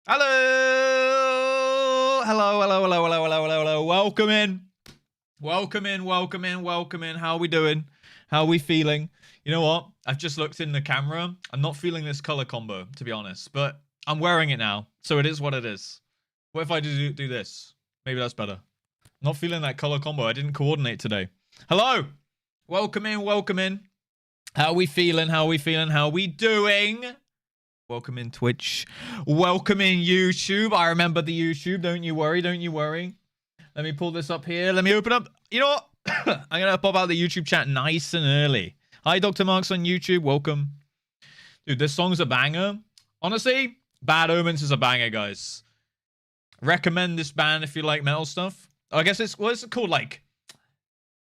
Hello. Hello, hello, hello, hello, hello, hello, hello. Welcome in. Welcome in, welcome in, welcome in. How are we doing? How are we feeling? You know what? I've just looked in the camera. I'm not feeling this color combo, to be honest, but I'm wearing it now, so it is what it is. What if I do this? Maybe that's better. Not feeling that color combo. I didn't coordinate today. Hello. Welcome in, welcome in. How are we feeling? How are we feeling? How are we doing? Welcome in Twitch. Welcome in YouTube. I remember the YouTube. Don't you worry. Don't you worry. Let me pull this up here. Let me open up. You know what? I'm going to pop out the YouTube chat nice and early. Hi, Dr. Marks on YouTube. Welcome. Dude, this song's a banger. Honestly, Bad Omens is a banger, guys. Recommend this band if you like metal stuff. Oh, I guess it's, what is it called? Like,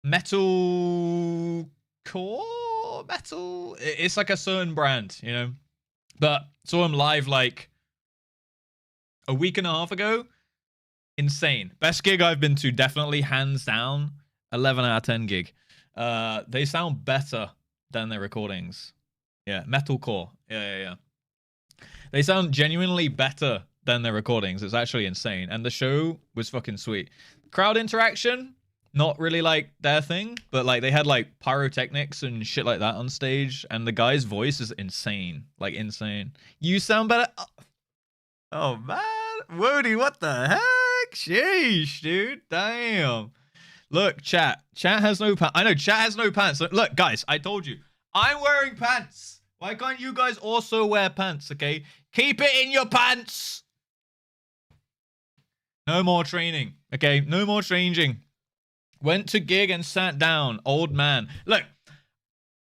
metal core? Metal? It's like a certain brand, you know? But saw him live like a week and a half ago. Insane. Best gig I've been to, definitely hands down. 11 out of 10 gig. They sound better than their recordings. Yeah, metalcore. Yeah. They sound genuinely better than their recordings. It's actually insane. And the show was fucking sweet. Crowd interaction, not really like their thing, but like they had like pyrotechnics and shit like that on stage, and the guy's voice is insane, like insane. You sound better. Oh man, Woody, what the heck? Sheesh, dude, damn. Look, chat has no pants. I know chat has no pants. Look, guys, I told you, I'm wearing pants. Why can't you guys also wear pants? Okay, keep it in your pants. No more training. Okay, no more changing. Went to gig and sat down. Old man. Look,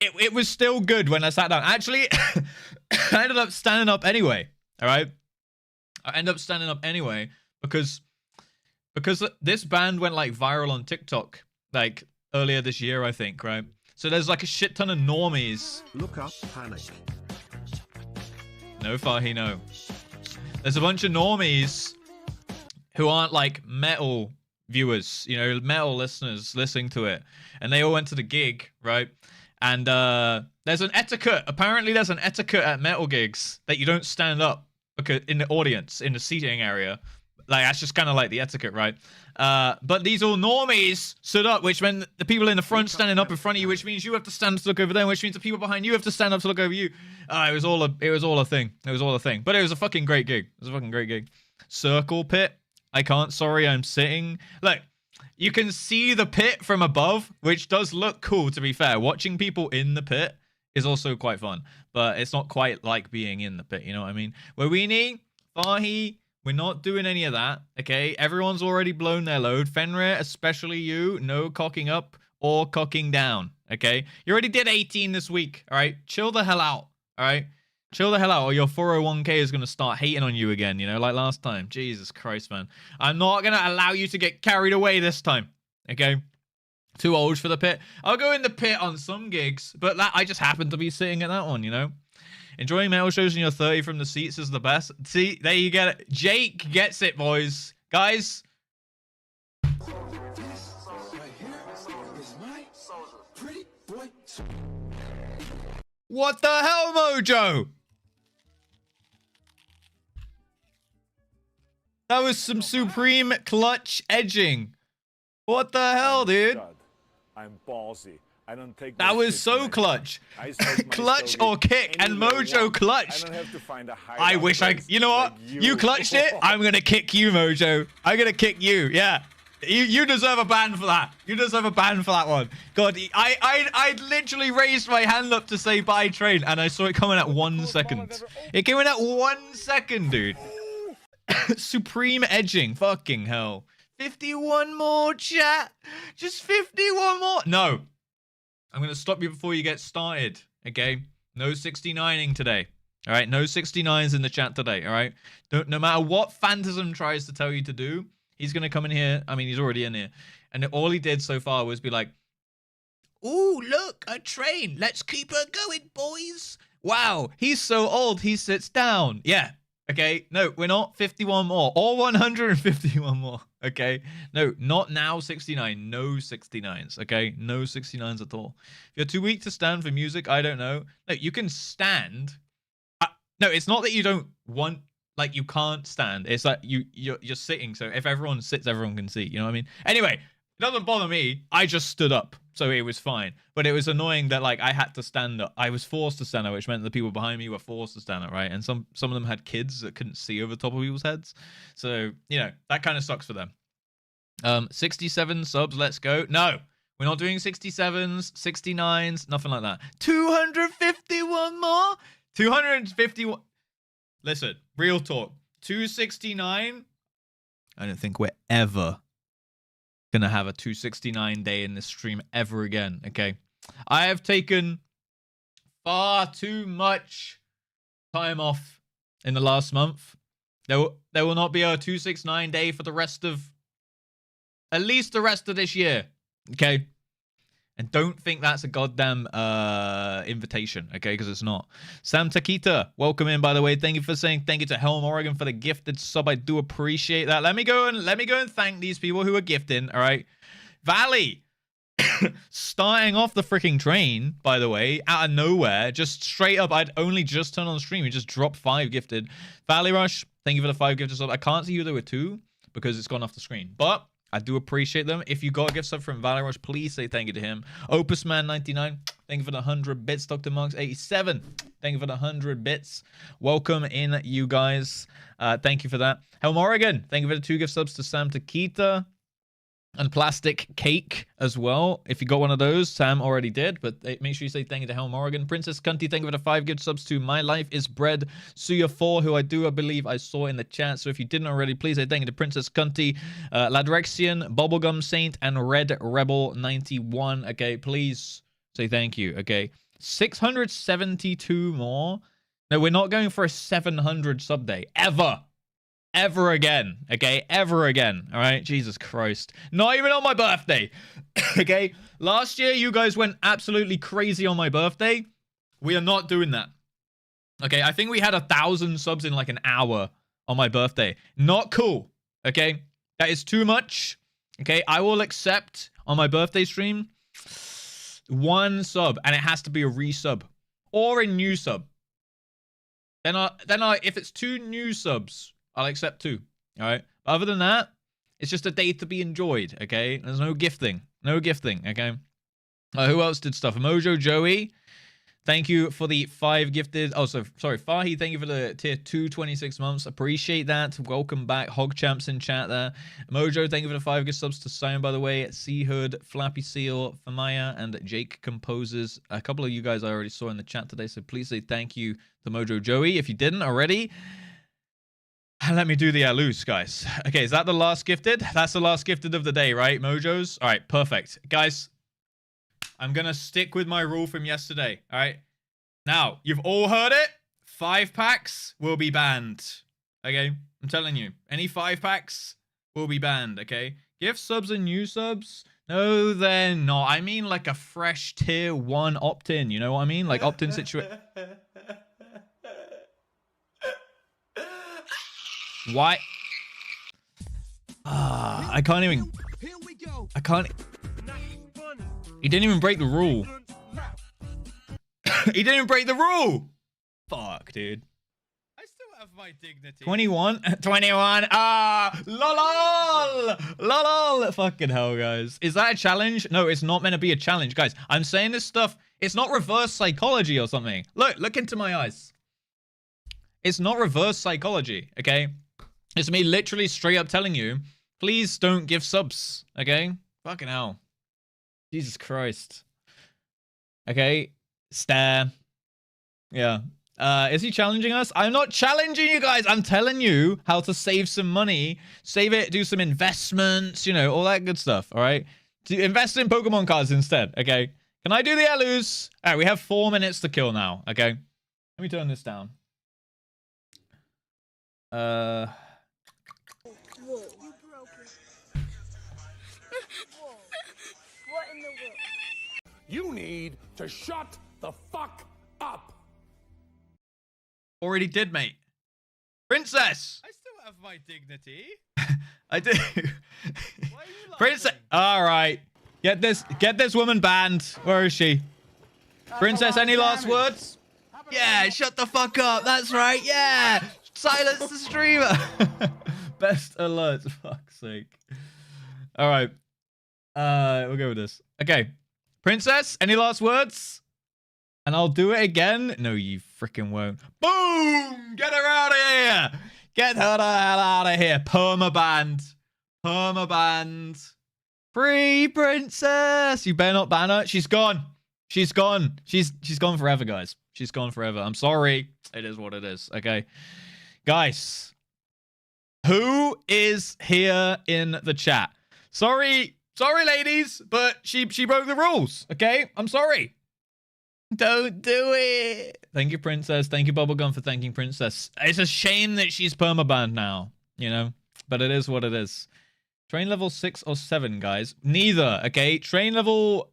it was still good when I sat down. Actually, I ended up standing up anyway. All right? I ended up standing up anyway because this band went like viral on TikTok like earlier this year, I think, right? So there's like a shit ton of normies. Look up Panic. No, Fahi, no. There's a bunch of normies who aren't like metal viewers, you know, metal listeners listening to it, and they all went to the gig, right? And there's an etiquette. Apparently there's an etiquette at metal gigs that you don't stand up because in the audience, in the seating area. Like that's just kind of like the etiquette, right? But these all normies stood up, which meant the people in the front standing up in front of you, which means you have to stand up to look over them, which means the people behind you have to stand up to look over you. It was all a thing. It was all a thing. But it was a fucking great gig. It was a fucking great gig. Circle pit. I can't, sorry, I'm sitting. Look, you can see the pit from above, which does look cool, to be fair. Watching people in the pit is also quite fun, but it's not quite like being in the pit, you know what I mean? Wawini, Fahi, we're not doing any of that, okay? Everyone's already blown their load. Fenrir, especially you, no cocking up or cocking down, okay? You already did 18 this week, all right? Chill the hell out, all right? Chill the hell out, or your 401k is going to start hating on you again, you know, like last time. Jesus Christ, man. I'm not going to allow you to get carried away this time, okay? Too old for the pit. I'll go in the pit on some gigs, but that I just happen to be sitting at that one, you know? Enjoying metal shows when you're 30 from the seats is the best. See, there you get it. Jake gets it, boys. Guys. What the hell, Mojo? That was some supreme clutch edging. What the hell, dude? I'm ballsy. I don't take that was so clutch. Clutch or kick, and Mojo clutched. I wish I, you know what? You clutched it. I'm gonna kick you, Mojo. I'm gonna kick you. Yeah. You deserve a ban for that. You deserve a ban for that one. God, I literally raised my hand up to say bye train, and I saw it coming at 1 second. It came in at 1 second, dude. Supreme edging. Fucking hell. 51 more, chat. Just 51 more. No. I'm going to stop you before you get started, okay? No 69ing today, all right? No 69s in the chat today, all right? No matter what Phantasm tries to tell you to do, he's going to come in here. I mean, he's already in here. And all he did so far was be like, ooh, look, a train. Let's keep her going, boys. Wow, he's so old, he sits down. Yeah, okay? No, we're not 51 more. Or 151 more, okay? No, not now 69. No 69s, okay? No 69s at all. If you're too weak to stand for music, I don't know. No, you can stand. No, it's not that you don't want... like you can't stand. It's like you're sitting. So if everyone sits, everyone can see. You know what I mean? Anyway, it doesn't bother me. I just stood up, so it was fine. But it was annoying that like I had to stand up. I was forced to stand up, which meant the people behind me were forced to stand up, right? And some of them had kids that couldn't see over the top of people's heads. So you know that kind of sucks for them. 67 subs. Let's go. No. We're not doing 67s, 69s, nothing like that. 251 more? 251. Listen, real talk. 269. I don't think we're ever going to have a 269 day in this stream ever again, okay? I have taken far too much time off in the last month. There will not be a 269 day for the rest of, at least the rest of this year. Okay, and don't think that's a goddamn invitation, okay? Because it's not. Sam Takita, welcome in, by the way. Thank you for saying thank you to Helm Oregon for the gifted sub. I do appreciate that. Let me go and thank these people who are gifting. All right, Valley, starting off the freaking train, by the way, out of nowhere, just straight up. I'd only just turned on the stream. We just dropped 5 gifted. Valley Rush, thank you for the 5 gifted sub. I can't see who there were 2 because it's gone off the screen, but I do appreciate them. If you got a gift sub from Valley Rush, please say thank you to him. Opus Man 99, thank you for the 100 bits. Dr. Monks 87, thank you for the 100 bits. Welcome in, you guys. Thank you for that. Helm Oregon, thank you for the 2 gift subs to Sam Takita. And Plastic Cake as well. If you got one of those, Sam already did, but make sure you say thank you to Helm Oregon. Princess Cunty, thank you for the 5 gift subs to My Life is Bread. Suya4, who I believe I saw in the chat. So if you didn't already, please say thank you to Princess Cunty, Ladrexian, Bubblegum Saint, and Red Rebel 91. Okay, please say thank you. Okay, 672 more. No, we're not going for a 700 sub day ever again, okay? Ever again, all right? Jesus Christ. Not even on my birthday, okay? Last year, you guys went absolutely crazy on my birthday. We are not doing that, okay? I think we had 1,000 subs in like an hour on my birthday. Not cool, okay? That is too much, okay? I will accept on my birthday stream 1 sub, and it has to be a resub or a new sub. Then if it's 2 new subs, I'll accept 2. All right. Other than that, it's just a day to be enjoyed. Okay. There's no gifting. No gifting. Okay. Who else did stuff? Mojo Joey, thank you for the 5 gifted. Oh, so sorry, Fahi, thank you for the tier 2 26 months. Appreciate that. Welcome back. Hog Champs in chat there. Mojo, thank you for the 5 gift subs to Sion, by the way. Sea Hood, Flappy Seal, Famaya, and Jake Composes. A couple of you guys I already saw in the chat today, so please say thank you to Mojo Joey if you didn't already. And let me do the loose, guys. Okay, is that the last gifted? That's the last gifted of the day, right, Mojos? All right, perfect. Guys, I'm going to stick with my rule from yesterday, all right? Now, you've all heard it. 5 packs will be banned, okay? I'm telling you. Any 5 packs will be banned, okay? Gift subs and new subs? No, they're not. I mean like a fresh tier 1 opt-in. You know what I mean? Like opt-in situation. Why? I can't even. I can't. He didn't even break the rule. He didn't even break the rule. Fuck, dude. I still have my dignity. 21. 21. Lol. Fucking hell, guys. Is that a challenge? No, it's not meant to be a challenge, guys. I'm saying this stuff. It's not reverse psychology or something. Look into my eyes. It's not reverse psychology, okay? It's me literally straight up telling you, please don't give subs, okay? Fucking hell. Jesus Christ. Okay, stare. Yeah. Is he challenging us? I'm not challenging you guys. I'm telling you how to save some money. Save it, do some investments, you know, all that good stuff, all right? Invest in Pokemon cards instead, okay? Can I do the Alus? All right, we have 4 minutes to kill now, okay? Let me turn this down. Whoa, you broke it. Whoa. What in the world? You need to shut the fuck up. Already did, mate. Princess! I still have my dignity. I do. Why are you Princess! Alright. Get this woman banned. Where is she? Princess, any last words? Yeah, shut the fuck up. That's right. Yeah. Silence the streamer. Best alerts, fuck's sake. All right. We'll go with this. Okay. Princess, any last words? And I'll do it again. No, you freaking won't. Boom! Get her out of here! Get her the hell out of here. Permabanned. Permabanned. Free princess. You better not ban her. She's gone. She's gone. She's gone forever, guys. She's gone forever. I'm sorry. It is what it is. Okay. Guys. Who is here in the chat? Sorry, ladies, but she broke the rules. Okay? I'm sorry. Don't do it. Thank you, Princess. Thank you, Bubblegum, for thanking Princess. It's a shame that she's permabanned now, you know? But it is what it is. Train level 6 or 7, guys. Neither, okay? Train level...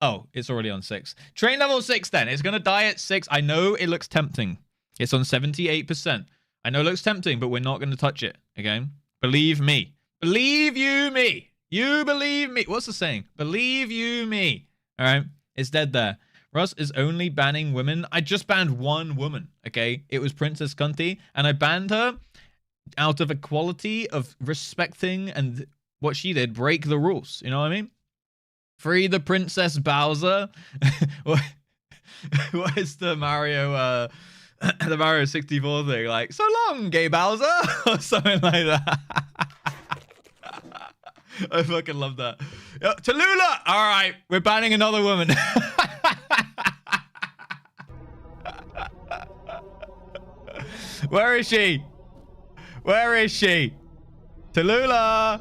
Oh, it's already on 6. Train level 6, then. It's going to die at 6. I know it looks tempting. It's on 78%. I know it looks tempting, but we're not going to touch it, okay? Believe me. Believe you me. You believe me. What's the saying? Believe you me. All right? It's dead there. Russ is only banning women. I just banned one woman, okay? It was Princess Cunty, and I banned her out of equality of respecting and what she did, break the rules. You know what I mean? Free the Princess Bowser. What is the Mario 64 thing? Like, so long, gay Bowser? Or something like that. I fucking love that. Tallulah! All right, we're banning another woman. Where is she? Where is she? Tallulah!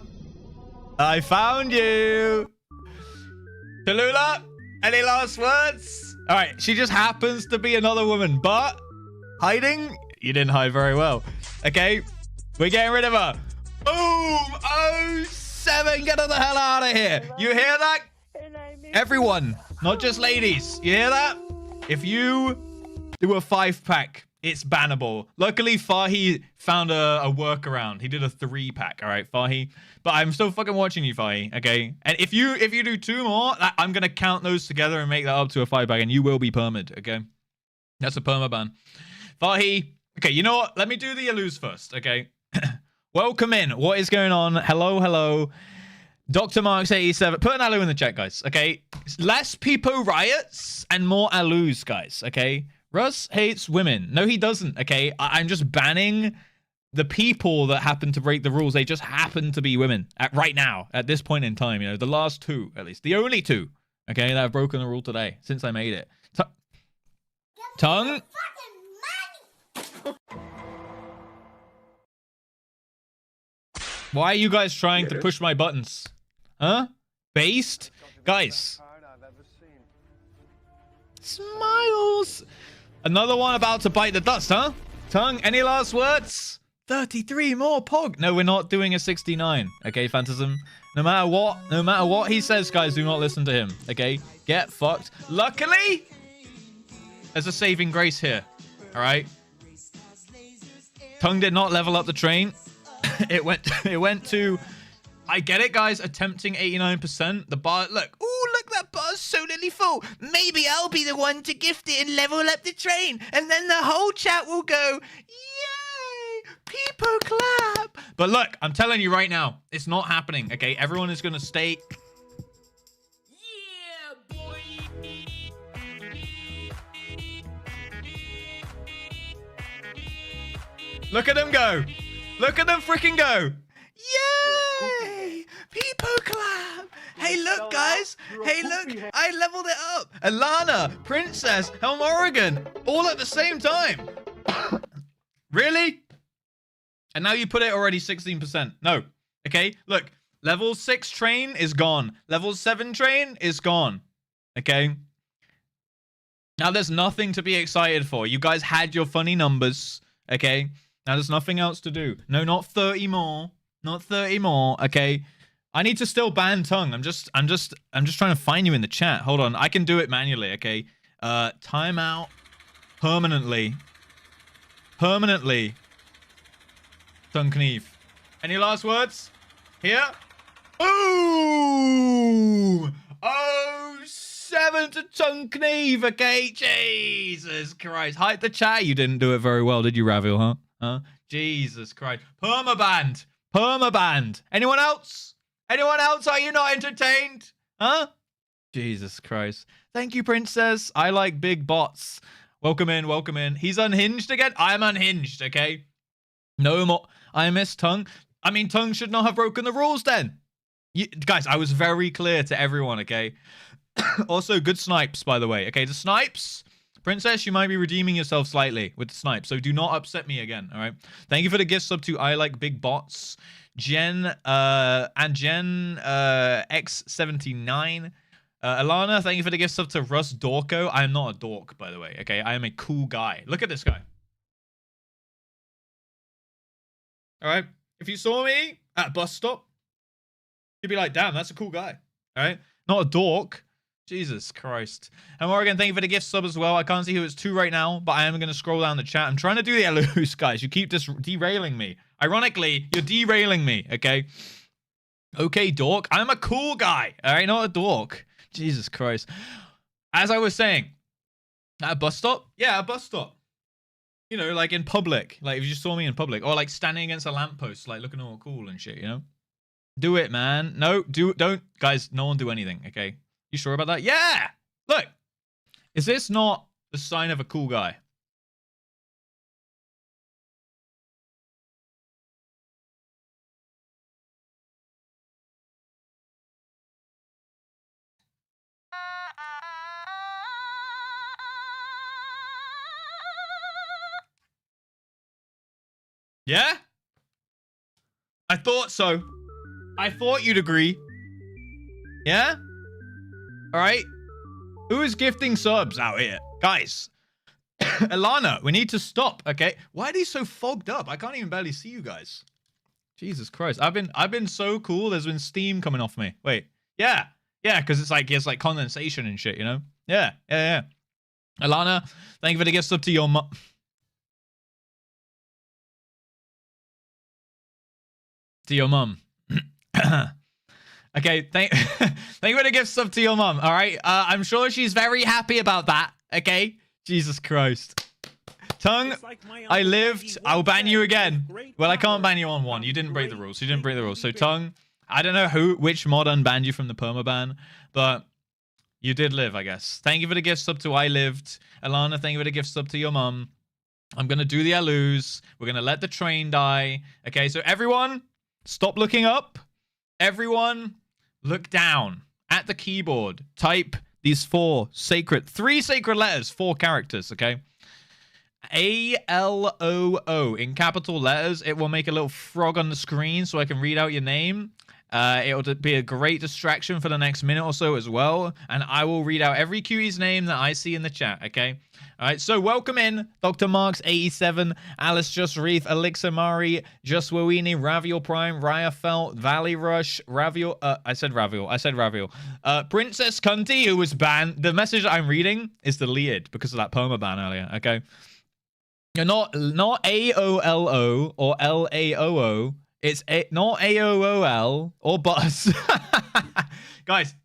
I found you! Tallulah! Any last words? Alright, she just happens to be another woman, but... Hiding? You didn't hide very well. Okay, we're getting rid of her. Boom! Oh, 7! Get her the hell out of here! You hear that? Everyone, not just ladies. You hear that? If you do a 5-pack... It's bannable. Luckily, Fahi found a workaround. He did a 3-pack. All right, Fahi. But I'm still fucking watching you, Fahi. Okay. And if you do 2 more, I'm gonna count those together and make that up to a 5-pack, and you will be permid. Okay. That's a perma ban. Fahi. Okay. You know what? Let me do the Alus first. Okay. Welcome in. What is going on? Hello, hello. Dr. Marks 87. Put an Alu in the chat, guys. Okay. Less Peepo riots and more Alus, guys. Okay. Russ hates women. No, he doesn't, okay? I'm just banning the people that happen to break the rules. They just happen to be women right now, at this point in time, you know, the last 2, at least. The only 2, okay, that have broken the rule today, since I made it. Tongue? Why are you guys trying to push my buttons? Huh? Based? Guys. Smiles. Another one about to bite the dust, huh? Tongue, any last words? 33 more, Pog. No, we're not doing a 69. Okay, Phantasm. No matter what he says, guys, do not listen to him. Okay? Get fucked. Luckily, there's a saving grace here. All right? Tongue did not level up the train. It went to... I get it, guys. Attempting 89%. The bar... Look. Ooh, look, that bar's so nearly full. Maybe I'll be the one to gift it and level up the train. And then the whole chat will go, yay! People clap. But look, I'm telling you right now, it's not happening, okay? Everyone is going to stay... Yeah, boy! Look at them go. Look at them freaking go. Yay! People clap! Hey, look, guys! Hey, look! I leveled it up! Alana, Princess, Helm Oregon, all at the same time! Really? And now you put it already 16%. No. Okay, look. Level 6 train is gone. Level 7 train is gone. Okay? Now there's nothing to be excited for. You guys had your funny numbers. Okay? Now there's nothing else to do. No, not 30 more. Not 30 more, okay? I need to still ban Tongue. I'm just trying to find you in the chat. Hold on. I can do it manually, okay? Timeout. Permanently. Permanently. Tongue Knieve. Any last words? Here? Ooh! Oh, 7 to Tongue Knieve, okay? Jesus Christ. Hide the chat. You didn't do it very well, did you, Ravil, huh? Jesus Christ. Permaband. Permaband. Anyone else? Anyone else? Are you not entertained? Huh? Jesus Christ. Thank you, Princess. I like big bots. Welcome in, welcome in. He's unhinged again? I'm unhinged, okay? No more. I miss Tongue. I mean, Tongue should not have broken the rules then. Guys, I was very clear to everyone, okay? Also, good snipes, by the way. Okay, the snipes. Princess, you might be redeeming yourself slightly with the snipes, so do not upset me again, all right? Thank you for the gift sub to I Like Big Bots. Jen, X79. Alana, thank you for the gift sub to Russ Dorko. I am not a dork, by the way, okay? I am a cool guy. Look at this guy. All right? If you saw me at a bus stop, you'd be like, damn, that's a cool guy, all right? Not a dork. Jesus Christ. And Morgan, thank you for the gift sub as well. I can't see who it's to right now, but I am going to scroll down the chat. I'm trying to do the LOs, guys. You keep derailing me. Ironically, you're derailing me, okay? Okay, dork. I'm a cool guy, all right? Not a dork. Jesus Christ. As I was saying, at a bus stop? Yeah, a bus stop. You know, like in public. Like if you just saw me in public. Or like standing against a lamppost, like looking all cool and shit, you know? Do it, man. No, don't. Guys, no one do anything, okay? You sure about that? Yeah! Look! Is this not the sign of a cool guy? Yeah? I thought so. I thought you'd agree. Yeah? All right. Who is gifting subs out here? Guys. Alana, we need to stop, okay? Why are these so fogged up? I can't even barely see you guys. Jesus Christ. I've been so cool. There's been steam coming off me. Wait. Yeah. Yeah, because it's like condensation and shit, you know? Yeah. Yeah, yeah. Alana, thank you for the gift sub to your mom. To your mum. Okay, thank you for the gift sub to your mum, all right? I'm sure she's very happy about that, okay? Jesus Christ. Tongue, I lived. I'll ban you again. Well, I can't ban you on one. You didn't break the rules. You didn't break the rules. So, Tongue, I don't know which mod unbanned you from the permaban, but you did live, I guess. Thank you for the gift sub to I lived. Alana, thank you for the gift sub to your mum. I'm going to do the Alus. We're going to let the train die. Okay, so everyone, stop looking up. Everyone, look down at the keyboard. Type these three sacred letters, 4 characters, okay? A-L-O-O in capital letters. It will make a little frog on the screen so I can read out your name. It'll be a great distraction for the next minute or so as well. And I will read out every cutie's name that I see in the chat, okay? All right, so welcome in Dr. Marks 87, Alice Just Reef, Elixir Mari, Just Wowini, Raviol Prime, Raya Felt, Valley Rush, Raviol. I said Raviol. Princess Cunty, who was banned. The message I'm reading is deleted because of that perma ban earlier, okay? You're not A-O-L-O or L-A-O-O. It's not A-O-O-L or bus. Guys,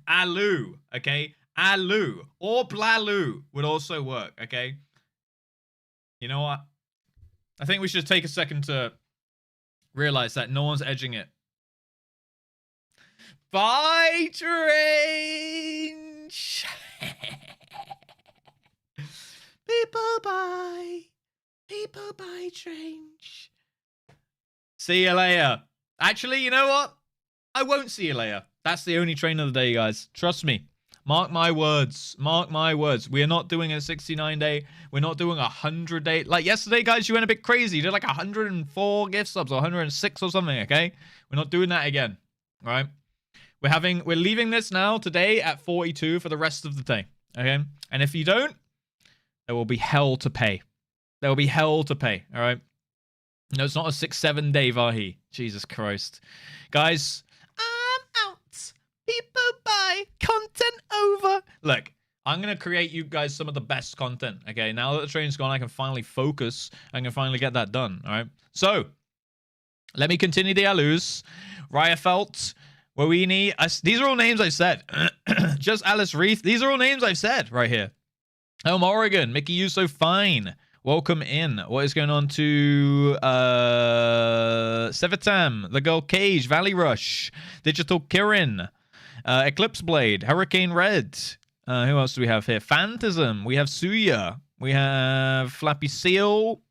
Alu, okay? Alu or Blalu would also work, okay? You know what? I think we should take a second to realize that no one's edging it. Bye, Strange! People bye. People bye, Strange. See you later. Actually, you know what? I won't see you later. That's the only train of the day, guys. Trust me. Mark my words. Mark my words. We are not doing a 69-day. We're not doing a 100-day. Like yesterday, guys, you went a bit crazy. You did like 104 gift subs or 106 or something, okay? We're not doing that again. All right? We're leaving this now today at 42 for the rest of the day. Okay? And if you don't, there will be hell to pay. There will be hell to pay. All right? No, it's not a 6-7 day Vahi. Jesus Christ. Guys, I'm out. People bye. Content over. Look, I'm going to create you guys some of the best content. Okay, now that the train's gone, I can finally focus. I can finally get that done. All right. So, let me continue the Alus. Ryafelt, Wowini. These are all names I've said. Just Alice Reef. These are all names I've said right here. Oregon. Mickey, you so fine. welcome in. What is going on to Sevitam, The Girl Cage, Valley Rush, Digital Kirin, Eclipse Blade, Hurricane Red. Who else do we have here? Phantasm. We have Suya. We have Flappy Seal.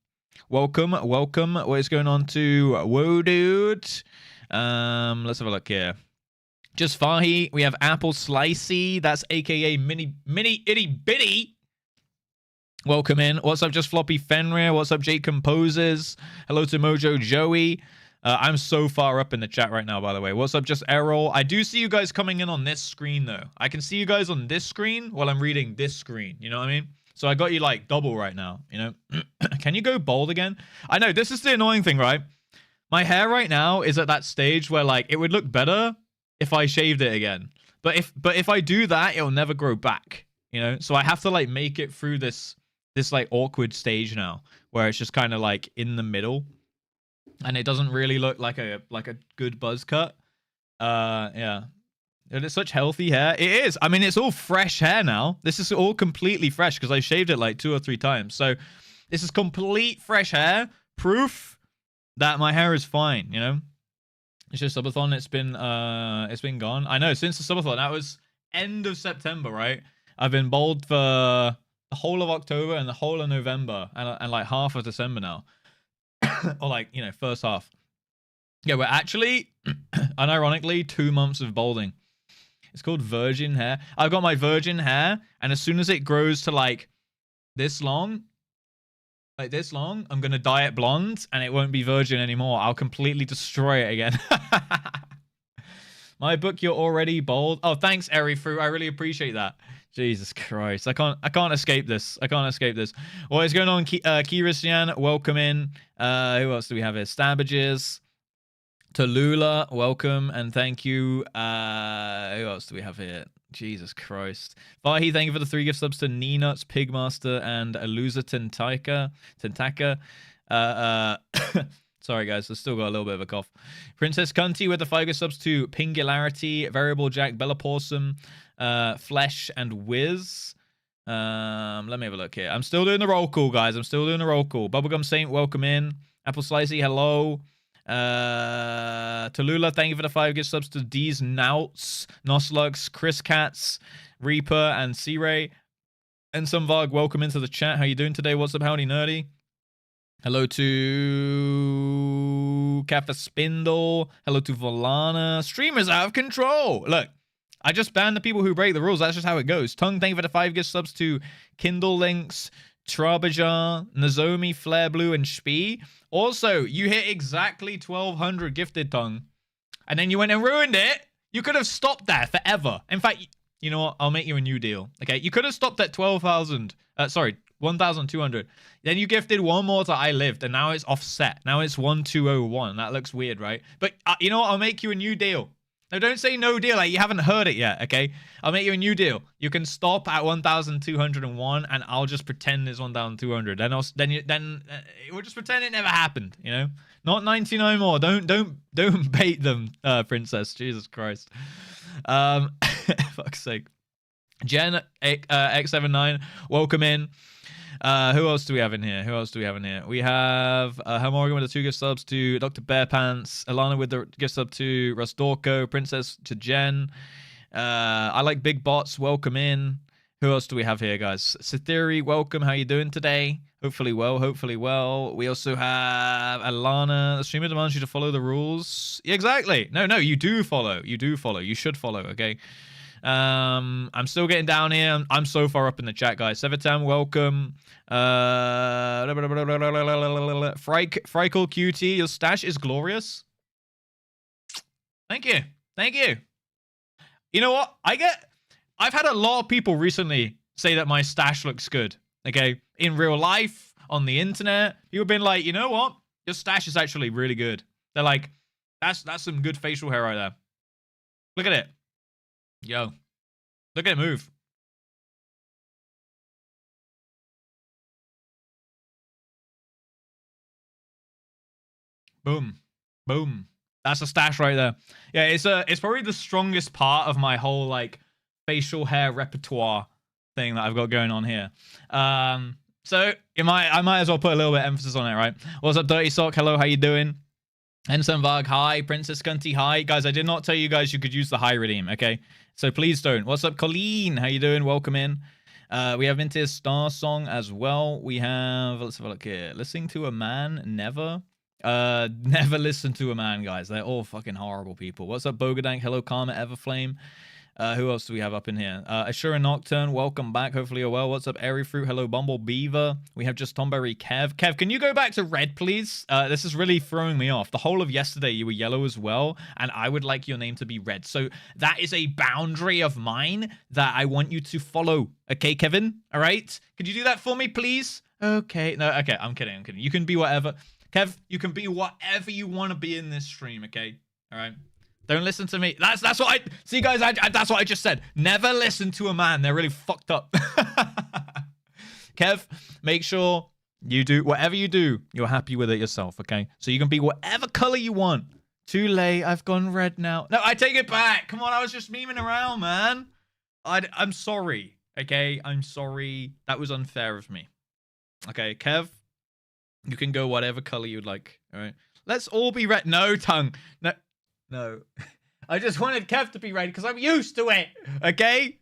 Welcome. What is going on to Whoa Dude? Let's have a look here. Just Fahi. We have Apple Slicey. That's aka Mini Itty Bitty. Welcome in. What's up, Just Floppy Fenrir? What's up, Jake Composes? Hello to Mojo Joey. I'm so far up in the chat right now, by the way. What's up, Just Errol? I do see you guys coming in on this screen, though. I can see you guys on this screen while I'm reading this screen. You know what I mean? So I got you, like, double right now, you know? Can you go bald again? I know, this is the annoying thing, right? My hair right now is at that stage where, like, it would look better if I shaved it again. But if I do that, it'll never grow back, you know? So I have to, like, make it through this like awkward stage now where it's just kind of like in the middle and it doesn't really look like a good buzz cut. Yeah, it's such healthy hair. It is. I mean, it's all fresh hair now. This is all completely fresh because I shaved it like 2 or 3 times. So this is complete fresh hair, proof that my hair is fine, you know? It's just subathon. It's been gone. I know, since the subathon. That was end of September, right? I've been bald for the whole of October and the whole of November and like half of December now. Or like, you know, first half. Yeah, we're actually, unironically, 2 months of balding. It's called virgin hair. I've got my virgin hair, and as soon as it grows to like this long, I'm going to dye it blonde, and it won't be virgin anymore. I'll completely destroy it again. My book, you're already bald. Oh, thanks, Eri Fruit. I really appreciate that. Jesus Christ. I can't escape this. What is going on, Kirisian? Welcome in. Who else do we have here? Stabbages. Tallulah, welcome and thank you. Who else do we have here? Jesus Christ. Vahi, thank you for the 3 gift subs to Kneenuts, Pigmaster, and Aluza Tentaka. Sorry, guys. I've still got a little bit of a cough. Princess Cunty with the 5 gift subs to Pingularity, Variable Jack, Bella Porsum, Flesh, and Wiz. Let me have a look here. I'm still doing the roll call, guys. Bubblegum Saint, welcome in. Apple Slicey, hello. Tallulah, thank you for the 5 gift subs to D's Nouts, Noslux, Chris Katz, Reaper, and C-Ray. And some Varg, welcome into the chat. How you doing today? What's up, Howdy Nerdy? Hello to Kaffa Spindle. Hello to Volana. Streamers out of control. Look, I just banned the people who break the rules. That's just how it goes. Tongue, thank you for the 5 gift subs to Kindle Links, Trabajar, Nozomi, Flare Blue, and Spee. Also, you hit exactly 1,200 gifted, Tongue. And then you went and ruined it. You could have stopped there forever. In fact, you know what? I'll make you a new deal. Okay, you could have stopped at 1,200. 1,200. Then you gifted one more to I Lived, and now it's offset. Now it's 1,201. That looks weird, right? But you know what? I'll make you a new deal. No, don't say no deal like you haven't heard it yet, okay? I'll make you a new deal. You can stop at 1,201, and I'll just pretend it's 1,200. Then we'll just pretend it never happened, you know? Not 99 more. Don't bait them, Princess. Jesus Christ. Fuck's sake. Jen X79, welcome in. Who else do we have in here? We have Morgan with the 2 gift subs to Dr. Bearpants, Alana with the gift sub to Rustorko, Princess to Jen. I like big bots, welcome in. Who else do we have here, guys? Sathiri, welcome. How you doing today? Hopefully well. We also have Alana. The streamer demands you to follow the rules. Yeah, exactly. No, you do follow. You should follow, okay? I'm still getting down here. I'm so far up in the chat, guys. Sevitam, welcome. Frykel QT, your stash is glorious. Thank you. You know what? I've had a lot of people recently say that my stash looks good. Okay, in real life, on the internet, people have been like, you know what? Your stash is actually really good. They're like, that's some good facial hair right there. Look at it. Yo, look at it move. Boom. That's a stash right there. Yeah, it's probably the strongest part of my whole like facial hair repertoire thing that I've got going on here. So I might as well put a little bit of emphasis on it, right? What's up, Dirty Sock? Hello, how you doing? Ensign Varg, hi. Princess Cunty, hi. Guys, I did not tell you guys you could use the high redeem, okay? So please don't. What's up, Colleen? How you doing? Welcome in. We have Vintage Star Song as well. We have, let's have a look here. Listening to a Man, never. Never listen to a man, guys. They're all fucking horrible people. What's up, Bogadank? Hello, Karma Everflame. Who else do we have up in here? Ashura Nocturne, welcome back. Hopefully you're well. What's up, Airy Fruit? Hello, Bumble Beaver. We have just Tomberry Kev. Kev, can you go back to red, please? This is really throwing me off. The whole of yesterday, you were yellow as well, and I would like your name to be red. So that is a boundary of mine that I want you to follow. Okay, Kevin? All right? Could you do that for me, please? Okay. No, okay, I'm kidding. I'm kidding. You can be whatever. Kev, you can be whatever you want to be in this stream, okay? All right? Don't listen to me. That's what I... See, guys, that's what I just said. Never listen to a man. They're really fucked up. Kev, make sure you do... Whatever you do, you're happy with it yourself, okay? So you can be whatever color you want. Too late. I've gone red now. No, I take it back. Come on, I was just memeing around, man. I'm sorry, okay? I'm sorry. That was unfair of me. Okay, Kev, you can go whatever color you'd like, all right? Let's all be red. No, tongue. No. No, I just wanted Kev to be red because I'm used to it, okay?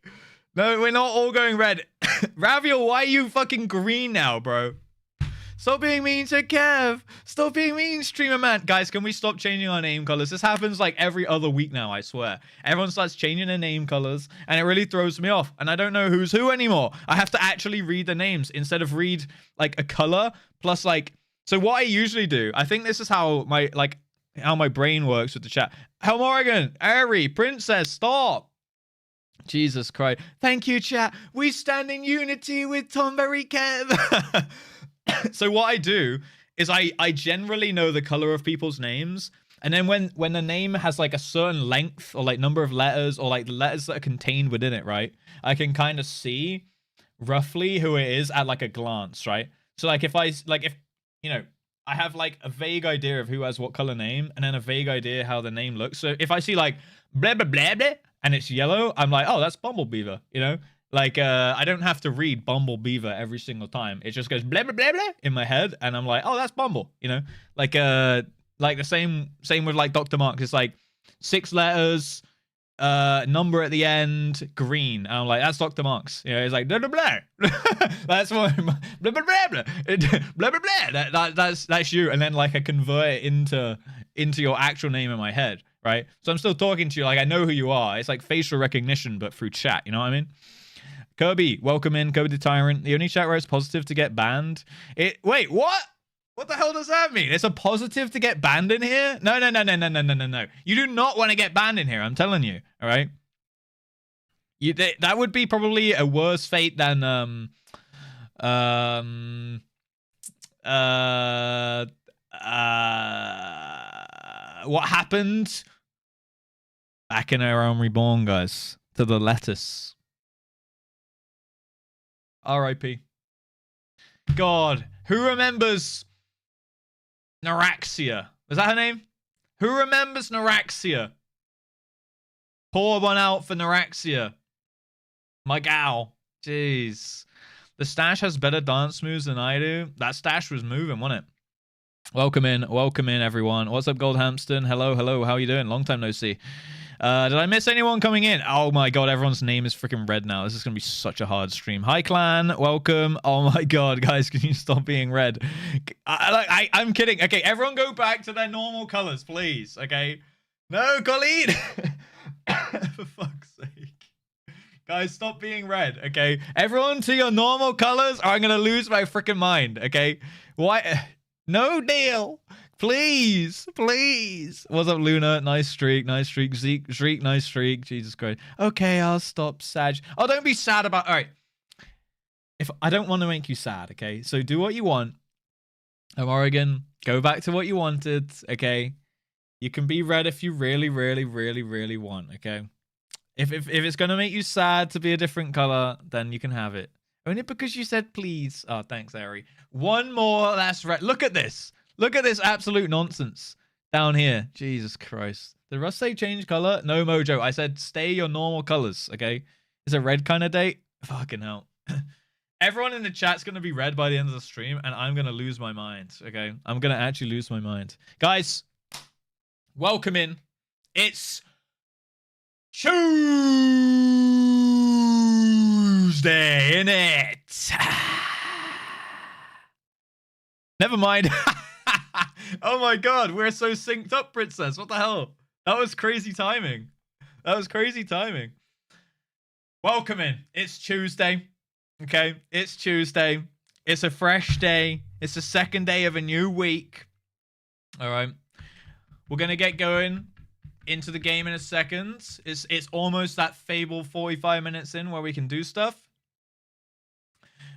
No, we're not all going red. Raviel, why are you fucking green now, bro? Stop being mean to Kev. Stop being mean, streamer man. Guys, can we stop changing our name colors? This happens like every other week now, I swear. Everyone starts changing their name colors, and it really throws me off. And I don't know who's who anymore. I have to actually read the names instead of read like a color plus like... So what I usually do, I think this is how my brain works with the chat. Hell Morrigan, Airy, Princess, stop. Jesus Christ. Thank you, chat. We stand in unity with Tomberry Kev. So what I do is I generally know the color of people's names. And then when the name has like a certain length or like number of letters or like the letters that are contained within it, right? I can kind of see roughly who it is at like a glance, right? So like if you know, I have like a vague idea of who has what color name and then a vague idea how the name looks. So if I see like blah, blah, blah, blah, and it's yellow, I'm like, oh, that's Bumblebeaver, you know? Like, I don't have to read Bumblebeaver every single time. It just goes blah, blah, blah, blah in my head. And I'm like, oh, that's Bumble, you know? Like the same with like Dr. Marks. It's like 6 letters, number at the end, green. And I'm like, that's Dr. Marks. You know, it's like blah blah blah. That's what blah blah blah blah. Blah blah blah. That's you. And then like I convert it into your actual name in my head, right? So I'm still talking to you like I know who you are. It's like facial recognition, but through chat. You know what I mean? Kirby, welcome in. Kirby the Tyrant. The only chat where it's positive to get banned. Wait, what? What the hell does that mean? It's a positive to get banned in here? No. You do not want to get banned in here, I'm telling you. All right? That would be probably a worse fate than what happened back in our own reborn, guys, to the lettuce. R.I.P. God, who remembers Naraxia? Was that her name? Who remembers Naraxia? Pour one out for Naraxia. My gal. Jeez. The stash has better dance moves than I do. That stash was moving, wasn't it? Welcome in, everyone. What's up, Goldhampton? Hello. How are you doing? Long time no see. Did I miss anyone coming in? Oh my god, everyone's name is freaking red now. This is going to be such a hard stream. Hi, clan. Welcome. Oh my god, guys, can you stop being red? I'm kidding. Okay, everyone go back to their normal colors, please. Okay? No, Colleen! For fuck's sake. Guys, stop being red, okay? Everyone to your normal colors or I'm going to lose my freaking mind, okay? Why? No deal. Please. What's up, Luna? Nice streak. Zeke, nice streak. Jesus Christ. Okay, I'll stop, Sag. Oh, don't be sad about... All right. If I don't want to make you sad, okay? So do what you want. I'm Oregon. Go back to what you wanted, okay? You can be red if you really want, okay? If it's going to make you sad to be a different color, then you can have it. Only because you said please. Oh, thanks, Ari. One more. That's right. Look at this. Look at this absolute nonsense down here. Jesus Christ. Did Russ say change color? No, Mojo. I said stay your normal colors, okay? Is it red kind of date? Fucking hell. Everyone in the chat's going to be read by the end of the stream, and I'm going to lose my mind, okay? I'm going to actually lose my mind. Guys, welcome in. It's Tuesday, innit? Never mind. Oh my god, we're so synced up, Princess. What the hell? That was crazy timing. That was crazy timing. Welcome in. It's Tuesday. Okay, it's Tuesday. It's a fresh day. It's the second day of a new week. All right. We're going to get going into the game in a second. It's almost that Fable 45 minutes in where we can do stuff.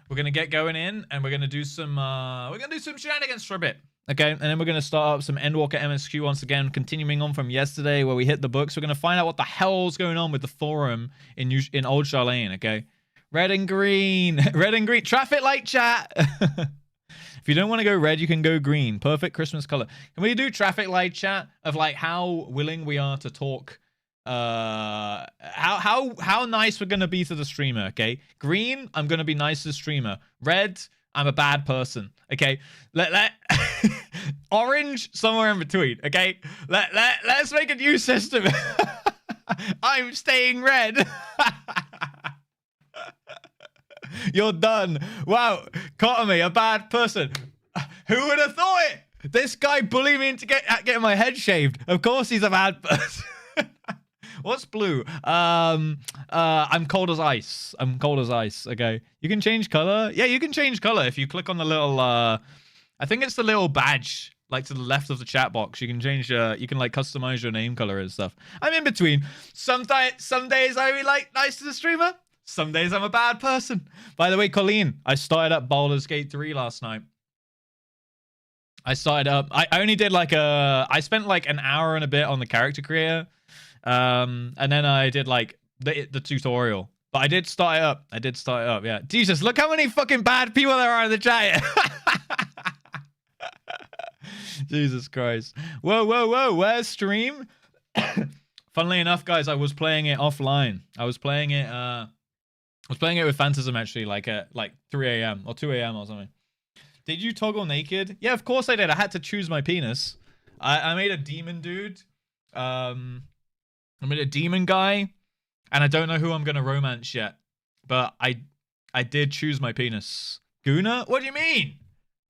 We're going to get going in and we're going to do some shenanigans for a bit. Okay, and then we're going to start up some Endwalker MSQ once again, continuing on from yesterday where we hit the books. We're going to find out what the hell's going on with the forum in Old Charlene, okay? Red and green. Red and green. Traffic light chat. If you don't want to go red, you can go green. Perfect Christmas color. Can we do traffic light chat of like how willing we are to talk? How nice we're gonna be to the streamer, okay? Green, I'm gonna be nice to the streamer. Red, I'm a bad person. Okay. Let orange, somewhere in between. Okay. Let's make a new system. I'm staying red. You're done. Wow. Cotomy, a bad person. Who would have thought it? This guy bullied me into getting my head shaved. Of course he's a bad person. What's blue? I'm cold as ice. I'm cold as ice. Okay. You can change color. Yeah, you can change color if you click on the little, I think it's the little badge, like to the left of the chat box. You can change, you can like customize your name color and stuff. I'm in between. Some days I be like nice to the streamer. Some days I'm a bad person. By the way, Colleen, I started up Baldur's Gate 3 last night. I only did like I spent like an hour and a bit on the character creator. And then I did like the tutorial. But I did start it up. Yeah. Jesus, look how many fucking bad people there are in the chat. Jesus Christ. Whoa. Where's stream? Funnily enough, guys, I was playing it offline. I was playing it with Phantasm actually, like at like 3 a.m. or 2 a.m. or something. Did you toggle naked? Yeah, of course I did. I had to choose my penis. I made a demon dude. I made a demon guy, and I don't know who I'm gonna romance yet. But I did choose my penis. Guna? What do you mean?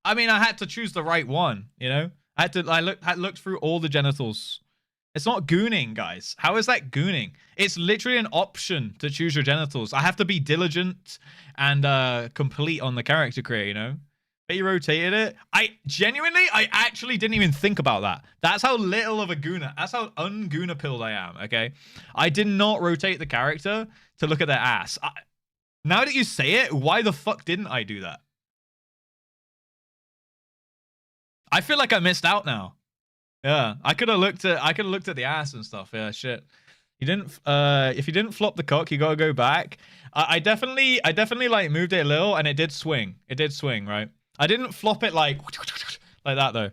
I mean, I had to choose the right one, you know? I looked through all the genitals. It's not gooning, guys. How is that gooning? It's literally an option to choose your genitals. I have to be diligent and complete on the character creator, you know? But you rotated it. I actually didn't even think about that. That's how little of a gooner. That's how un-gooner pilled I am, okay? I did not rotate the character to look at their ass. Now that you say it, why the fuck didn't I do that? I feel like I missed out now. Yeah, I could have looked at the ass and stuff. Yeah, shit. You didn't. If you didn't flop the cock, you gotta go back. I definitely like moved it a little, and it did swing. It did swing, right? I didn't flop it like that though.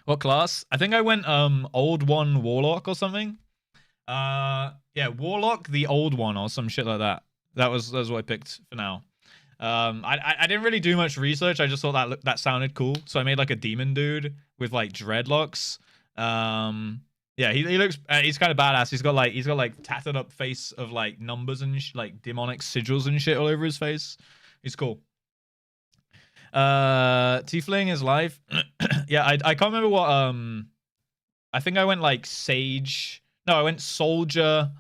What class? I think I went old one warlock or something. Yeah, warlock, the old one or some shit like that. That's what I picked for now. I didn't really do much research. I just thought that sounded cool, so I made like a demon dude with like dreadlocks. Yeah, he looks he's kind of badass. He's got like tatted up face of like numbers and like demonic sigils and shit all over his face. He's cool. Tiefling is live. Yeah, I can't remember what I think I went like sage. No, I went soldier.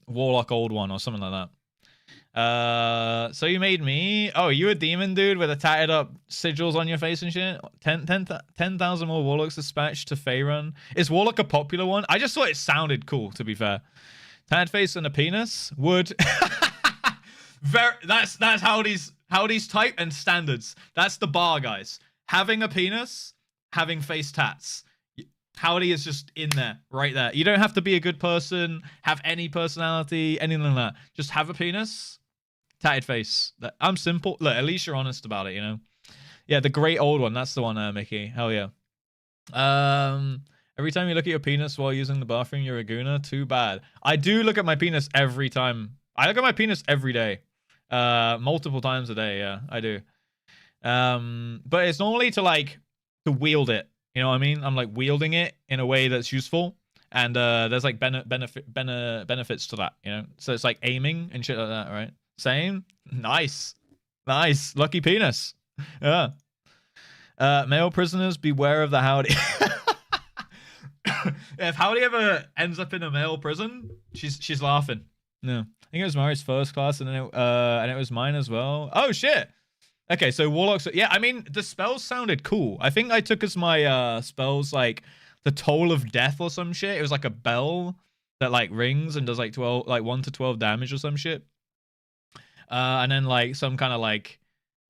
Warlock old one or something like that. So you made me. Oh, you a demon dude with a tatted up sigils on your face and shit? 10,000 more warlocks dispatched to Faerun. Is warlock a popular one? I just thought it sounded cool, to be fair. Tatted face and a penis would. That's Howdy's type and standards. That's the bar, guys. Having a penis, having face tats. Howdy is just in there, right there. You don't have to be a good person, have any personality, anything like that. Just have a penis, tatted face. I'm simple. Look, at least you're honest about it, you know? Yeah, the great old one. That's the one, Mickey. Hell yeah. Every time you look at your penis while using the bathroom, you're a gooner. Too bad. I do look at my penis every time. I look at my penis every day. Multiple times a day. Yeah, I do. But it's normally to wield it. You know what I mean? I'm like wielding it in a way that's useful. And there's like benefits to that, you know? So it's like aiming and shit like that, right? Same? Nice. Nice. Lucky penis. Yeah. Male prisoners, beware of the Howdy. If Howdy ever ends up in a male prison, she's laughing. No. I think it was Mari's first class, and it was mine as well. Oh, shit. Okay, so Warlocks... Yeah, I mean, the spells sounded cool. I think I took as my spells, like, the Toll of Death or some shit. It was like a bell that, like, rings and does, like, 1 to 12 damage or some shit. And then, like, some kind of, like,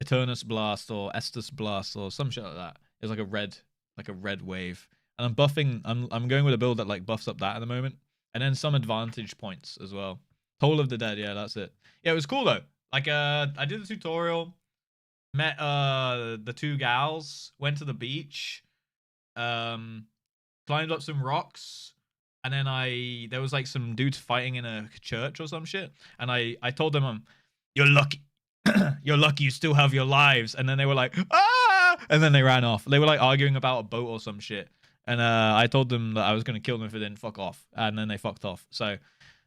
Eternus Blast or Estus Blast or some shit like that. It's like a red wave. And I'm buffing... I'm going with a build that, like, buffs up that at the moment. And then some advantage points as well. Toll of the Dead, yeah, that's it. Yeah, it was cool, though. Like, I did the tutorial... Met the 2 gals, went to the beach, climbed up some rocks, and then there was like some dudes fighting in a church or some shit, and I told them, you're lucky, you're lucky you still have your lives, and then they were like, ah, and then they ran off. They were like arguing about a boat or some shit, and I told them that I was gonna kill them if they didn't fuck off, and then they fucked off. So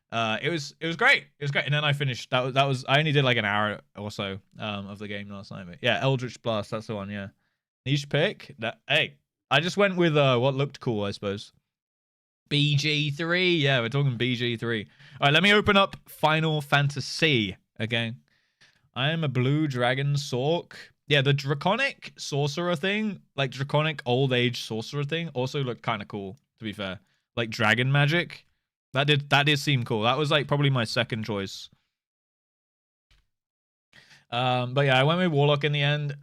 it was great. It was great. And then I finished. That was I only did like an hour or so of the game last night. But yeah, Eldritch Blast. That's the one. Yeah, niche pick. Hey, I just went with what looked cool, I suppose. BG3. Yeah, we're talking BG3. All right, let me open up Final Fantasy again. I am a blue dragon sork. Yeah, the draconic sorcerer thing, like draconic old age sorcerer thing, also looked kind of cool. To be fair, like dragon magic. That did seem cool. That was like probably my second choice. But yeah, I went with Warlock in the end.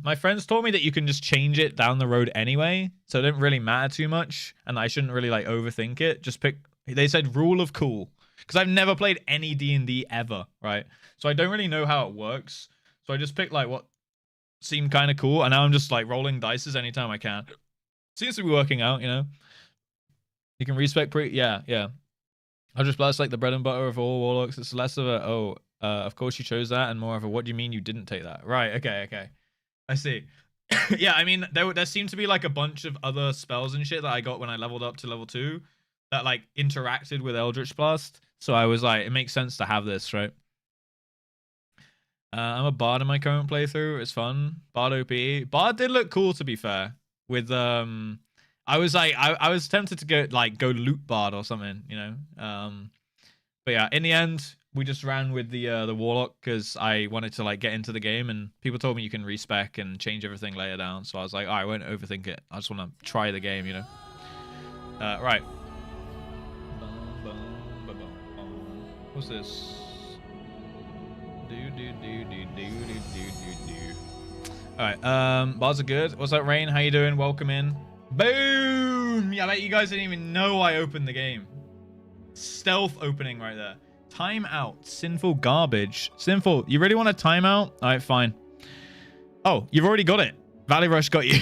My friends told me that you can just change it down the road anyway, so it didn't really matter too much, and I shouldn't really like overthink it. Just pick. They said rule of cool, because I've never played any D&D ever, right? So I don't really know how it works. So I just picked like what seemed kind of cool, and now I'm just like rolling dices anytime I can. Seems to be working out, you know. You can respec yeah. I'll just blast like the bread and butter of all Warlocks. It's less of a, of course you chose that, and more of a, what do you mean you didn't take that? Right, okay. I see. Yeah, I mean, there seemed to be like a bunch of other spells and shit that I got when I leveled up to level 2 that like interacted with Eldritch Blast. So I was like, it makes sense to have this, right? I'm a Bard in my current playthrough. It's fun. Bard OP. Bard did look cool, to be fair. With, I was like, I was tempted to go loot Bard or something, you know. But yeah, in the end, we just ran with the Warlock because I wanted to like get into the game, and people told me you can respec and change everything later down. So I was like, all right, I won't overthink it. I just want to try the game, you know. Right. What's this? All right. Bards are good. What's up, Rain? How you doing? Welcome in. Boom! Yeah, I bet you guys didn't even know I opened the game. Stealth opening right there. Timeout. Sinful garbage. Sinful, you really want a timeout? All right, fine. Oh, you've already got it. Valley Rush got you.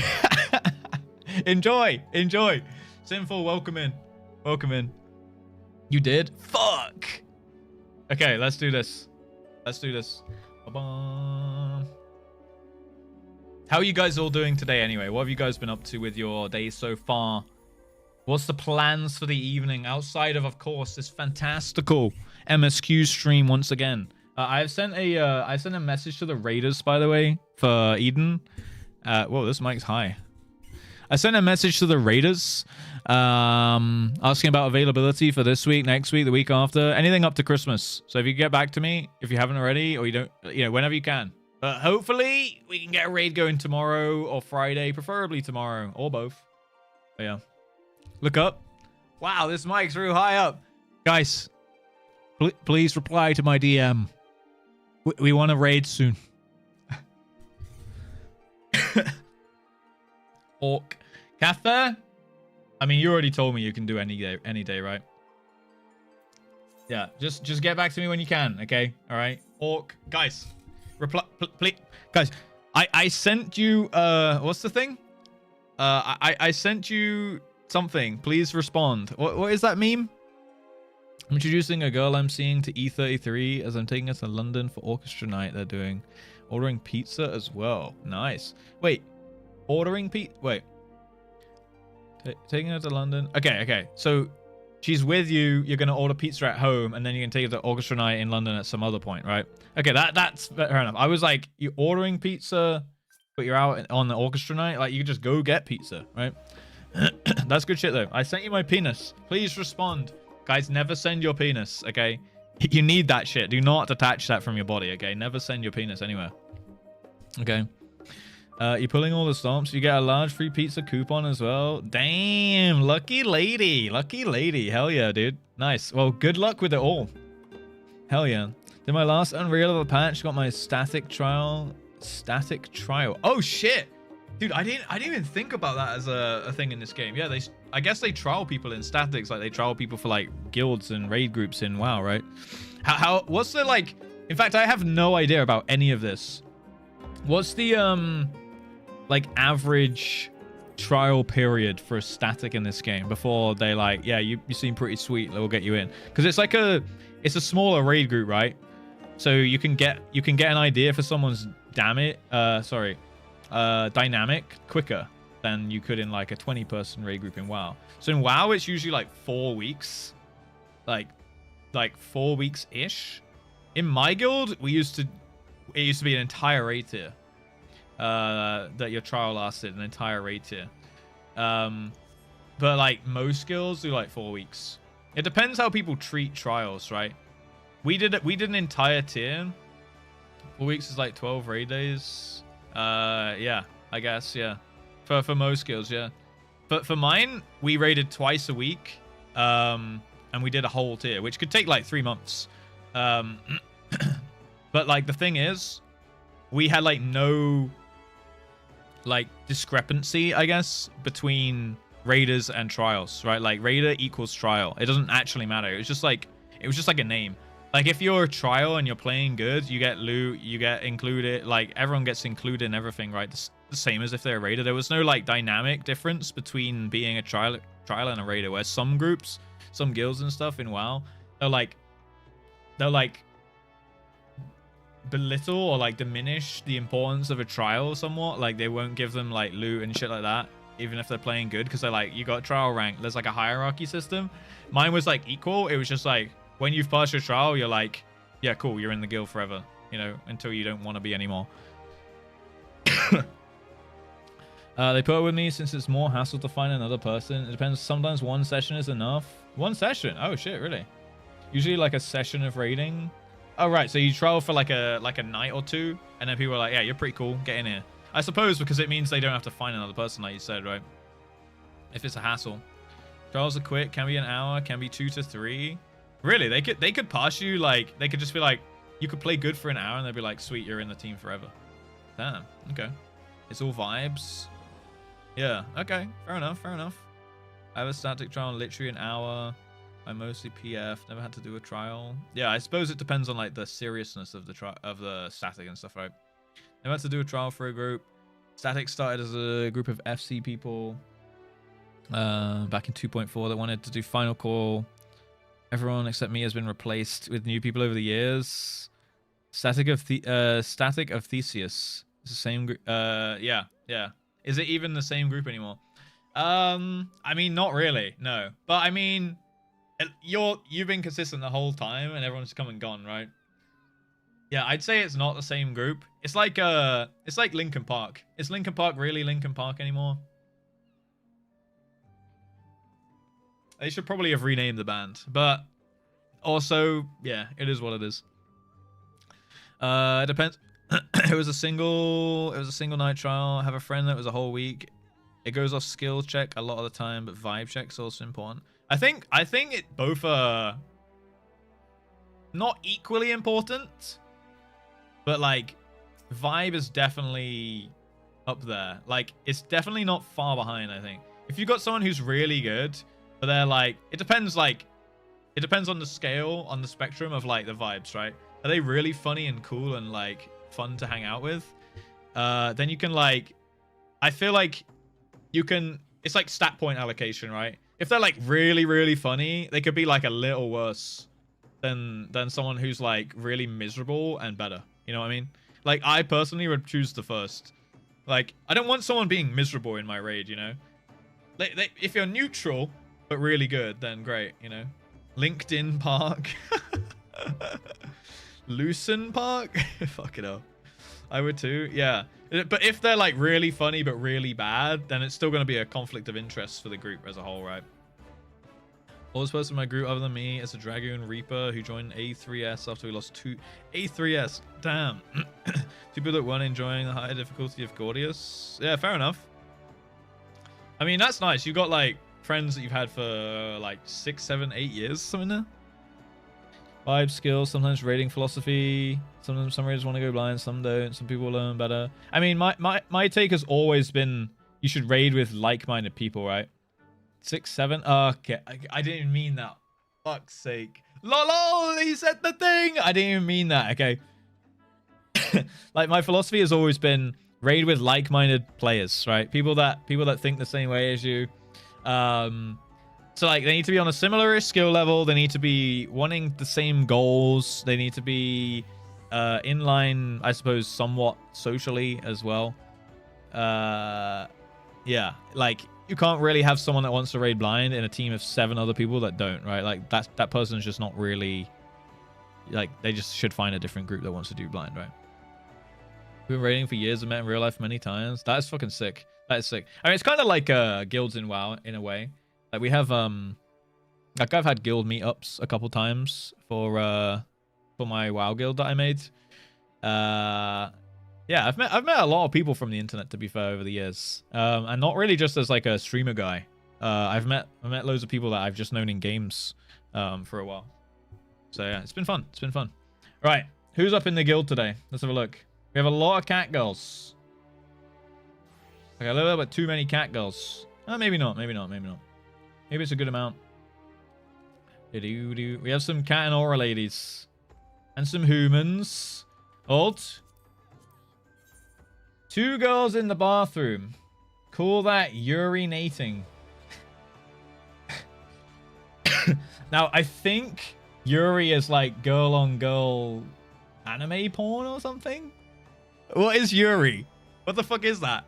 Enjoy. Sinful, welcome in. You did? Fuck. Okay, let's do this. Ba-bum. How are you guys all doing today anyway? What have you guys been up to with your day so far? What's the plans for the evening outside of course, this fantastical MSQ stream once again? I sent a message to the Raiders, by the way, for Eden. Whoa, this mic's high. I sent a message to the Raiders asking about availability for this week, next week, the week after, anything up to Christmas. So if you get back to me, if you haven't already, or you don't, you know, whenever you can. But hopefully we can get a raid going tomorrow or Friday, preferably tomorrow or both. But yeah. Look up. Wow, this mic's real high up. Guys, please reply to my DM. We want to raid soon. Orc. Cather? I mean, you already told me you can do any day, right? Yeah, just get back to me when you can, okay? All right? Orc. Guys, reply, please. Guys, I sent you, what's the thing? I sent you something. Please respond. What is that meme? I'm introducing a girl I'm seeing to E33 as I'm taking her to London for orchestra night. They're doing ordering pizza as well. Nice. Wait, ordering pizza. Wait, taking her to London. Okay. So she's with you. You're gonna order pizza at home, and then you can take her to orchestra night in London at some other point, right? Okay, that's fair enough. I was like, you ordering pizza, but you're out on the orchestra night. Like, you can just go get pizza, right? That's good shit though. I sent you my penis. Please respond. Guys, never send your penis, okay? You need that shit. Do not detach that from your body, okay? Never send your penis anywhere. Okay. You're pulling all the stomps. You get a large free pizza coupon as well. Damn, lucky lady. Lucky lady. Hell yeah, dude. Nice. Well, good luck with it all. Hell yeah. Did my last Unreal of a patch. Got my static trial. Static trial. Oh, shit. Dude, I didn't even think about that as a thing in this game. Yeah, I guess they trial people in statics, like they trial people for like guilds and raid groups in WoW, right? What's the like? In fact, I have no idea about any of this. What's the like average trial period for a static in this game before they like, yeah, you seem pretty sweet, we'll get you in? Because it's like it's a smaller raid group, right? So you can get an idea for someone's dynamic quicker than you could in like a 20-person raid group in WoW. So in WoW, it's usually like 4 weeks, like 4 weeks ish. In my guild, it used to be an entire raid tier. That your trial lasted an entire raid tier. But like most guilds do like 4 weeks. It depends how people treat trials, right? We did an entire tier. 4 weeks is like 12 raid days. Yeah, I guess, yeah. For most guilds, yeah. But for mine, we raided twice a week. And we did a whole tier, which could take like 3 months. But like the thing is, we had like no like discrepancy, I guess, between raiders and trials, right? Like raider equals trial. It doesn't actually matter. It was just like a name. Like if you're a trial and you're playing good, you get loot, you get included, like everyone gets included in everything, right? The same as if they're a raider. There was no like dynamic difference between being a trial and a raider, where some groups, some guilds and stuff in WoW, they'll like belittle or like diminish the importance of a trial somewhat. Like they won't give them like loot and shit like that, even if they're playing good, because they're like, you got trial rank. There's like a hierarchy system. Mine was like equal. It was just like, when you've passed your trial, you're like, yeah, cool, you're in the guild forever, you know, until you don't want to be anymore. They put it with me since it's more hassle to find another person. It depends. Sometimes one session is enough. One session? Oh shit, really? Usually like a session of raiding. Oh right, so you trial for like a night or two, and then people are like, yeah, you're pretty cool, get in here. I suppose because it means they don't have to find another person, like you said, right? If it's a hassle. Trials are quick, can be an hour, can be 2 to 3. Really, they could pass you, like they could just be like, you could play good for an hour and they'd be like, sweet, you're in the team forever. Damn, okay. It's all vibes. Yeah, okay, fair enough. I have a static trial in literally an hour. I mostly PF, never had to do a trial. Yeah, I suppose it depends on like the seriousness of the static and stuff, right? Never had to do a trial for a group. Static started as a group of FC people back in 2.4 that wanted to do final call. Everyone except me has been replaced with new people over the years. Static of Theseus. It's the same group. Yeah. Is it even the same group anymore? I mean, not really, no. But I mean, you've been consistent the whole time, and everyone's come and gone, right? Yeah, I'd say it's not the same group. It's like Linkin Park. Is Linkin Park really Linkin Park anymore? They should probably have renamed the band, but also, yeah, it is what it is. It depends. It was a single night trial. I have a friend that was a whole week. It goes off skill check a lot of the time, but vibe check's also important. I think it both are not equally important, but like vibe is definitely up there. Like it's definitely not far behind, I think. If you've got someone who's really good, but they're like, it depends on the scale, on the spectrum of like the vibes, right? Are they really funny and cool and like fun to hang out with? Then you can like, I feel like you can, it's like stat point allocation, right? If they're like really, really funny, they could be like a little worse than someone who's like really miserable and better. You know what I mean? Like, I personally would choose the first. Like, I don't want someone being miserable in my raid, you know? If you're neutral but really good, then great, you know? LinkedIn Park. Lucen Park. Fuck it up. I would too. Yeah. But if they're like really funny but really bad, then it's still going to be a conflict of interest for the group as a whole, right? Oldest person in my group other than me is a Dragoon Reaper who joined A3S after we lost 2 A3S. Damn. 2 people that weren't enjoying the higher difficulty of Gordius. Yeah, fair enough. I mean, that's nice. You got like friends that you've had for like 6, 7, 8 years, something there. Vibe, skills, sometimes raiding philosophy. Some raiders want to go blind, some don't. Some people learn better. I mean, my take has always been you should raid with like-minded people, right? 6, 7. Okay, I didn't even mean that. Fuck's sake. Lol, he said the thing. I didn't even mean that. Okay. Like, my philosophy has always been raid with like-minded players, right? People that think the same way as you. So like, they need to be on a similar skill level. They need to be wanting the same goals. They need to be in line, I suppose, somewhat socially as well. Yeah, like, you can't really have someone that wants to raid blind in a team of 7 other people that don't, right? Like, that person's just not really, like, they just should find a different group that wants to do blind, right? We've been raiding for years and met in real life many times. That is fucking sick. That is sick. I mean, it's kind of like guilds in WoW in a way. Like, we have like, I've had guild meetups a couple times for my WoW guild that I made. Yeah, I've met a lot of people from the internet, to be fair, over the years. And not really just as like a streamer guy. I've met loads of people that I've just known in games for a while. So yeah, it's been fun. It's been fun. Right, who's up in the guild today? Let's have a look. We have a lot of cat girls. Okay, a little bit too many cat girls. Maybe not. Maybe not. Maybe not. Maybe it's a good amount. We have some cat and aura ladies. And some humans. Alt. 2 girls in the bathroom. Call that urinating. Now, I think Yuri is like girl on girl anime porn or something. What is Yuri? What the fuck is that?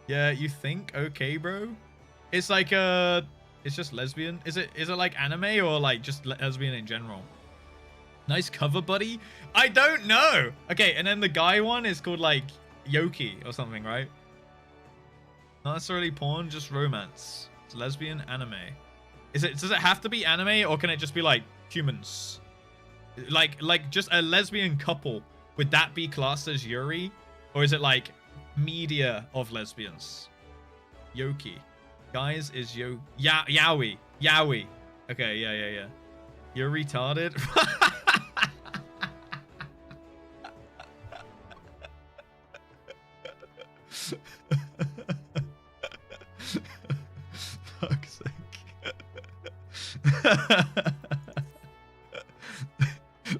Yeah, you think? Okay, bro. It's like it's just lesbian. Is it like anime or like just lesbian in general? Nice cover, buddy. I don't know. Okay, and then the guy one is called like Yoki or something, right? Not necessarily porn, just romance. It's lesbian anime. Does it have to be anime or can it just be like humans? Like just a lesbian couple. Would that be classed as Yuri? Or is it like media of lesbians? Yoki. Guys is Yaoi. Okay, yeah. You're retarded. Fuck's sake.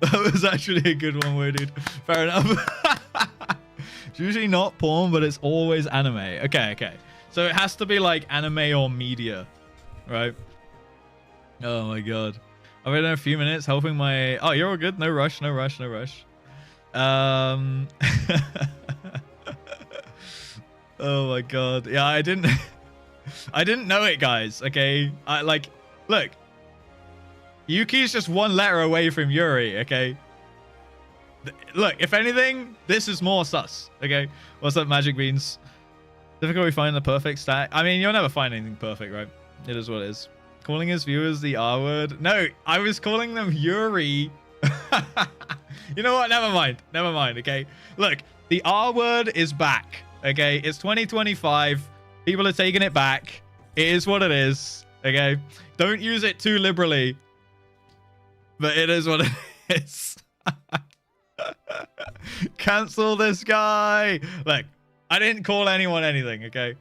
That was actually a good one, word, dude. Fair enough. It's usually not porn, but it's always anime. Okay. So it has to be like anime or media, right? Oh my god. I've been in a few minutes helping my... Oh, you're all good. No rush. Oh my god. Yeah, I didn't know it, guys. Okay. Look. Yuki's just 1 letter away from Yuri, okay? Look, if anything, this is more sus, okay? What's up, Magic Beans? Difficulty finding the perfect stat. I mean, you'll never find anything perfect, right? It is what it is. Calling his viewers the R word. No, I was calling them Yuri. You know what? Never mind, okay? Look, the R word is back, okay? It's 2025. People are taking it back. It is what it is, okay? Don't use it too liberally. But it is what it is. Cancel this guy. Look, I didn't call anyone anything, okay?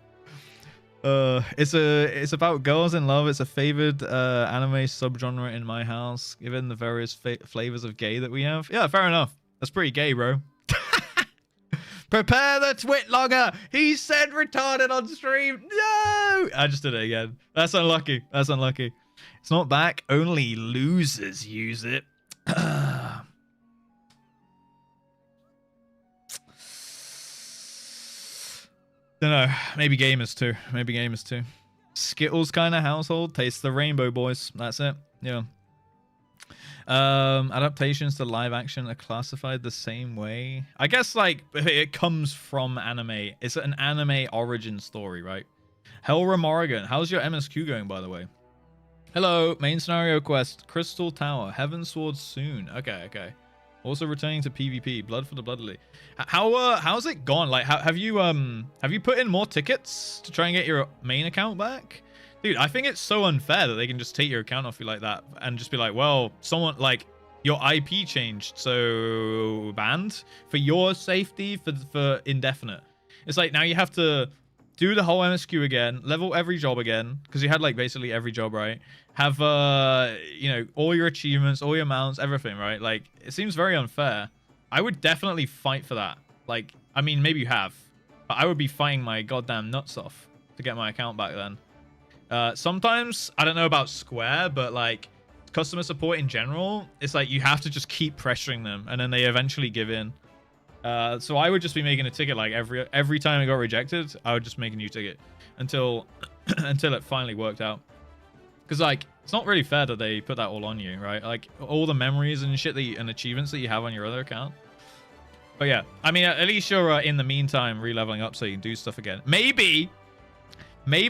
It's about girls in love. It's a favored anime subgenre in my house, given the various flavors of gay that we have. Yeah, fair enough. That's pretty gay, bro. Prepare the twit logger. He said retarded on stream. No! I just did it again. That's unlucky. That's unlucky. It's not back. Only losers use it. Don't know. Maybe gamers too. Maybe gamers too. Skittles kind of household. Taste the rainbow, boys. That's it. Yeah. Adaptations to live action are classified the same way. I guess like it comes from anime. It's an anime origin story, right? Helra Morrigan, how's your MSQ going, by the way? Hello, main scenario quest, Crystal Tower, Heaven Sword soon. Okay. Also returning to PvP, Blood for the Bloodly. How's it gone? Like, have you put in more tickets to try and get your main account back? Dude, I think it's so unfair that they can just take your account off you like that and just be like, well, someone like your IP changed, so banned for your safety for indefinite. It's like now you have to do the whole MSQ again, level every job again, because you had like basically every job, right? Have you know, all your achievements, all your mounts, everything, right? Like it seems very unfair. I would definitely fight for that. Like, I mean, maybe you have, but I would be fighting my goddamn nuts off to get my account back then. Sometimes I don't know about Square, but like customer support in general, it's like you have to just keep pressuring them and then they eventually give in. So I would just be making a ticket like every time it got rejected, I would just make a new ticket until until it finally worked out. Because like it's not really fair that they put that all on you, right? Like all the memories and shit and achievements that you have on your other account. But yeah, I mean, at least you're in the meantime re-leveling up so you can do stuff again. Maybe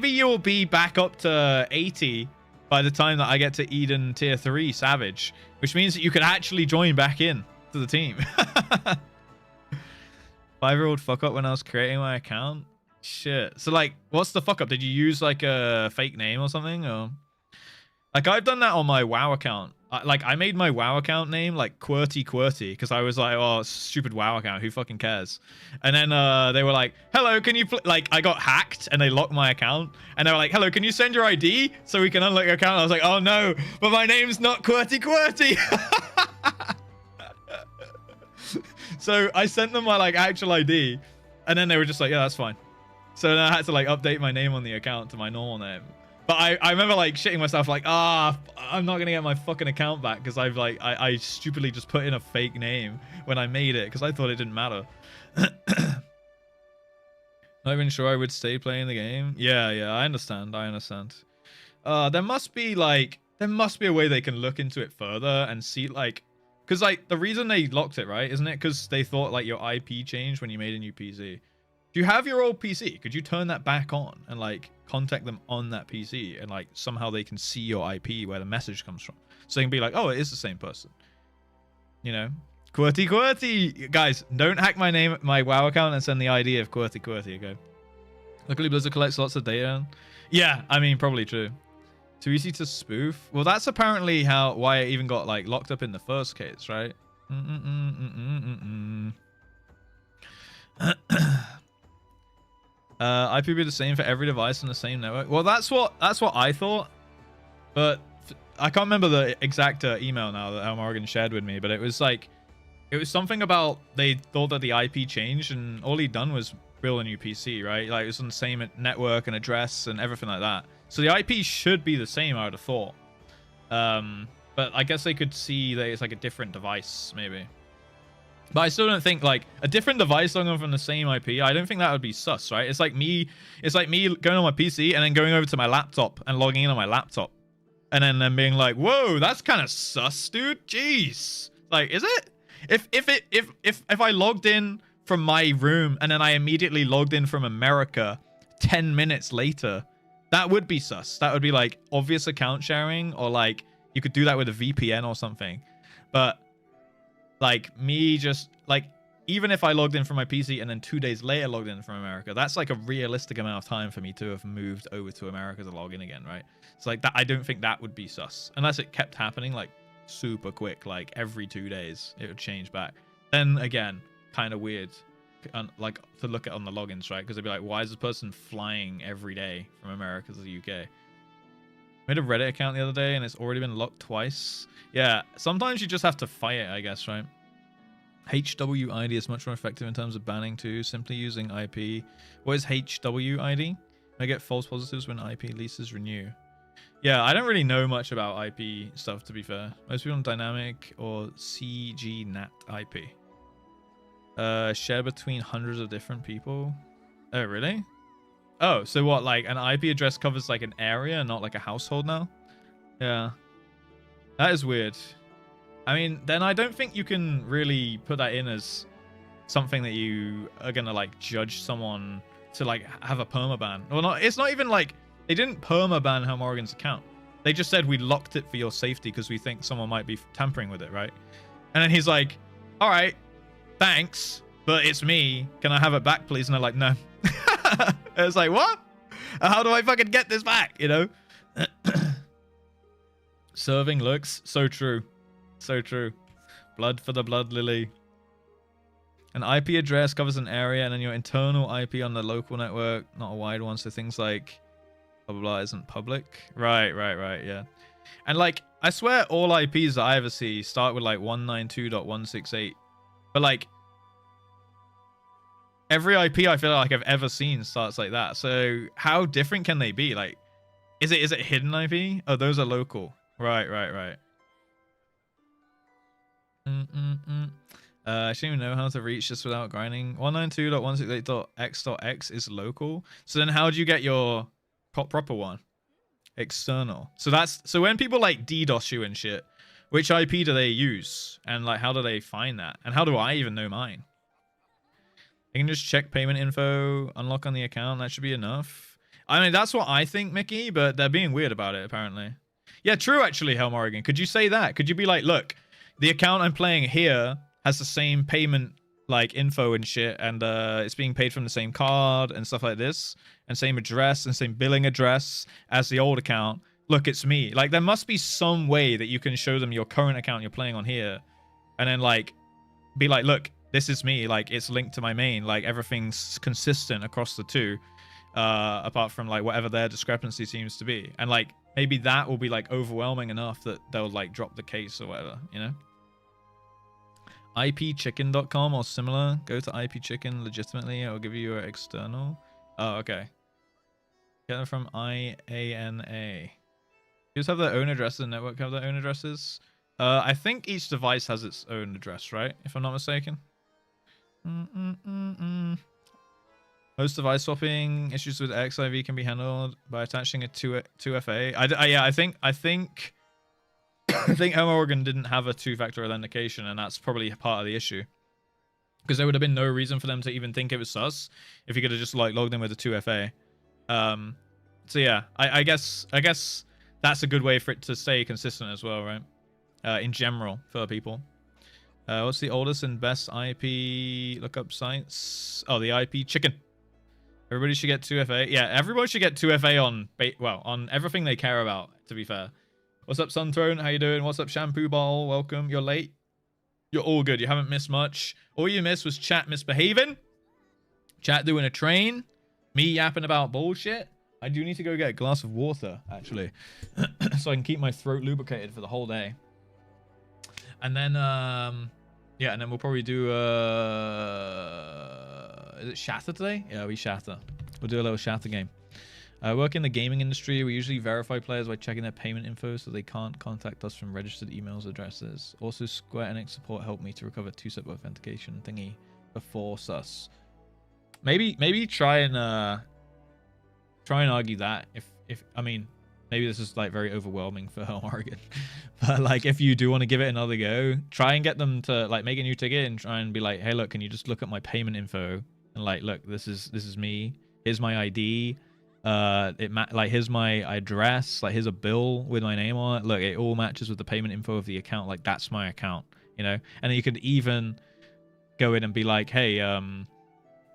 you'll be back up to 80 by the time that I get to Eden tier 3 Savage, which means that you could actually join back in to the team. 5-year-old fuck up when I was creating my account. Shit. So like, what's the fuck up? Did you use like a fake name or something? Or like I've done that on my WoW account. Like I made my WoW account name like QWERTY because I was like, oh, stupid WoW account, who fucking cares? And then they were like, hello, can you like I got hacked and they locked my account and they were like, hello, can you send your ID so we can unlock your account? I was like, oh no, but my name's not QWERTY. So I sent them my like actual ID and then they were just like, yeah, that's fine. So then I had to like update my name on the account to my normal name. But I remember like shitting myself like, I'm not gonna get my fucking account back because I've like I stupidly just put in a fake name when I made it because I thought it didn't matter. Not even sure I would stay playing the game. Yeah, I understand. There must be a way they can look into it further and see like, because like the reason they locked it, right, isn't it because they thought like your IP changed when you made a new PC? Do you have your old PC? Could you turn that back on and like contact them on that PC and like somehow they can see your IP where the message comes from, so they can be like, oh, it is the same person, you know? QWERTY, guys, don't hack my name, my WoW account, and send the ID of QWERTY. Okay. Luckily, Blizzard collects lots of data. Yeah, I mean, probably true. Too easy to spoof. Well, that's apparently why it even got like locked up in the first case, right? IP be the same for every device on the same network. Well, that's what I thought, but I can't remember the exact email now that Morgan shared with me. But it was like, it was something about they thought that the IP changed, and all he'd done was build a new PC, right? Like it was on the same network and address and everything like that. So the IP should be the same, I would have thought. But I guess they could see that it's like a different device, maybe. But I still don't think like a different device logging from the same IP. I don't think that would be sus, right? It's like me going on my PC and then going over to my laptop and logging in on my laptop, and then being like, "Whoa, that's kind of sus, dude. Jeez, like, is it? If I logged in from my room and then I immediately logged in from America 10 minutes later, that would be sus. That would be like obvious account sharing, or like you could do that with a VPN or something. But like me just like, even if I logged in from my PC and then 2 days later logged in from America, that's like a realistic amount of time for me to have moved over to America to log in again, right? So like that, I don't think that would be sus unless it kept happening like super quick, like every 2 days it would change back. Then again, kind of weird, like to look at on the logins, right? Because they'd be like, why is this person flying every day from America to the UK? Made a Reddit account the other day and it's already been locked twice. Yeah, sometimes you just have to fight it, I guess, right? HWID is much more effective in terms of banning too. Simply using IP. What is HWID? I get false positives when IP leases renew. Yeah, I don't really know much about IP stuff, to be fair. Most people on dynamic or CGNAT IP. Share between hundreds of different people. Oh, really? Oh, so what, like an IP address covers like an area, not like a household now? Yeah. That is weird. I mean, then I don't think you can really put that in as something that you are gonna like judge someone to like have a permaban. Well, not. It's not even like they didn't permaban Hell Morrigan's account. They just said we locked it for your safety because we think someone might be tampering with it, right? And then he's like, "All right, thanks, but it's me. Can I have it back, please?" And they're like, "No." It's like, what? How do I fucking get this back? You know? Serving looks so true. So true. Blood for the blood lily. An IP address covers an area, and then your internal IP on the local network, not a wide one, so things like blah blah blah isn't public. Right, yeah. And like, I swear all IPs that I ever see start with like 192.168. But like, every IP I feel like I've ever seen starts like that. So how different can they be? Like, is it hidden IP? Oh, those are local. Right. I shouldn't even know how to reach this without grinding. 192.168.x.x is local. So then how do you get your proper one? External. So when people like DDoS you and shit, which IP do they use? And like, how do they find that? And how do I even know mine? I can just check payment info, unlock on the account. That should be enough. I mean, that's what I think, Mickey, but they're being weird about it, apparently. Yeah, true, actually, Hell Morrigan. Could you say that? Could you be like, look, the account I'm playing here has the same payment, like, info and shit, and it's being paid from the same card and stuff like this, and same address and same billing address as the old account. Look, it's me. Like, there must be some way that you can show them your current account you're playing on here, and then, like, be like, look, this is me. Like, it's linked to my main. Like, everything's consistent across the two, apart from, like, whatever their discrepancy seems to be. And, like, maybe that will be, like, overwhelming enough that they'll, like, drop the case or whatever, you know? IPchicken.com or similar. Go to IPchicken legitimately. It'll give you your external. Oh, okay. Get them from IANA. You just have their own addresses. The network have their own addresses. I think each device has its own address, right? If I'm not mistaken. Most device swapping issues with XIV can be handled by attaching a 2FA. I think Hell Morrigan didn't have a two-factor authentication, and that's probably part of the issue. Because there would have been no reason for them to even think it was sus if you could have just like logged in with a 2FA. So yeah, I guess that's a good way for it to stay consistent as well, right? In general for people. What's the oldest and best IP lookup sites? Oh, the IP chicken. Everybody should get 2FA. Yeah, everybody should get 2FA on on everything they care about, to be fair. What's up, Sunthrone? How you doing? What's up, Shampoo Ball? Welcome. You're late. You're all good. You haven't missed much. All you missed was chat misbehaving. Chat doing a train. Me yapping about bullshit. I do need to go get a glass of water, actually. So I can keep my throat lubricated for the whole day. And then, yeah, and then we'll probably do, is it Shatter today? Yeah, we Shatter. We'll do a little Shatter game. I work in the gaming industry. We usually verify players by checking their payment info so they can't contact us from registered emails addresses. Also, Square Enix support helped me to recover two-step authentication thingy before sus. Maybe try and argue that if I mean, maybe this is like very overwhelming for Hell Morrigan, but like if you do want to give it another go, try and get them to like make a new ticket and try and be like, hey, look, can you just look at my payment info and like, look, this is me. Here's my ID. Like here's my address. Like here's a bill with my name on it. Look, it all matches with the payment info of the account. Like that's my account, you know. And then you could even go in and be like, hey,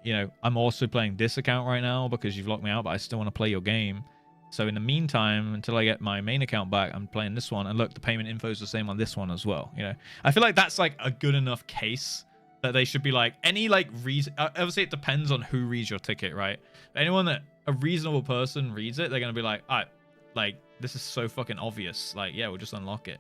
you know, I'm also playing this account right now because you've locked me out, but I still want to play your game. So in the meantime, until I get my main account back, I'm playing this one. And look, the payment info is the same on this one as well. You know, I feel like that's like a good enough case that they should be like any like reason. Obviously, it depends on who reads your ticket, right? Anyone that a reasonable person reads it, they're gonna be like, all right, like this is so fucking obvious. Like, yeah, we'll just unlock it.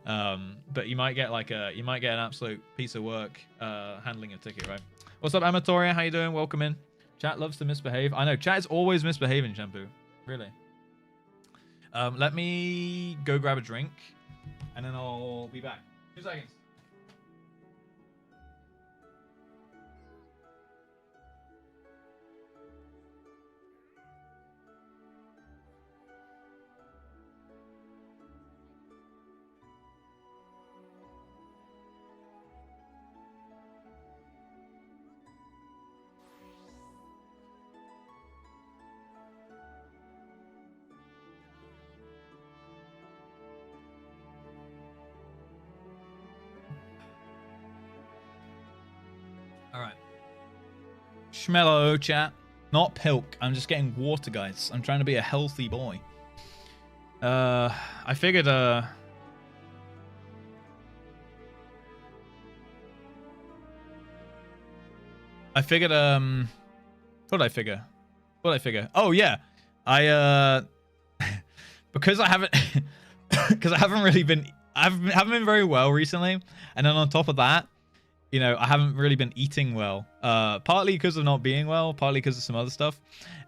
But you might get like an absolute piece of work handling a ticket, right? What's up, Amatoria? How you doing? Welcome in. Chat loves to misbehave. I know, chat is always misbehaving, Shampoo. Really. Let me go grab a drink, and then I'll be back. 2 seconds. All right. Schmello, chat. Not pilk. I'm just getting water, guys. I'm trying to be a healthy boy. I figured, what did I figure? What did I figure? Oh, yeah. Because I haven't, because I haven't really been, haven't been very well recently. And then on top of that, you know, I haven't really been eating well, partly because of not being well, partly because of some other stuff.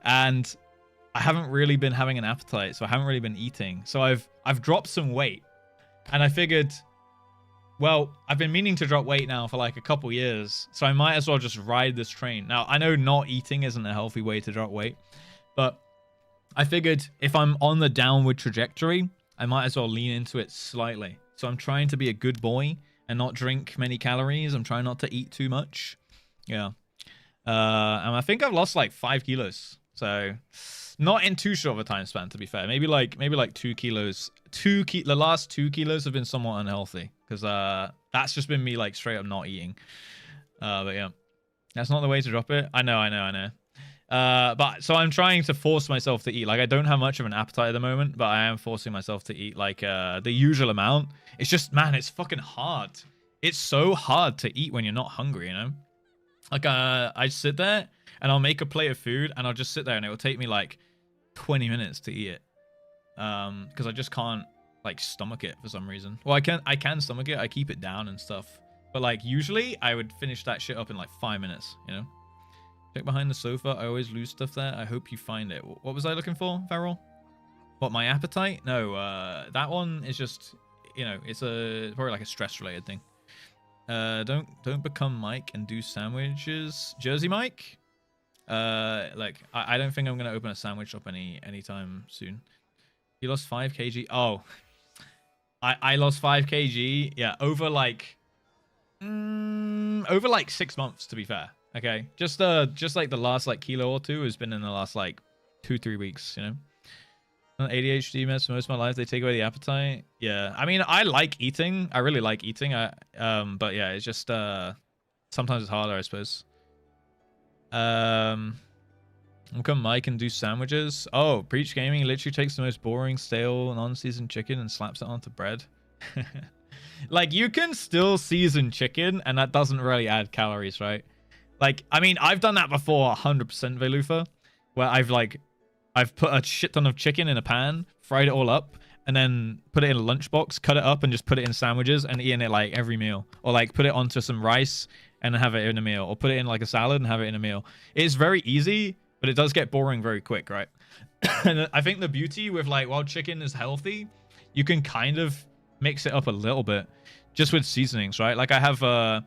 And I haven't really been having an appetite, so I haven't really been eating. So I've dropped some weight, and I figured, well, I've been meaning to drop weight now for like a couple years, so I might as well just ride this train. Now, I know not eating isn't a healthy way to drop weight, but I figured if I'm on the downward trajectory, I might as well lean into it slightly. So I'm trying to be a good boy and not drink many calories. I'm trying not to eat too much. Yeah. And I think I've lost like 5 kilos. So not in too short of a time span, to be fair. Maybe like 2 kilos. The last 2 kilos have been somewhat unhealthy because that's just been me like straight up not eating. But yeah, that's not the way to drop it. I know. But so I'm trying to force myself to eat. Like, I don't have much of an appetite at the moment, but I am forcing myself to eat like the usual amount. It's just, man, it's fucking hard. It's so hard to eat when you're not hungry, you know? Like, I sit there and I'll make a plate of food and I'll just sit there and it will take me like 20 minutes to eat it. Because I just can't like stomach it for some reason. Well, I can stomach it. I keep it down and stuff. But like usually I would finish that shit up in like 5 minutes, you know? Check behind the sofa. I always lose stuff there. I hope you find it. What was I looking for, Farrell? What, my appetite? No, that one is just, you know, it's probably like a stress-related thing. Don't become Mike and do sandwiches. Jersey Mike? Like, I don't think I'm going to open a sandwich shop anytime soon. You lost 5 kg? Oh. I lost 5 kg, yeah, over like 6 months, to be fair. Okay, just like the last like kilo or two has been in the last like 2-3 weeks, you know. ADHD meds for most of my life, they take away the appetite. Yeah, I mean, I like eating. I really like eating. But yeah, it's just sometimes it's harder, I suppose. Come Mike and do sandwiches. Oh, Preach Gaming literally takes the most boring, stale, non-seasoned chicken and slaps it onto bread. Like, you can still season chicken, and that doesn't really add calories, right? Like, I mean, I've done that before 100%, Velufa, where I've put a shit ton of chicken in a pan, fried it all up, and then put it in a lunchbox, cut it up, and just put it in sandwiches and eating it like every meal. Or like put it onto some rice and have it in a meal. Or put it in like a salad and have it in a meal. It's very easy, but it does get boring very quick, right? And I think the beauty with like, while chicken is healthy, you can kind of mix it up a little bit just with seasonings, right? Like I have a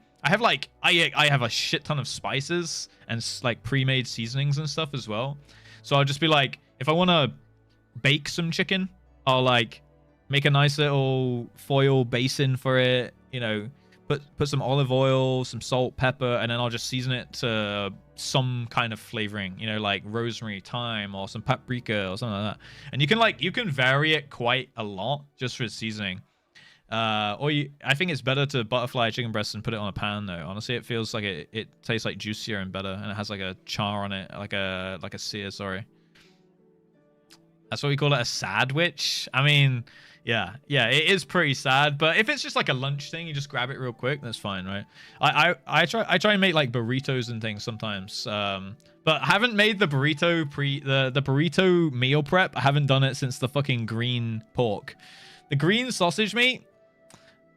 shit ton of spices and like pre-made seasonings and stuff as well. So I'll just be like, if I want to bake some chicken, I'll like make a nice little foil basin for it, you know, put some olive oil, some salt, pepper, and then I'll just season it to some kind of flavoring, you know, like rosemary, thyme, or some paprika or something like that. And you can vary it quite a lot just for seasoning. I think it's better to butterfly chicken breast and put it on a pan though. Honestly, it feels like it tastes like juicier and better, and it has like a char on it, like a sear, sorry. That's what we call it, a sad witch. I mean, yeah, it is pretty sad. But if it's just like a lunch thing, you just grab it real quick. That's fine, right? I try and make like burritos and things sometimes. But I haven't made the burrito the burrito meal prep. I haven't done it since the fucking green pork. The green sausage meat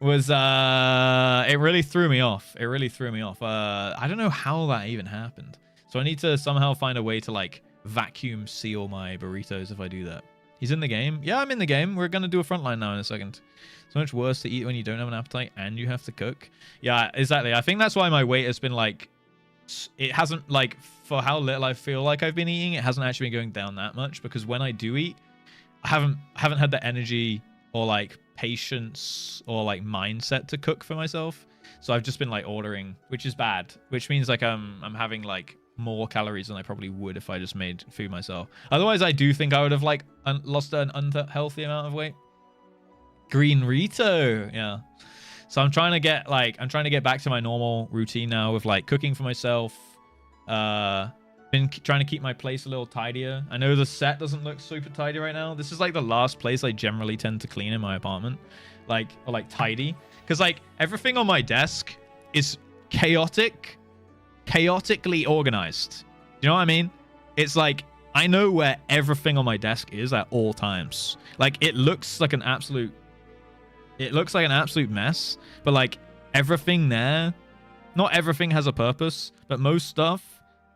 was it really threw me off. It really threw me off. I don't know how that even happened. So I need to somehow find a way to like vacuum seal my burritos if I do that. He's in the game. Yeah, I'm in the game. We're gonna do a frontline now in a second. So much worse to eat when you don't have an appetite and you have to cook. Yeah, exactly. I think that's why my weight has been like, it hasn't, like, for how little I feel like I've been eating, it hasn't actually been going down that much, because when I do eat, I haven't had the energy or like patience or like mindset to cook for myself. So I've just been like ordering, which is bad, which means like I'm having like more calories than I probably would if I just made food myself. Otherwise, I do think I would have like lost an unhealthy amount of weight. Green Rito, yeah. So I'm trying to get back to my normal routine now with like cooking for myself. Been trying to keep my place a little tidier. I know the set doesn't look super tidy right now. This is like the last place I generally tend to clean in my apartment, or tidy, because like everything on my desk is chaotically organized. You know what I mean? It's like I know where everything on my desk is at all times. Like it looks like an absolute mess, but like everything there, not everything has a purpose, but most stuff,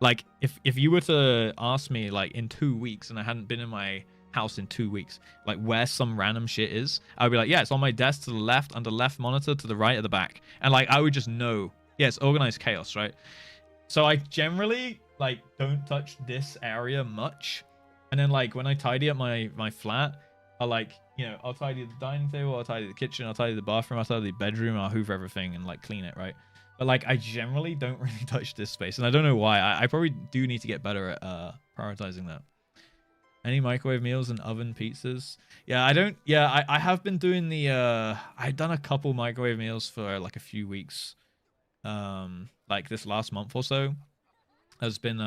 like if you were to ask me like in 2 weeks and I hadn't been in my house in 2 weeks, like where some random shit is, I would be like, yeah, it's on my desk to the left, under left monitor, to the right, at the back. And like I would just know, yeah, it's organized chaos, right? So I generally like don't touch this area much. And then like when I tidy up my flat, I like, you know, I'll tidy the dining table, I'll tidy the kitchen, I'll tidy the bathroom, I'll tidy the bedroom, I'll hoover everything and like clean it, right? But like I generally don't really touch this space, and I don't know why. I probably do need to get better at prioritizing that. Any microwave meals and oven pizzas? Yeah, I don't. Yeah, I have been doing the I've done a couple microwave meals for like a few weeks, like this last month or so. Has been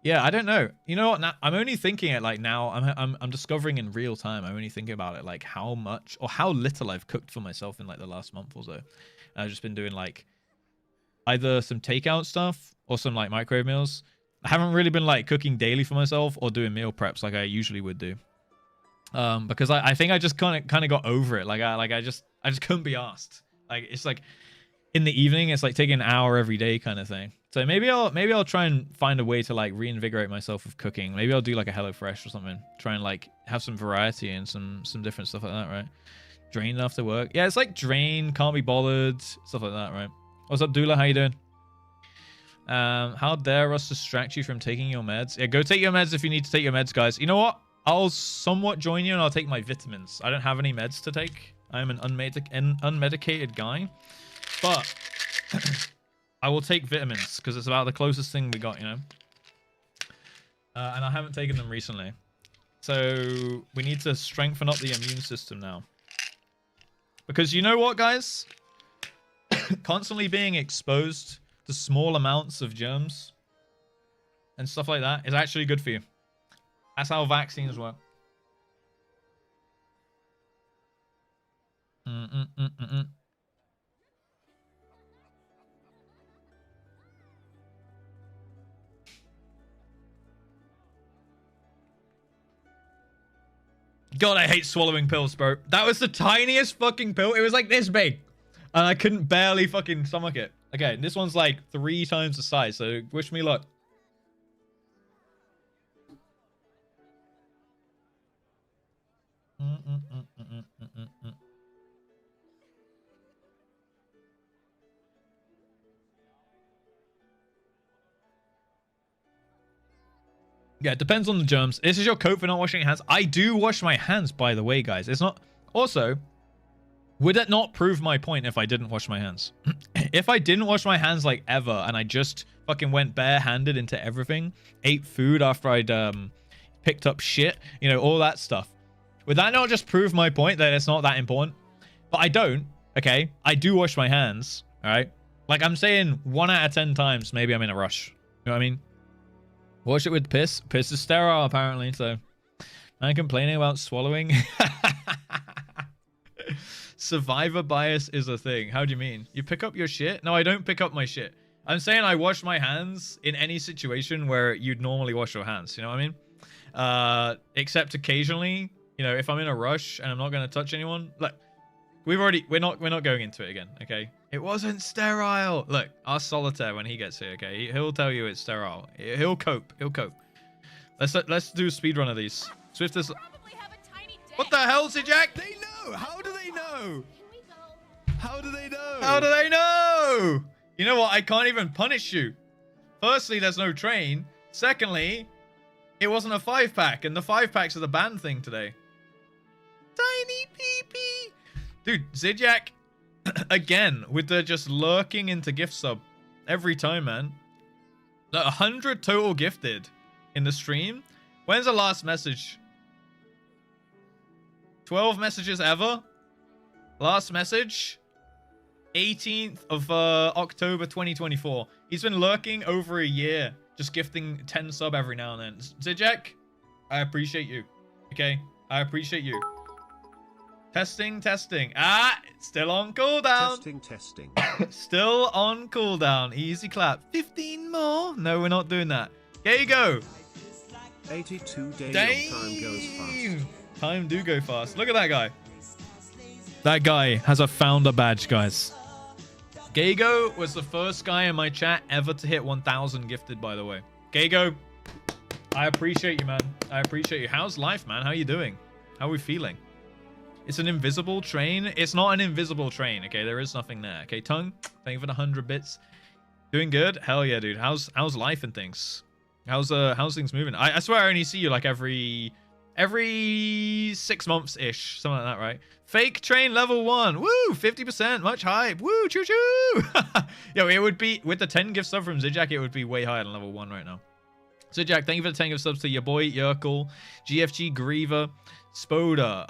yeah, I don't know. You know what? Now, I'm only thinking it like now. I'm discovering in real time. I'm only thinking about it like how much or how little I've cooked for myself in like the last month or so. I've just been doing like either some takeout stuff or some like microwave meals. I haven't really been like cooking daily for myself or doing meal preps like I usually would do. Because I think I just kind of got over it. I just couldn't be asked. Like it's like in the evening, it's like taking an hour every day kind of thing. So maybe I'll try and find a way to like reinvigorate myself with cooking. Maybe I'll do like a HelloFresh or something. Try and like have some variety and some different stuff like that, right? Drained after work. Yeah, it's like drained, can't be bothered, stuff like that, right? What's up, Dula? How you doing? How dare Russ distract you from taking your meds? Yeah, go take your meds if you need to take your meds, guys. You know what? I'll somewhat join you and I'll take my vitamins. I don't have any meds to take. I'm an unmedicated guy. But I will take vitamins because it's about the closest thing we got, you know? And I haven't taken them recently. So we need to strengthen up the immune system now. Because you know what, guys? Constantly being exposed to small amounts of germs and stuff like that is actually good for you. That's how vaccines work. God, I hate swallowing pills, bro. That was the tiniest fucking pill. It was like this big. And I couldn't barely fucking stomach it. Okay, this one's like 3 times the size, so wish me luck. Yeah, it depends on the germs. This is your coat for not washing your hands. I do wash my hands, by the way, guys. It's not... Also, would it not prove my point if I didn't wash my hands? If I didn't wash my hands, like, ever, and I just fucking went barehanded into everything, ate food after I'd picked up shit, you know, all that stuff, would that not just prove my point that it's not that important? But I don't, okay? I do wash my hands, all right? Like, I'm saying 1 out of 10 times, maybe I'm in a rush. You know what I mean? Wash it with piss. Piss is sterile, apparently, so I'm complaining about swallowing. Survivor bias is a thing. How do you mean? You pick up your shit? No, I don't pick up my shit. I'm saying I wash my hands in any situation where you'd normally wash your hands. You know what I mean? Except occasionally, you know, if I'm in a rush and I'm not going to touch anyone. Like, we're not going into it again. Okay. It wasn't sterile. Look, our Solitaire when he gets here. Okay. He'll tell you it's sterile. He'll cope. Let's do a speed run of these. Swift is. What the hell, Jack? They know. How do they know? How do they know? How do they know? You know what? I can't even punish you. Firstly, there's no train. Secondly, it wasn't a 5-pack, and the 5-packs are the banned thing today. Tiny pee-pee. Dude, Zijak, again, with the just lurking into gift sub every time, man. 100 total gifted in the stream. When's the last message? 12 messages ever. Last message, 18th of October 2024. He's been lurking over a year, just gifting 10 sub every now and then. Zijak, I appreciate you. Okay, I appreciate you. Testing. Ah, it's still on cooldown. Testing. Still on cooldown. Easy clap. 15 more. No, we're not doing that. Here you go. 82 days. Time goes fast. Time do go fast. Look at that guy. That guy has a founder badge, guys. Gago was the first guy in my chat ever to hit 1,000 gifted, by the way. Gago, I appreciate you, man. I appreciate you. How's life, man? How are you doing? How are we feeling? It's an invisible train. It's not an invisible train, okay? There is nothing there. Okay, Tongue, thank you for the 100 bits. Doing good? Hell yeah, dude. How's life and things? How's things moving? I swear I only see you like every 6 months ish, something like that, right? Fake train level 1. Woo, 50%, much hype. Woo, choo choo. Yo, it would be with the 10 gift sub from Zijak, it would be way higher than level 1 right now. Zijak, thank you for the 10 gift subs to your boy Yerkle, GFG Griever, Spoda,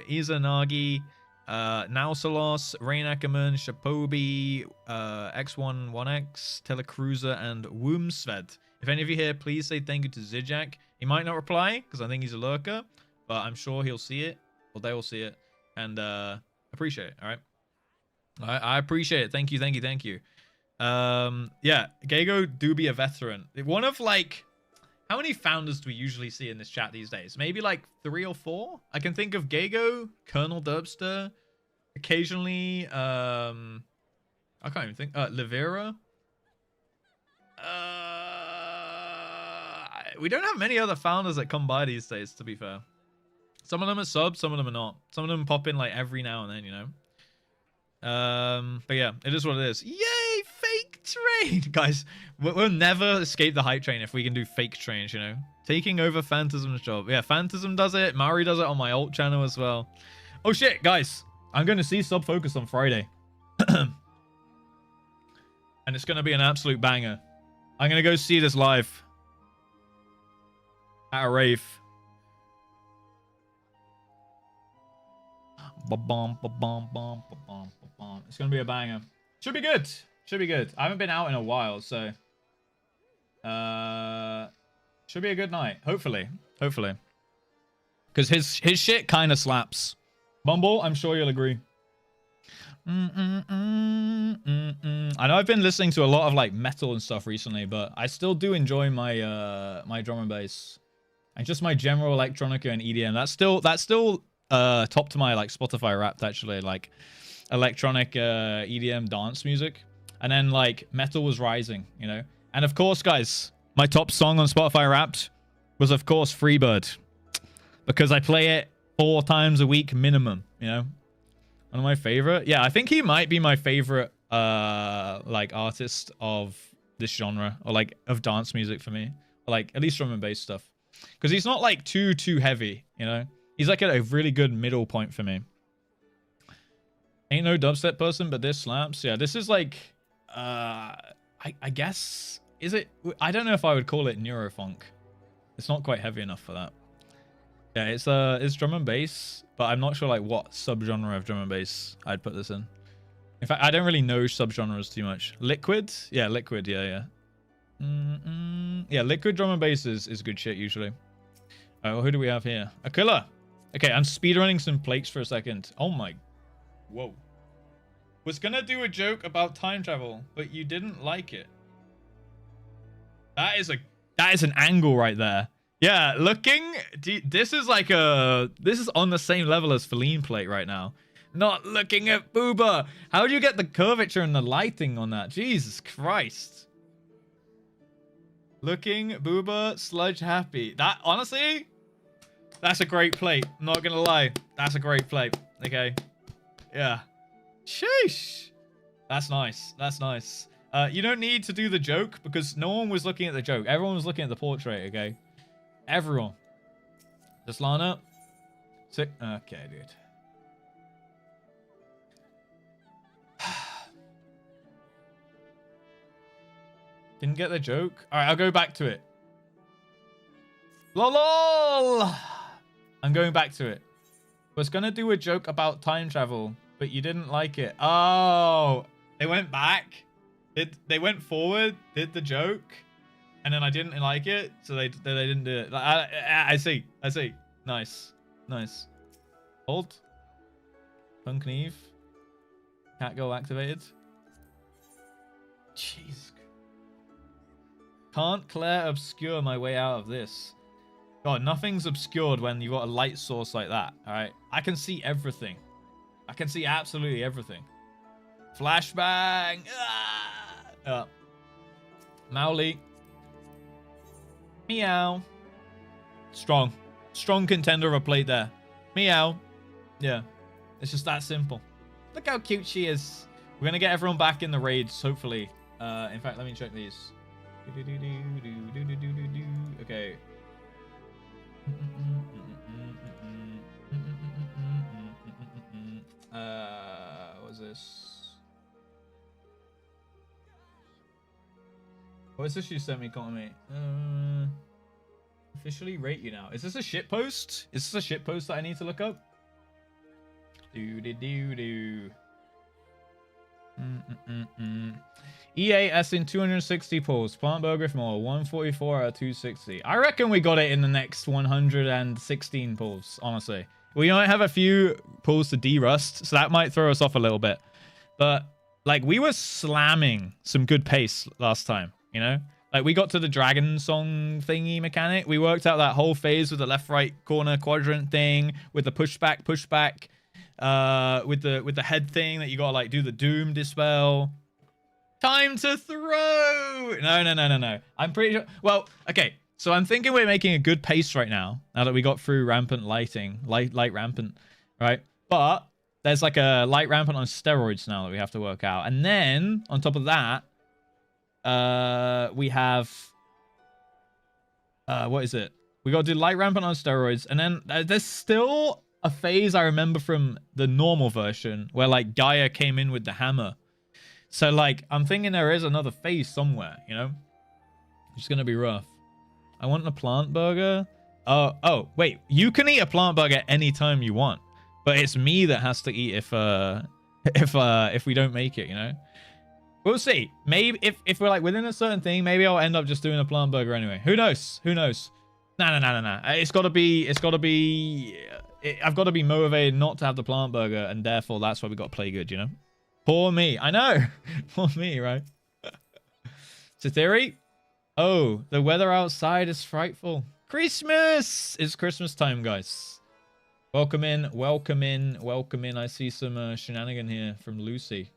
Izanagi, Nausalos, Rain Ackerman, Shapobi, X11X, Telecruiser, and Woomsved. If any of you here, please say thank you to Zijak. He might not reply because I think he's a lurker, but I'm sure he'll see it, or they will see it, and appreciate it. All right, I appreciate it. Thank you. Yeah, Gago do be a veteran. One of like, how many founders do we usually see in this chat these days? Maybe like 3 or 4. I can think of Gago, Colonel Derbster, occasionally. I can't even think. Livera. We don't have many other founders that come by these days, to be fair. Some of them are subs, some of them are not. Some of them pop in like every now and then, you know. But yeah, it is what it is. Yay, fake train! Guys, we'll never escape the hype train if we can do fake trains, you know. Taking over Phantasm's job. Yeah, Phantasm does it. Mari does it on my alt channel as well. Oh shit, guys. I'm going to see Sub Focus on Friday. And it's going to be an absolute banger. I'm going to go see this live. At a rave. It's gonna be a banger. Should be good. I haven't been out in a while, so should be a good night. Hopefully, because his shit kind of slaps. Bumble, I'm sure you'll agree. I know I've been listening to a lot of like metal and stuff recently, but I still do enjoy my my drum and bass. And just my general electronica and EDM. That's still top to my like Spotify Wrapped, actually, like electronic EDM dance music. And then like metal was rising, you know. And of course, guys, my top song on Spotify Wrapped was of course Freebird, because I play it 4 times a week minimum, you know. One of my favorite. Yeah, I think he might be my favorite like artist of this genre, or like of dance music for me, or like at least drum and bass stuff. Because he's not like too heavy, you know. He's like at a really good middle point for me. Ain't no dubstep person, but this slaps. Yeah, this is like, I guess, is it? I don't know if I would call it neurofunk. It's not quite heavy enough for that. Yeah, it's drum and bass, but I'm not sure like what subgenre of drum and bass I'd put this in. In fact, I don't really know subgenres too much. Liquid, yeah, yeah. Yeah, liquid drum and bass is good shit usually. Oh, who do we have here? Aquila. Okay, I'm speedrunning some plates for a second. Oh my. Whoa. Was gonna do a joke about time travel, but you didn't like it. That is an angle right there. Yeah, looking. This is like this is on the same level as Feline plate right now. Not looking at Booba. How do you get the curvature and the lighting on that? Jesus Christ. Looking, Booba, Sludge happy. That, honestly, that's a great plate. Not gonna lie. That's a great plate. Okay. Yeah. Sheesh. That's nice. That's nice. You don't need to do the joke because no one was looking at the joke. Everyone was looking at the portrait, okay? Everyone. Just line up. Sick. Okay, dude. Didn't get the joke. All right, I'll go back to it. Lol. I'm going back to it. Was gonna do a joke about time travel, but you didn't like it. Oh, they went back. They went forward, did the joke, and then I didn't like it, so they didn't do it. Like, I see. Nice. Hold. Punk Neve. Cat go activated. Jeez. Can't Claire obscure my way out of this. God, nothing's obscured when you've got a light source like that. All right, I can see everything. I can see absolutely everything. Flashbang. Mowley. Meow. Strong contender of a plate there. Meow. Yeah, it's just that simple. Look how cute she is. We're gonna get everyone back in the raids, hopefully. In fact, let me check these. Okay. What's this? What is this you sent me, comment? Officially rate you now. Is this a shit post? Is this a shit post that I need to look up? EAS in 260 polls. Plant Burger from all 144 out of 260. I reckon we got it in the next 116 polls, honestly. We might have a few polls to de-rust, so that might throw us off a little bit. But, like, we were slamming some good pace last time, you know? Like, we got to the dragon song thingy mechanic. We worked out that whole phase with the left-right corner quadrant thing, with the pushback, with the head thing that you gotta, like, do the doom dispel. Time to throw! No. I'm pretty sure... Well, okay. So I'm thinking we're making a good pace right now that we got through rampant lighting. Light rampant, right? But there's like a light rampant on steroids now that we have to work out. And then, on top of that, we have... what is it? We got to do light rampant on steroids. And then there's still a phase I remember from the normal version where, like, Gaia came in with the hammer. So, like, I'm thinking there is another phase somewhere, you know? It's going to be rough. I want a plant burger. Oh, wait. You can eat a plant burger anytime you want. But it's me that has to eat if we don't make it, you know? We'll see. Maybe if we're, like, within a certain thing, maybe I'll end up just doing a plant burger anyway. Who knows? No. It's got to be... I've got to be motivated not to have the plant burger, and therefore that's why we got to play good, you know? Poor me. I know. Poor me, right? Theory. Oh, the weather outside is frightful. Christmas! It's Christmas time, guys. Welcome in. I see some shenanigan here from Lucy.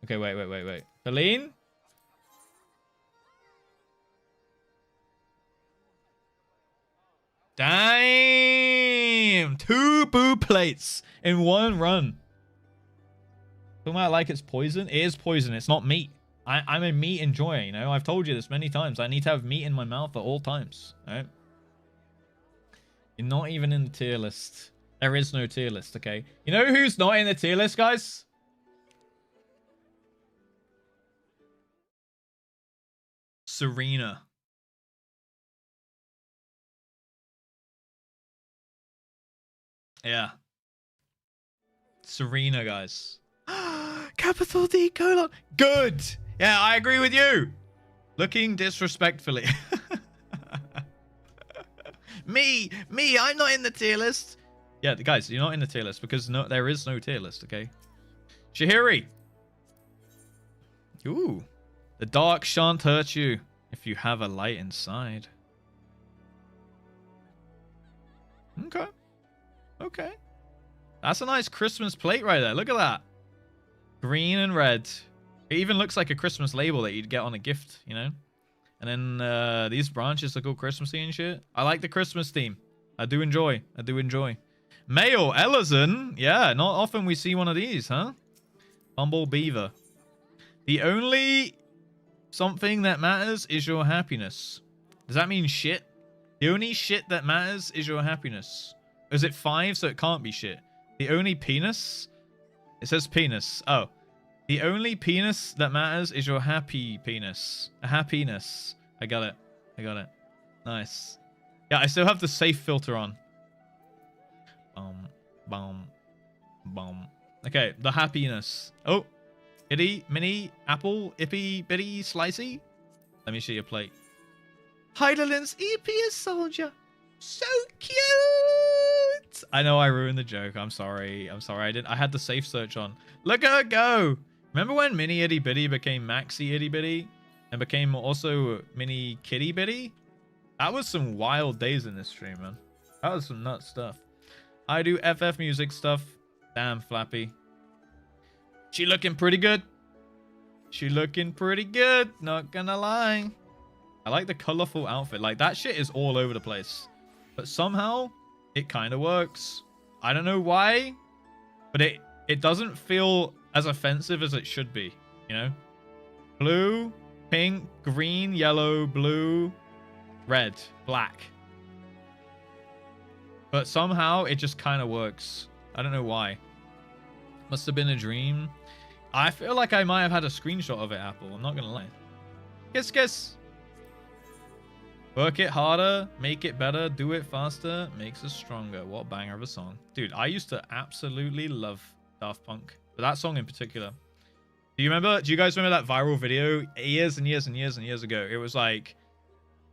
Okay, wait. Feline? Damn! 2 boo plates in one run. Who might like it's poison? It is poison. It's not meat. I'm a meat enjoyer, you know? I've told you this many times. I need to have meat in my mouth at all times, right? You're not even in the tier list. There is no tier list, okay? You know who's not in the tier list, guys? Serena. Yeah. Serena, guys. Capital D colon. Good. Yeah, I agree with you. Looking disrespectfully. Me, I'm not in the tier list. Yeah, guys, you're not in the tier list because there is no tier list, okay? Shahiri. Ooh. The dark shan't hurt you if you have a light inside. Okay. Okay. That's a nice Christmas plate right there. Look at that. Green and red. It even looks like a Christmas label that you'd get on a gift, you know? And then these branches look all Christmassy and shit. I like the Christmas theme. I do enjoy. Male Ellison. Yeah, not often we see one of these, huh? Humble Beaver. The only something that matters is your happiness. Does that mean shit? The only shit that matters is your happiness. Is it 5, so it can't be shit? The only penis? It says penis. Oh. The only penis that matters is your happy penis. A happiness. I got it. Nice. Yeah, I still have the safe filter on. Boom. Okay, the happiness. Oh. Itty, mini, apple, ippy, bitty, slicey. Let me show you a plate. Heidelins EP soldier. So cute. I know I ruined the joke. I'm sorry. I had the safe search on. Look at her go. Remember when Mini Itty Bitty became Maxi Itty Bitty and became also Mini Kitty Bitty? That was some wild days in this stream, man. That was some nuts stuff. I do FF music stuff. Damn, Flappy. She looking pretty good. Not gonna lie. I like the colorful outfit. Like, that shit is all over the place. But somehow, it kind of works. I don't know why, but it doesn't feel as offensive as it should be, you know? Blue, pink, green, yellow, blue, red, black. But somehow, it just kind of works. I don't know why. Must have been a dream. I feel like I might have had a screenshot of it, Apple. I'm not gonna lie. Kiss. Work it harder, make it better, do it faster, makes us stronger. What a banger of a song. Dude, I used to absolutely love Daft Punk. But that song in particular. Do you guys remember that viral video years ago? It was like,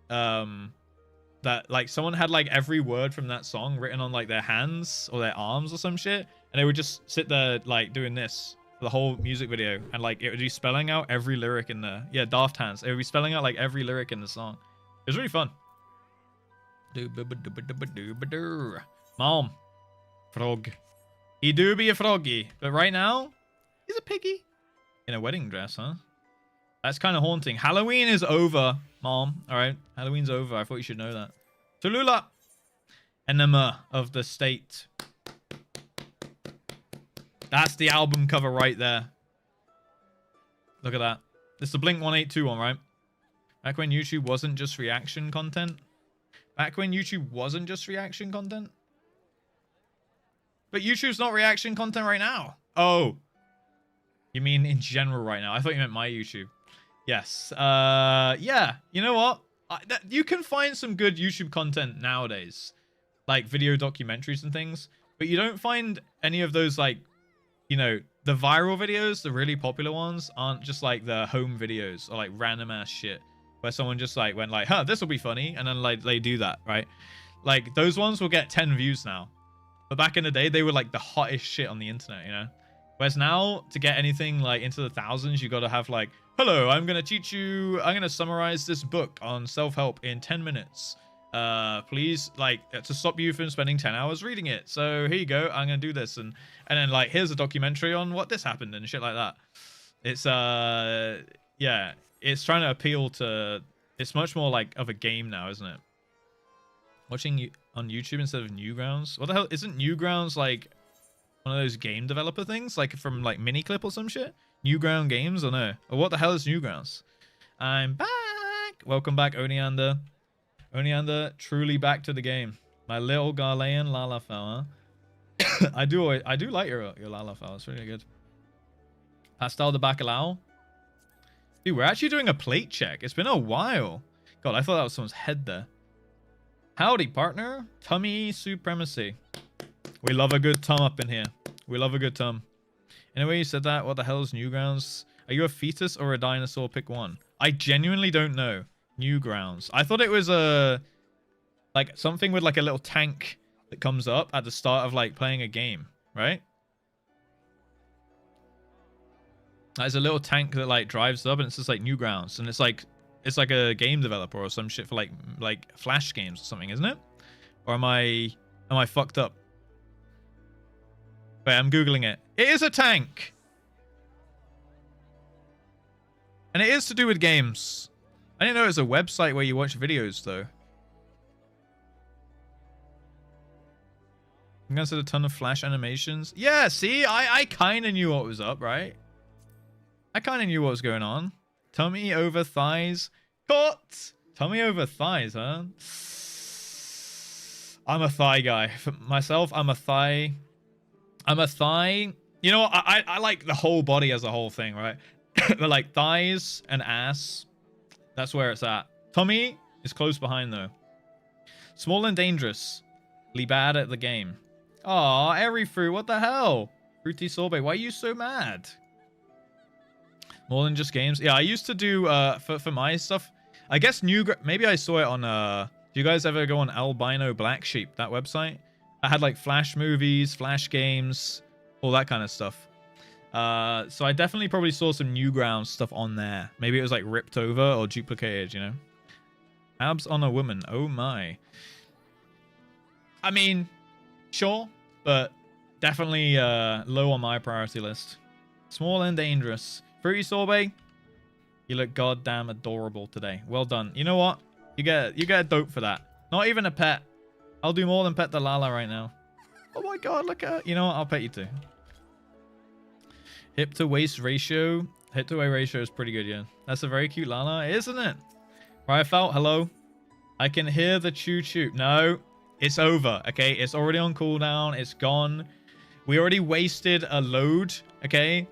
that like someone had like every word from that song written on like their hands or their arms or some shit. And they would just sit there like doing this for the whole music video. And like, it would be spelling out every lyric in there. Yeah, Daft Hands. It would be spelling out like every lyric in the song. It was really fun. Mom. Frog. He do be a froggy. But right now, he's a piggy. In a wedding dress, huh? That's kind of haunting. Halloween is over, Mom. Alright. Halloween's over. I thought you should know that. Tulula. Enema of the State. That's the album cover right there. Look at that. This is the Blink 182 one, right? Back when YouTube wasn't just reaction content. But YouTube's not reaction content right now. Oh. You mean in general right now? I thought you meant my YouTube. Yes. Yeah. You know what? You can find some good YouTube content nowadays. Like video documentaries and things. But you don't find any of those like, you know, the viral videos, the really popular ones, aren't just like the home videos or like random ass shit. Where someone just like went like, huh, this will be funny. And then like they do that, right? Like those ones will get 10 views now. But back in the day, they were like the hottest shit on the internet, you know? Whereas now, to get anything like into the thousands, you got to have like, hello, I'm going to summarize this book on self-help in 10 minutes. Please, like, to stop you from spending 10 hours reading it. So here you go. I'm going to do this. And then like, here's a documentary on what this happened and shit like that. It's, yeah, it's trying to appeal to, it's much more like of a game now, isn't it? Watching you on YouTube instead of Newgrounds. What the hell? Isn't Newgrounds like one of those game developer things? Like from like Miniclip or some shit? Newground Games or no? Or what the hell is Newgrounds? I'm back! Welcome back, Oniander. Oniander, truly back to the game. My little Ghanaian Lalafell, huh? I do like your Lalafell. It's really good. Pastel de Bacalao. Dude, we're actually doing a plate check. It's been a while. God, I thought that was someone's head there. Howdy, partner. Tummy supremacy. We love a good tum up in here. We love a good tum. Anyway, you said that. What the hell is Newgrounds? Are you a fetus or a dinosaur? Pick one. I genuinely don't know. Newgrounds. I thought it was a Like something with like a little tank that comes up at the start of like playing a game, right? There's a little tank that like drives up and it's just like Newgrounds, and it's like a game developer or some shit for like Flash games or something, isn't it? Or am I fucked up? Wait, I'm googling it. It is a tank. And it is to do with games. I didn't know it was a website where you watch videos though. I'm gonna set a ton of Flash animations. Yeah, see, I kind of knew what was up, right? I kind of knew what was going on. Tummy over thighs. Cut! Tummy over thighs, huh? I'm a thigh guy. For myself, I'm a thigh. You know what? I like the whole body as a whole thing, right? But like thighs and ass, that's where it's at. Tummy is close behind though. Small and dangerous. Bad at the game. Aw, every fruit, what the hell? Fruity sorbet, why are you so mad? More than just games. Yeah, I used to do for my stuff. I guess maybe I saw it on do you guys ever go on Albino Black Sheep, that website? I had like Flash movies, Flash games, all that kind of stuff. So I definitely probably saw some Newgrounds stuff on there. Maybe it was like ripped over or duplicated, you know. Abs on a woman. Oh my. I mean, sure, but definitely low on my priority list. Small and dangerous. Fruity sorbet, you look goddamn adorable today. Well done. You know what? You get a dope for that. Not even a pet. I'll do more than pet the Lala right now. Oh my god, look at her. You know what? I'll pet you too. Hip to waist ratio. Hip to waist ratio is pretty good, yeah. That's a very cute Lala, isn't it? Right, felt. Hello. I can hear the choo-choo. No, it's over, okay? It's already on cooldown. It's gone. We already wasted a load, okay?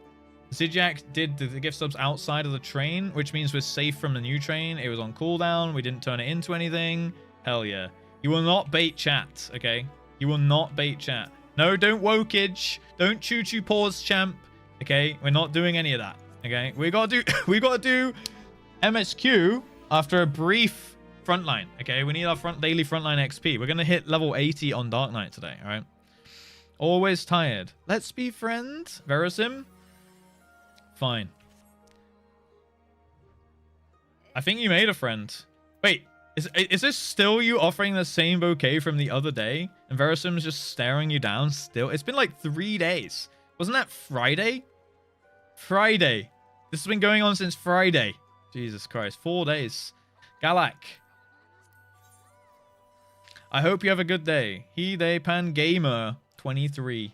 Zijak did the gift subs outside of the train, which means we're safe from the new train. It was on cooldown. We didn't turn it into anything. Hell yeah. You will not bait chat, okay? You will not bait chat. No, don't wokage. Don't choo-choo pause, champ. Okay? We're not doing any of that. Okay? We gotta do MSQ after a brief frontline. Okay? We need our daily frontline XP. We're gonna hit level 80 on Dark Knight today, alright? Always tired. Let's be friends. Verisim. Fine. I think you made a friend. Wait, is this still you offering the same bouquet from the other day? And Verisim's just staring you down still? It's been like 3 days. Wasn't that Friday? Friday. This has been going on since Friday. Jesus Christ. 4 days. Galak. I hope you have a good day. He, they, pan gamer 23.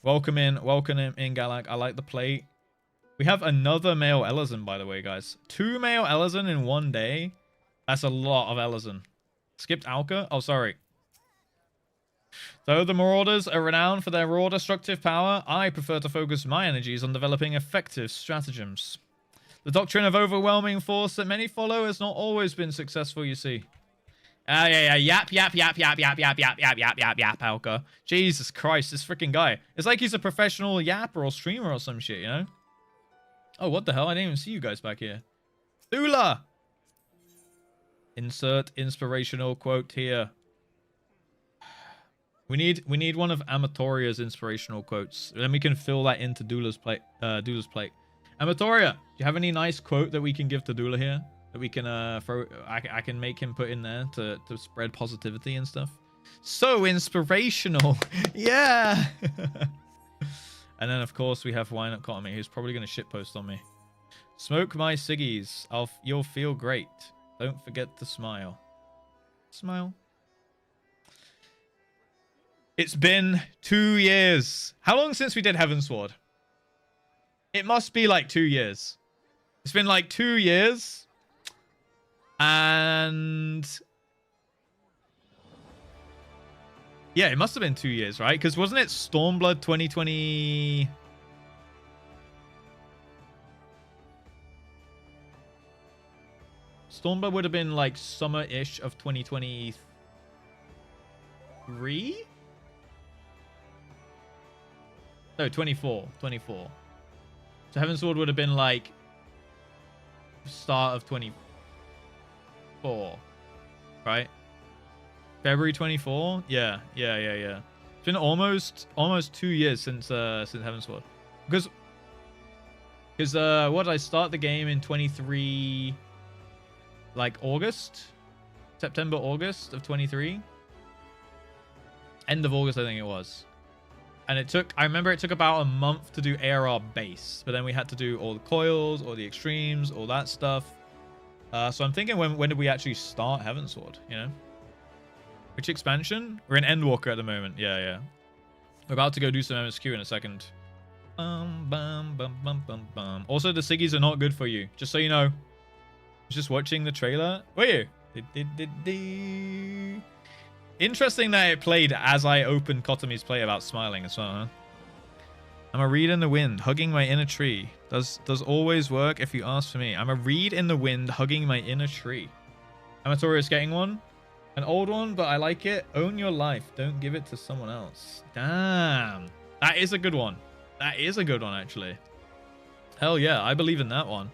Welcome in, Galak. I like the plate. We have another male Ellison, by the way, guys. 2 male Ellison in 1 day. That's a lot of Ellison. Skipped Alka? Oh, sorry. Though the Marauders are renowned for their raw destructive power, I prefer to focus my energies on developing effective stratagems. The doctrine of overwhelming force that many follow has not always been successful, you see. Yeah. Yap, Alka. Jesus Christ, this freaking guy. It's like he's a professional yapper or streamer or some shit, you know? Oh, what the hell? I didn't even see you guys back here. Thula! Insert inspirational quote here. We need one of Amatoria's inspirational quotes. Then we can fill that into Dula's plate. Amatoria, do you have any nice quote that we can give to Dula here? That we can throw? I can make him put in there to spread positivity and stuff. So inspirational. Yeah. And then of course we have Wine Up Cotomy, who's probably gonna shitpost on me. Smoke my ciggies. You'll feel great. Don't forget to smile. Smile. It's been 2 years. How long since we did Heavensward? It must be like 2 years. It's been like 2 years. And... yeah, it must have been 2 years, right? Because wasn't it Stormblood 2020... Stormblood would have been like summer-ish of 2023? No, 24. So Heavensward would have been like start of 24. Right? February 24. Yeah. It's been almost 2 years since Heavensward. Because what did I start the game in 23, like September, August of 23. End of August, I think it was. And I remember it took about a month to do ARR base, but then we had to do all the coils, all the extremes, all that stuff. So I'm thinking, when did we actually start Heavensward, you know? Which expansion? We're in Endwalker at the moment. Yeah. We're about to go do some MSQ in a second. Also, the Siggies are not good for you, just so you know. I was just watching the trailer. Were you? Interesting that it played as I opened Kotomi's play about smiling as well, huh? I'm a reed in the wind, hugging my inner tree. Does always work if you ask for me. I'm a reed in the wind, hugging my inner tree. Amatorius getting one. An old one, but I like it. Own your life. Don't give it to someone else. Damn. That is a good one. That is a good one, actually. Hell yeah, I believe in that one.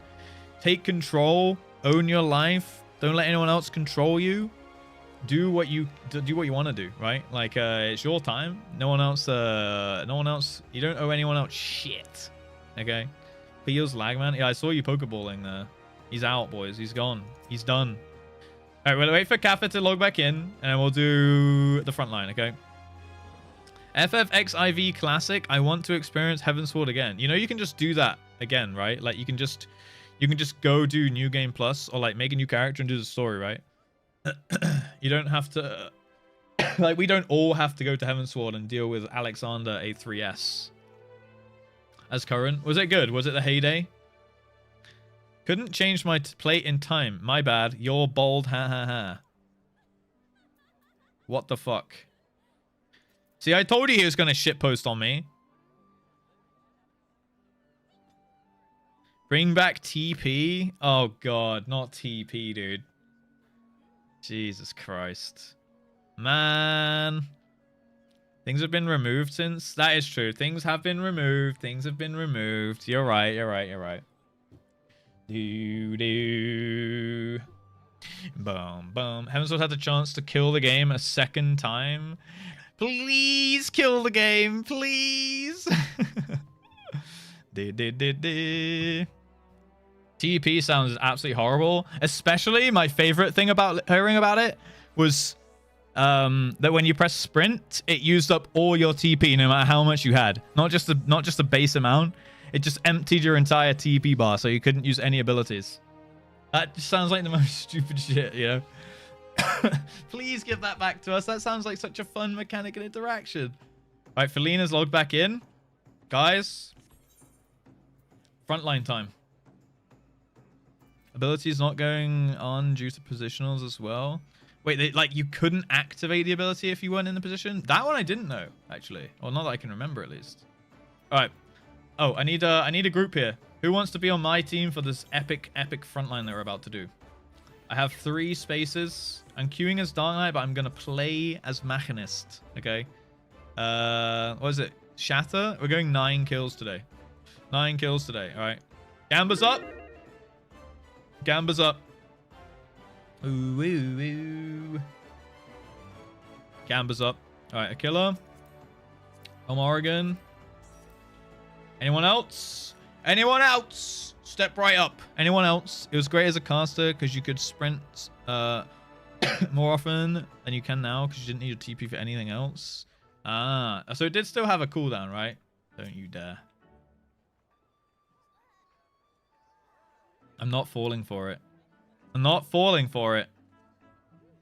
Take control. Own your life. Don't let anyone else control you. Do what you want to do, right? Like, it's your time. No one else. You don't owe anyone else shit. Okay. Feels lag, man. Yeah, I saw you pokeballing there. He's out, boys. He's gone. He's done. All right, we'll wait for Kaffa to log back in, and then we'll do the front line, okay? FFXIV Classic. I want to experience Heavensward again. You know, you can just do that again, right? Like, you can just go do New Game Plus, or like make a new character and do the story, right? You don't have to, like, we don't all have to go to Heavensward and deal with Alexander A3S as current. Was it good? Was it the heyday? Couldn't change my plate in time. My bad. You're bold. Ha ha ha. What the fuck? See, I told you he was going to shitpost on me. Bring back TP? Oh god, not TP, dude. Jesus Christ. Man. Things have been removed since. That is true. Things have been removed. Things have been removed. You're right. Do. Boom, boom. Heavensward had the chance to kill the game a second time. Please kill the game. Please. TP sounds absolutely horrible. Especially my favorite thing about hearing about it was that when you press sprint, it used up all your TP no matter how much you had. Not just the base amount. It just emptied your entire TP bar so you couldn't use any abilities. That just sounds like the most stupid shit, you know? Please give that back to us. That sounds like such a fun mechanic and interaction. All right, Felina's logged back in. Guys. Frontline time. Abilities not going on due to positionals as well. Wait, like you couldn't activate the ability if you weren't in the position? That one I didn't know, actually. Or not that I can remember, at least. All right. Oh, I need a group here. Who wants to be on my team for this epic frontline that we're about to do? I have 3 spaces. I'm queuing as Dark Knight, but I'm going to play as Machinist. Okay. What is it? Shatter? We're going 9 kills today. 9 kills today. All right. Gamba's up. Gamba's up. Ooh, ooh, ooh. Gamba's up. All right, a killer. Oregon. Anyone else? Anyone else? Step right up. Anyone else? It was great as a caster because you could sprint more often than you can now because you didn't need a TP for anything else. Ah, so it did still have a cooldown, right? Don't you dare. I'm not falling for it. I'm not falling for it.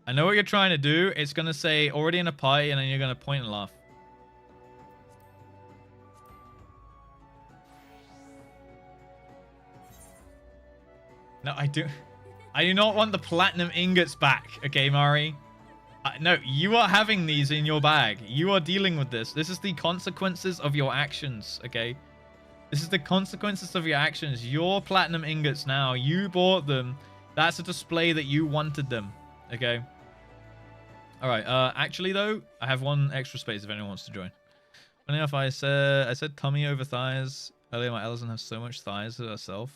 I know what you're trying to do. It's going to say already in a party and then you're going to point and laugh. No, I do not want the platinum ingots back. Okay, Mari. No, you are having these in your bag. You are dealing with this. This is the consequences of your actions. Okay. This is the consequences of your actions. Your platinum ingots now. You bought them. That's a display that you wanted them. Okay. All right. Actually, though, I have 1 extra space if anyone wants to join. Funny enough, I said tummy over thighs earlier. My Ellison has so much thighs herself.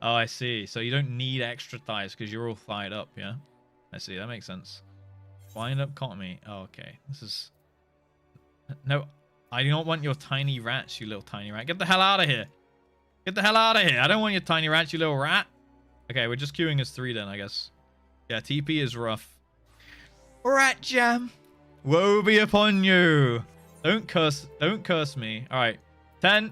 Oh, I see. So you don't need extra thighs because you're all thighed up, yeah? I see. That makes sense. Wind up caught me. Oh, okay. This is... No, I do not want your tiny rats, you little tiny rat. Get the hell out of here. Get the hell out of here. I don't want your tiny rats, you little rat. Okay, we're just queuing as 3 then, I guess. Yeah, TP is rough. Rat jam. Woe be upon you. Don't curse me. All right. 10,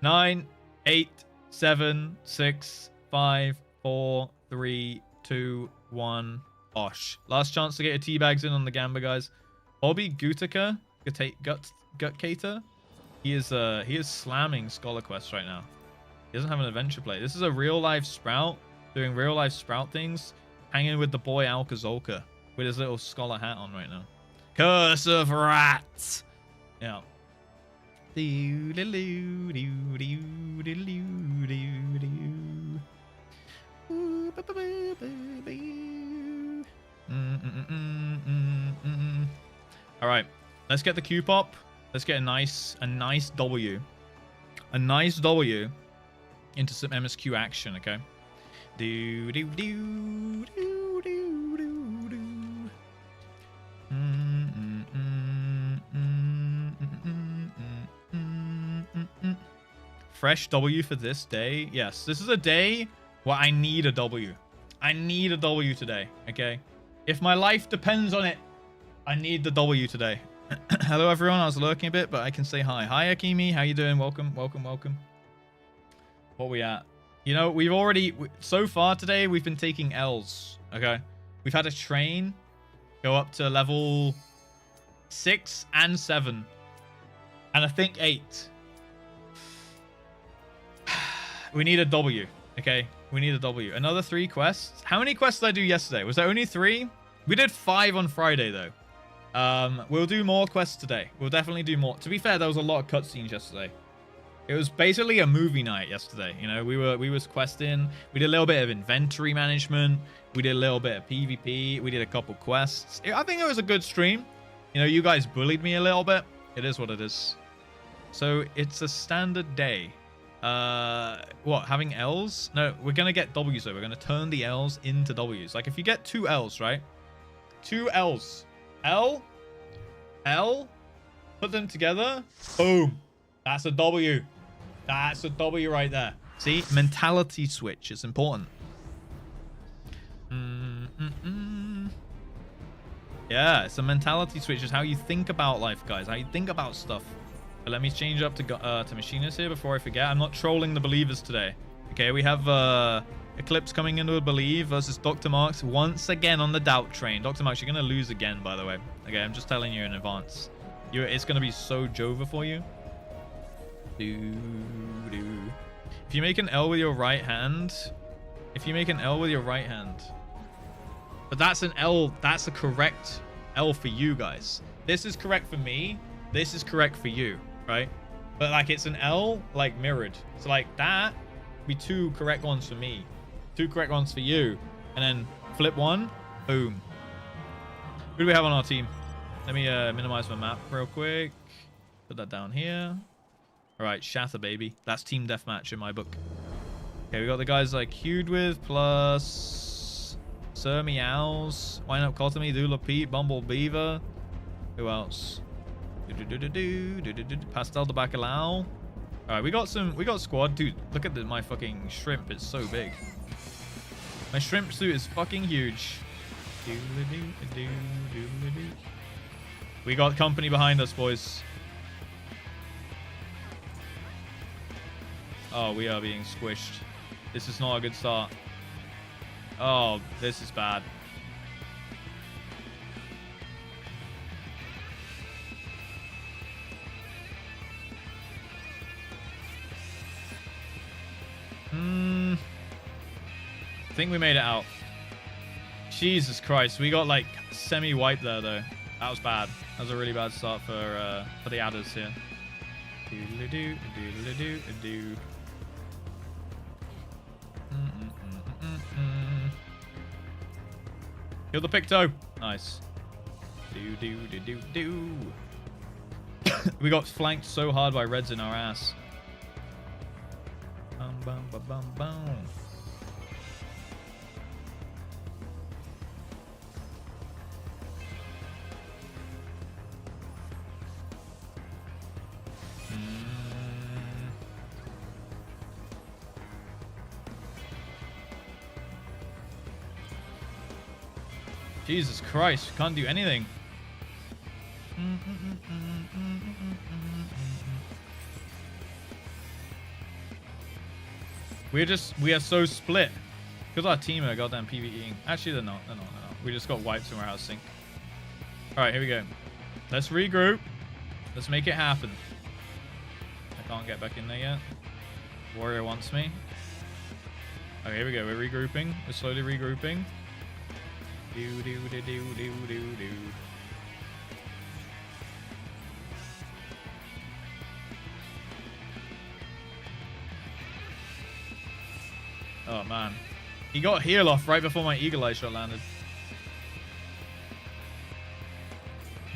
9, 8, 7, 6, 5, 4, 3, 2, 1. Osh. Last chance to get your teabags in on the Gamba, guys. Bobby Gutica, Gutcater. He is slamming Scholar Quest right now. He doesn't have an adventure play. This is a real life Sprout doing real life Sprout things, hanging with the boy Alcazolka with his little scholar hat on right now. Curse of rats. Yeah. All right, let's get the Q pop. Let's get a nice W. A nice W into some MSQ action, okay? Do do do do do do do. Fresh W for this day. Yes, this is a day where I need a W. I need a W today, okay? If my life depends on it, I need the W today. Hello, everyone. I was lurking a bit, but I can say hi. Hi, Akimi. How you doing? Welcome, welcome, welcome. What we at? You know, we've already... So far today, we've been taking L's, okay? We've had a train go up to level 6 and 7. And I think 8. We need a W, okay? We need a W. Another 3 quests. How many quests did I do yesterday? Was there only 3? We did 5 on Friday, though. We'll do more quests today. We'll definitely do more. To be fair, there was a lot of cutscenes yesterday. It was basically a movie night yesterday. You know, we was questing. We did a little bit of inventory management. We did a little bit of PvP. We did a couple quests. I think it was a good stream. You know, you guys bullied me a little bit. It is what it is. So it's a standard day. What, having L's? No, we're gonna get W's though. We're gonna turn the L's into W's. Like if you get 2 L's, right? 2 L's. L, put them together. Boom. That's a W. That's a W right there. See? Mentality switch is important. Yeah, it's a mentality switch. It's how you think about life, guys. How you think about stuff. But let me change up to machinist here before I forget. I'm not trolling the believers today. Okay, we have Eclipse coming into a believe versus Dr. Marks once again on the doubt train. Dr. Marks, you're going to lose again, by the way. Okay, I'm just telling you in advance. It's going to be so Jova for you. If you make an L with your right hand... But that's an L. That's a correct L for you guys. This is correct for me. This is correct for you, right? But like it's an L like mirrored. So like that be 2 correct ones for me, 2 correct ones for you, and then flip 1. Boom. Who do we have on our team? Let me minimize my map real quick. Put that down here. All right, Shatter baby. That's team deathmatch in my book. Okay, we got the guys like queued with plus Sir Meows, Wine Up Cotomy, Dula Pete, Bumble Beaver. Who else? Pastel the Bacalao. All right, we got squad. Dude, look at my fucking shrimp. It's so big. My shrimp suit is fucking huge. We got company behind us, boys. Oh, we are being squished. This is not a good start. Oh, this is bad. I think we made it out. Jesus Christ, we got like semi-wiped there though. That was bad. That was a really bad start for the adders here. Kill the Picto. Nice. We got flanked so hard by Reds in our ass. Bum, bum, bum, bum, bum. Jesus Christ, can't do anything. We are so split. Because our team are goddamn PvEing. Actually, they're not. They're not. We just got wiped somewhere house sync. Alright, here we go. Let's regroup. Let's make it happen. I can't get back in there yet. Warrior wants me. Okay, here we go. We're regrouping. We're slowly regrouping. Do do do do do do do. Oh man. He got heal off right before my eagle eye shot landed.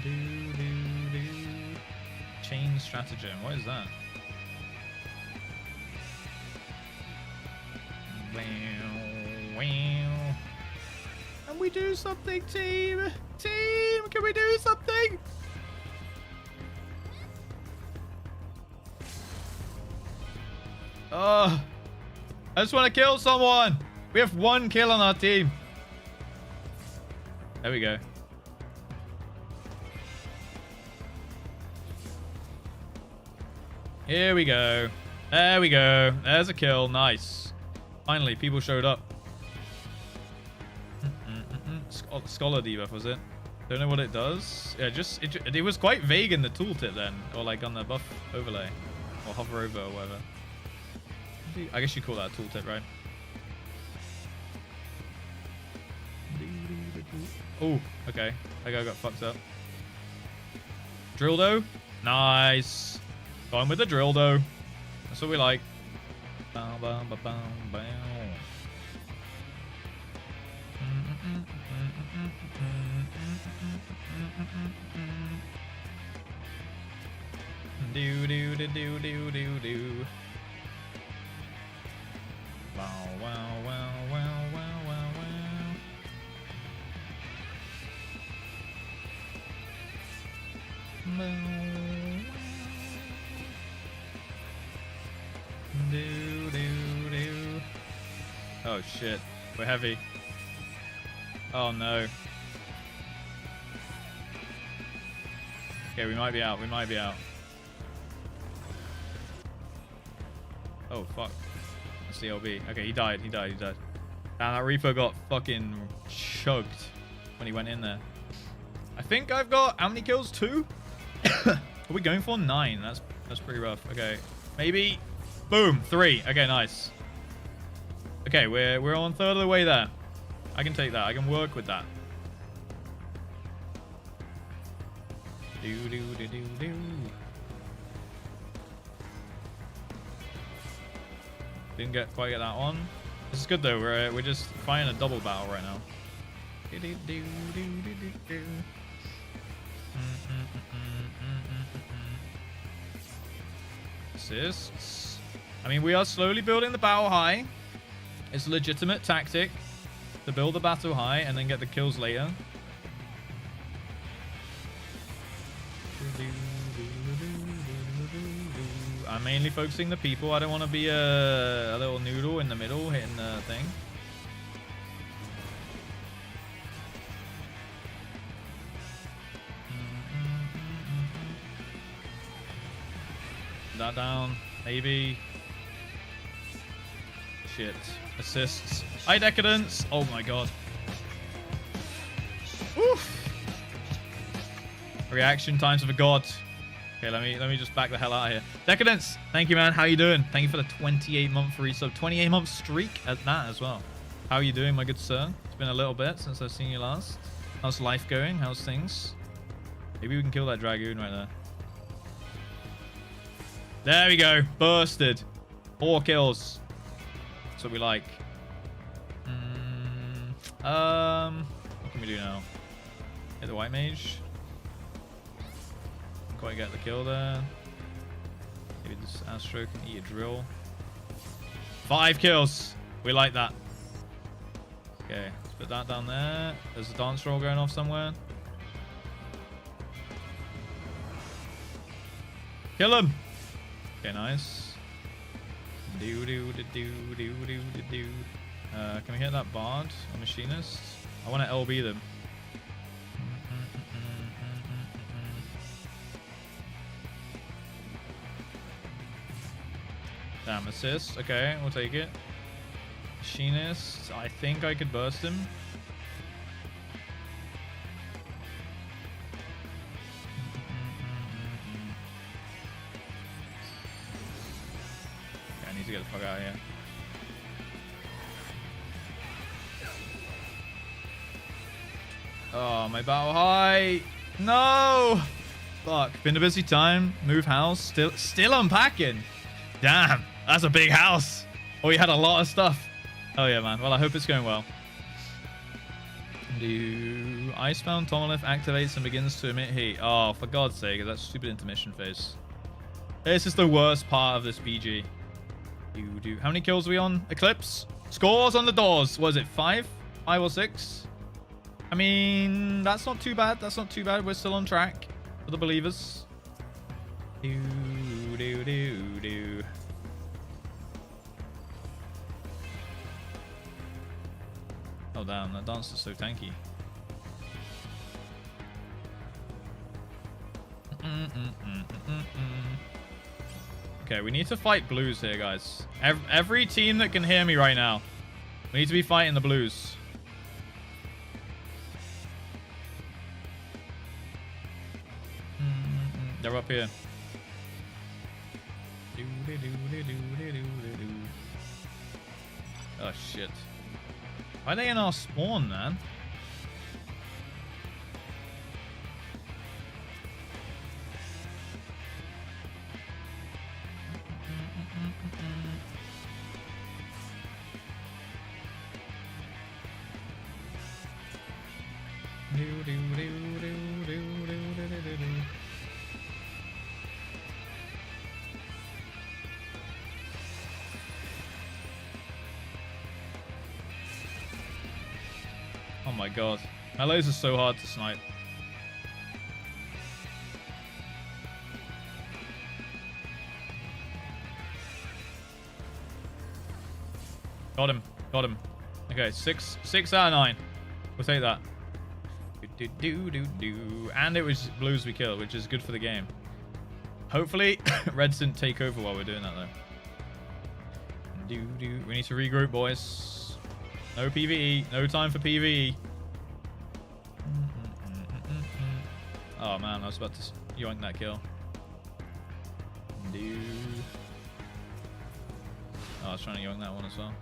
Do do do. Chain stratagem. What is that? Wow, wow. Can we do something, team? Team, can we do something? Oh, I just want to kill someone. We have 1 kill on our team. There we go. Here we go. There we go. There's a kill. Nice. Finally, people showed up. Scholar debuff, was it? Don't know what it does. Yeah, it was quite vague in the tooltip then, or like on the buff overlay, or hover over or whatever. I guess you call that a tooltip, right? Oh, okay. That guy got fucked up. Drildo, nice. Going with the Drildo. That's what we like. Bow, bow, bow, bow, bow. Do do do do do do do. Wow wow wow wow wow wow wow. Do do do. Oh shit, we're heavy. Oh no. Okay, we might be out. We might be out. Oh fuck. That's the LB. Okay, he died. He died. He died. Damn, that Reaper got fucking chugged when he went in there. I think I've got how many kills? 2? Are we going for 9? That's pretty rough. Okay, maybe. Boom, 3. Okay, nice. Okay, we're on 1/3 of the way there. I can take that. I can work with that. Do do do do do. Didn't quite get that one. This is good though. We're just fighting a double battle right now. Do do do do do do do. Assists. I mean, we are slowly building the battle high. It's a legitimate tactic to build the battle high and then get the kills later. I'm mainly focusing the people. I don't want to be a little noodle in the middle hitting the thing. That down, maybe. Shit. Assists. High decadence. Oh my god. Oof. Reaction times of a god. Okay, let me just back the hell out of here. Decadence, thank you, man. How you doing? Thank you for the 28-month resub, 28-month streak at that as well. How are you doing, my good sir? It's been a little bit since I've seen you last. How's life going? How's things? Maybe we can kill that dragoon right there. There we go. Bursted. 4 kills. That's what we like. What can we do now? Hit the white mage. Quite get the kill there. Maybe this Astro can eat a drill. 5 kills. We like that. Okay, let's put that down there. There's a dance roll going off somewhere. Kill him. Okay, nice. Do do do do do do do do. Can we hit that bard or machinist? I want to LB them. Damn, assist. Okay, we'll take it. Machinist. I think I could burst him. Okay, I need to get the fuck out of here. Oh, my battle high. No. Fuck. Been a busy time. Move house. Still unpacking. Damn. That's a big house. Oh, you had a lot of stuff. Oh, yeah, man. Well, I hope it's going well. Do Icebound Tomolith activates and begins to emit heat. Oh, for God's sake. That's stupid intermission phase. This is the worst part of this PG. How many kills are we on? Eclipse? Scores on the doors. Was it 5? 5 or 6? I mean, that's not too bad. That's not too bad. We're still on track for the believers. Oh, damn. That dance is so tanky. Okay, we need to fight blues here, guys. Every team that can hear me right now, we need to be fighting the blues. They're up here. Oh, shit. Why are they in our spawn, man? Oh my god. My laser's so hard to snipe. Got him. Got him. Okay, 6 out of 9. We'll take that. And it was blues we killed, which is good for the game. Hopefully, Reds didn't take over while we're doing that, though. We need to regroup, boys. No PvE. No time for PvE. Oh, man. I was about to yoink that kill. Oh, I was trying to yoink that one as well.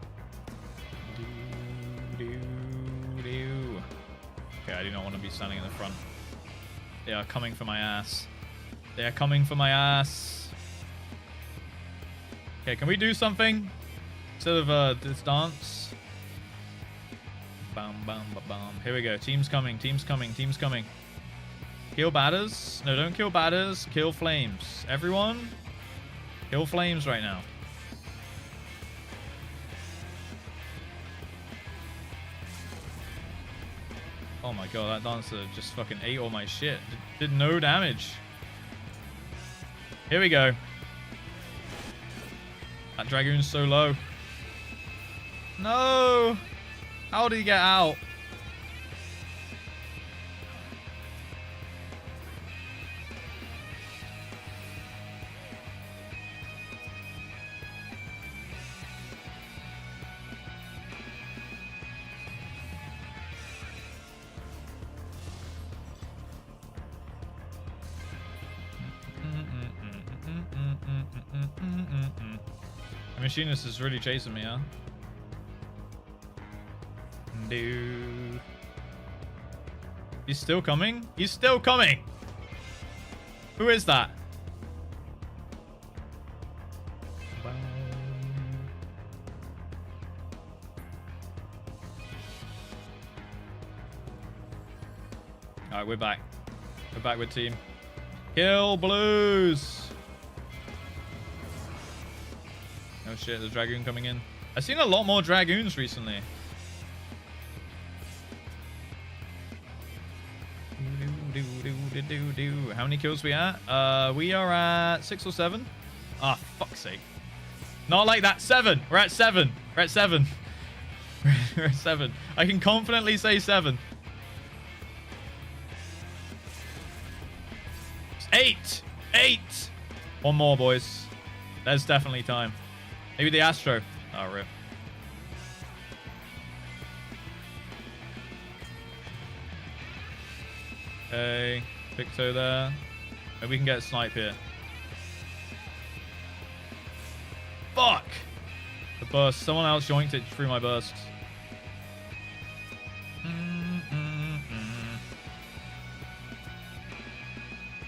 Okay, I do not want to be standing in the front. They are coming for my ass. They are coming for my ass. Okay, can we do something instead of this dance? Bam, bam, ba, bam. Here we go. Team's coming. Team's coming. Team's coming. Kill batters. No, don't kill batters. Kill flames. Everyone, kill flames right now. Oh my god, that dancer just fucking ate all my shit. Did no damage. Here we go. That Dragoon's so low. No! How did he get out? The machinist is really chasing me, huh? Dude. He's still coming? He's still coming! Who is that? Alright, we're back. We're back with team. Kill blues! Oh shit, there's Dragoon coming in. I've seen a lot more Dragoons recently. How many kills we at? We are at 6 or 7. Ah, fuck's sake. Not like that. 7. We're at 7. We're at 7. We're at 7. I can confidently say 7. 8. 8. One more, boys. There's definitely time. Maybe the Astro. Oh, rip. Okay. Picto there. Maybe we can get a snipe here. Fuck! The burst. Someone else joinked it through my burst.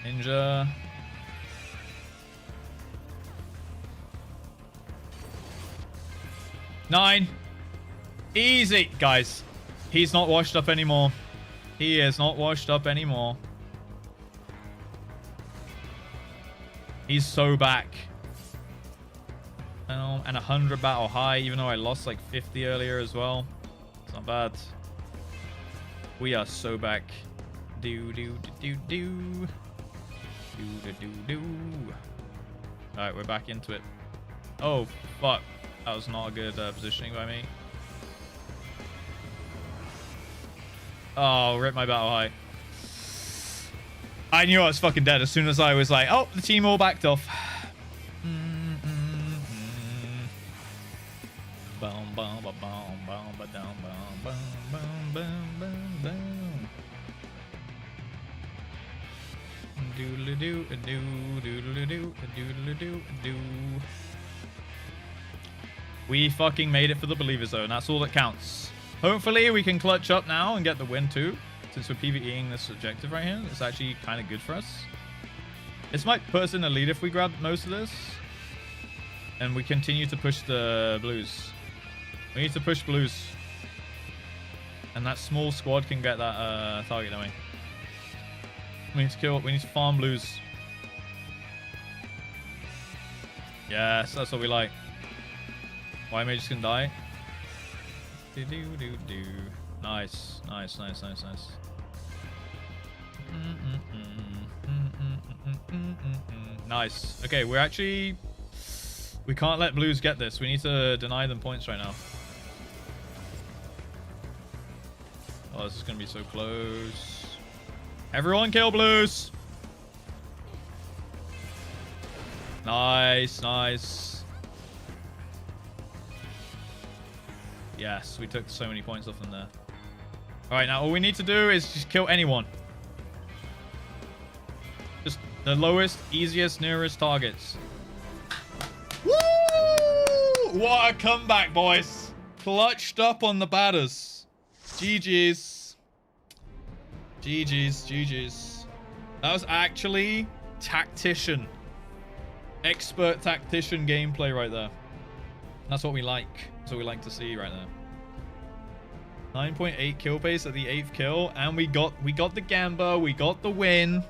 Ninja. Nine. Easy, guys. He's not washed up anymore. He is not washed up anymore. He's so back. And 100 battle high, even though I lost like 50 earlier as well. It's not bad. We are so back. Do do do do do. Do do do do. Alright, we're back into it. Oh, fuck. That was not a good positioning by me. Oh, rip my battle high. I knew I was fucking dead as soon as I was like, oh, the team all backed off. We fucking made it for the Believer Zone. That's all that counts. Hopefully we can clutch up now and get the win too. Since we're PvEing this objective right here, it's actually kind of good for us. This might put us in the lead if we grab most of this. And we continue to push the blues. We need to push blues. And that small squad can get that target, don't we? We need to kill, we need to farm blues. Yes, that's what we like. Why am I just gonna die? Do do do do. Nice, nice, nice, nice, nice. Nice. Okay, we're actually... We can't let blues get this. We need to deny them points right now. Oh, this is gonna be so close. Everyone kill blues! Nice, nice. Yes, we took so many points off them there. Alright, now all we need to do is just kill anyone. Just the lowest, easiest, nearest targets. Woo! What a comeback, boys. Clutched up on the batters. GG's. GG's, GG's. That was actually tactician. Expert tactician gameplay right there. That's what we like. That's what we like to see right there. 9.8 kill pace at the 8th kill, and we got the Gamba, we got the win.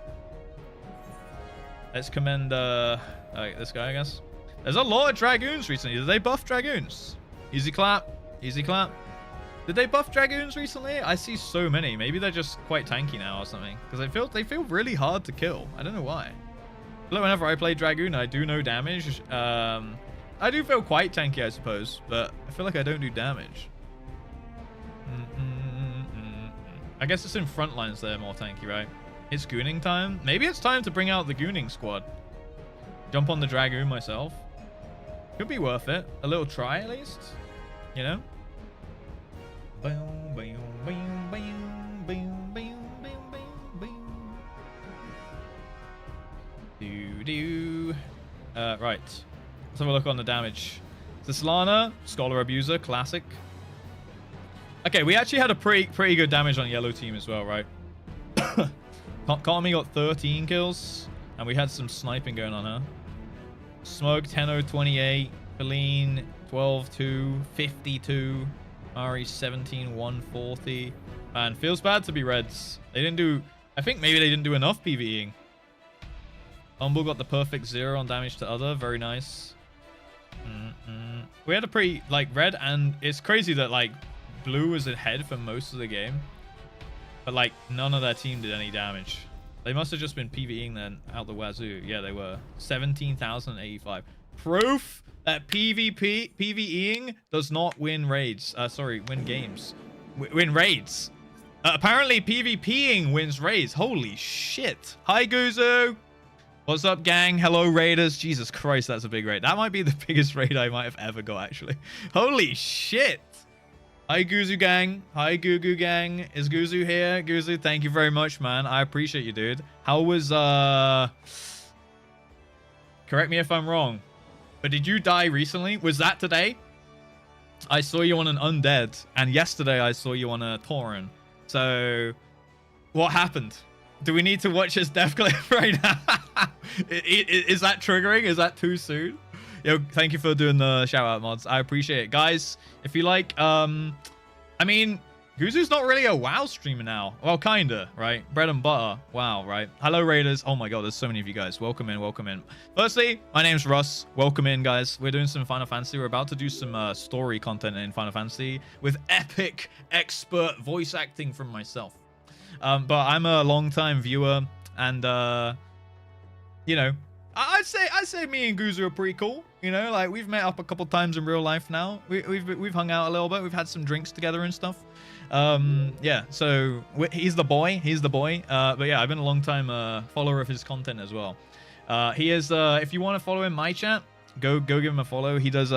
Let's commend this guy, I guess. There's a lot of Dragoons recently. Did they buff Dragoons? Easy clap. Easy clap. Did they buff Dragoons recently? I see so many. Maybe they're just quite tanky now or something. Because they feel really hard to kill. I don't know why. But whenever I play Dragoon, I do no damage. I do feel quite tanky, I suppose. But I feel like I don't do damage. I guess it's in front lines they're more tanky, right? It's gooning time. Maybe it's time to bring out the gooning squad. Jump on the Dragoon myself. Could be worth it. A little try at least. You know? Right. Let's have a look on the damage. Zaslana, Scholar Abuser, classic. Okay, we actually had a pretty good damage on yellow team as well, right? Kami got 13 kills, and we had some sniping going on, huh? Smoke, 10-0-28, Feline, 12-2, 52, Ari, 17, 140. Man, feels bad to be Reds. They didn't do... I think maybe they didn't do enough PvEing. Humble got the perfect 0 on damage to other. Very nice. We had a pretty... Like, red, and it's crazy that, like, blue was ahead for most of the game. But, like, none of their team did any damage. They must have just been PvEing then out the wazoo. Yeah, they were. 17,085. Proof that PvEing does not win raids. Win games. Win raids. Apparently, PvPing wins raids. Holy shit. Hi, Guzu. What's up, gang? Hello, Raiders. Jesus Christ, that's a big raid. That might be the biggest raid I might have ever got, actually. Holy shit. Hi, Guzu gang. Hi, Gugu gang. Is Guzu here? Guzu, thank you very much, man. I appreciate you, dude. How was, correct me if I'm wrong, but did you die recently? Was that today? I saw you on an undead, and yesterday I saw you on a Tauren. So, what happened? Do we need to watch his death clip right now? Is that triggering? Is that too soon? Yo, thank you for doing the shout out mods. I appreciate it. Guys, if you like, I mean, Guzu's not really a WoW streamer now. Well, kinda, right? Bread and butter. WoW, right? Hello, Raiders. Oh my god, there's so many of you guys. Welcome in, welcome in. Firstly, my name's Russ. Welcome in, guys. We're doing some Final Fantasy. We're about to do some story content in Final Fantasy with epic expert voice acting from myself. But I'm a long-time viewer, and you know, I'd say me and Guzu are pretty cool. You know, like we've met up a couple times in real life now. We've hung out a little bit. We've had some drinks together and stuff. Yeah. So he's the boy. He's the boy. But yeah, I've been a long time follower of his content as well. He is. If you want to follow him, my chat, go give him a follow. He does.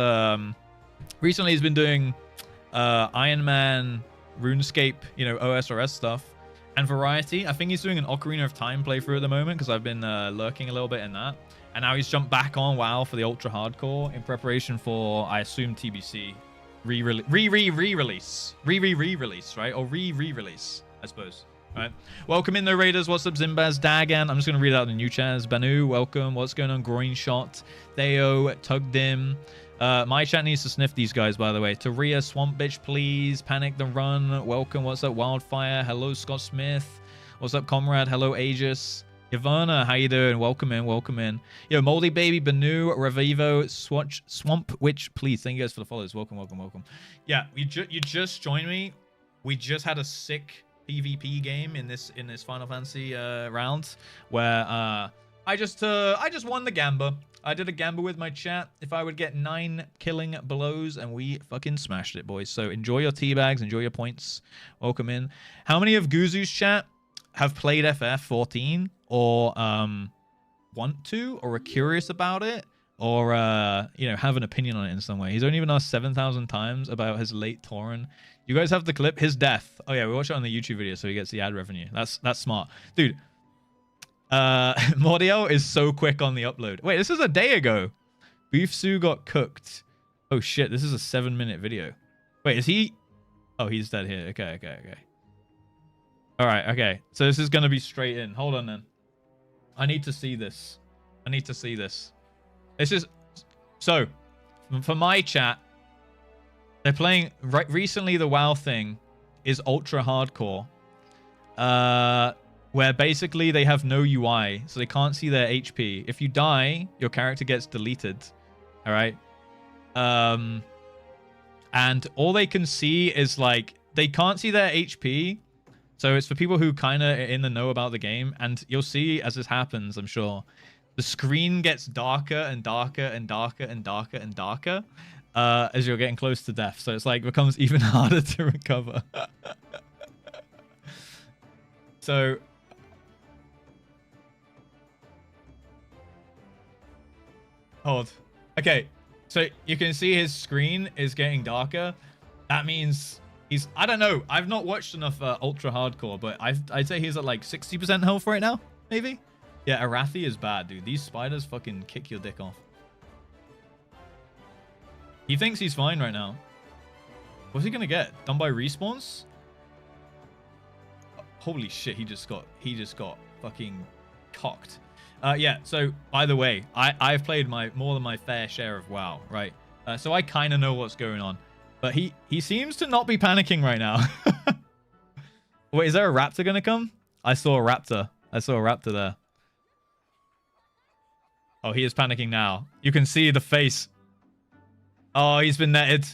Recently, he's been doing Iron Man, RuneScape, you know, OSRS stuff. And variety. I think he's doing an Ocarina of Time playthrough at the moment because I've been lurking a little bit in that. And now he's jumped back on WoW for the ultra hardcore in preparation for, I assume, TBC re-release, right? Or re-release, I suppose. Right. Welcome in, the Raiders. What's up, Zimbaz, Dagan? I'm just gonna read out the new chats. Banu, welcome. What's going on, Groin Shot, Theo, Tugdim. My chat needs to sniff these guys, by the way. Taria, Swamp Bitch, please. Panic the Run, welcome. What's up, Wildfire? Hello, Scott Smith. What's up, Comrade? Hello, Aegis. Ivana, how you doing? Welcome in, welcome in. Yo, Moldy Baby, Banu, Revivo, Swamp Witch, please. Thank you guys for the follows. Welcome, welcome, welcome. Yeah, you just joined me. We just had a sick PvP game in this Final Fantasy round where I just won the Gamba. I did a Gamba with my chat if I would get 9 killing blows, and we fucking smashed it, boys. So enjoy your teabags, enjoy your points. Welcome in. How many of Guzu's chat have played FF14 or want to, or are curious about it, or you know, have an opinion on it in some way? He's only been asked 7,000 times about his late Tauren. You guys have the clip, his death. Oh yeah, we watch it on the YouTube video so he gets the ad revenue. That's smart, dude. Mordio is so quick on the upload. Wait, this is a day ago. Beef Sue got cooked. Oh shit, this is a 7-minute video. Wait, is he? Oh, he's dead here. Okay. All right, okay. So this is gonna be straight in. Hold on then. I need to see this. This is so for my chat. They're playing recently. The WoW thing is ultra hardcore. Where basically they have no UI, so they can't see their HP. If you die, your character gets deleted. All right. And all they can see is like, they can't see their HP. So it's for people who kind of in the know about the game. And you'll see as this happens, I'm sure, the screen gets darker and darker and darker and darker and darker as you're getting close to death. So it's like becomes even harder to recover. So hold. Okay, so you can see his screen is getting darker. That means he's, I don't know, I've not watched enough ultra hardcore, but I'd say he's at like 60% health right now, maybe. Yeah, Arathi is bad, dude. These spiders fucking kick your dick off. He thinks he's fine right now. What's he gonna get? Done by respawns? Holy shit, he just got fucking cocked. Yeah, so by the way, I've played more than my fair share of WoW, right? So I kind of know what's going on. But he seems to not be panicking right now. Wait, is there a raptor gonna come? I saw a raptor. There. Oh, he is panicking now. You can see the face. Oh, he's been netted.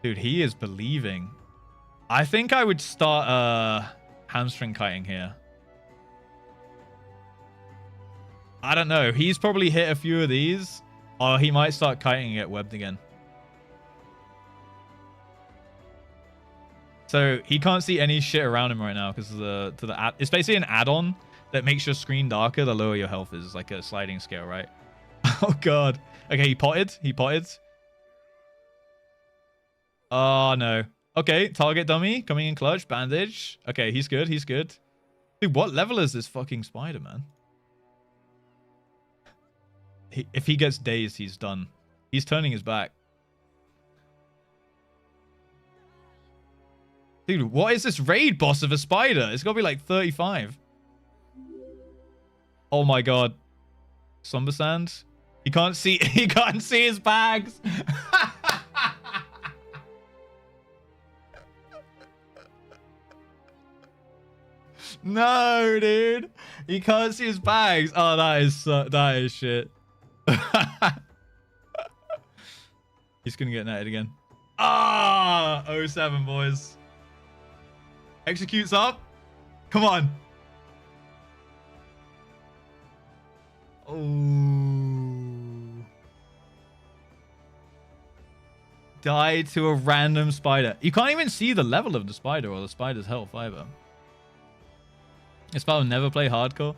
Dude, he is believing. I think I would start hamstring kiting here. I don't know. He's probably hit a few of these. Or he might start kiting and get webbed again. So he can't see any shit around him right now because it's basically an add-on that makes your screen darker the lower your health is. It's like a sliding scale, right? Oh god. Okay, he potted. Oh no. Okay, target dummy coming in clutch. Bandage. Okay, he's good. Dude, what level is this fucking spider, man? If he gets dazed, he's done. He's turning his back. Dude, what is this raid boss of a spider? It's got to be like 35. Oh my god. Somber Sand. He can't see his bags. No, dude. He can't see his bags. Oh, that is shit. He's gonna get netted again. Ah, 07, boys. Executes up. Come on. Oh. Die to a random spider. You can't even see the level of the spider or the spider's health either. This fellow never play hardcore.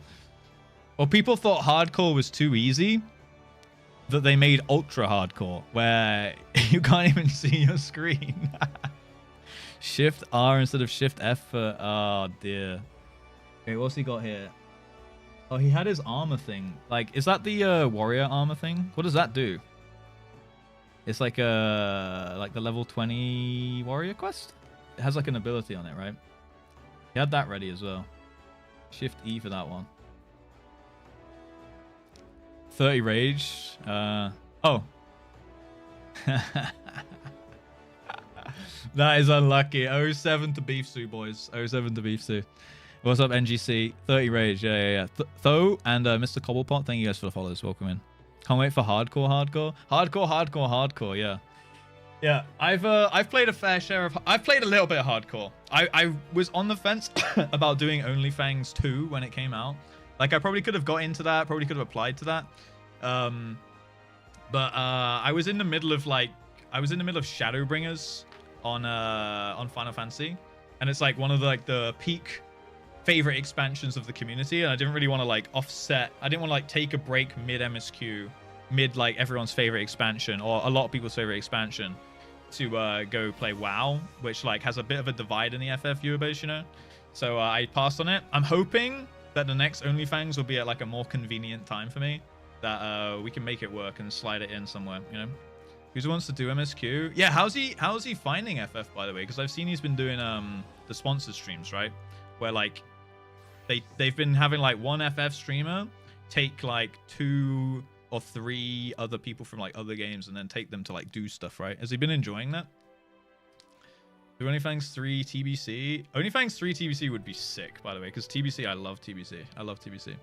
Well, people thought hardcore was too easy that they made ultra hardcore where you can't even see your screen. Shift R instead of Shift F for... Oh, dear. Okay, what's he got here? Oh, he had his armor thing. Like, is that the warrior armor thing? What does that do? It's like the level 20 warrior quest? It has like an ability on it, right? He had that ready as well. Shift E for that one. 30 rage. Oh. That is unlucky. 07 to Beef Stew, boys. 07 to Beef Stew. What's up, NGC? 30 rage. Yeah. Tho and Mr. Cobblepot, thank you guys for the follows. Welcome in. Can't wait for hardcore. Hardcore. Yeah. I've played a fair share of... I've played a little bit of hardcore. I was on the fence about doing OnlyFans 2 when it came out. Like, I probably could have got into that. Probably could have applied to that. But I was in the middle of Shadowbringers on Final Fantasy, and it's like one of the peak favorite expansions of the community, and I didn't really want to like offset. I didn't want to like take a break mid MSQ, mid like everyone's favorite expansion or a lot of people's favorite expansion to go play WoW, which like has a bit of a divide in the FF viewer base, you know. So I passed on it. I'm hoping that the next OnlyFans will be at like a more convenient time for me, that we can make it work and slide it in somewhere, you know. Who wants to do MSQ? Yeah, how's he finding FF, by the way? Because I've seen he's been doing the sponsored streams, right? Where like they've been having like one FF streamer take like 2 or 3 other people from like other games and then take them to like do stuff, right? Has he been enjoying that? Do OnlyFans 3 TBC? OnlyFans 3 TBC would be sick, by the way, because TBC, I love TBC.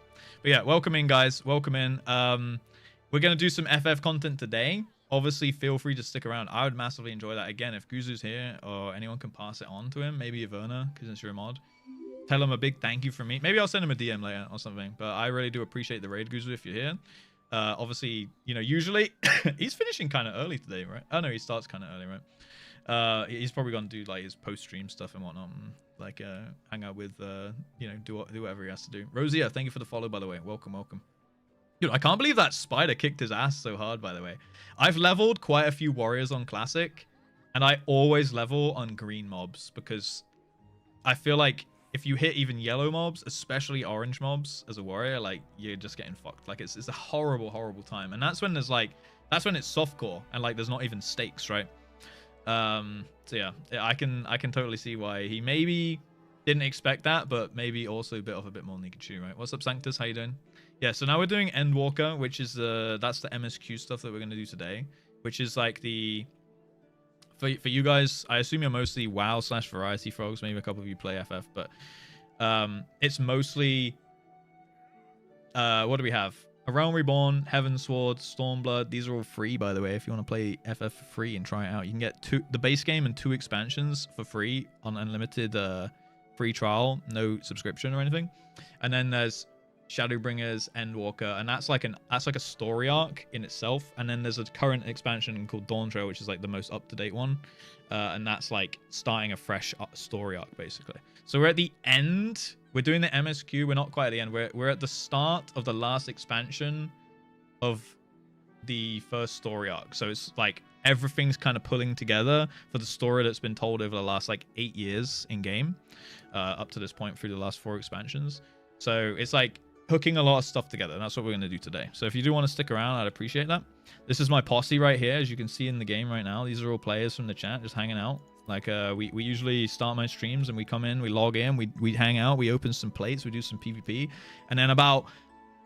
But yeah, welcome in, guys. Welcome in. We're going to do some FF content today. Obviously, feel free to stick around. I would massively enjoy that. Again, if Guzu's here or anyone can pass it on to him, maybe Iverna, because since you're a mod, tell him a big thank you from me. Maybe I'll send him a DM later or something. But I really do appreciate the raid, Guzu, if you're here. Obviously, you know, usually he's finishing kind of early today, right? Oh, no, he starts kind of early, right? He's probably going to do like his post-stream stuff and whatnot. And, like hang out with, you know, do whatever he has to do. Rosia, thank you for the follow, by the way. Welcome. Dude, I can't believe that spider kicked his ass so hard, by the way. I've leveled quite a few warriors on Classic, and I always level on green mobs because I feel like if you hit even yellow mobs, especially orange mobs as a warrior, like you're just getting fucked. Like it's a horrible, horrible time. And that's when it's softcore and like there's not even stakes, right? So yeah, I can totally see why he maybe didn't expect that, but maybe also a bit more Nikachu, right? What's up, Sanctus? How you doing? Yeah, so now we're doing Endwalker, which is that's the MSQ stuff that we're going to do today, which is like for you guys, I assume you're mostly WoW / Variety Frogs, maybe a couple of you play FF, but it's mostly what do we have? A Realm Reborn, Heaven Sword, Stormblood. These are all free, by the way. If you want to play FF for free and try it out, you can get the base game and 2 expansions for free on unlimited free trial, no subscription or anything. And then there's Shadowbringers, Endwalker, and that's like a story arc in itself. And then there's a current expansion called Dawn Trail, which is like the most up-to-date one, and that's like starting a fresh story arc basically. So we're at the end. We're doing the MSQ. We're not quite at the end. We're at the start of the last expansion of the first story arc. So it's like everything's kind of pulling together for the story that's been told over the last like 8 years in game, up to this point through the last 4 expansions. So it's like hooking a lot of stuff together, and that's what we're going to do today. So if you do want to stick around, I'd appreciate that. This is my posse right here, as you can see in the game right now. These are all players from the chat just hanging out. Like we usually start my streams and we come in, we log in, we hang out, we open some plates, we do some PvP, and then about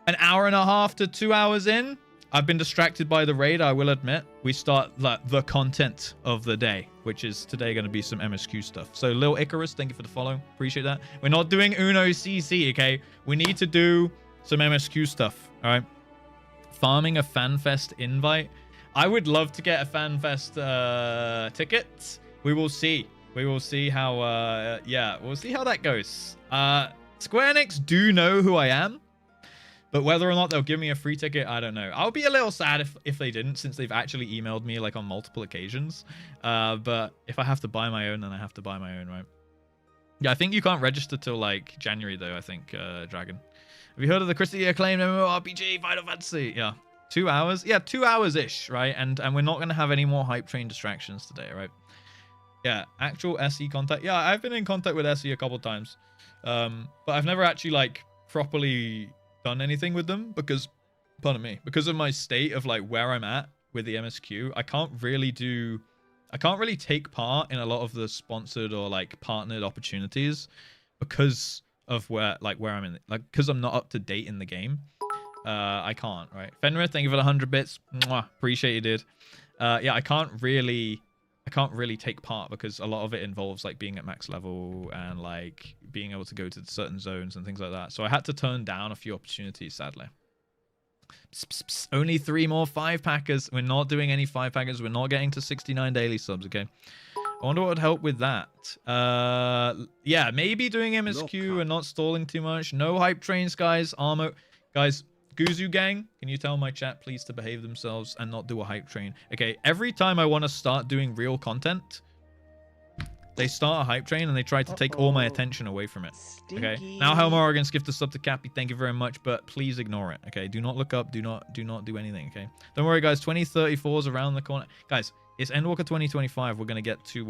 an hour and a half to 2 hours in, I've been distracted by the raid, I will admit. We start like the content of the day, which is today going to be some MSQ stuff. So Lil Icarus, thank you for the follow. Appreciate that. We're not doing Uno CC, okay? We need to do some MSQ stuff, all right? Farming a FanFest invite. I would love to get a FanFest ticket. We will see. We will see how, yeah, we'll see how that goes. Square Enix do know who I am. But whether or not they'll give me a free ticket, I don't know. I'll be a little sad if they didn't, since they've actually emailed me like on multiple occasions. But if I have to buy my own, then I have to buy my own, right? Yeah, I think you can't register till like January though, I think, Dragon. Have you heard of the critically acclaimed MMORPG Final Fantasy? Yeah. 2 hours? Yeah, 2 hours-ish, right? And we're not going to have any more hype train distractions today, right? Yeah, actual SE contact. Yeah, I've been in contact with SE a couple times. But I've never actually like properly done anything with them because, pardon me, because of my state of like where I'm at with the MSQ, I can't really take part in a lot of the sponsored or like partnered opportunities because of where I'm in, like, because I'm not up to date in the game. I can't, right? Fenrir, thank you for the 100 bits. Mwah, appreciate you, dude. Yeah, I can't really take part because a lot of it involves like being at max level and like being able to go to certain zones and things like that. So I had to turn down a few opportunities, sadly. Psst, psst, psst. Only 3 more 5-packers. We're not doing any 5-packers. We're not getting to 69 daily subs, okay? I wonder what would help with that. Yeah, maybe doing MSQ and not stalling too much. No hype trains, guys. Armo, guys. Guzu gang, can you tell my chat please to behave themselves and not do a hype train? Okay, every time I want to start doing real content, they start a hype train and they try to take all my attention away from it. Okay, now Helm Oregon gift a sub to Cappy, thank you very much, but please ignore it. Okay, do not look up, do not do anything. Okay, don't worry guys, 2034 is around the corner. Guys, it's Endwalker 2025. We're gonna get to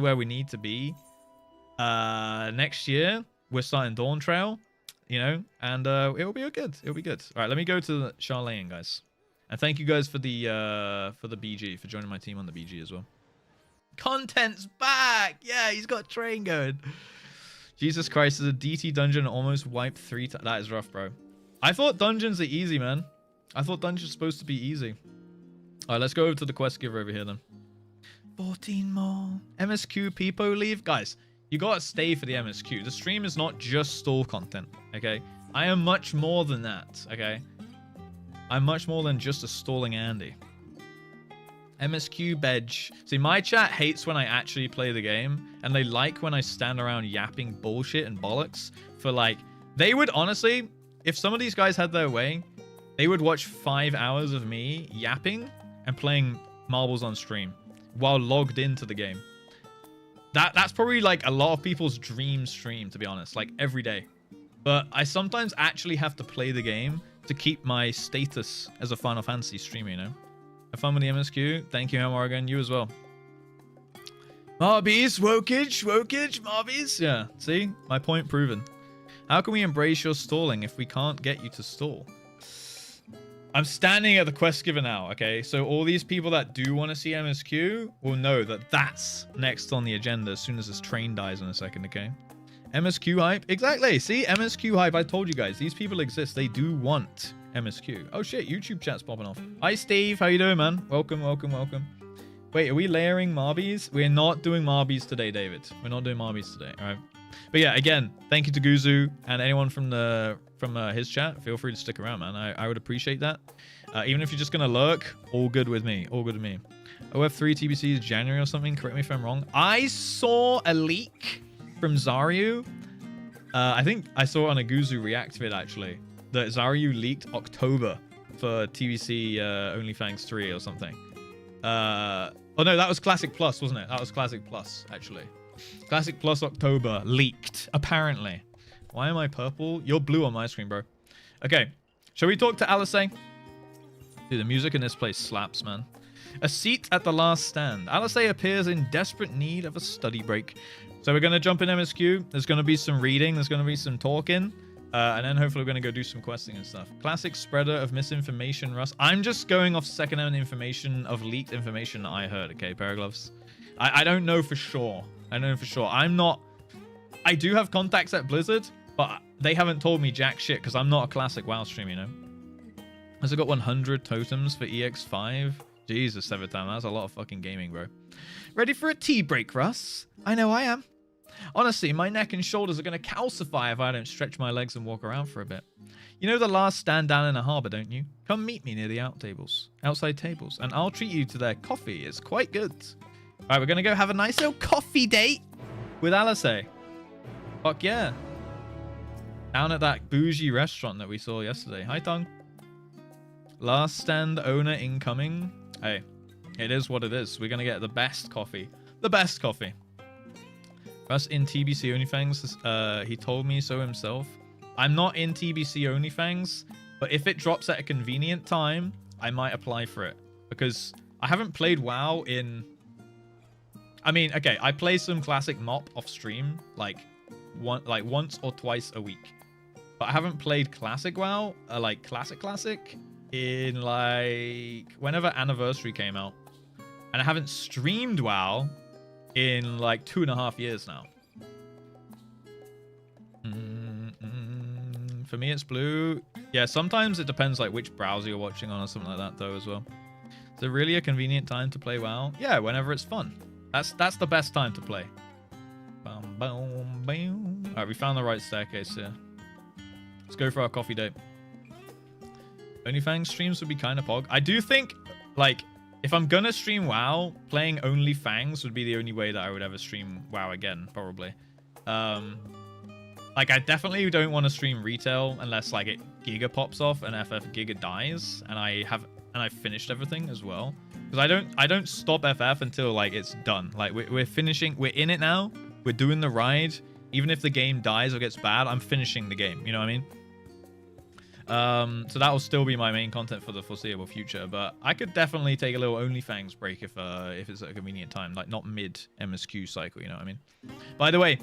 where we need to be. Next year we're starting Dawn Trail. You know, and it'll be good. It'll be good. All right, let me go to Charlene, guys. And thank you guys for the BG, for joining my team on the BG as well. Content's back. Yeah, he's got train going. Jesus Christ, is a DT dungeon almost wiped 3 times. That is rough, bro. I thought dungeons are easy, man. I thought dungeons are supposed to be easy. All right, let's go over to the quest giver over here then. 14 more. MSQ Peepo leave. Guys, you gotta stay for the MSQ. The stream is not just stall content, okay? I am much more than that, okay? I'm much more than just a stalling Andy. MSQ Bedge. See, my chat hates when I actually play the game, and they like when I stand around yapping bullshit and bollocks for like... They would honestly, if some of these guys had their way, they would watch 5 hours of me yapping and playing marbles on stream while logged into the game. That's probably like a lot of people's dream stream, to be honest, like every day. But I sometimes actually have to play the game to keep my status as a Final Fantasy streamer, you know? Have fun with the MSQ. Thank you, Morgan. You as well. Marbies, wokage, Marbies. Yeah, see? My point proven. How can we embrace your stalling if we can't get you to stall? I'm standing at the quest giver now, okay? So all these people that do want to see MSQ will know that that's next on the agenda as soon as this train dies in a second, okay? MSQ hype? Exactly. See? MSQ hype. I told you guys. These people exist. They do want MSQ. Oh, shit. YouTube chat's popping off. Hi, Steve. How you doing, man? Welcome, welcome, welcome. Wait, are we layering Marbies? We're not doing Marbies today, David. We're not doing Marbies today, all right? But yeah, again, thank you to Guzu and anyone from his chat. Feel free to stick around, man. I would appreciate that. Even if you're just going to lurk, all good with me. All good with me. OF3 TBC is January or something. Correct me if I'm wrong. I saw a leak from Zaryu I think I saw on a Guzu React vid, actually, that Zaryu leaked October for TBC OnlyFans 3 or something. Oh, no, that was Classic Plus, wasn't it? That was Classic Plus, actually. Classic Plus October leaked, apparently. Why am I purple? You're blue on my screen, bro. Okay, shall we talk to Alice? Dude, the music in this place slaps, man. A seat at the last stand. Alice appears in desperate need of a study break. So we're going to jump in MSQ. There's going to be some reading. There's going to be some talking. And then hopefully we're going to go do some questing and stuff. Classic spreader of misinformation, Russ. I'm just going off second-hand information of leaked information I heard, okay, Paragloves? I don't know for sure. I don't know for sure. I'm not... I do have contacts at Blizzard, but they haven't told me jack shit because I'm not a classic WoW stream, you know? Has it got 100 totems for EX5? Jesus, Severed Time. That's a lot of fucking gaming, bro. Ready for a tea break, Russ? I know I am. Honestly, my neck and shoulders are going to calcify if I don't stretch my legs and walk around for a bit. You know the last stand down in the harbour, don't you? Come meet me near the outside tables, and I'll treat you to their coffee. It's quite good. All right, we're going to go have a nice little coffee date with Alice. Fuck yeah. Down at that bougie restaurant that we saw yesterday. Hi, Tongue. Last stand owner incoming. Hey, it is what it is. We're going to get the best coffee. The best coffee. Us in TBC OnlyFans, he told me so himself. I'm not in TBC OnlyFans, but if it drops at a convenient time, I might apply for it. Because I haven't played WoW in... I mean, okay, I play some classic mop off stream, like once or twice a week. But I haven't played classic WoW, like classic, in like whenever Anniversary came out. And I haven't streamed WoW in like 2.5 years now. For me, it's blue. Yeah, sometimes it depends like which browser you're watching on or something like that though as well. Is it really a convenient time to play WoW? Yeah, whenever it's fun. That's the best time to play. Bum, bum, bum. All right, we found the right staircase here. Let's go for our coffee date. OnlyFans streams would be kind of pog. I do think, like, if I'm gonna stream WoW, playing OnlyFans would be the only way that I would ever stream WoW again, probably. Like, I definitely don't want to stream retail unless, like, it Giga pops off and FF Giga dies, and I've finished everything as well. Because I don't stop FF until, like, it's done. Like, we're finishing, we're in it now, we're doing the ride. Even if the game dies or gets bad, I'm finishing the game. You know what I mean? So that will still be my main content for the foreseeable future, but I could definitely take a little OnlyFans break if it's at a convenient time, like not mid MSQ cycle, you know what I mean? By the way,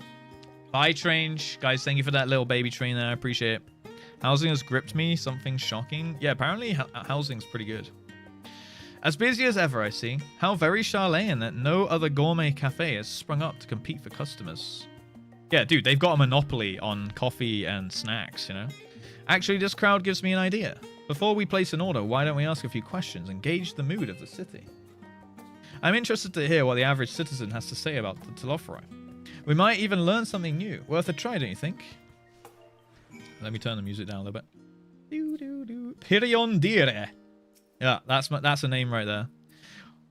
bye Trange, guys, thank you for that little baby train there, I appreciate it. Housing has gripped me, something shocking. Yeah, apparently housing's pretty good. As busy as ever, I see. How very Charlatan that no other gourmet cafe has sprung up to compete for customers. Yeah, dude, they've got a monopoly on coffee and snacks, you know? Actually, this crowd gives me an idea. Before we place an order, why don't we ask a few questions and gauge the mood of the city? I'm interested to hear what the average citizen has to say about the Telophroi. We might even learn something new. Worth a try, don't you think? Let me turn the music down a little bit. Pirion Dire. Yeah, that's a name right there.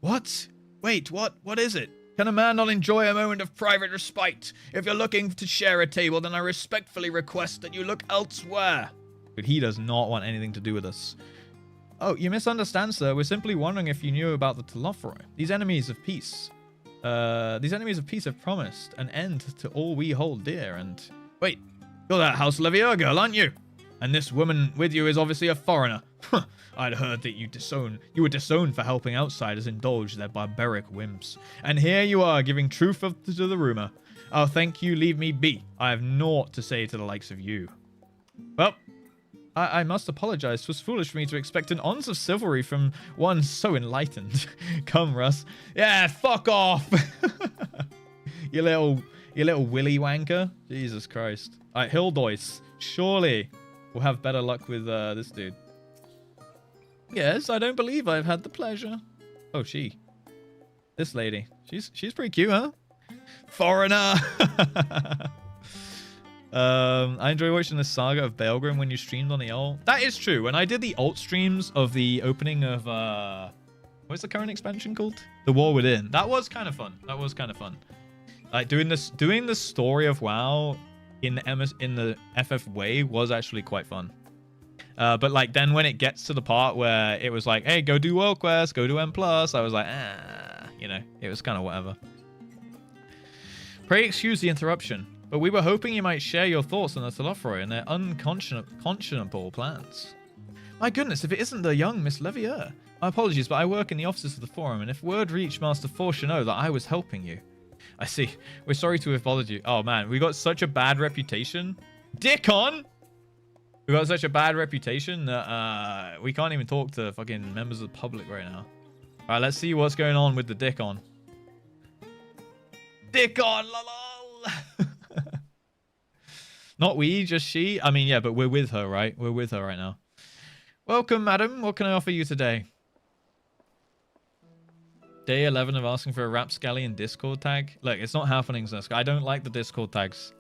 What? Wait, what is it? Can a man not enjoy a moment of private respite? If you're looking to share a table, then I respectfully request that you look elsewhere. But he does not want anything to do with us. Oh, you misunderstand, sir. We're simply wondering if you knew about the Telophroi. These enemies of peace have promised an end to all we hold dear, and... Wait, you're that House Levier girl, aren't you? And this woman with you is obviously a foreigner. I'd heard that you were disowned for helping outsiders indulge their barbaric whims. And here you are, giving truth to the rumor. Oh, thank you, leave me be. I have naught to say to the likes of you. Well, I must apologize. 'Twas foolish for me to expect an ounce of chivalry from one so enlightened. Come, Russ. Yeah, fuck off. you little willy wanker. Jesus Christ. All right, Hildois. Surely we'll have better luck with this dude. Yes, I don't believe I've had the pleasure. Oh, this lady. She's pretty cute, huh? Foreigner. I enjoy watching the saga of Belgrim when you streamed on the alt. That is true. When I did the alt streams of the opening of what's the current expansion called? The War Within. That was kind of fun. Like doing the story of WoW in the FF way was actually quite fun. But like then when it gets to the part where it was like, hey, go do world quest, go do M+, I was like, you know, it was kind of whatever. Pray excuse the interruption, but we were hoping you might share your thoughts on the Telothroi and their unconscionable plans. My goodness, if it isn't the young Miss Levier. My apologies, but I work in the offices of the forum, and if word reached Master Fortuneau that I was helping you. I see. We're sorry to have bothered you. Oh man, we got such a bad reputation. Dickon! We got such a bad reputation that we can't even talk to fucking members of the public right now. Alright, let's see what's going on with the Dickon. Dickon! Lol! Not we, just she. I mean, yeah, but we're with her, right? We're with her right now. Welcome, madam. What can I offer you today? Day 11 of asking for a rapscallion Discord tag. Look, it's not happening, Zesk. I don't like the Discord tags.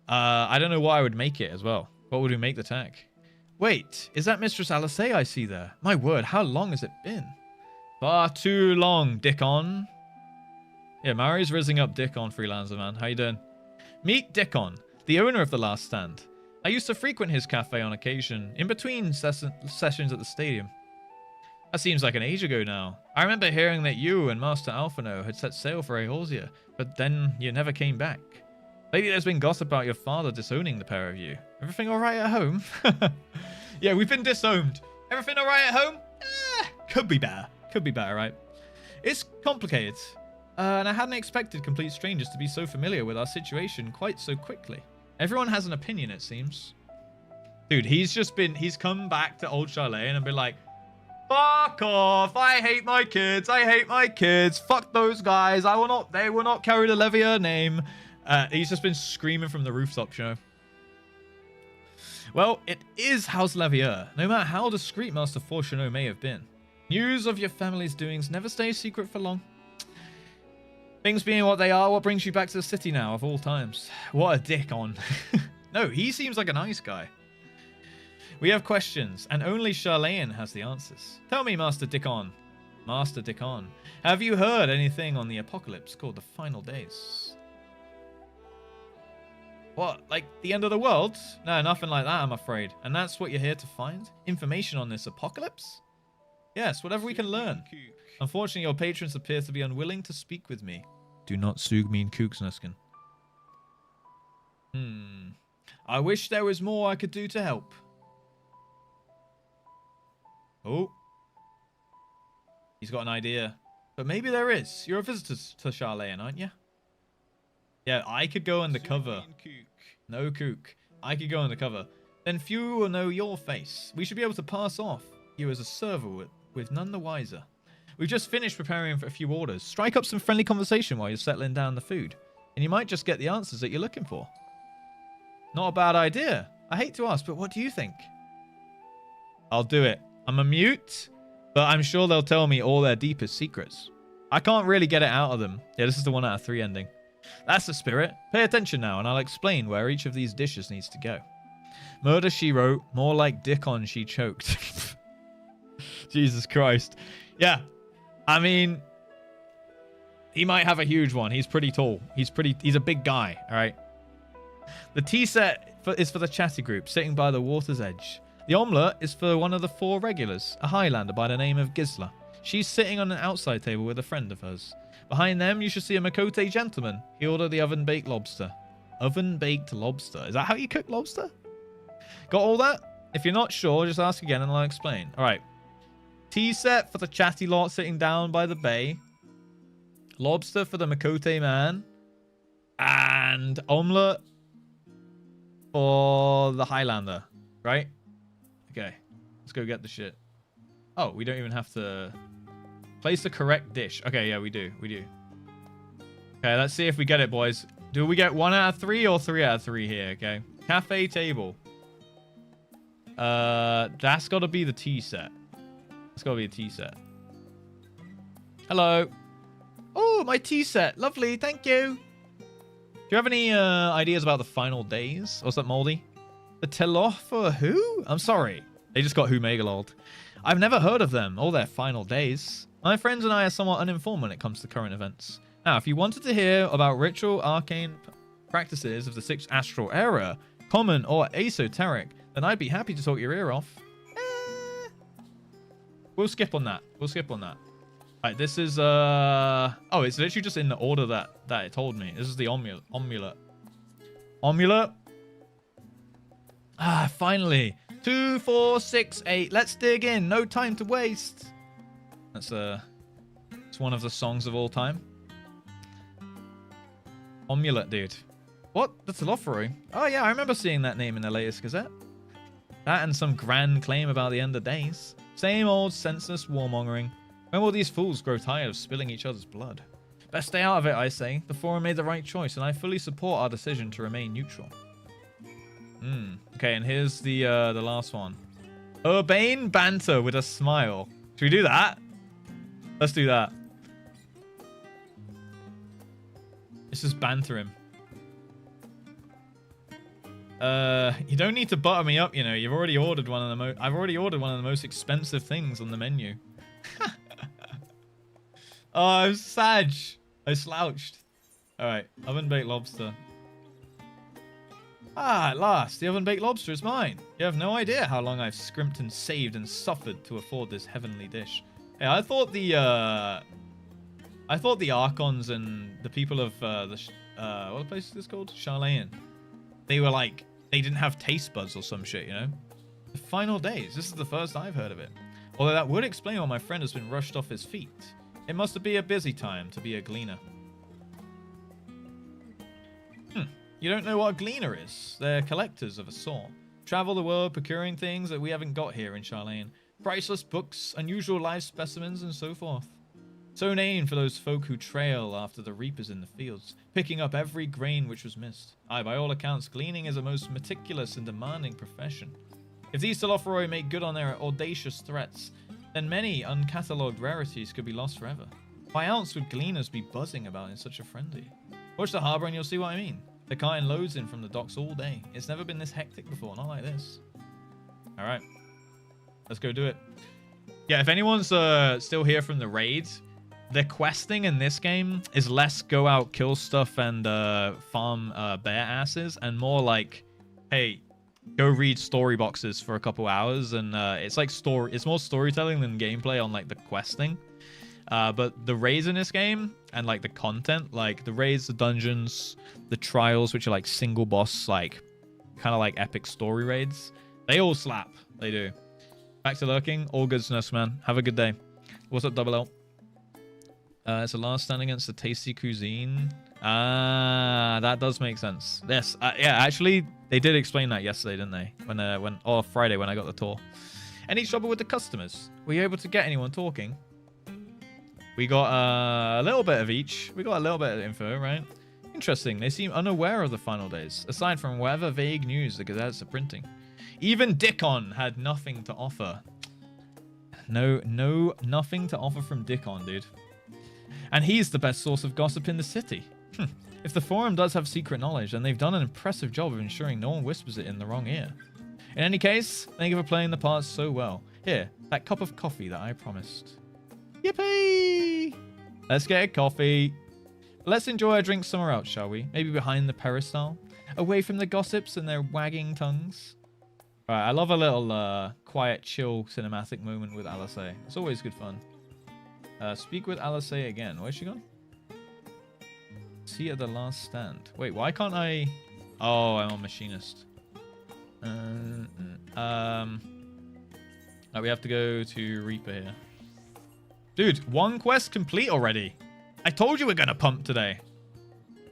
I don't know what I would make it as well. What would we make the tag? Wait, is that Mistress Alice I see there? My word, how long has it been? Far too long, Dickon. Yeah, Mari's rizzing up Dickon, freelancer man. How you doing? Meet Dickon, the owner of The Last Stand. I used to frequent his cafe on occasion, in between sessions at the stadium. That seems like an age ago now. I remember hearing that you and Master Alphino had set sail for Eorzea, but then you never came back. Lately there's been gossip about your father disowning the pair of you. Everything alright at home? Yeah, we've been disowned. Everything alright at home? Could be better. Could be better, right? It's complicated. And I hadn't expected complete strangers to be so familiar with our situation quite so quickly. Everyone has an opinion, it seems. Dude, he's come back to Old Chalet and been like, fuck off, I hate my kids, fuck those guys, they will not carry the Levier name. He's just been screaming from the rooftops, you know. Well, it is House Levier, no matter how discreet Master Fortuneau may have been. News of your family's doings never stays secret for long. Things being what they are, what brings you back to the city now, of all times? What a Dickon. No, he seems like a nice guy. We have questions, and only Charlene has the answers. Tell me, Master Dickon. Master Dickon, have you heard anything on the apocalypse called the Final Days? What, like the end of the world? No, nothing like that, I'm afraid. And that's what you're here to find? Information on this apocalypse? Yes, whatever we can learn. Unfortunately, your patrons appear to be unwilling to speak with me. Do not sug mean kooks, Nuskin. I wish there was more I could do to help. Oh. He's got an idea. But maybe there is. You're a visitor to Charlene, aren't you? Yeah, I could go undercover. No kook. I could go undercover. Then few will know your face. We should be able to pass off you as a server with none the wiser. We've just finished preparing for a few orders. Strike up some friendly conversation while you're settling down the food. And you might just get the answers that you're looking for. Not a bad idea. I hate to ask, but what do you think? I'll do it. I'm a mute, but I'm sure they'll tell me all their deepest secrets. I can't really get it out of them. Yeah, this is the 1 out of 3 ending. That's the spirit. Pay attention now, and I'll explain where each of these dishes needs to go. Murder, she wrote. More like Dickon, she choked. Jesus Christ. Yeah. I mean, he might have a huge one. He's pretty tall. He's a big guy, all right? The tea set is for the chatty group, sitting by the water's edge. The omelette is for one of the 4 regulars, a Highlander by the name of Gisla. She's sitting on an outside table with a friend of hers. Behind them, you should see a Makote gentleman. He ordered the oven-baked lobster. Oven-baked lobster? Is that how you cook lobster? Got all that? If you're not sure, just ask again and I'll explain. All right. Tea set for the chatty lot sitting down by the bay. Lobster for the Makote man. And omelette for the Highlander. Right? Okay. Let's go get the shit. Oh, we don't even have to place the correct dish. Okay, yeah, we do. We do. Okay, let's see if we get it, boys. Do we get 1 out of 3 or 3 out of 3 here? Okay. Cafe table. That's got to be the tea set. It's got to be a tea set. Hello. Oh, my tea set. Lovely. Thank you. Do you have any ideas about the final days? What's that, Moldy? The Telothroi who? I'm sorry. They just got who Megalord. I've never heard of them or their final days. My friends and I are somewhat uninformed when it comes to current events. Now, if you wanted to hear about ritual, arcane, practices of the 6th astral era, common or esoteric, then I'd be happy to talk your ear off. We'll skip on that. We'll skip on that. Right, this is oh, it's literally just in the order that it told me. This is the omulet. Omulet. Ah, finally. 2, 4, 6, 8. Let's dig in. No time to waste. That's it's one of the songs of all time. Omulet, dude. What? That's a Lotharoy. Oh yeah, I remember seeing that name in the latest Gazette. That and some grand claim about the end of days. Same old senseless warmongering. When will these fools grow tired of spilling each other's blood? Best stay out of it, I say. The forum made the right choice, and I fully support our decision to remain neutral. Okay, and here's the last one. Urbane banter with a smile. Should we do that? Let's do that. Let's just banter him. You don't need to butter me up, you know. You've already ordered one of the I've already ordered one of the most expensive things on the menu. Oh, I'm sad. I slouched. All right, oven-baked lobster. Ah, at last, the oven-baked lobster is mine. You have no idea how long I've scrimped and saved and suffered to afford this heavenly dish. Hey, I thought the Archons and the people of what the place is this called? Charlayan. They were like, they didn't have taste buds or some shit, you know? The final days. This is the first I've heard of it. Although that would explain why my friend has been rushed off his feet. It must be a busy time to be a gleaner. You don't know what a gleaner is? They're collectors of a sort. Travel the world procuring things that we haven't got here in Charlayan. Priceless books, unusual live specimens, and so forth. So named for those folk who trail after the reapers in the fields, picking up every grain which was missed. Aye, by all accounts, gleaning is a most meticulous and demanding profession. If these Lotharoy make good on their audacious threats, then many uncatalogued rarities could be lost forever. Why else would gleaners be buzzing about in such a frenzy? Watch the harbour and you'll see what I mean. They're carting loads in from the docks all day. It's never been this hectic before, not like this. Alright. Let's go do it. Yeah, if anyone's still here from the raid, the questing in this game is less go out, kill stuff, and farm bear asses, and more like, hey, go read story boxes for a couple hours, and it's like it's more storytelling than gameplay on like the questing. But the raids in this game and like the content, like the raids, the dungeons, the trials, which are like single boss, like kind of like epic story raids, they all slap. They do. Back to lurking. All goodness, man. Have a good day. What's up, Double L? It's the last stand against the tasty cuisine. Ah, that does make sense. Yes, yeah. Actually, they did explain that yesterday, didn't they? Or Friday when I got the tour. Any trouble with the customers? Were you able to get anyone talking? We got a little bit of each. We got a little bit of info, right? Interesting. They seem unaware of the final days, aside from whatever vague news the gazettes are printing. Even Dickon had nothing to offer. Nothing to offer from Dickon, dude. And he's the best source of gossip in the city. If the forum does have secret knowledge, then they've done an impressive job of ensuring no one whispers it in the wrong ear. In any case, thank you for playing the parts so well. Here, that cup of coffee that I promised. Yippee! Let's get a coffee. Let's enjoy our drink somewhere else, shall we? Maybe behind the peristyle? Away from the gossips and their wagging tongues? Alright, I love a little quiet, chill cinematic moment with Alice. It's always good fun. Speak with Alice again. Where's she gone? See at the last stand. Wait, why can't I... Oh, I'm on Machinist. We have to go to Reaper here. Dude, one quest complete already. I told you we're gonna pump today.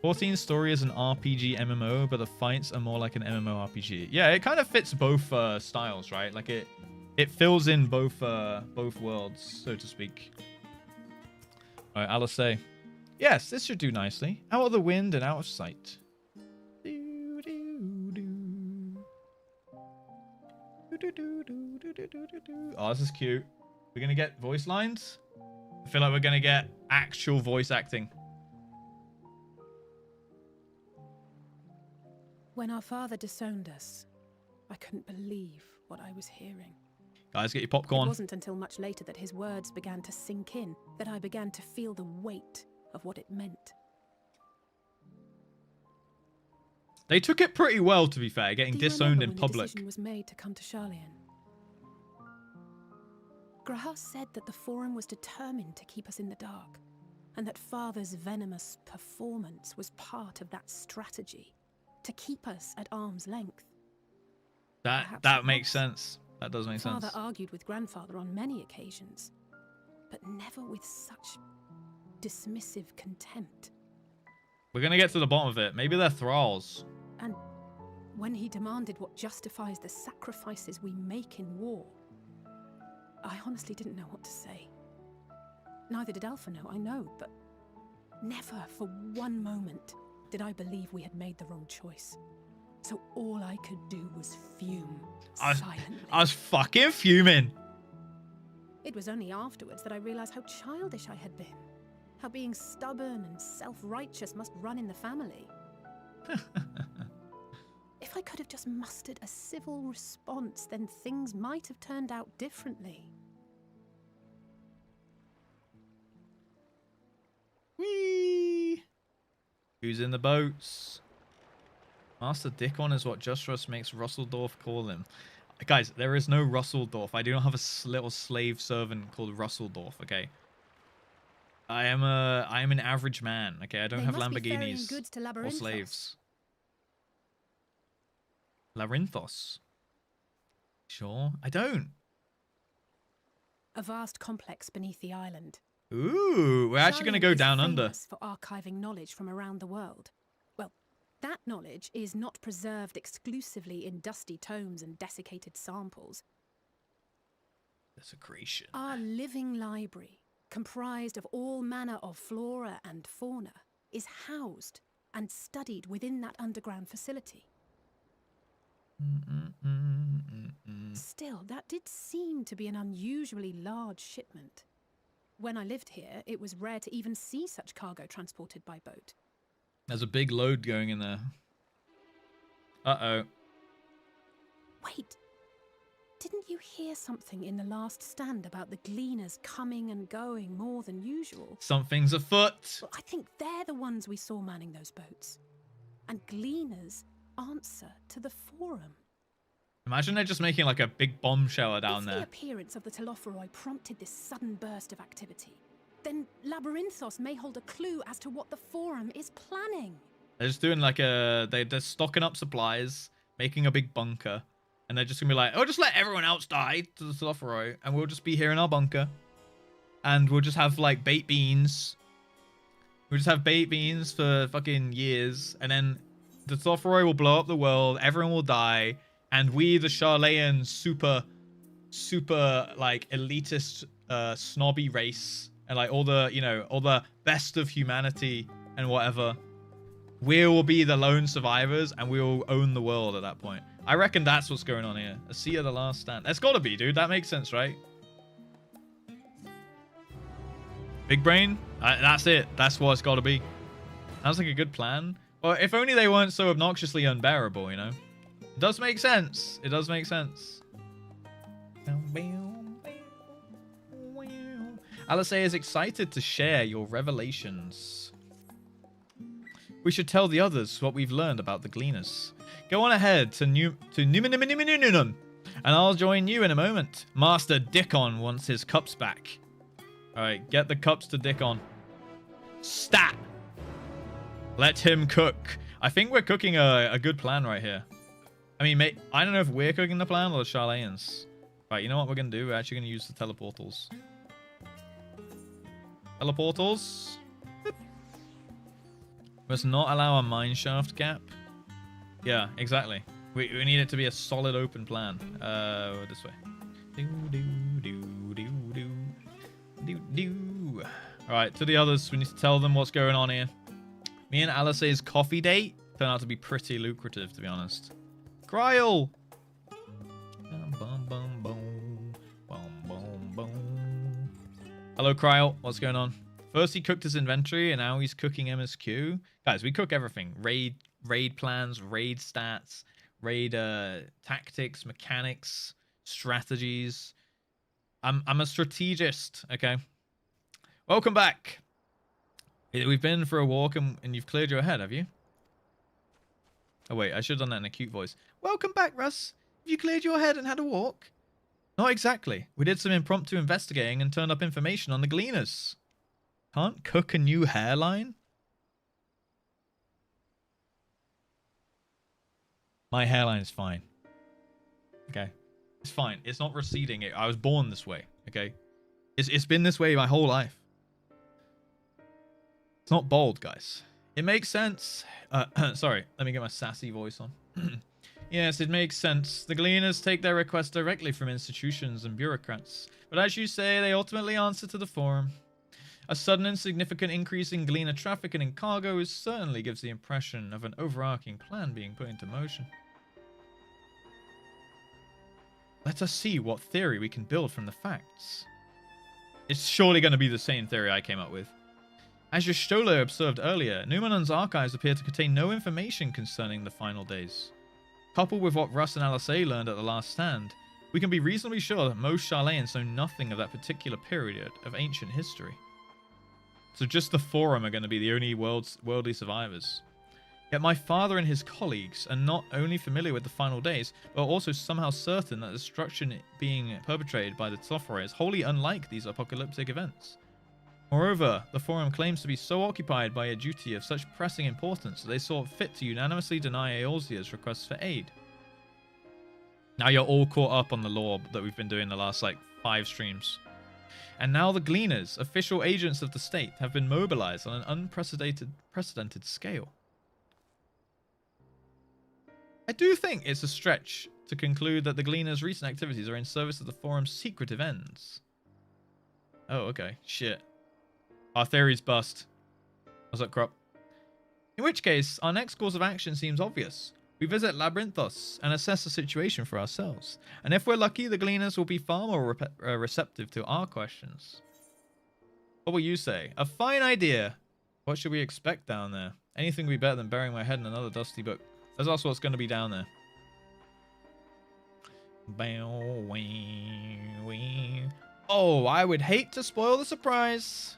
14 story is an RPG MMO, but the fights are more like an MMO RPG. Yeah, it kind of fits both styles, right? Like it fills in both worlds, so to speak. All right, Alice. Yes, this should do nicely. Out of the wind and out of sight. Oh, this is cute. We're gonna get voice lines. I feel like we're gonna get actual voice acting. When our father disowned us, I couldn't believe what I was hearing. Guys, get your popcorn. It wasn't until much later that his words began to sink in, that I began to feel the weight of what it meant. They took it pretty well, to be fair, getting Do you disowned remember in when the public. decision was made to come to Charlian? Graham said that the Forum was determined to keep us in the dark, and that Father's venomous performance was part of that strategy, to keep us at arm's length. Perhaps That it makes was. sense. That does make Father sense. argued with Grandfather on many occasions, but never with such dismissive contempt. We're gonna get to the bottom of it. Maybe they're thralls. And when he demanded what justifies the sacrifices we make in war, I honestly didn't know what to say. Neither did Alpha know, I know, but never for one moment did I believe we had made the wrong choice. So all I could do was fume silently. I was fucking fuming. It was only afterwards that I realized how childish I had been. How being stubborn and self-righteous must run in the family. If I could have just mustered a civil response, then things might have turned out differently. Whee! Who's in the boats? Master Dickon is what JustRuss makes Russeldorf call him. Guys, there is no Russeldorf. I do not have a little slave servant called Russeldorf, okay? I am an average man, okay? I don't They have must be ferrying Lamborghinis goods to or Labyrinthos. slaves. Labyrinthos? Sure, I don't. A vast complex beneath the island. Ooh, we're actually going to go Charlian is down under. famous for archiving knowledge from around the world. Well, that knowledge is not preserved exclusively in dusty tomes and desiccated samples. Desecration. Our living library, comprised of all manner of flora and fauna, is housed and studied within that underground facility. Still, that did seem to be an unusually large shipment. When I lived here, it was rare to even see such cargo transported by boat. There's a big load going in there. Uh-oh. Wait, didn't you hear something in the last stand about the gleaners coming and going more than usual? Something's afoot. Well, I think they're the ones we saw manning those boats. And gleaners answer to the Forum. Imagine they're just making like a big bomb shower down If the there. appearance of the Telophoroi prompted this sudden burst of activity, then Labyrinthos may hold a clue as to what the Forum is planning. They're just doing like they're stocking up supplies, making a big bunker, and they're just gonna be like, oh, just let everyone else die to the Telophoroi, and we'll just be here in our bunker, and we'll just have like baked beans. We'll just have baked beans for fucking years, and then the Telophoroi will blow up the world, everyone will die, and we, the Charlayan super like elitist snobby race, and like all the, you know, all the best of humanity and whatever, we will be the lone survivors and we will own the world at that point. I reckon that's what's going on here. A Sea of the Last Stand. That's gotta be, dude. That makes sense, right? Big brain? That's it. That's what it's gotta be. Sounds like a good plan. Well, if only they weren't so obnoxiously unbearable, you know? It does make sense. It does make sense. Alice is excited to share your revelations. We should tell the others what we've learned about the Gleaners. Go on ahead to Numinum, and I'll join you in a moment. Master Dickon wants his cups back. Alright, get the cups to Dickon. Stat! Let him cook. I think we're cooking a good plan right here. I mean, mate, I don't know if we're cooking the plan or the Charlayans. Right, you know what we're going to do? We're actually going to use the teleportals. Teleportals. Must not allow a mineshaft gap. Yeah, exactly. We need it to be a solid open plan. This way. Alright, to the others, we need to tell them what's going on here. Me and Alice's coffee date turned out to be pretty lucrative, to be honest. Kryl! Hello, Kryl. What's going on? First, he cooked his inventory, and now he's cooking MSQ. Guys, we cook everything. Raid plans, raid stats, raid tactics, mechanics, strategies. I'm a strategist, okay? Welcome back. We've been for a walk, and you've cleared your head, have you? Oh, wait, I should have done that in a cute voice. Welcome back, Russ. Have you cleared your head and had a walk? Not exactly. We did some impromptu investigating and turned up information on the Gleaners. Can't cook a new hairline? My hairline is fine. Okay. It's fine. It's not receding. I was born this way. Okay. It's been this way my whole life. It's not bald, guys. It makes sense. Sorry. Let me get my sassy voice on. Yes, it makes sense. The Gleaners take their requests directly from institutions and bureaucrats. But as you say, they ultimately answer to the Forum. A sudden and significant increase in Gleaner traffic and in cargo certainly gives the impression of an overarching plan being put into motion. Let us see what theory we can build from the facts. It's surely going to be the same theory I came up with. As your Stoller observed earlier, Numenon's archives appear to contain no information concerning the final days. Coupled with what Russ and Alisei learned at the last stand, we can be reasonably sure that most Charlayans know nothing of that particular period of ancient history. So just the Forum are going to be the only worldly survivors. Yet my father and his colleagues are not only familiar with the final days, but are also somehow certain that the destruction being perpetrated by the Tsophore is wholly unlike these apocalyptic events. Moreover, the Forum claims to be so occupied by a duty of such pressing importance that they saw fit to unanimously deny Eorzea's requests for aid. Now you're all caught up on the lore that we've been doing the last, 5 streams. And now the Gleaners, official agents of the state, have been mobilized on an unprecedented scale. I do think it's a stretch to conclude that the Gleaners' recent activities are in service of the Forum's secretive ends. Oh, okay. Shit. Our theory's bust. What's up, Crop? In which case, our next course of action seems obvious. We visit Labyrinthos and assess the situation for ourselves. And if we're lucky, the Gleaners will be far more receptive to our questions. What will you say? A fine idea. What should we expect down there? Anything would be better than burying my head in another dusty book. That's also what's going to be down there. Oh, I would hate to spoil the surprise.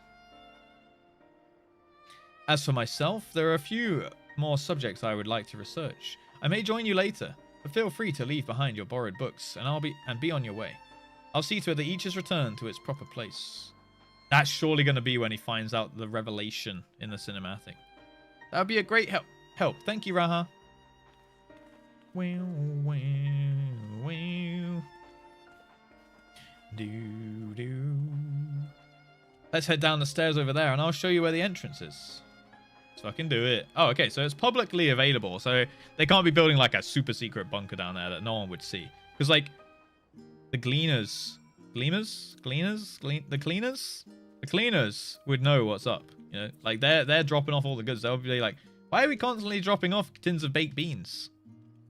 As for myself, there are a few more subjects I would like to research. I may join you later, but feel free to leave behind your borrowed books, and be on your way. I'll see to it that each is returned to its proper place. That's surely going to be when he finds out the revelation in the cinematic. That would be a great help. Thank you, Raha. Let's head down the stairs over there and I'll show you where the entrance is. So I can do it. Oh, okay. So it's publicly available. So they can't be building like a super secret bunker down there that no one would see. Because the Gleaners would know what's up. You know, like they're dropping off all the goods. They'll be like, why are we constantly dropping off tins of baked beans?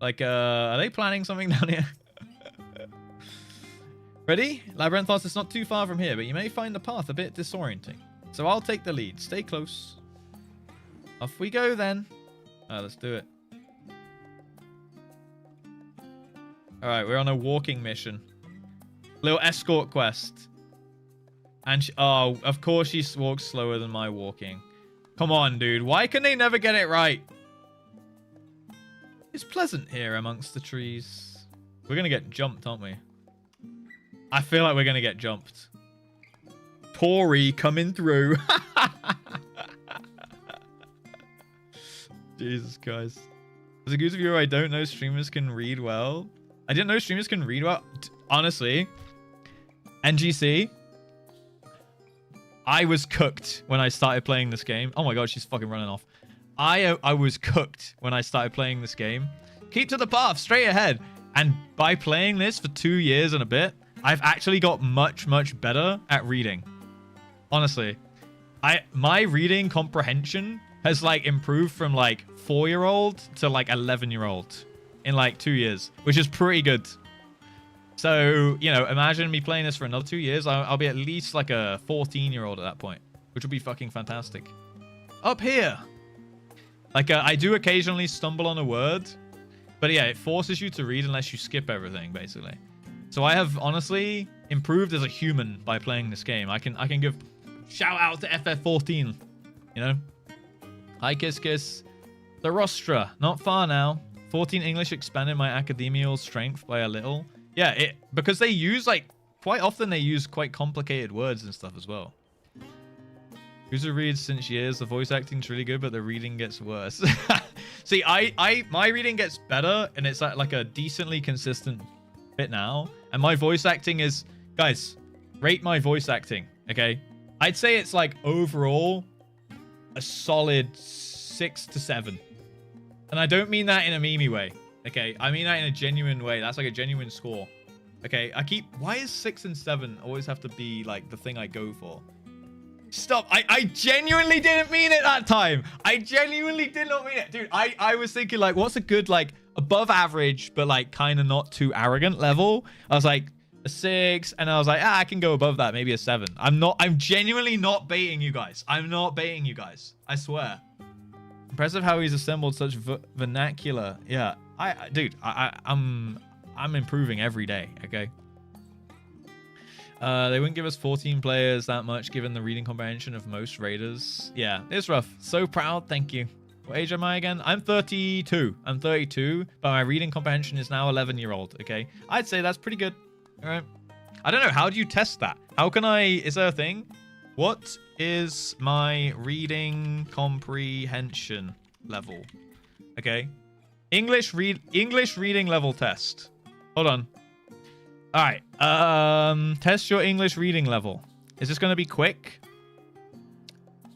Like, are they planning something down here? Ready? Labyrinthos is not too far from here, but you may find the path a bit disorienting. So I'll take the lead. Stay close. Off we go then. Let's do it. Alright, we're on a walking mission. Little escort quest. And oh, of course she walks slower than my walking. Come on, dude. Why can they never get it right? It's pleasant here amongst the trees. We're going to get jumped, aren't we? I feel like we're going to get jumped. Tori coming through. Jesus Christ. As a good viewer, I don't know streamers can read well. I didn't know streamers can read well. Honestly, NGC, I was cooked when I started playing this game. Oh my god, she's fucking running off. I was cooked when I started playing this game. Keep to the path, straight ahead. And by playing this for 2 years and a bit, I've actually got much, much better at reading. Honestly. My reading comprehension has like improved from like 4-year-old to like 11-year-old in like 2 years, which is pretty good. So, you know, imagine me playing this for another 2 years. I'll be at least like a 14-year-old at that point, which would be fucking fantastic. Up here. Like, I do occasionally stumble on a word, but yeah, it forces you to read unless you skip everything, basically. So I have honestly improved as a human by playing this game. I can give shout out to FF14, you know? Hi, Kiss Kiss. The rostra, not far now. 14 English expanded my academial strength by a little. Yeah, because they use like quite often they use quite complicated words and stuff as well. Who's reads since years. The voice acting's really good, but the reading gets worse. See, my reading gets better, and it's like a decently consistent bit now. And my voice acting is, guys, rate my voice acting, okay? I'd say it's like overall a solid 6 to 7. And I don't mean that in a memey way, okay? I mean that in a genuine way. That's like a genuine score, okay? Why is 6 and 7 always have to be like the thing I go for? Stop. I genuinely didn't mean it that time. I genuinely did not mean it. Dude, I was thinking like, what's a good like above average, but like kind of not too arrogant level? I was like a 6, and I was like, I can go above that, maybe a 7. I'm genuinely not baiting you guys. I'm not baiting you guys. I swear. Impressive how he's assembled such vernacular. Yeah, dude, I'm improving every day, okay? They wouldn't give us 14 players that much given the reading comprehension of most raiders. Yeah, it's rough. So proud. Thank you. What age am I again? I'm 32. I'm 32, but my reading comprehension is now 11-year-old, okay? I'd say that's pretty good. All right. I don't know. How do you test that? How can is there a thing? What is my reading comprehension level? Okay. English reading level test. Hold on. All right. Test your English reading level. Is this going to be quick?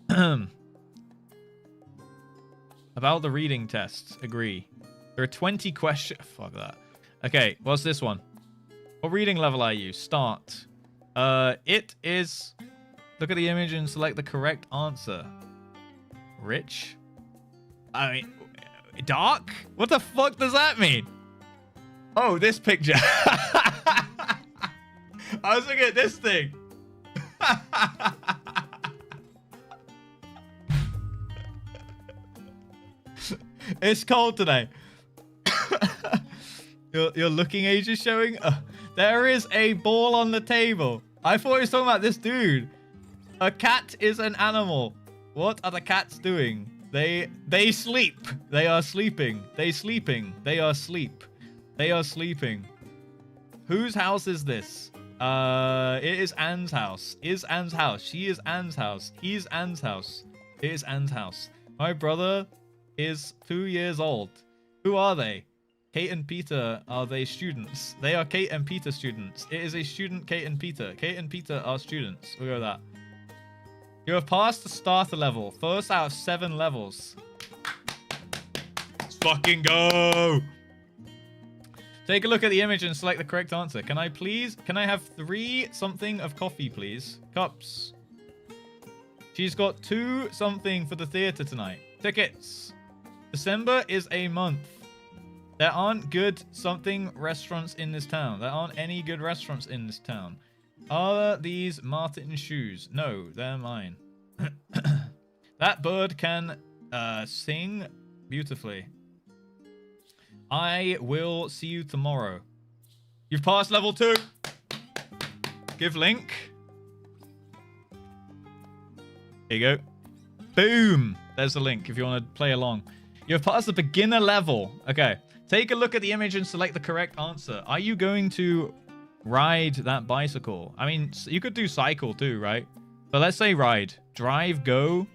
About the reading test. Agree. There are 20 questions. Fuck that. Okay. What's this one? What reading level are you? Start. It is... Look at the image and select the correct answer. Rich? I mean... Dark? What the fuck does that mean? Oh, this picture. I was looking at this thing. It's cold today. Your looking age is showing. There is a ball on the table. I thought he was talking about this dude. A cat is an animal. What are the cats doing? They sleep. They are sleeping. They sleeping. They are sleep. They are sleeping. Whose house is this? It is Anne's house. Is Anne's house. She is Anne's house. He's Anne's house. It is Anne's house. My brother is 2 years old. Who are they? Kate and Peter, are they students? They are Kate and Peter students. It is a student, Kate and Peter. Kate and Peter are students. We'll go with that. You have passed the starter level. First out of 7 levels. Let's fucking go. Take a look at the image and select the correct answer. Can I have 3 something of coffee, please? Cups. She's got 2 something for the theater tonight. Tickets. December is a month. There aren't good something restaurants in this town. There aren't any good restaurants in this town. Are these Martin shoes? No, they're mine. That bird can sing beautifully. I will see you tomorrow. You've passed level 2. Give link. There you go. Boom. There's the link if you want to play along. You've passed the beginner level. Okay. Take a look at the image and select the correct answer. Are you going to ride that bicycle? I mean, you could do cycle too, right? But let's say ride. Drive, go.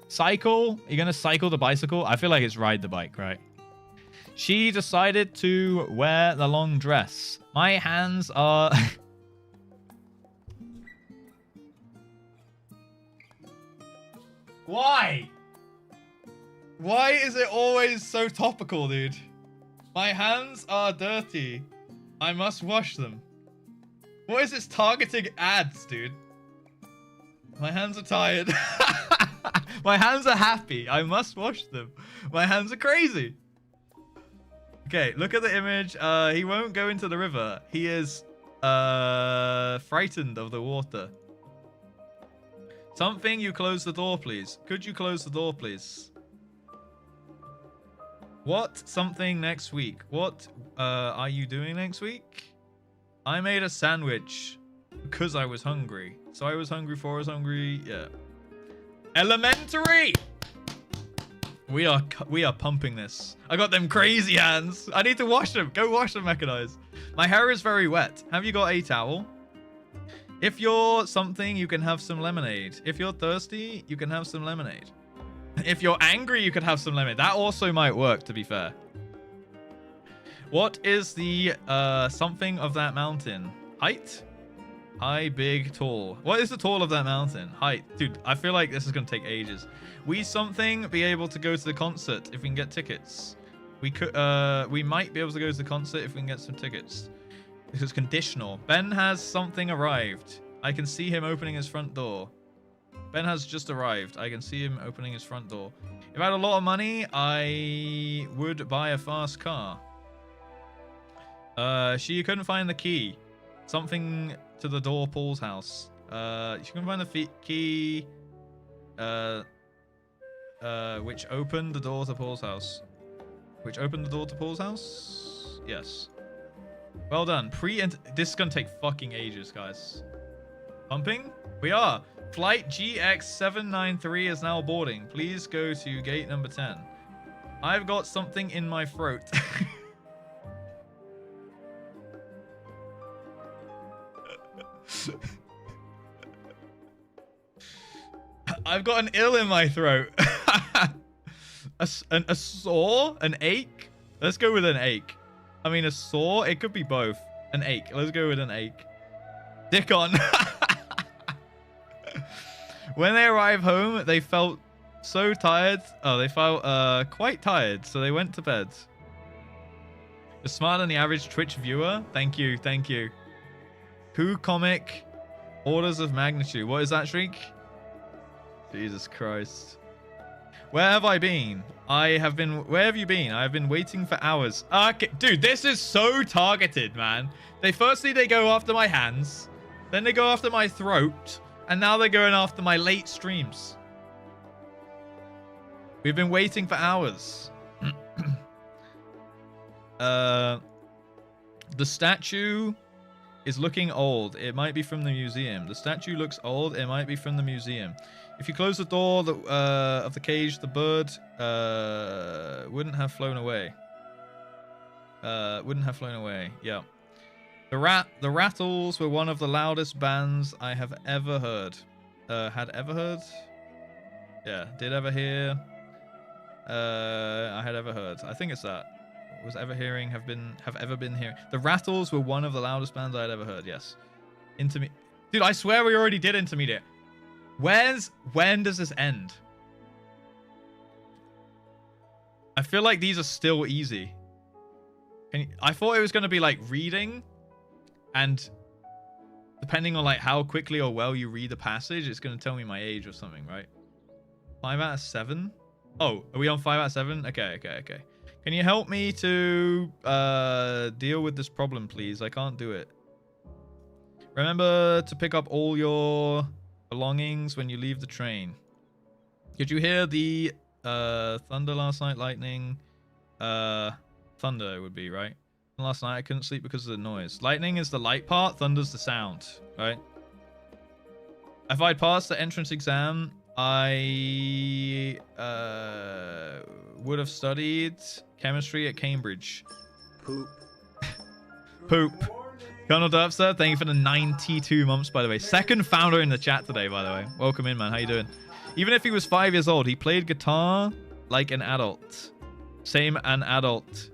Cycle. You're going to cycle the bicycle? I feel like it's ride the bike, right? She decided to wear the long dress. My hands are... Why? Why is it always so topical, dude? My hands are dirty. I must wash them. What is this targeting ads, dude? My hands are tired. My hands are happy. I must wash them. My hands are crazy. Okay, look at the image. He won't go into the river. He is frightened of the water. Something, you close the door, please. Could you close the door, please? What something next week? What are you doing next week? I made a sandwich because I was hungry. So I was hungry for I was hungry. Yeah. Elementary! We are pumping this. I got them crazy hands. I need to wash them. Go wash them, Mechanized. My hair is very wet. Have you got a towel? If you're something, you can have some lemonade. If you're thirsty, you can have some lemonade. If you're angry, you could have some lemonade. That also might work, to be fair. What is the something of that mountain? Height? High, big, tall. What is the tall of that mountain? Height. Dude, I feel like this is going to take ages. We something be able to go to the concert if we can get tickets. We might be able to go to the concert if we can get some tickets. This is conditional. Ben has something arrived. I can see him opening his front door. Ben has just arrived. I can see him opening his front door. If I had a lot of money, I would buy a fast car. She couldn't find the key. Something to the door, Paul's house. She couldn't find the key. Which opened the door to Paul's house. Which opened the door to Paul's house? Yes. Well done. This is gonna take fucking ages, guys. Pumping? We are. Flight GX793 is now boarding. Please go to gate number 10. I've got something in my throat. I've got an ill in my throat. a sore? An ache? Let's go with an ache. I mean, a sore? It could be both. An ache. Let's go with an ache. Dick on. When they arrived home, they felt so tired. Oh, they felt quite tired, so they went to bed. You're smarter than the average Twitch viewer. Thank you, thank you. Who comic? Orders of magnitude. What is that, Shriek? Jesus Christ. Where have I been? Where have you been? I have been waiting for hours. Okay, dude, this is so targeted, man. Firstly, they go after my hands. Then they go after my throat. And now they're going after my late streams. We've been waiting for hours. The statue is looking old. It might be from the museum. The statue looks old. It might be from the museum. If you close the door of the cage, the bird wouldn't have flown away. Wouldn't have flown away. Yeah. The Rattles were one of the loudest bands I have ever heard. Had ever heard? Yeah. Did ever hear? I had ever heard. I think it's that. Was ever hearing, have ever been hearing. The Rattles were one of the loudest bands I had ever heard. Yes. Dude, I swear we already did Intermediate. When does this end? I feel like these are still easy. I thought it was going to be like reading, and depending on like how quickly or well you read the passage, it's going to tell me my age or something, right? 5 out of 7? Oh, are we on 5 out of 7? Okay. Can you help me to deal with this problem, please? I can't do it. Remember to pick up all your belongings when you leave the train. Did you hear the thunder last night? Lightning? Thunder it would be, right? Last night I couldn't sleep because of the noise. Lightning is the light part, thunder's the sound, right? If I'd passed the entrance exam, I would have studied chemistry at Cambridge. Poop. Poop. Colonel Derpster, thank you for the 92 months, by the way. Second founder in the chat today, by the way. Welcome in, man. How you doing? Even if he was 5 years old, he played guitar like an adult. Same an adult.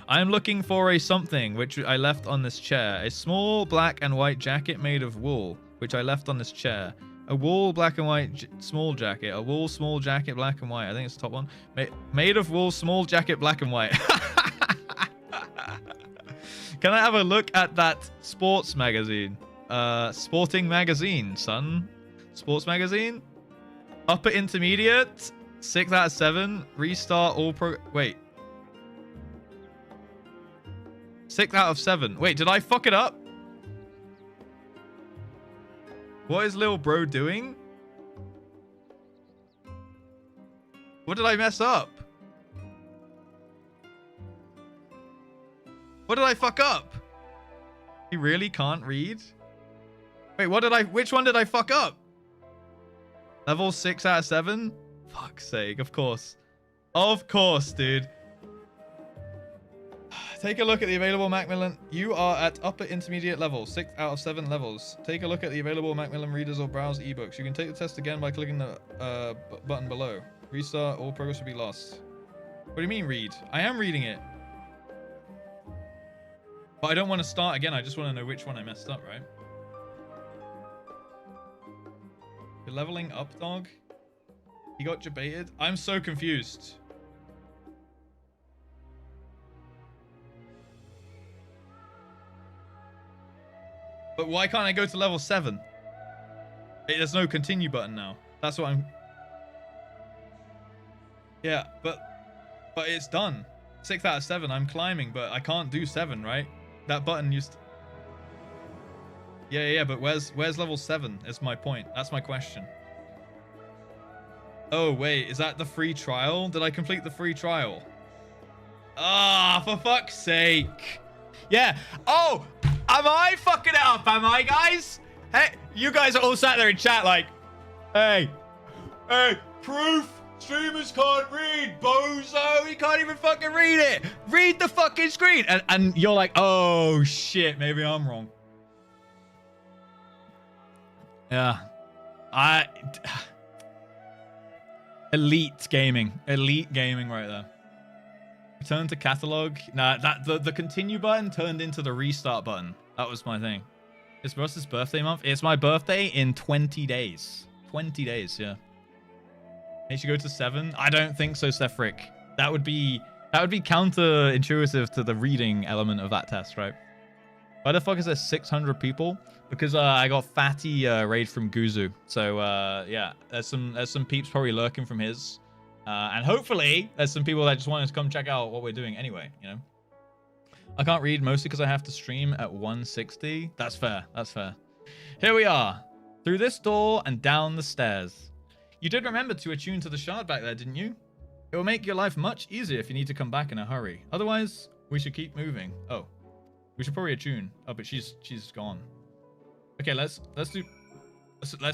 I am looking for a something which I left on this chair. A small black and white jacket made of wool, which I left on this chair. A wool black and white small jacket. A wool small jacket black and white. I think it's the top one. Made of wool small jacket black and white. Can I have a look at that sports magazine? Sporting magazine, son. Sports magazine? Upper intermediate? 6 out of 7. Restart all wait. 6 out of 7. Wait, did I fuck it up? What is little bro doing? What did I mess up? What did I fuck up? He really can't read? Wait, which one did I fuck up? Level 6 out of 7? fuck's sake. Of course. Of course, dude. Take a look at the available Macmillan. You are at upper intermediate level, 6 out of 7 levels. Take a look at the available Macmillan readers or browse ebooks. You can take the test again by clicking the button below. Restart, all progress will be lost. What do you mean read? I am reading it. But I don't want to start again. I just want to know which one I messed up, right? You're leveling up, dog? He got debated? I'm so confused. But why can't I go to level 7? There's no continue button now. That's what I'm... Yeah, but it's done. 6 out of 7. I'm climbing, but I can't do 7, right? That button used... Yeah, but where's level 7 is my point. That's my question. Oh, wait. Is that the free trial? Did I complete the free trial? Ah, for fuck's sake. Yeah. Oh, am I fucking it up? Am I, guys? Hey, you guys are all sat there in chat like, hey, proof. Streamers can't read, bozo. He can't even fucking read it. Read the fucking screen. And you're like, oh, shit. Maybe I'm wrong. Yeah. Elite gaming right there. Return to catalog. Nah, the continue button turned into the restart button. That was my thing. It's Russ's birthday month. It's my birthday in 20 days. 20 days, yeah. Makes you go to 7. I don't think so, Sethric. That would be counterintuitive to the reading element of that test, right? Why the fuck is there 600 people? Because I got fatty raid from Guzu. So yeah, there's some peeps probably lurking from his, and hopefully there's some people that just wanted to come check out what we're doing anyway. You know, I can't read mostly because I have to stream at 160. That's fair. That's fair. Here we are, through this door and down the stairs. You did remember to attune to the shard back there, didn't you? It will make your life much easier if you need to come back in a hurry. Otherwise, we should keep moving. Oh, we should probably attune. Oh, but she's gone. Okay, let's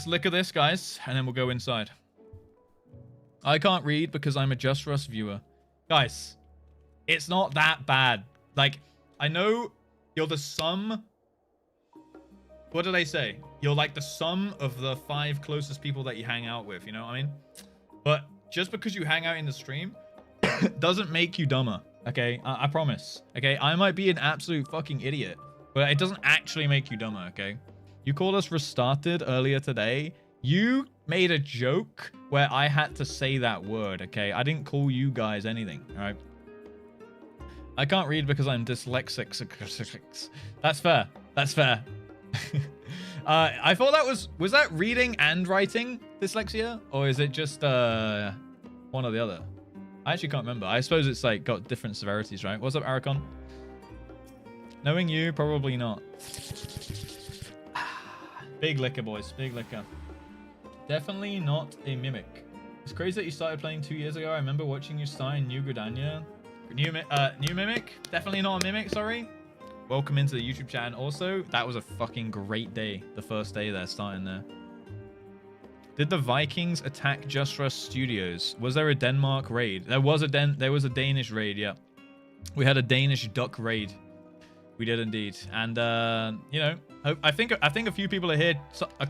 look at this, guys, and then we'll go inside. I can't read because I'm a JustRuss viewer. Guys, it's not that bad. Like, I know you're the sum. What do they say? You're like the sum of the 5 closest people that you hang out with, you know what I mean? But just because you hang out in the stream doesn't make you dumber, okay? I promise, okay? I might be an absolute fucking idiot, but it doesn't actually make you dumber, okay? You called us restarted earlier today. You made a joke where I had to say that word, okay? I didn't call you guys anything, all right? I can't read because I'm dyslexic. That's fair. That's fair. I thought that was that reading and writing dyslexia? Or is it just one or the other? I actually can't remember. I suppose it's like got different severities, right? What's up, Aracon? Knowing you, probably not. Big liquor, boys. Big liquor. Definitely not a mimic. It's crazy that you started playing 2 years ago. I remember watching you start in New Gridania. New mimic. Definitely not a mimic, sorry. Welcome into the YouTube chat. And also, that was a fucking great day. The first day there, starting there. Did the Vikings attack JustRuss Studios? Was there a Denmark raid? There was a Danish raid, yeah. We had a Danish duck raid. We did indeed. And you know, I think a few people are here.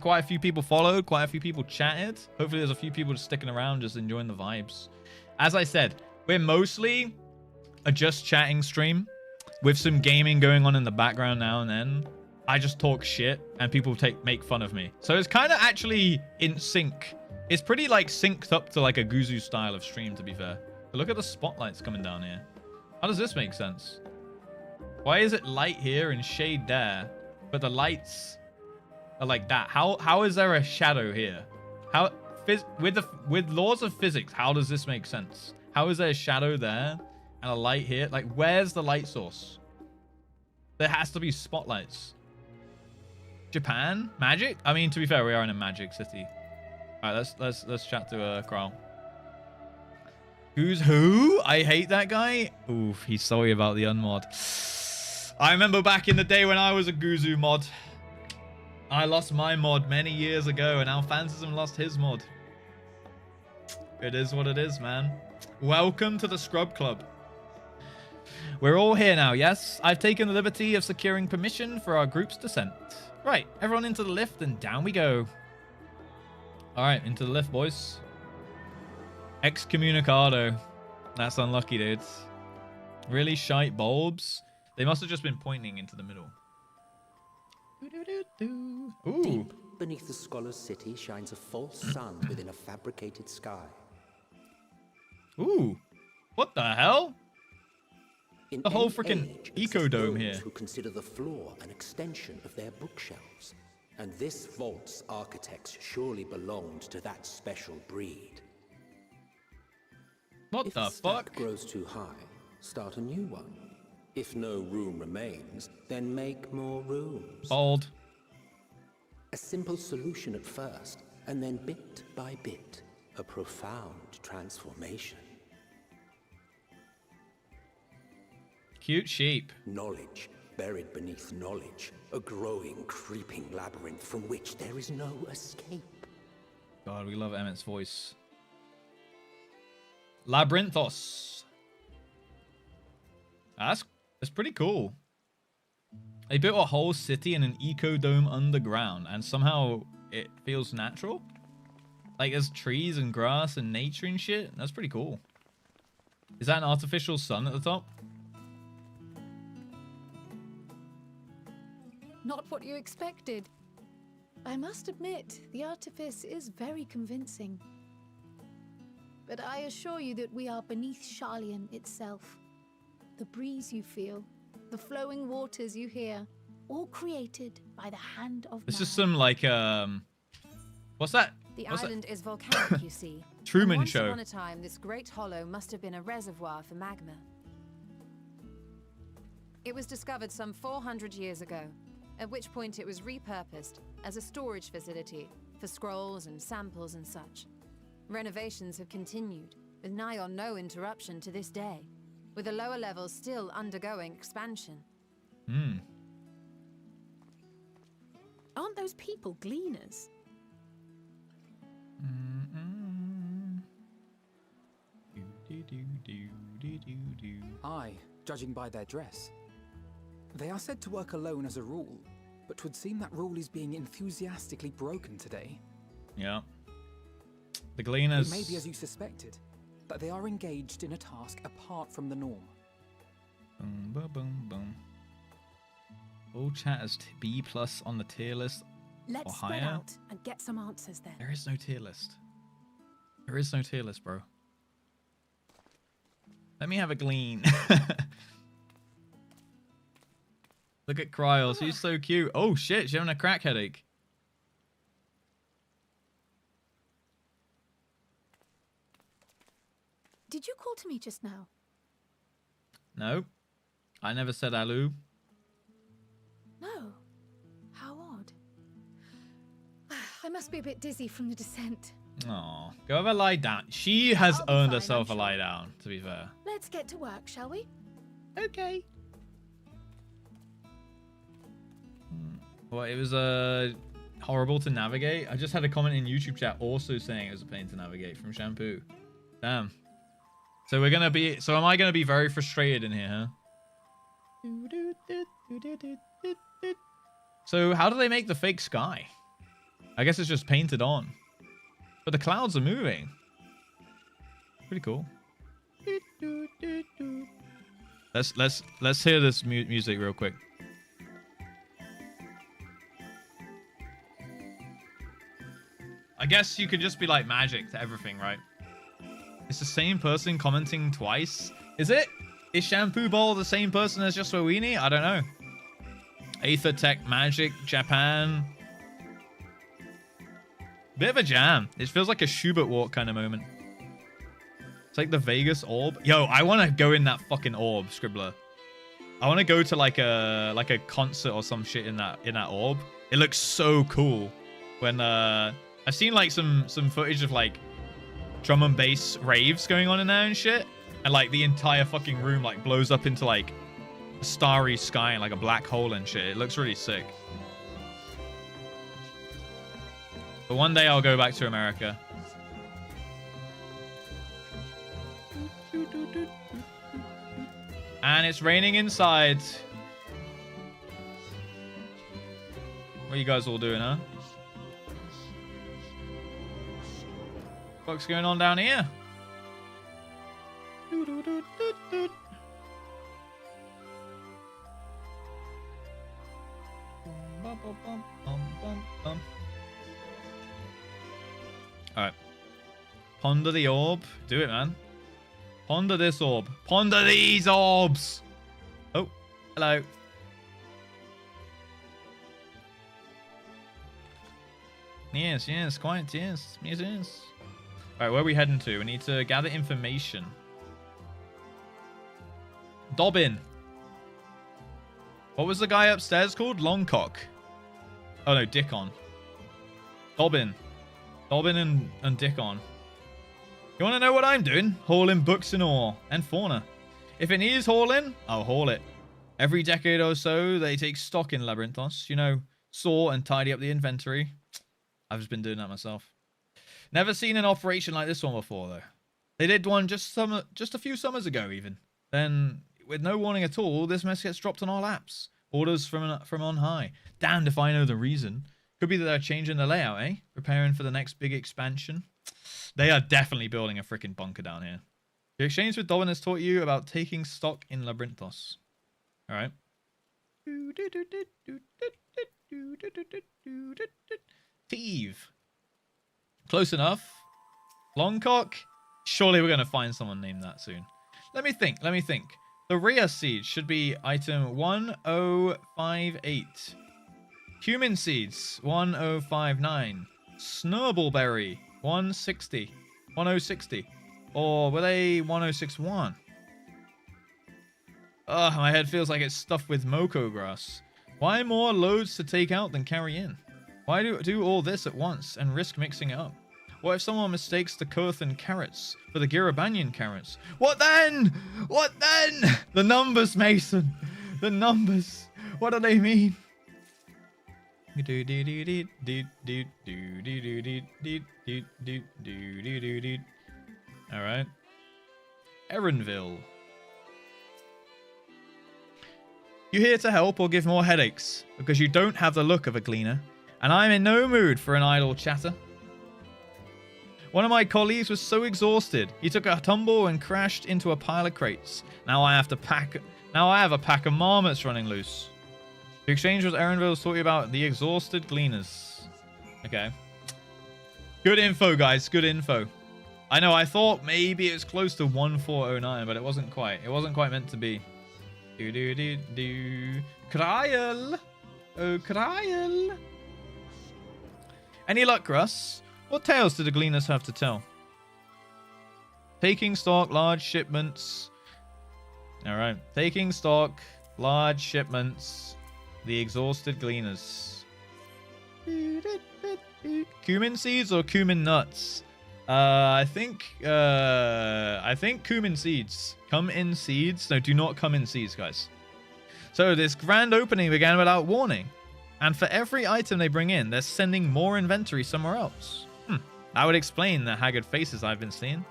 Quite a few people followed. Quite a few people chatted. Hopefully, there's a few people just sticking around, just enjoying the vibes. As I said, we're mostly a just chatting stream with some gaming going on in the background now and then. I just talk shit and people make fun of me. So it's kind of actually in sync. It's pretty like synced up to like a Guzu style of stream, to be fair. But look at the spotlights coming down here. How does this make sense? Why is it light here and shade there, but the lights are like that? How is there a shadow here? How with laws of physics, how does this make sense? How is there a shadow there and a light here? Like, where's the light source? There has to be spotlights. Japan? Magic? I mean, to be fair, we are in a magic city. All right, let's chat to Kral. Who's who? I hate that guy. Oof, he's sorry about the unmod. I remember back in the day when I was a Guzu mod. I lost my mod many years ago, and now Phantasm lost his mod. It is what it is, man. Welcome to the Scrub Club. We're all here now, yes? I've taken the liberty of securing permission for our group's descent. Right, everyone into the lift and down we go. All right, into the lift, boys. Excommunicado. That's unlucky, dudes. Really shite bulbs. They must have just been pointing into the middle. Ooh. Deep beneath the scholar's city shines a false sun within a fabricated sky. Ooh. What the hell? In The whole any freaking age exist ecodome those here. who consider the floor an extension of their bookshelves. And this vault's architects surely belonged to that special breed. What If the a stack fuck? grows too high, start a new one. If no room remains, then make more rooms. Bold. A simple solution at first, and then bit by bit, a profound transformation. Cute sheep. Knowledge, buried beneath knowledge, a growing, creeping labyrinth from which there is no escape. God, we love Emmett's voice. Labyrinthos. That's pretty cool. They built a whole city in an ecodome underground, and somehow it feels natural. Like there's trees and grass and nature and shit. That's pretty cool. Is that an artificial sun at the top? Not what you expected. I must admit, the artifice is very convincing. But I assure you that we are beneath Sharlayan itself. The breeze you feel, the flowing waters you hear, all created by the hand of This man. is some like what's that? The What's that? island is volcanic, you see. Truman And once Show. upon a time, this great hollow must have been a reservoir for magma. It was discovered some 400 years ago, at which point it was repurposed as a storage facility for scrolls and samples and such. Renovations have continued, with nigh on no interruption to this day, with the lower levels still undergoing expansion. Hmm. Aren't those people gleaners? Aye, judging by their dress. They are said to work alone as a rule, but 'twould seem that rule is being enthusiastically broken today. Yeah. The Gleaners. It may be as you suspected, that they are engaged in a task apart from the norm. Boom, boom, boom, boom. All chat is B+ on the tier list. Let's Or spread higher? out and get some answers then. There is no tier list. There is no tier list, bro. Let me have a glean. Look at Kryos. He's so cute. Oh, shit. She's having a crack headache. Did you call to me just now? No. I never said Alu. No. How odd. I must be a bit dizzy from the descent. Aw. Go have a lie down. She has I'll be earned fine, herself I'm a lie sure. down, to be fair. Let's get to work, shall we? Okay. Well, it was horrible to navigate. I just had a comment in YouTube chat also saying it was a pain to navigate from Shampoo. Damn. So we're gonna be. So am I gonna be very frustrated in here, huh? So how do they make the fake sky? I guess it's just painted on. But the clouds are moving. Pretty cool. Let's hear this music real quick. I guess you could just be like magic to everything, right? It's the same person commenting twice. Is it? Is Shampoo Bowl the same person as Just Weenie? I don't know. Aether Tech Magic Japan. Bit of a jam. It feels like a Schubert walk kind of moment. It's like the Vegas orb. Yo, I want to go in that fucking orb, Scribbler. I want to go to like a concert or some shit in that orb. It looks so cool. When I've seen like some footage of like drum and bass raves going on in there and shit, and like the entire fucking room like blows up into like a starry sky and like a black hole and shit. It looks really sick. But one day I'll go back to America. And it's raining inside. What are you guys all doing, huh? What's going on down here? Alright. Ponder the orb. Do it, man. Ponder this orb. Ponder these orbs! Oh, hello. Yes, yes, quiet, yes. Yes, yes. Alright, where are we heading to? We need to gather information. Dobbin. What was the guy upstairs called? Longcock. Oh no, Dickon. Dobbin. Dobbin and Dickon. You want to know what I'm doing? Hauling books and ore. And fauna. If it needs hauling, I'll haul it. Every decade or so, they take stock in Labyrinthos. You know, sort and tidy up the inventory. I've just been doing that myself. Never seen an operation like this one before, though. They did one just a few summers ago, even. Then, with no warning at all, this mess gets dropped on our laps. Orders from on high. Damned if I know the reason. Could be that they're changing the layout, eh? Preparing for the next big expansion. They are definitely building a freaking bunker down here. The exchange with Dobbin has taught you about taking stock in Labyrinthos. Alright. Teve. Close enough. Longcock. Surely we're going to find someone named that soon. Let me think. The Rhea Seed should be item 1058. Cumin Seeds, 1059. Snowballberry, 160. 1060. Or were they 1061? Ugh, my head feels like it's stuffed with Moko grass. Why more loads to take out than carry in? Why do all this at once and risk mixing it up? What if someone mistakes the Kurthan carrots for the Girabanyan carrots? What then? What then? The numbers, Mason. The numbers. What do they mean? Alright. Erenville. You here to help or give more headaches? Because you don't have the look of a gleaner. And I'm in no mood for an idle chatter. One of my colleagues was so exhausted, he took a tumble and crashed into a pile of crates. Now I have a pack of marmots running loose. The exchange with Erenville taught you about the exhausted gleaners. Okay. Good info, guys. Good info. I know, I thought maybe it was close to 1409, but it wasn't quite. It wasn't quite meant to be. Kryl. Oh, Kryl. Any luck, Russ? What tales do the gleaners have to tell? Taking stock, large shipments. Alright. Taking stock, large shipments. The exhausted gleaners. Cumin seeds or cumin nuts? I think cumin seeds. Come in seeds. No, do not come in seeds, guys. So this grand opening began without warning. And for every item they bring in, they're sending more inventory somewhere else. That would explain the haggard faces I've been seeing.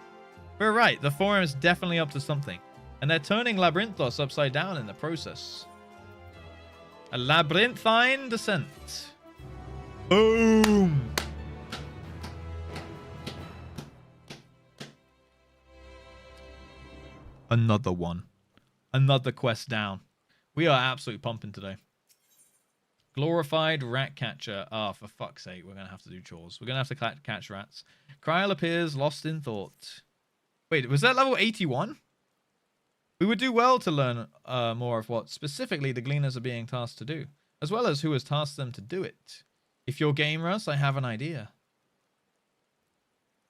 We're right, the forum is definitely up to something. And they're turning Labyrinthos upside down in the process. A labyrinthine descent. Boom! Another one. Another quest down. We are absolutely pumping today. Glorified rat catcher. Ah, for fuck's sake, we're going to have to do chores. We're going to have to catch rats. Kryl appears lost in thought. Wait, was that level 81? We would do well to learn more of what specifically the Gleaners are being tasked to do, as well as who has tasked them to do it. If you're game, Russ, I have an idea.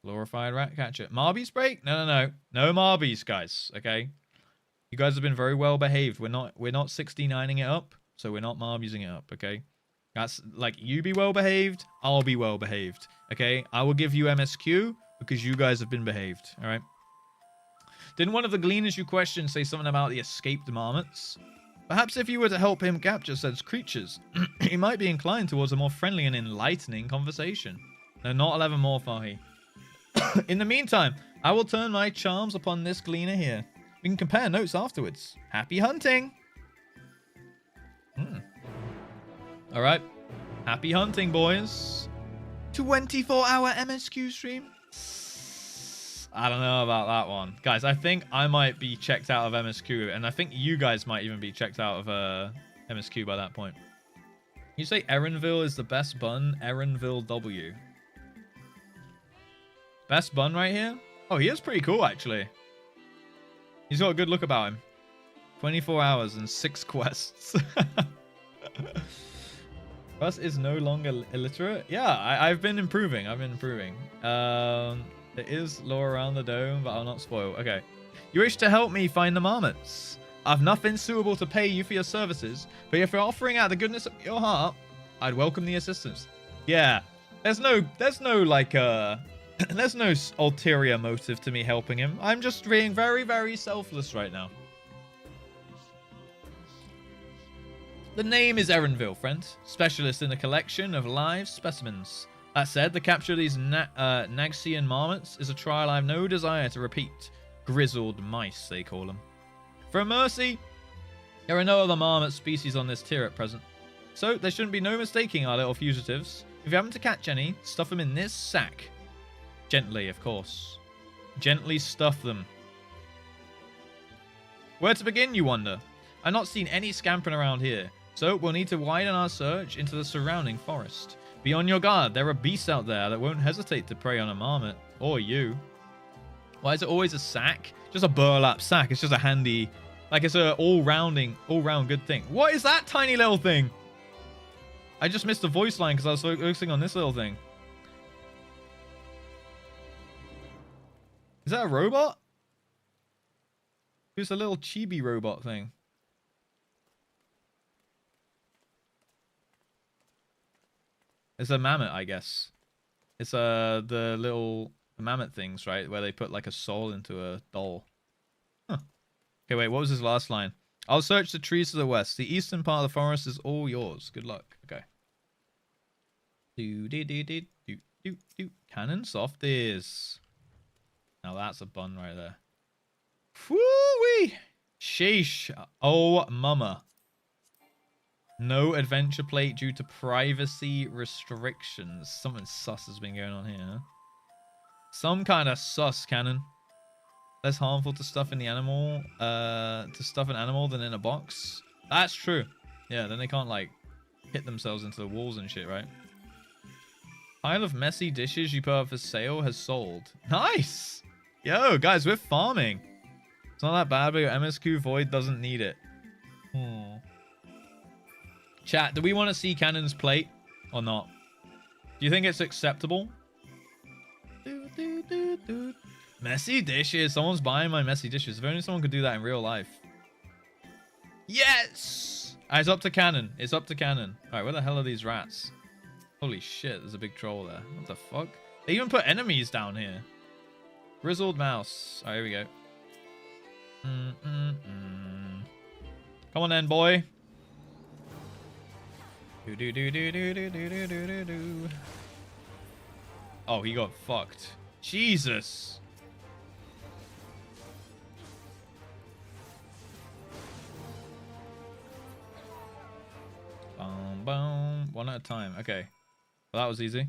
Glorified rat catcher. Marbies break? No Marbies, guys, okay? You guys have been very well behaved. We're not 69ing it up. So we're not Marbiesing it up, okay? That's like, you be well behaved, I'll be well behaved, okay? I will give you MSQ because you guys have been behaved, all right? Didn't one of the gleaners you questioned say something about the escaped marmots? Perhaps if you were to help him capture such creatures, he might be inclined towards a more friendly and enlightening conversation. No, not 11 more, Fahi. In the meantime, I will turn my charms upon this gleaner here. We can compare notes afterwards. Happy hunting. All right. Happy hunting, boys. 24-hour MSQ stream. I don't know about that one. Guys, I think I might be checked out of MSQ, and I think you guys might even be checked out of MSQ by that point. You say Erenville is the best bun? Erenville W. Best bun right here? Oh, he is pretty cool, actually. He's got a good look about him. 24 hours and 6 quests. Russ is no longer illiterate. Yeah, I've been improving. There is lore around the dome, but I'll not spoil. Okay. You wish to help me find the marmots. I've nothing suitable to pay you for your services, but if you're offering out the goodness of your heart, I'd welcome the assistance. Yeah. There's no like there's no ulterior motive to me helping him. I'm just being very, very selfless right now. The name is Erenville, friend. Specialist in the collection of live specimens. That said, the capture of these Nagsian marmots is a trial I have no desire to repeat. Grizzled mice, they call them. For a mercy, there are no other marmot species on this tier at present. So there shouldn't be no mistaking our little fugitives. If you happen to catch any, stuff them in this sack. Gently, of course. Gently stuff them. Where to begin, you wonder? I've not seen any scampering around here, so we'll need to widen our search into the surrounding forest. Be on your guard. There are beasts out there that won't hesitate to prey on a marmot. Or you. Why is it always a sack? Just a burlap sack. It's just a handy... Like, it's a all-round good thing. What is that tiny little thing? I just missed the voice line because I was focusing on this little thing. Is that a robot? It's a little chibi robot thing. It's a mammoth, I guess. It's the little mammoth things, right? Where they put like a soul into a doll. Huh. Okay, wait, what was his last line? I'll search the trees to the west. The eastern part of the forest is all yours. Good luck. Okay. Cannon softies. Now that's a bun right there. Woo-wee! Sheesh. Oh, mama. No adventure plate due to privacy restrictions. Something sus has been going on here. Huh? Some kind of sus cannon. Less harmful to stuff in the animal, an animal than in a box. That's true. Yeah, then they can't like hit themselves into the walls and shit, right? Pile of messy dishes you put up for sale has sold. Nice. Yo, guys, we're farming. It's not that bad, but your MSQ void doesn't need it. Chat, do we want to see Cannon's plate or not? Do you think it's acceptable? Messy dishes. Someone's buying my messy dishes. If only someone could do that in real life. Yes! It's up to Cannon. It's up to Cannon. Alright, where the hell are these rats? Holy shit, there's a big troll there. What the fuck? They even put enemies down here. Grizzled mouse. Alright, here we go. Come on then, boy. Oh, he got fucked. Jesus. Boom, boom. One at a time. Okay. Well, that was easy.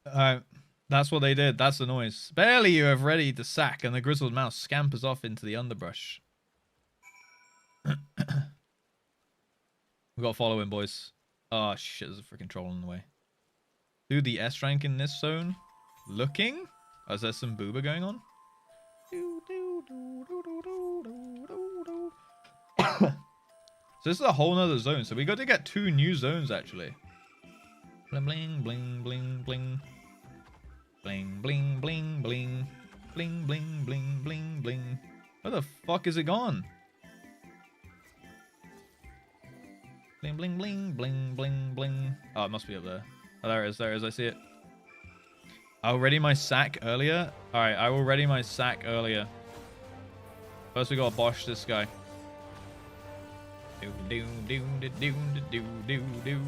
Alright. That's what they did. That's the noise. Barely you have ready the sack, and the grizzled mouse scampers off into the underbrush. We gotta follow him, boys. Oh shit, there's a freaking troll in the way. Dude, the S rank in this zone. Looking? Oh, is there some booba going on? So this is a whole nother zone. So we got to get 2 new zones actually. Bling bling bling bling bling. Bling, bling, bling, bling. Bling, bling, bling, bling, bling. Where the fuck is it gone? Bling, bling, bling, bling, bling, bling. Oh, it must be up there. Oh, there it is. There it is. I see it. I'll ready my sack earlier. Alright, I will ready my sack earlier. First, we gotta bosh this guy. Do, do, do, do, do, do, do, do.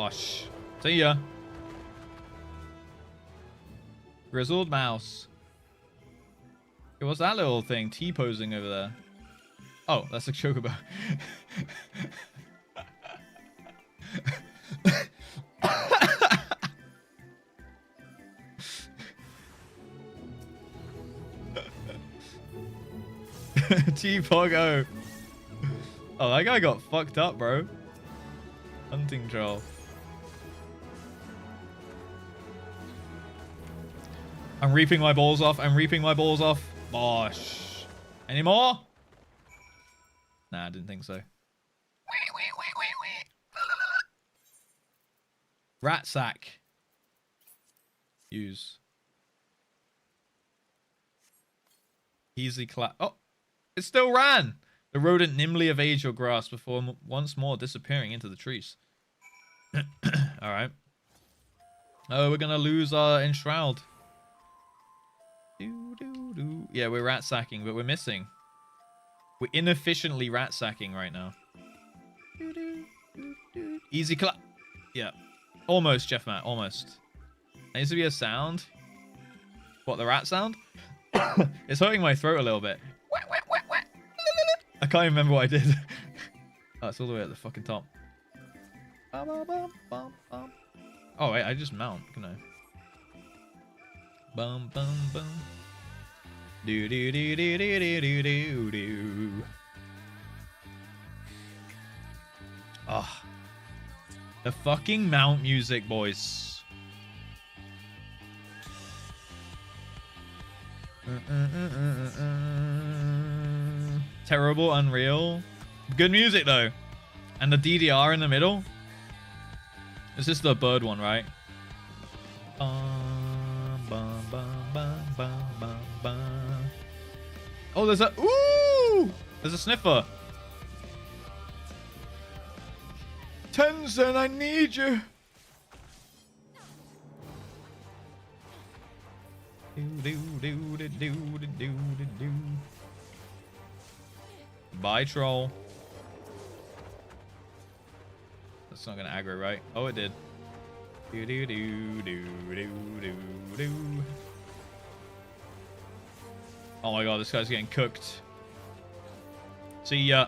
Bosh. See ya. Grizzled mouse. Hey, what's that little thing T-posing over there? Oh, that's a chocobo. T-Pogo. Oh, that guy got fucked up, bro. Hunting troll. I'm reaping my balls off. I'm reaping my balls off. Bosh. Any more? Nah, I didn't think so. Rat sack. Use. Easy clap. Oh, it still ran. The rodent nimbly evades your grasp before once more disappearing into the trees. All right. Oh, we're gonna lose our enshroud. Yeah, we're rat sacking, but we're missing. We're inefficiently rat sacking right now. Easy clap. Yeah. Almost, Jeff Matt. Almost. There needs to be a sound. What, the rat sound? It's hurting my throat a little bit. I can't even remember what I did. Oh, it's all the way at the fucking top. Oh, wait, I just mount, can I? Bum, bum, bum. Do, do, do, do, do, do, do, do. Oh. The fucking mount music, boys. Terrible, unreal. Good music, though. And the DDR in the middle. This is the bird one, right? Oh, there's a... Ooh! There's a sniffer. Tenzin, I need you. Bye, troll. That's not gonna aggro, right? Oh, it did. Do do do do do do do. Oh my god, this guy's getting cooked. See ya.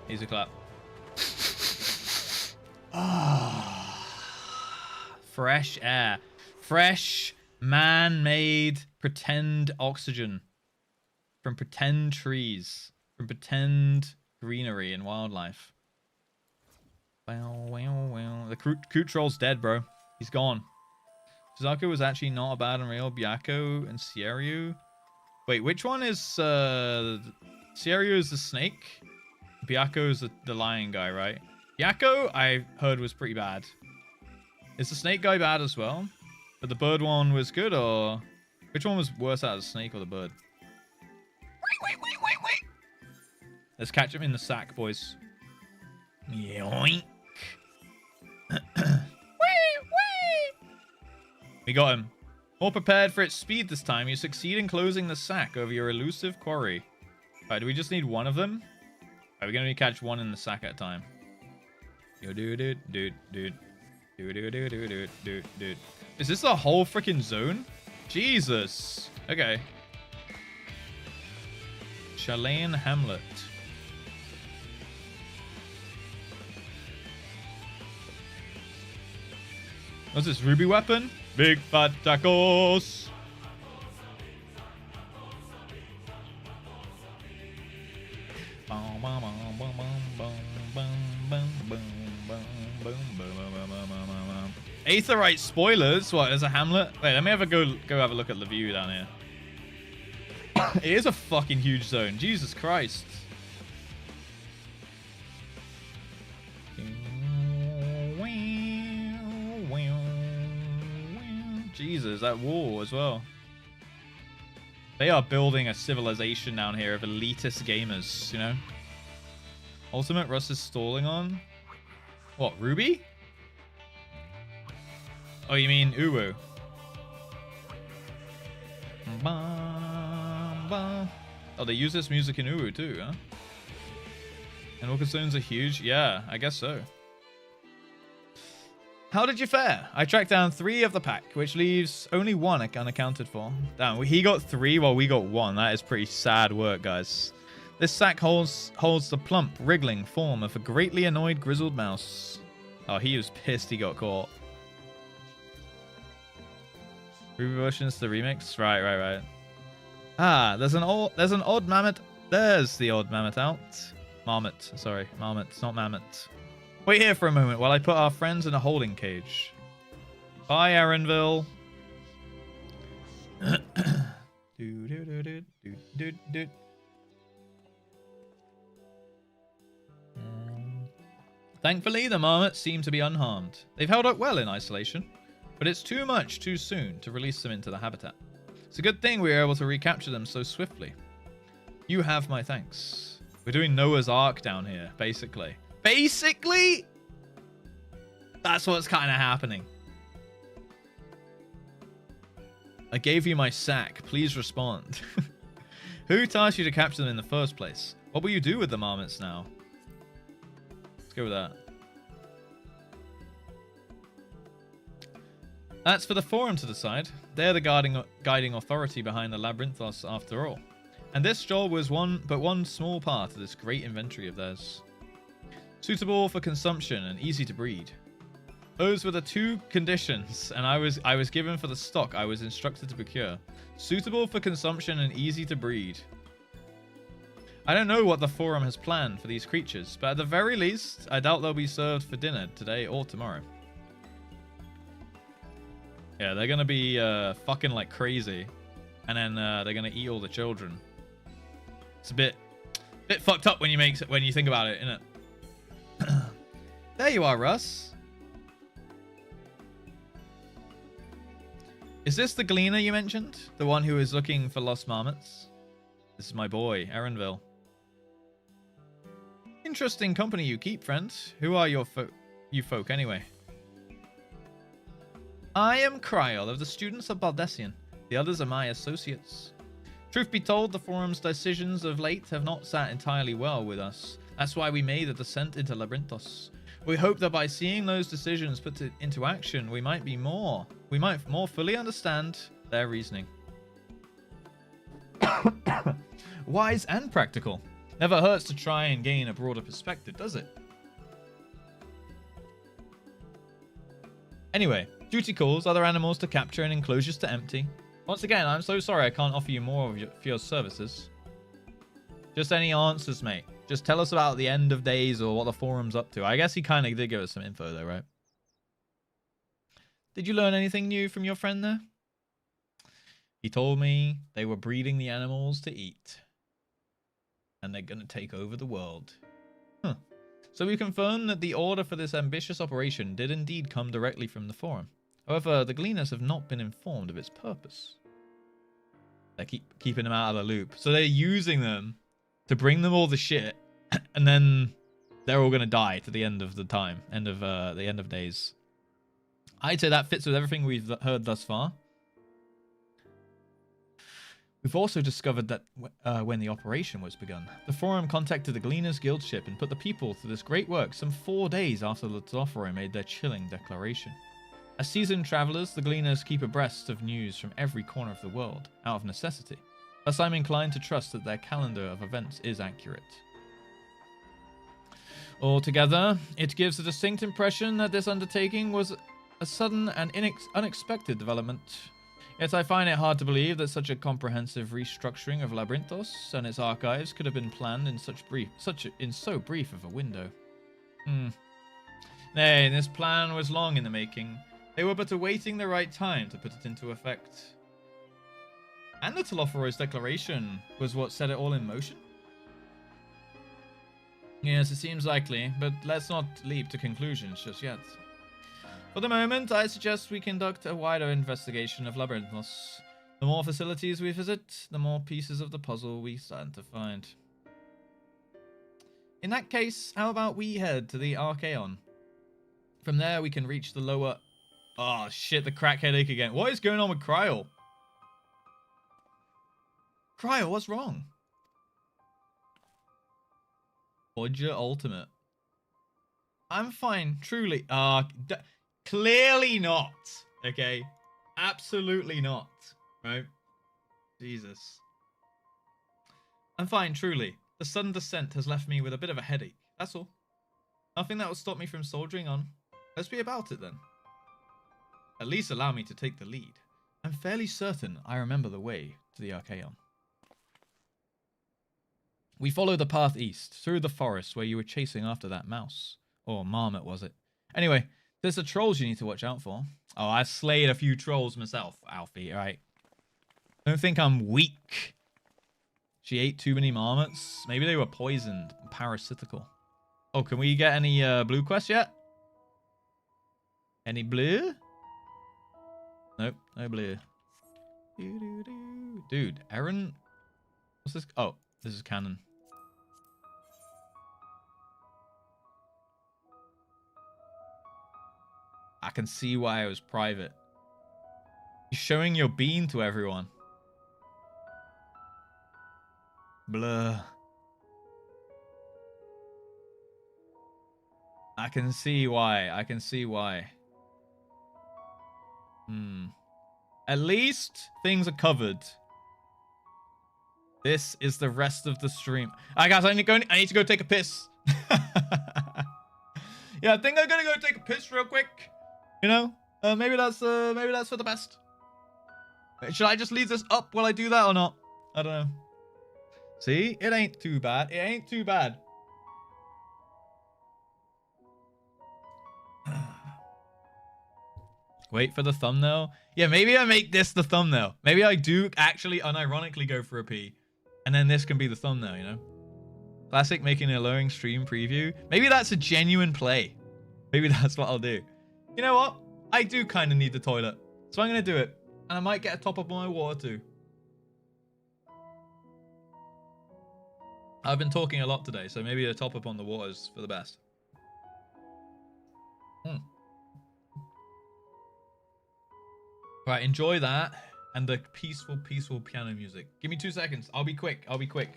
Easy clap. Ah, fresh air. Fresh, man-made, pretend oxygen. From pretend trees. From pretend greenery and wildlife. Wow, wow, wow. The Coot Troll's dead, bro. He's gone. Shizaku was actually not a bad and real. Byakko and Seiryu. Wait, which one is... Seiryu is the snake? Byakko is the lion guy, right? Byakko, I heard, was pretty bad. Is the snake guy bad as well? But the bird one was good, or... Which one was worse out of the snake or the bird? Wait. Let's catch him in the sack, boys. Yoink. We got him. More prepared for its speed this time. You succeed in closing the sack over your elusive quarry. Alright, do we just need one of them? Alright, we're gonna need to catch one in the sack at a time. Is this the whole freaking zone? Jesus. Okay. Chalain Hamlet. What's this, ruby weapon? Big fat tacos. Aetherite spoilers? What, there's a Hamlet? Wait, let me have a go have a look at the view down here. It is a fucking huge zone. Jesus Christ. Jesus, that wall as well. They are building a civilization down here of elitist gamers, you know? Ultimate Russ is stalling on? What, Ruby? Oh, you mean Uwu? Oh, they use this music in Uwu too, huh? Endwalker zones are huge. Yeah, I guess so. How did you fare? I tracked down 3 of the pack, which leaves only 1 unaccounted for. Damn, he got 3 while we got 1. That is pretty sad work, guys. This sack holds the plump, wriggling form of a greatly annoyed grizzled mouse. Oh, he was pissed he got caught. Versions to the remix? Right. Ah, there's an odd mammoth. There's the odd mammoth out. Marmot, sorry. Marmot, it's not mammoth. Wait here for a moment while I put our friends in a holding cage. Bye, Aaronville. Thankfully, the marmots seem to be unharmed. They've held up well in isolation, but it's too much too soon to release them into the habitat. It's a good thing we were able to recapture them so swiftly. You have my thanks. We're doing Noah's Ark down here, basically. Basically, that's what's kind of happening. I gave you my sack. Please respond. Who tasked you to capture them in the first place? What will you do with the marmots now? Let's go with that. That's for the forum to decide. They're the guiding authority behind the Labyrinthos after all. And this job was one small part of this great inventory of theirs. Suitable for consumption and easy to breed. Those were the 2 conditions, and I was given for the stock I was instructed to procure. Suitable for consumption and easy to breed. I don't know what the forum has planned for these creatures, but at the very least, I doubt they'll be served for dinner today or tomorrow. Yeah, they're gonna be fucking like crazy, and then they're gonna eat all the children. It's a bit fucked up when you think about it, innit? There you are, Russ. Is this the gleaner you mentioned? The one who is looking for lost marmots? This is my boy, Aaronville. Interesting company you keep, friend. Who are you folk anyway? I am Kryl of the students of Baldessian. The others are my associates. Truth be told, the forum's decisions of late have not sat entirely well with us. That's why we made the descent into Labyrinthos. We hope that by seeing those decisions put into action, we might more fully understand their reasoning. Wise and practical. Never hurts to try and gain a broader perspective, does it? Anyway, duty calls, other animals to capture and enclosures to empty. Once again, I'm so sorry I can't offer you more of your services. Just any answers, mate. Just tell us about the end of days or what the forum's up to. I guess he kind of did give us some info though, right? Did you learn anything new from your friend there? He told me they were breeding the animals to eat. And they're going to take over the world. Huh. So we confirmed that the order for this ambitious operation did indeed come directly from the forum. However, the Gleaners have not been informed of its purpose. They keep keeping them out of the loop. So they're using them to bring them all the shit, and then they're all going to die to the end of the time. The end of days. I'd say that fits with everything we've heard thus far. We've also discovered that when the operation was begun, the forum contacted the Gleaners Guild ship and put the people through this great work some 4 days after the Tlofero made their chilling declaration. As seasoned travelers, the Gleaners keep abreast of news from every corner of the world, out of necessity. Thus, I'm inclined to trust that their calendar of events is accurate. Altogether, it gives a distinct impression that this undertaking was a sudden and unexpected development. Yet I find it hard to believe that such a comprehensive restructuring of Labyrinthos and its archives could have been planned in so brief of a window. Nay, this plan was long in the making. They were but awaiting the right time to put it into effect. And the Tloforo's declaration was what set it all in motion? Yes, it seems likely, but let's not leap to conclusions just yet. For the moment, I suggest we conduct a wider investigation of Labyrinthos. The more facilities we visit, the more pieces of the puzzle we stand to find. In that case, how about we head to the Archaeon? From there, we can reach the lower... Oh, shit, the crack headache again. What is going on with Kryl? Kryl, what's wrong? Bodger Ultimate. I'm fine, truly. Clearly not. Okay. Absolutely not. Right? Jesus. I'm fine, truly. The sudden descent has left me with a bit of a headache. That's all. Nothing that will stop me from soldiering on. Let's be about it then. At least allow me to take the lead. I'm fairly certain I remember the way to the Archaeon. We follow the path east, through the forest where you were chasing after that mouse. Or marmot, was it? Anyway, there's the trolls you need to watch out for. Oh, I've slayed a few trolls myself, Alfie, alright? Don't think I'm weak. She ate too many marmots. Maybe they were poisoned and parasitical. Oh, can we get any blue quests yet? Any blue? Nope, no blue. Dude, Aaron? What's this? Oh, this is canon. I can see why I was private. You're showing your bean to everyone. Blur. I can see why. I can see why. At least things are covered. This is the rest of the stream. Alright, guys, I need to go take a piss. Yeah, I think I'm gonna go take a piss real quick. You know, maybe that's for the best. Should I just leave this up while I do that or not? I don't know. See, it ain't too bad. It ain't too bad. Wait for the thumbnail. Yeah, maybe I make this the thumbnail. Maybe I do actually unironically go for a pee. And then this can be the thumbnail, you know? Classic making a lowering stream preview. Maybe that's a genuine play. Maybe that's what I'll do. You know what? I do kind of need the toilet. So I'm going to do it. And I might get a top up on my water too. I've been talking a lot today, so maybe a top up on the water is for the best. Right, enjoy that and the peaceful, peaceful piano music. Give me 2 seconds. I'll be quick. I'll be quick.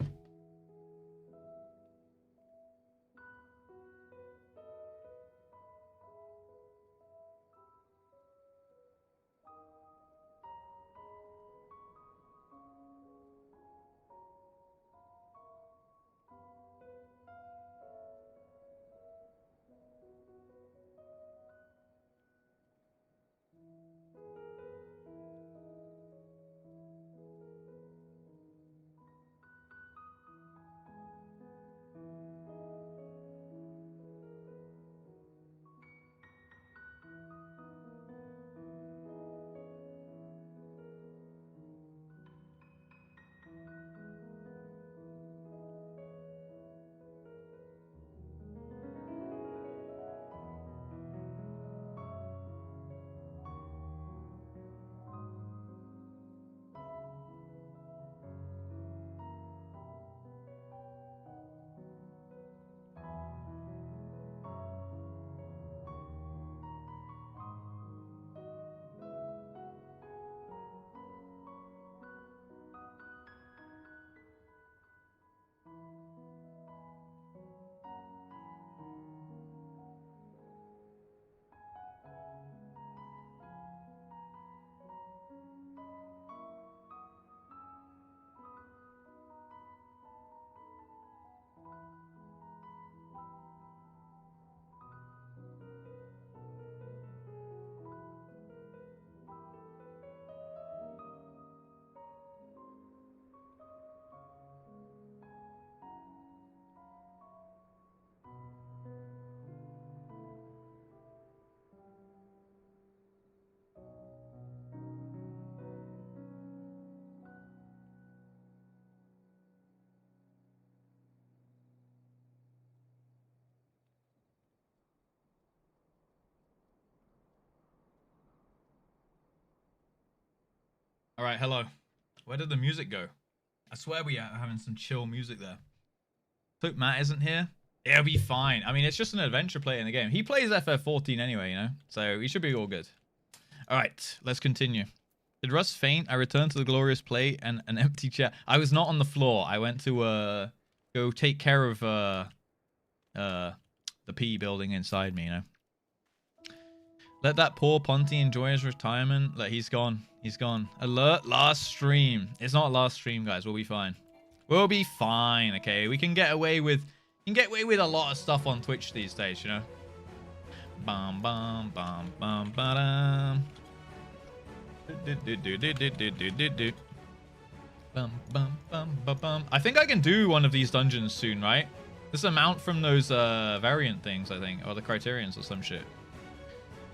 All right, hello. Where did the music go? I swear we are having some chill music there. Hope Matt isn't here. It'll be fine. I mean, it's just an adventure play in the game. He plays FF14 anyway, you know? So he should be all good. All right, let's continue. Did Russ faint? I returned to the glorious play and an empty chair. I was not on the floor. I went to go take care of the P building inside me, you know. Let that poor Ponty enjoy his retirement. Like, he's gone. He's gone. Alert, last stream. It's not last stream, guys. We'll be fine. We'll be fine, okay? We can get away with a lot of stuff on Twitch these days, you know. Bum bum bum bum ba-dum. Bum bum bum bum bum. I think I can do one of these dungeons soon, right? This is a mount from those variant things, I think, or the criterions or some shit.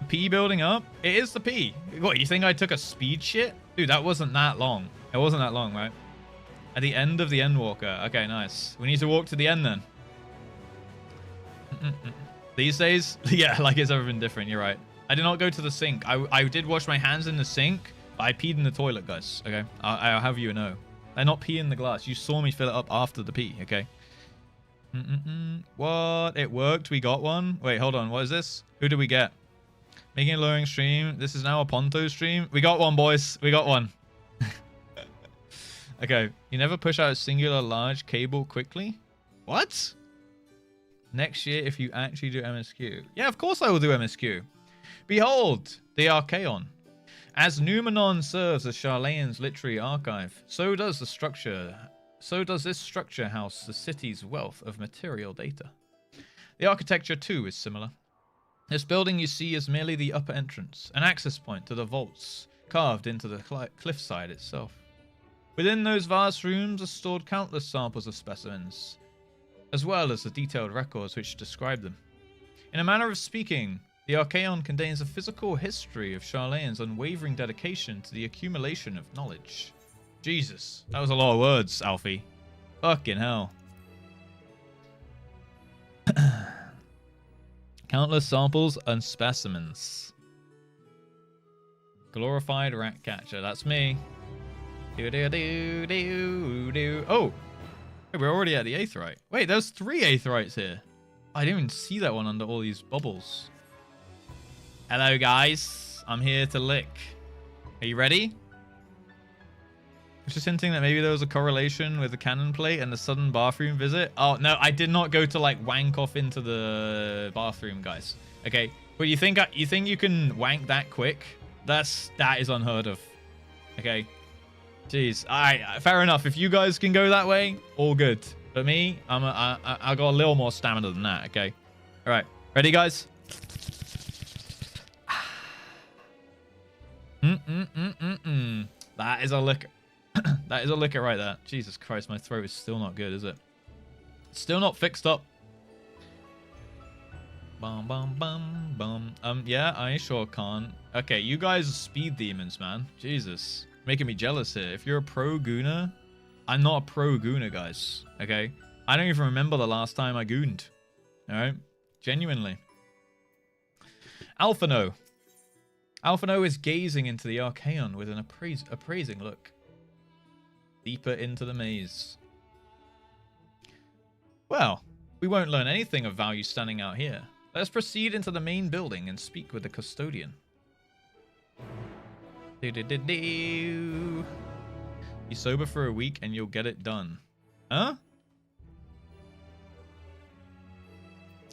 P building up? It is the P. What, you think I took a speed shit? Dude, that wasn't that long. It wasn't that long, right? At the end of the Endwalker. Okay, nice. We need to walk to the end then. These days? Yeah, like it's ever been different. You're right. I did not go to the sink. I did wash my hands in the sink, but I peed in the toilet, guys. Okay? I'll have you know. I not pee in the glass. You saw me fill it up after the pee, okay? What? It worked. We got one. Wait, hold on. What is this? Who did we get? Making a lowering stream. This is now a Ponto stream. We got one, boys. We got one. Okay. You never push out a singular large cable quickly? What? Next year, if you actually do MSQ. Yeah, of course I will do MSQ. Behold, the Archaon. As Numenon serves as Charlayan's literary archive, so does this structure house the city's wealth of material data. The architecture, too, is similar. This building you see is merely the upper entrance, an access point to the vaults carved into the cliffside itself. Within those vast rooms are stored countless samples of specimens, as well as the detailed records which describe them. In a manner of speaking, the Archaon contains a physical history of Charlayan's unwavering dedication to the accumulation of knowledge. Jesus, that was a lot of words, Alfie. Fucking hell. Countless samples and specimens. Glorified rat catcher. That's me. Oh, we're already at the Aetheryte. Wait, there's 3 Aetherytes here. I didn't even see that one under all these bubbles. Hello, guys. I'm here to lick. Are you ready? It's just hinting that maybe there was a correlation with the cannon plate and the sudden bathroom visit. Oh, no, I did not go to, like, wank off into the bathroom, guys. Okay, but you think you can wank that quick? That is unheard of. Okay. Jeez. All right, fair enough. If you guys can go that way, all good. But me, I got a little more stamina than that, okay? All right, ready, guys? That is a lick. That is a licker right there. Jesus Christ, my throat is still not good, is it? Still not fixed up. Bum, bum, bum, bum. Yeah, I sure can't. Okay, you guys are speed demons, man. Jesus. Making me jealous here. If you're a pro gooner, I'm not a pro gooner, guys. Okay? I don't even remember the last time I gooned. Alright? Genuinely. Alphano. Alphano is gazing into the Archaon with an appraising look. Deeper into the maze. Well, we won't learn anything of value standing out here. Let's proceed into the main building and speak with the custodian. Be sober for a week and you'll get it done. Huh?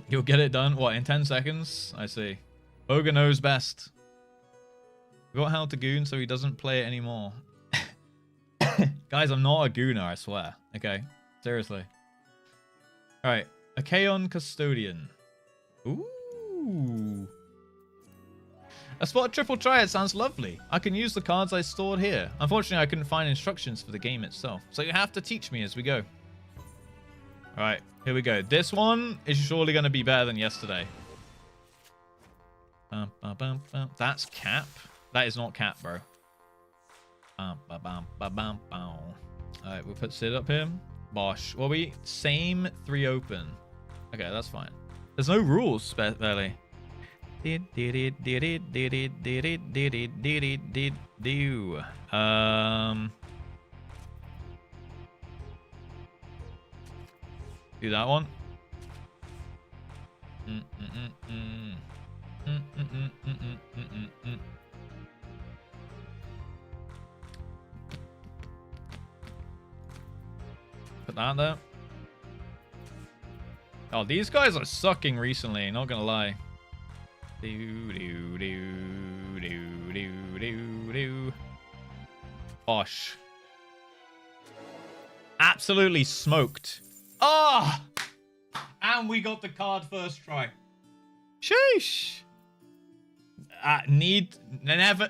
You'll get it done? What, in 10 seconds? I see. Boga knows best. Forgot how to goon so he doesn't play it anymore. Guys, I'm not a gooner, I swear. Okay? Seriously. Alright. Archaon Custodian. Ooh. A spot triple triad sounds lovely. I can use the cards I stored here. Unfortunately, I couldn't find instructions for the game itself, so you have to teach me as we go. Alright, here we go. This one is surely going to be better than yesterday. That's cap? That is not cap, bro. Alright, we'll put Sid up here. Bosh. Well, we same 3 open. Okay, that's fine. There's no rules, barely. Do that one. Put that there. Oh, these guys are sucking recently, not gonna lie. Do, do, do, do, do, do, do. Bosh. Absolutely smoked. Ah! Oh! And we got the card first try. Sheesh. Never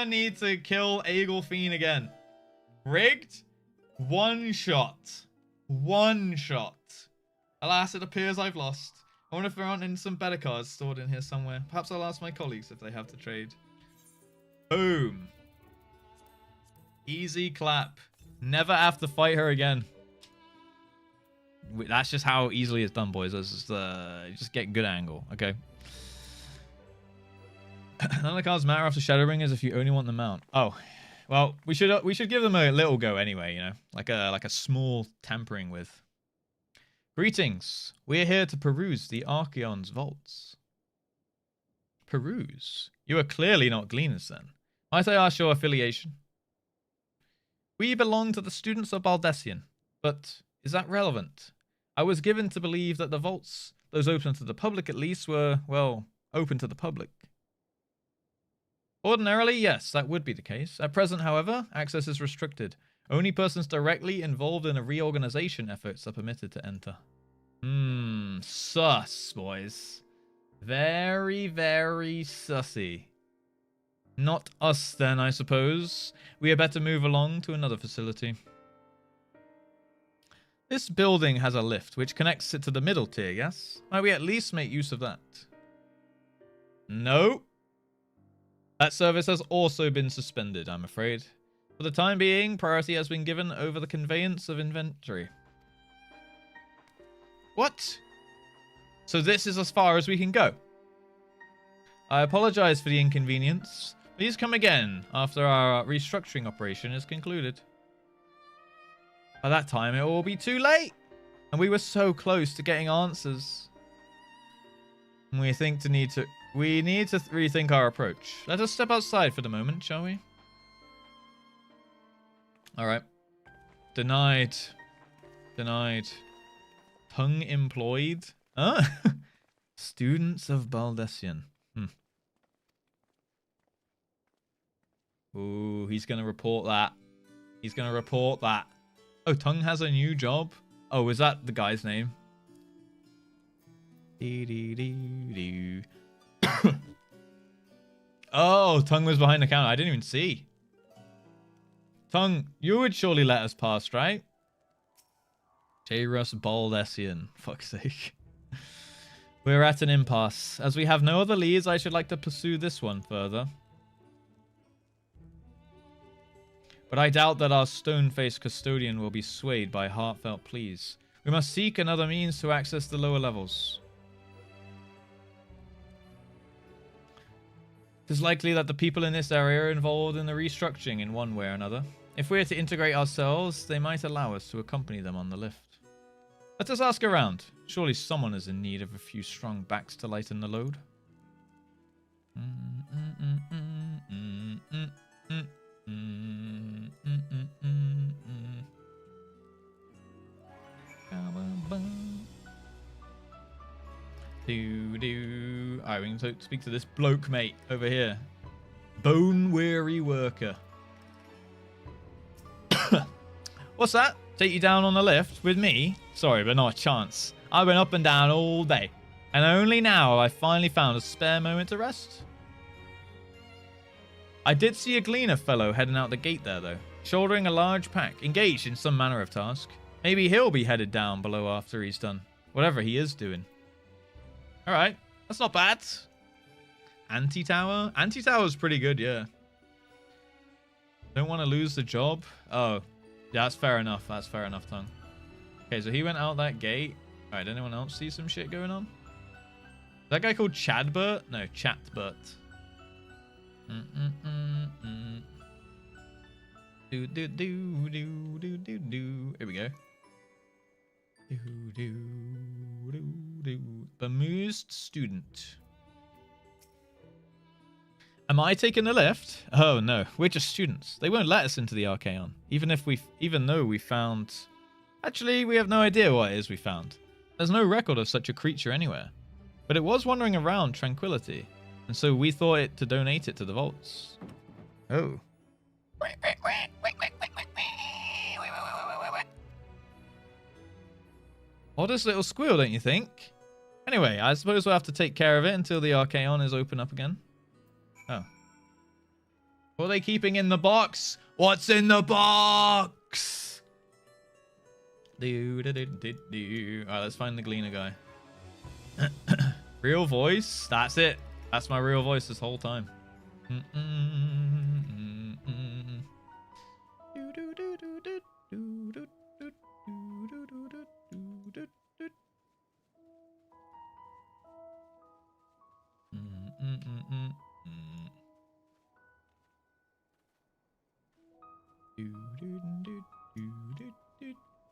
need to kill Agelfiend again. Rigged? One shot. One shot. Alas, it appears I've lost. I wonder if there aren't some better cards stored in here somewhere. Perhaps I'll ask my colleagues if they have to trade. Boom. Easy clap. Never have to fight her again. That's just how easily it's done, boys. That's just get good angle, okay? None of the cards matter after Shadowbringers if you only want them out. Oh, well, we should give them a little go anyway, you know, like a small tampering with. Greetings. We're here to peruse the Archeon's vaults. Peruse? You are clearly not gleaners then. Might I ask your affiliation? We belong to the students of Baldessian, but is that relevant? I was given to believe that the vaults, those open to the public at least, were, well, open to the public. Ordinarily, yes, that would be the case. At present, however, access is restricted. Only persons directly involved in a reorganization efforts are permitted to enter. Sus, boys. Very, very sussy. Not us then, I suppose. We had better move along to another facility. This building has a lift, which connects it to the middle tier, yes? Might we at least make use of that? No. That service has also been suspended, I'm afraid. For the time being, priority has been given over the conveyance of inventory. What? So this is as far as we can go? I apologize for the inconvenience. Please come again after our restructuring operation is concluded. By that time, it will be too late. And we were so close to getting answers. And we need to rethink our approach. Let us step outside for the moment, shall we? Alright. Denied. Denied. Tongue employed? Huh? Students of Baldessian. Ooh, he's going to report that. He's going to report that. Oh, Tongue has a new job? Oh, is that the guy's name? Oh, Tongue was behind the counter. I didn't even see. Tongue, you would surely let us past, right? JustRuss Baldessian. Fuck's sake. We're at an impasse. As we have no other leads, I should like to pursue this one further. But I doubt that our stone-faced custodian will be swayed by heartfelt pleas. We must seek another means to access the lower levels. It is likely that the people in this area are involved in the restructuring in one way or another. If we are to integrate ourselves, they might allow us to accompany them on the lift. Let us ask around. Surely someone is in need of a few strong backs to lighten the load. Alright, we can speak to this bloke mate over here. Bone weary worker. What's that? Take you down on the lift with me? Sorry, but not a chance. I went up and down all day, and only now have I finally found a spare moment to rest. I did see a gleaner fellow heading out the gate there, though, shouldering a large pack, engaged in some manner of task. Maybe he'll be headed down below after he's done whatever he is doing. Alright, that's not bad. Anti-tower? Anti-tower's pretty good, yeah. Don't want to lose the job. Oh, yeah, that's fair enough. That's fair enough, Tongue. Okay, so he went out that gate. Alright, anyone else see some shit going on? Is that guy called Chadbert? No, Chatbert. Do do do do do do do. Here we go. Do do do do. Bemused student. Am I taking the lift? Oh no, we're just students. They won't let us into the Archeon, even though we found Actually, we have no idea what it is we found. There's no record of such a creature anywhere. But it was wandering around Tranquility, and so we thought it to donate it to the vaults. Oh. Oddest little squeal, don't you think? Anyway, I suppose we'll have to take care of it until the Archaon is open up again. Oh. What are they keeping in the box? What's in the box? Alright, let's find the Gleaner guy. Real voice? That's it. That's my real voice this whole time.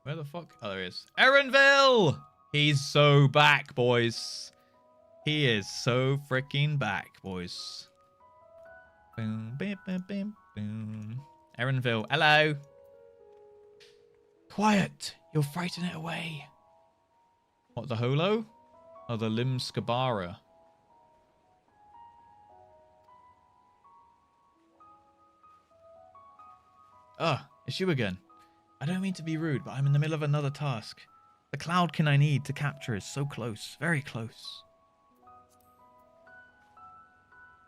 Where the fuck? Oh, there he is. Erenville! He's so back, boys. He is so freaking back, boys. Boom, boom, boom, boom, boom. Erenville, hello. Quiet. You'll frighten it away. What, the holo? Oh, the Limskabara. Ah, it's you again. I don't mean to be rude, but I'm in the middle of another task. The cloudkin I need to capture is so close, very close.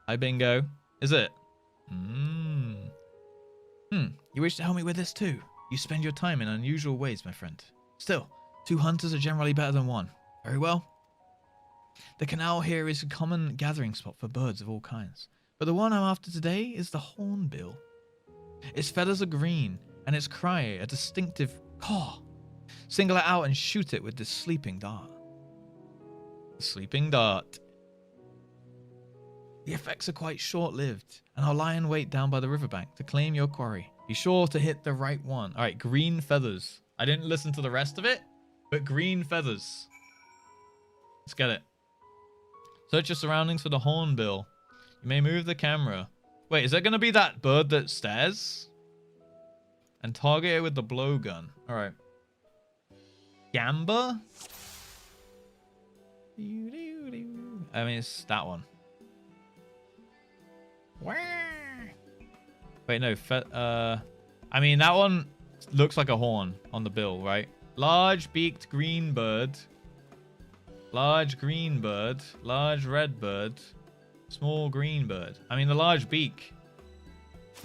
Hi, Bingo. Is it? You wish to help me with this too? You spend your time in unusual ways, my friend. Still, 2 hunters are generally better than 1. Very well. The canal here is a common gathering spot for birds of all kinds, but the one I'm after today is the hornbill. Its feathers are green, and its cry a distinctive caw. Single it out and shoot it with this sleeping dart. The sleeping dart. The effects are quite short-lived, and I'll lie in wait down by the riverbank to claim your quarry. Be sure to hit the right one. Alright, green feathers. I didn't listen to the rest of it, but green feathers. Let's get it. Search your surroundings for the hornbill. You may move the camera. Wait, is that going to be that bird that stares? And target it with the blowgun. Alright. Gamba? I mean, it's that one. Wait, no. I mean, that one looks like a horn on the bill, right? Large beaked green bird. Large green bird. Large red bird. Small green bird. I mean, the large beak.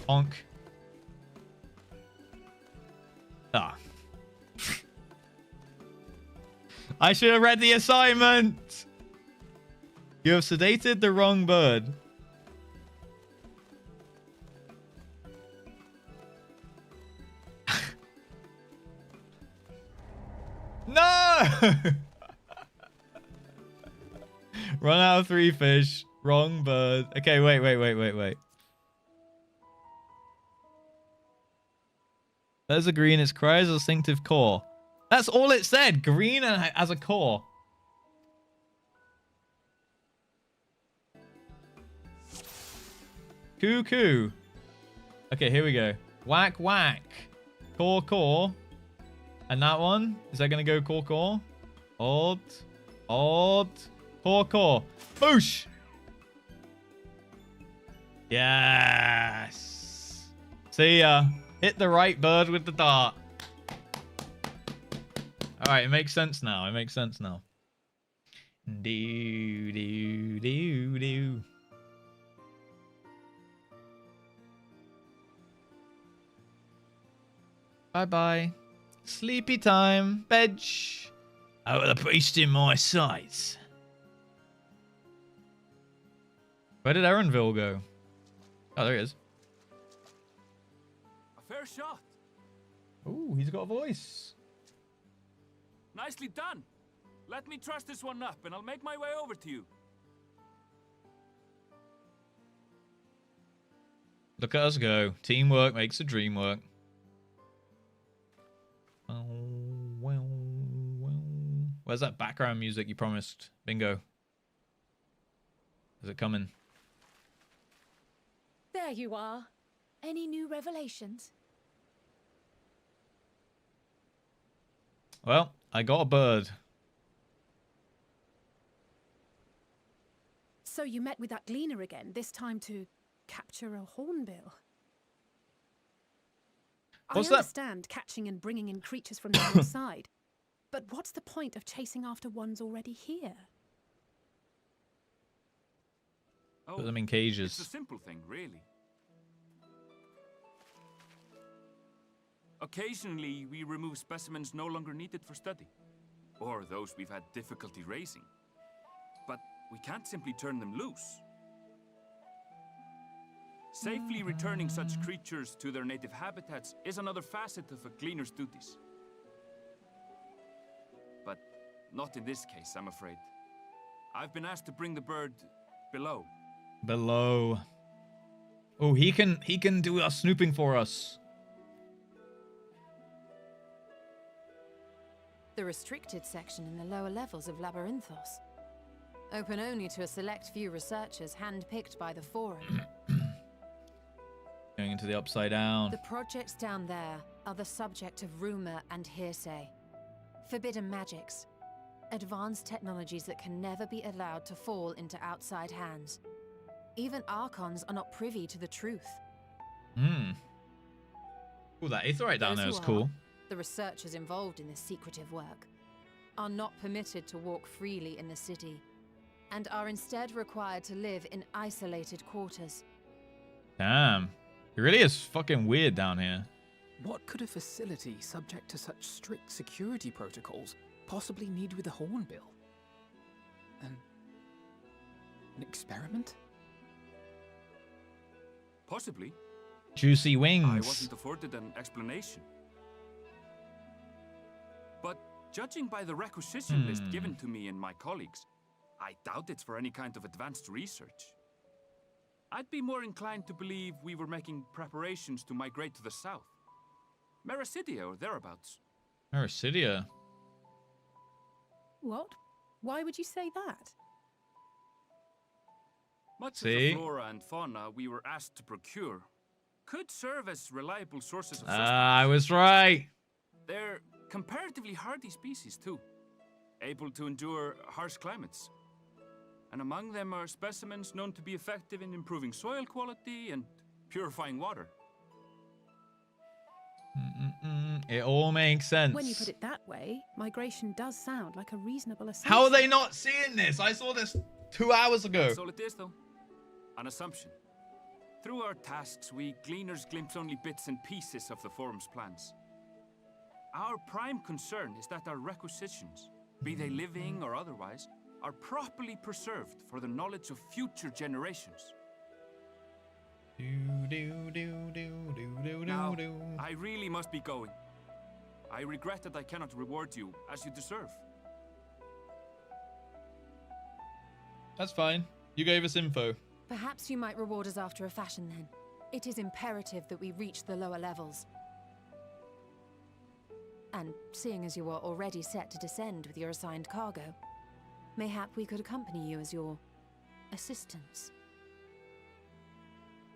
Honk. Ah. I should have read the assignment. You have sedated the wrong bird. No! Run out of 3 fish. Wrong bird. Okay, wait. There's a green. Its cry is a distinctive core. That's all it said. Green and as a core. Cuckoo. Okay, here we go. Whack, whack. Core, core. And that one? Is that going to go core, core? Odd. Odd. Core, core. Boosh. Yes. See ya. Hit the right bird with the dart. Alright, it makes sense now. It makes sense now. Do, do, do, do. Bye-bye. Sleepy time. Bed. Oh, the priest in my sights. Where did Erenville go? Oh, there he is. A fair shot. Ooh, he's got a voice. Nicely done. Let me truss this one up and I'll make my way over to you. Look at us go. Teamwork makes the dream work. Where's that background music you promised? Bingo. Is it coming? There you are. Any new revelations? Well, I got a bird. So you met with that gleaner again, this time to capture a hornbill. What's I that? understand catching and bringing in creatures from the outside, but what's the point of chasing after ones already here? Put them in cages. It's a simple thing, really. Occasionally, we remove specimens no longer needed for study, or those we've had difficulty raising. But we can't simply turn them loose. Safely returning such creatures to their native habitats is another facet of a cleaner's duties. But not in this case, I'm afraid. I've been asked to bring the bird below. Below. Oh, he can do our snooping for us. The restricted section in the lower levels of Labyrinthos. Open only to a select few researchers handpicked by the Forum. Going into the upside down. The projects down there are the subject of rumor and hearsay. Forbidden magics. Advanced technologies that can never be allowed to fall into outside hands. Even Archons are not privy to the truth. Hmm. Oh, that aetheryte down there is cool. The researchers involved in this secretive work are not permitted to walk freely in the city, and are instead required to live in isolated quarters. Damn. It really is fucking weird down here. What could a facility subject to such strict security protocols possibly need with a hornbill? An experiment? Possibly. Juicy wings. I wasn't afforded an explanation. But judging by the requisition list given to me and my colleagues, I doubt it's for any kind of advanced research. I'd be more inclined to believe we were making preparations to migrate to the south. Mericidia or thereabouts. Mericidia? What? Why would you say that? Much of the flora and fauna we were asked to procure could serve as reliable sources of sustenance. I was right. They're comparatively hardy species too, able to endure harsh climates. And among them are specimens known to be effective in improving soil quality and purifying water. It all makes sense. When you put it that way, migration does sound like a reasonable assumption. How are they not seeing this? I saw this 2 hours ago. That's all it is, though. An assumption. Through our tasks, we gleaners glimpse only bits and pieces of the Forum's plans. Our prime concern is that our requisitions, be they living or otherwise, are properly preserved for the knowledge of future generations. Now, I really must be going. I regret that I cannot reward you as you deserve. That's fine. You gave us info. Perhaps you might reward us after a fashion then. It is imperative that we reach the lower levels. And seeing as you are already set to descend with your assigned cargo, mayhap we could accompany you as your assistants.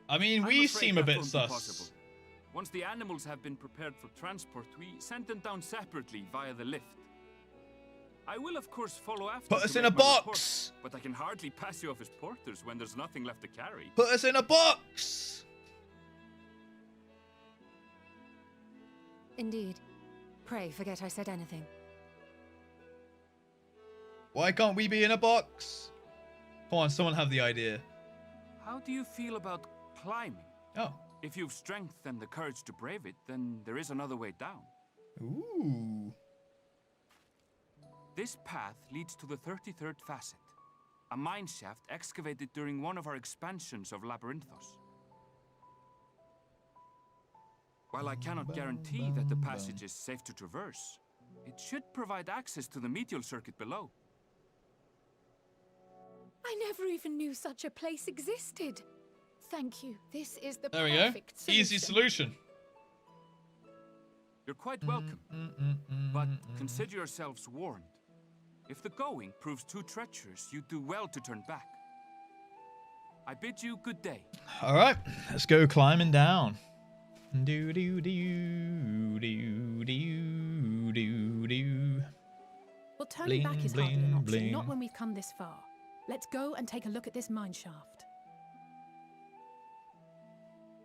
I mean, we seem a bit sus. Possible. Once the animals have been prepared for transport, we send them down separately via the lift. I will, of course, follow after. Put us in a box! Report, but I can hardly pass you off as porters when there's nothing left to carry. Put us in a box! Indeed. Pray forget I said anything. Why can't we be in a box? Come on, someone have the idea. How do you feel about climbing? Oh. If you've strength and the courage to brave it, then there is another way down. Ooh. This path leads to the 33rd facet, a mine shaft excavated during one of our expansions of Labyrinthos. While I cannot guarantee that the passage is safe to traverse, it should provide access to the medial circuit below. I never even knew such a place existed. Thank you. This is the there we go. Easy solution. You're quite welcome. But consider yourselves warned. If the going proves too treacherous, you do well to turn back. I bid you good day. All right, let's go climbing down. Do do do do do do do. Well, turning back Bling, is hardly an bling, option, bling. not when we've come this far. Let's go and take a look at this mine shaft.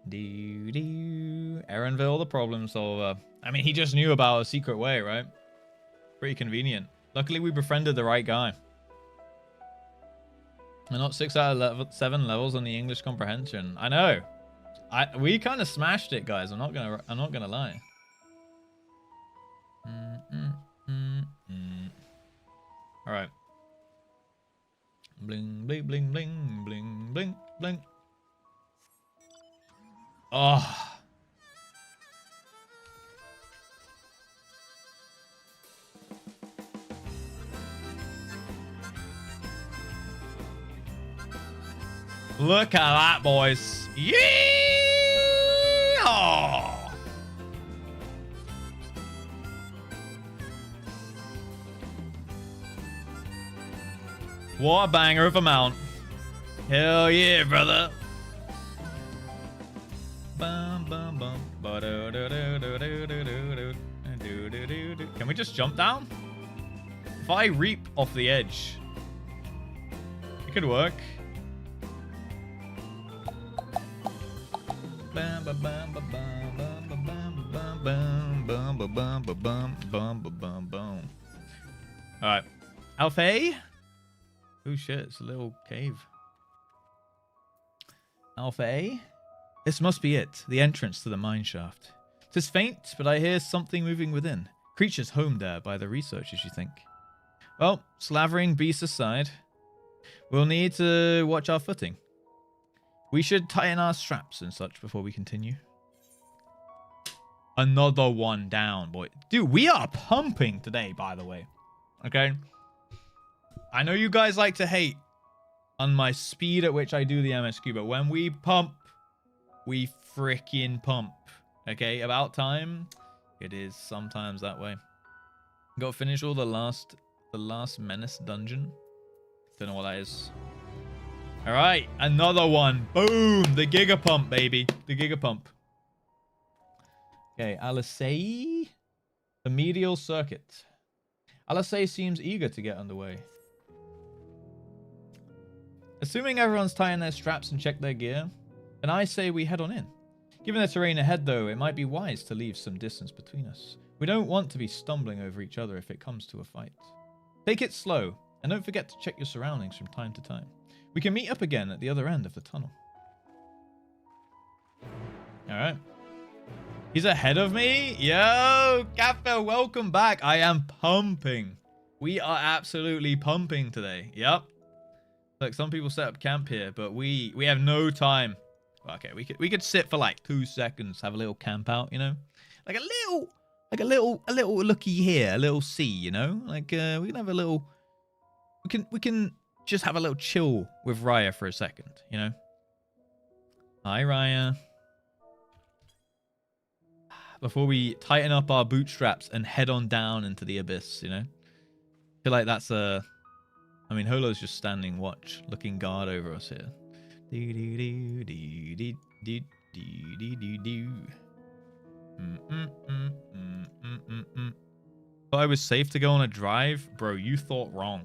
Do do. Erenville, the problem solver. I mean, he just knew about a secret way, right? Pretty convenient. Luckily, we befriended the right guy. We're not 6 out of 7 levels on the English comprehension. I know. We kind of smashed it, guys. I'm not gonna lie. All right. Bling bling bling bling bling bling bling. Oh. Look at that, boys. Yeah! What a banger of a mount. Hell yeah, brother. Bum, bum, bum. Can we just jump down? If I reap off the edge, it could work. Alright. Alfei? Oh shit, it's a little cave. Alfei? This must be it, the entrance to the mine shaft. 'Tis faint, but I hear something moving within. Creatures homed there by the researchers, you think? Well, slavering beasts aside, we'll need to watch our footing. We should tighten our straps and such before we continue. Another one down, boy. Dude, we are pumping today, by the way. Okay? I know you guys like to hate on my speed at which I do the MSQ, but when we pump, we freaking pump. Okay? About time. It is sometimes that way. Got to finish all the last menace dungeon. Don't know what that is. All right, another one. Boom, the Giga Pump, baby. The Giga Pump. Okay, Alisei. The medial circuit. Alisei seems eager to get underway. Assuming everyone's tying their straps and checked their gear, then I say we head on in. Given the terrain ahead, though, it might be wise to leave some distance between us. We don't want to be stumbling over each other if it comes to a fight. Take it slow, and don't forget to check your surroundings from time to time. We can meet up again at the other end of the tunnel. Alright. He's ahead of me? Yo, Cafe, welcome back. I am pumping. We are absolutely pumping today. Yep. Look, some people set up camp here, but we have no time. Okay, we could sit for like 2 seconds, have a little camp out, you know? Like a little looky here, a little see, you know? Like we can have a little we can just have a little chill with Raya for a second, you know? Hi, Raya. Before we tighten up our bootstraps and head on down into the abyss, you know? I feel like that's a... I mean, Holo's just standing watch, looking guard over us here. Thought I was safe to go on a drive? Bro, you thought wrong.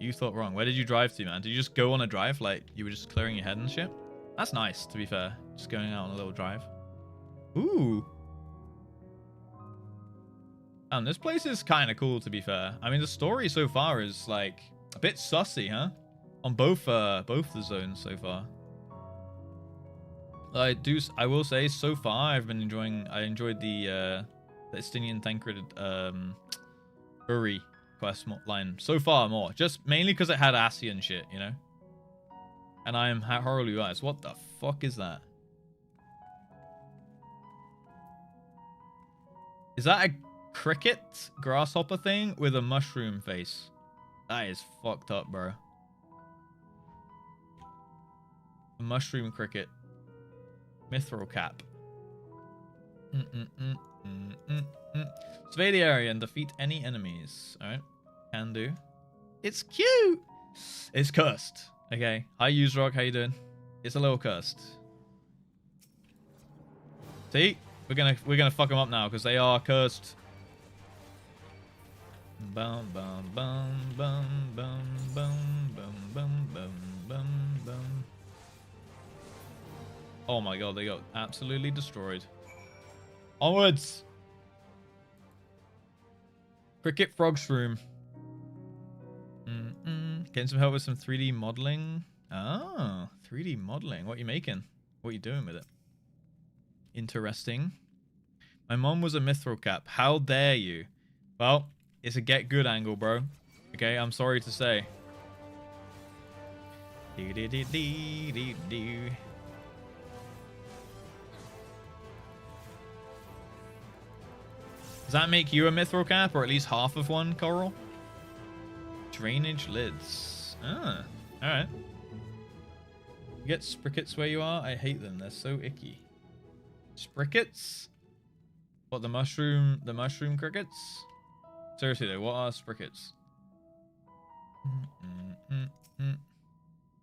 You thought wrong. Where did you drive to, man? Did you just go on a drive like you were just clearing your head and shit? That's nice, to be fair. Just going out on a little drive. Ooh. This place is kind of cool, to be fair. I mean, the story so far is like a bit sussy, huh? On both the zones so far. I will say so far I've been enjoying. I enjoyed the Estinian Tancred Uri quest line so far more, just mainly because it had Asian shit, you know. And I am horribly biased. What the fuck is that? Is that a cricket grasshopper thing with a mushroom face? That is fucked up, bro. A mushroom cricket. Mithril cap. Survey the area and defeat any enemies. Alright. Can do. It's cute! It's cursed. Okay. Hi, Userock. How you doing? It's a little cursed. See? We're gonna fuck them up now because they are cursed. Bum bum bum bum bum bum bum bum bum bum bum. Oh my god, they got absolutely destroyed. Onwards! Cricket Frog Shroom. Getting some help with some 3D modeling. Ah, 3D modeling. What are you making? What are you doing with it? Interesting. My mom was a mithril cap. How dare you? Well, it's a get good angle, bro. Okay, I'm sorry to say. Does that make you a mithril cap, or at least half of one, Coral? Drainage lids. Ah, alright. You get sprickets where you are? I hate them. They're so icky. Sprickets? What, the mushroom crickets? Seriously though, what are sprickets?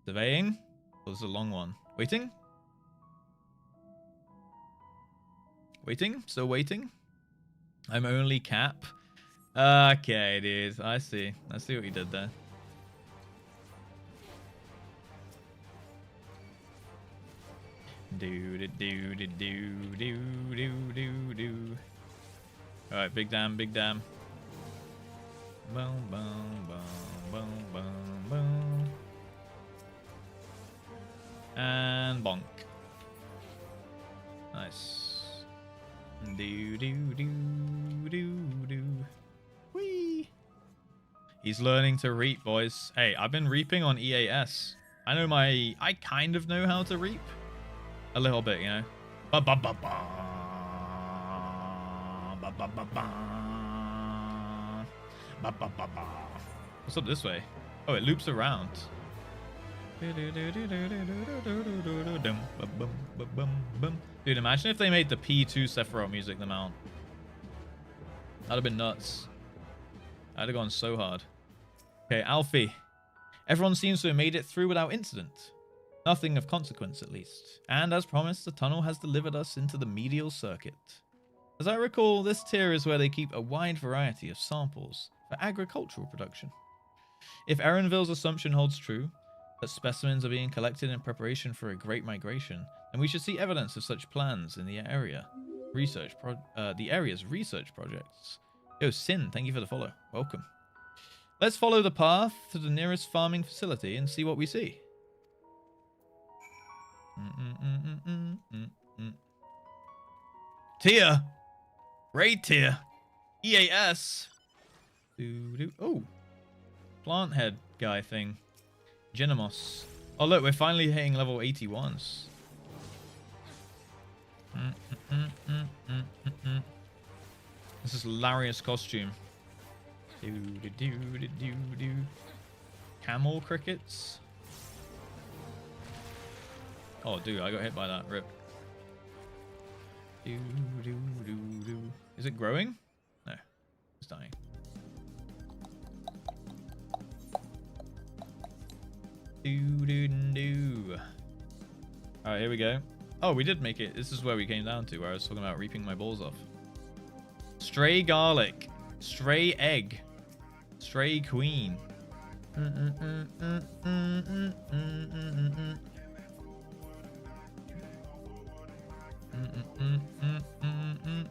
Surveying? Oh, this is a long one. Waiting? Waiting? Still waiting? I'm only cap. Okay, dude. I see. I see what you did there. Do. Alright, big dam, big dam. Boom, boom, boom, boom, boom, boom. And bonk. Nice. Do. Whee! He's learning to reap, boys. Hey, I've been reaping on EAS. I kind of know how to reap. A little bit, you know. What's up this way? Oh, it loops around. Dude, imagine if they made the P2 Sephiroth music the mount. That'd have been nuts. I'd have gone so hard. Okay, Alfie. Everyone seems to have made it through without incident. Nothing of consequence, at least. And as promised, the tunnel has delivered us into the medial circuit. As I recall, this tier is where they keep a wide variety of samples for agricultural production. If Erenville's assumption holds true, that specimens are being collected in preparation for a great migration, then we should see evidence of such plans in the area. The area's research projects. Yo, Sin, thank you for the follow. Welcome. Let's follow the path to the nearest farming facility and see what we see. Tier. Raid tier. EAS. Oh. Plant head guy thing. Genemos. Oh look, we're finally hitting level 81s. This is Larius costume. Camel crickets. Oh, dude, I got hit by that. Rip. Is it growing? No, it's dying. Alright, here we go. Oh, we did make it. This is where we came down to, where I was talking about reaping my balls off. Stray garlic. Stray egg. Stray queen.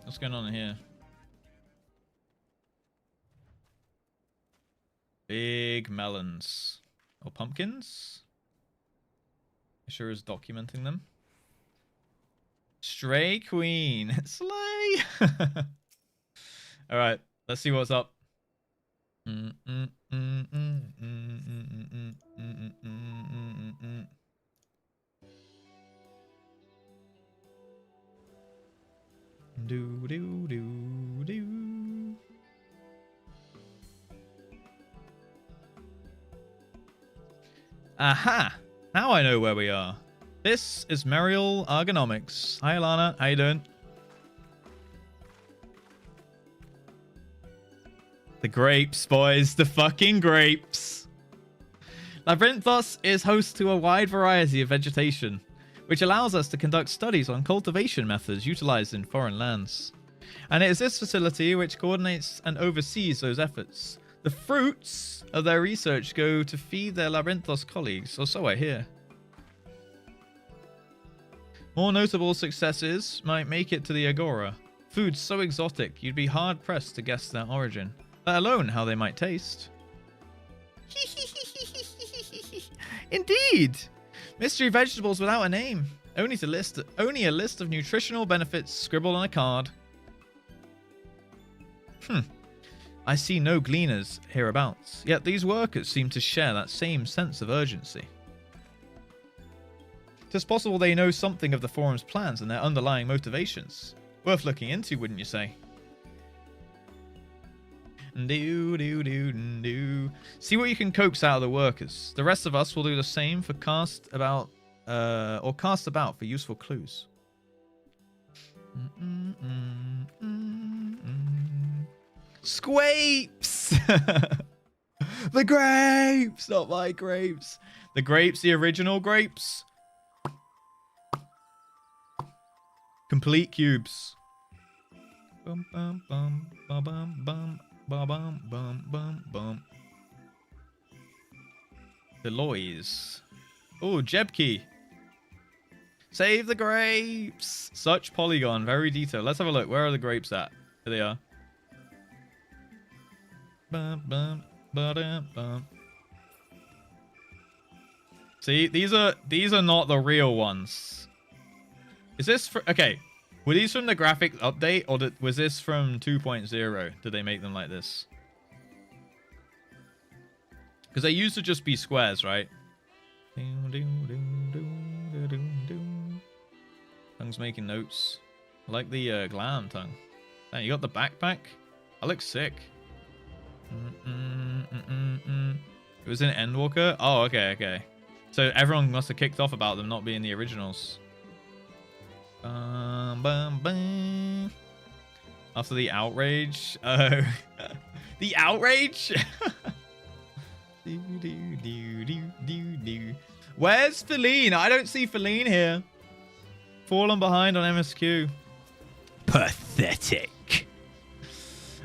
What's going on in here? Big melons. Or pumpkins? It sure is documenting them. Stray queen. Slay! Alright, let's see what's up. Do. Aha! Now I know where we are. This is Merial Ergonomics. Hi, Alana. How you doing? The grapes, boys. The fucking grapes. Labyrinthos is host to a wide variety of vegetation, which allows us to conduct studies on cultivation methods utilized in foreign lands. And it is this facility which coordinates and oversees those efforts. The fruits of their research go to feed their Labyrinthos colleagues, or so I hear. More notable successes might make it to the Agora. Food so exotic, you'd be hard-pressed to guess their origin, let alone how they might taste. Indeed! Mystery vegetables without a name. Only a list of nutritional benefits scribbled on a card. I see no gleaners hereabouts, yet these workers seem to share that same sense of urgency. It's possible they know something of the forum's plans and their underlying motivations. Worth looking into, wouldn't you say? See what you can coax out of the workers. The rest of us will do the same for cast about for useful clues. Squapes! The grapes! Not my grapes. The grapes, the original grapes. Complete cubes. Bum bum bum bum bum bum bum bum bum bum. Deloys. Oh, Jebkey. Save the grapes. Such polygon, very detailed. Let's have a look. Where are the grapes at? Here they are. Bum, bum, ba-dum, bum. See, these are not the real ones. Is this for... Okay. Were these from the graphic update, or was this from 2.0? Did they make them like this? Because they used to just be squares, right? Tongue's making notes. I like the glam tongue. Hey, you got the backpack? I look sick. It was in Endwalker? Oh, okay, okay. So everyone must have kicked off about them not being the originals. After the outrage. Oh. The outrage? Where's Feline? I don't see Feline here. Fallen behind on MSQ. Pathetic.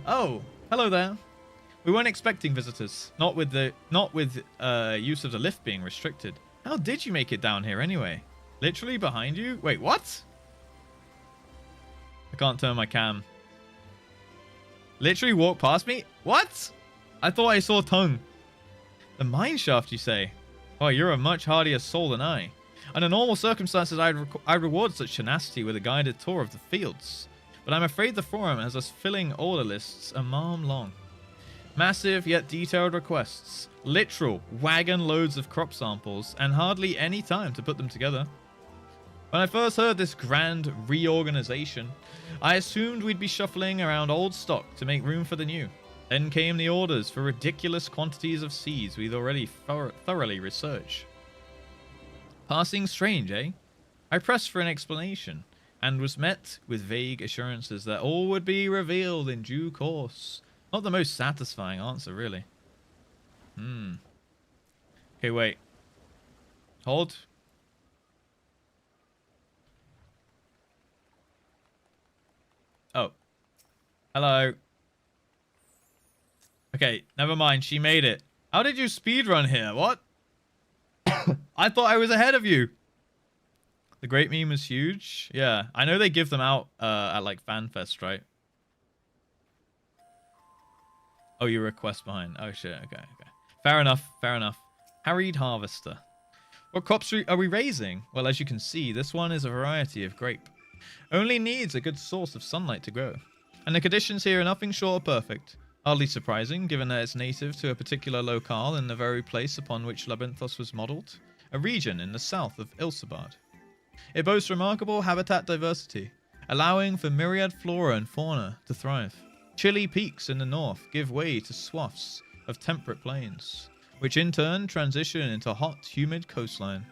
Oh, hello there. We weren't expecting visitors. Not with use of the lift being restricted. How did you make it down here anyway? Literally behind you? Wait, what? I can't turn my cam. Literally walked past me? What? I thought I saw tongue. The mine shaft, you say? Oh, you're a much hardier soul than I. Under normal circumstances, I'd reward such tenacity with a guided tour of the fields. But I'm afraid the forum has us filling order lists a mile long. Massive yet detailed requests. Literal wagon loads of crop samples and hardly any time to put them together. When I first heard this grand reorganization, I assumed we'd be shuffling around old stock to make room for the new. Then came the orders for ridiculous quantities of seeds we'd already thoroughly researched. Passing strange, eh? I pressed for an explanation and was met with vague assurances that all would be revealed in due course. Not the most satisfying answer, really. Okay, wait. Hold. Oh. Hello. Okay, never mind. She made it. How did you speedrun here? What? I thought I was ahead of you. The Great Meme was huge. Yeah, I know they give them out at like FanFest, right? Oh, you're a quest behind. Oh shit. Okay, okay. Fair enough. Fair enough. Harried Harvester. What crops are we raising? Well, as you can see, this one is a variety of grape. Only needs a good source of sunlight to grow. And the conditions here are nothing short of perfect. Hardly surprising, given that it's native to a particular locale in the very place upon which Labyrinthos was modelled, a region in the south of Ilsabard. It boasts remarkable habitat diversity, allowing for myriad flora and fauna to thrive. Chilly peaks in the north give way to swaths of temperate plains, which in turn transition into hot, humid coastline.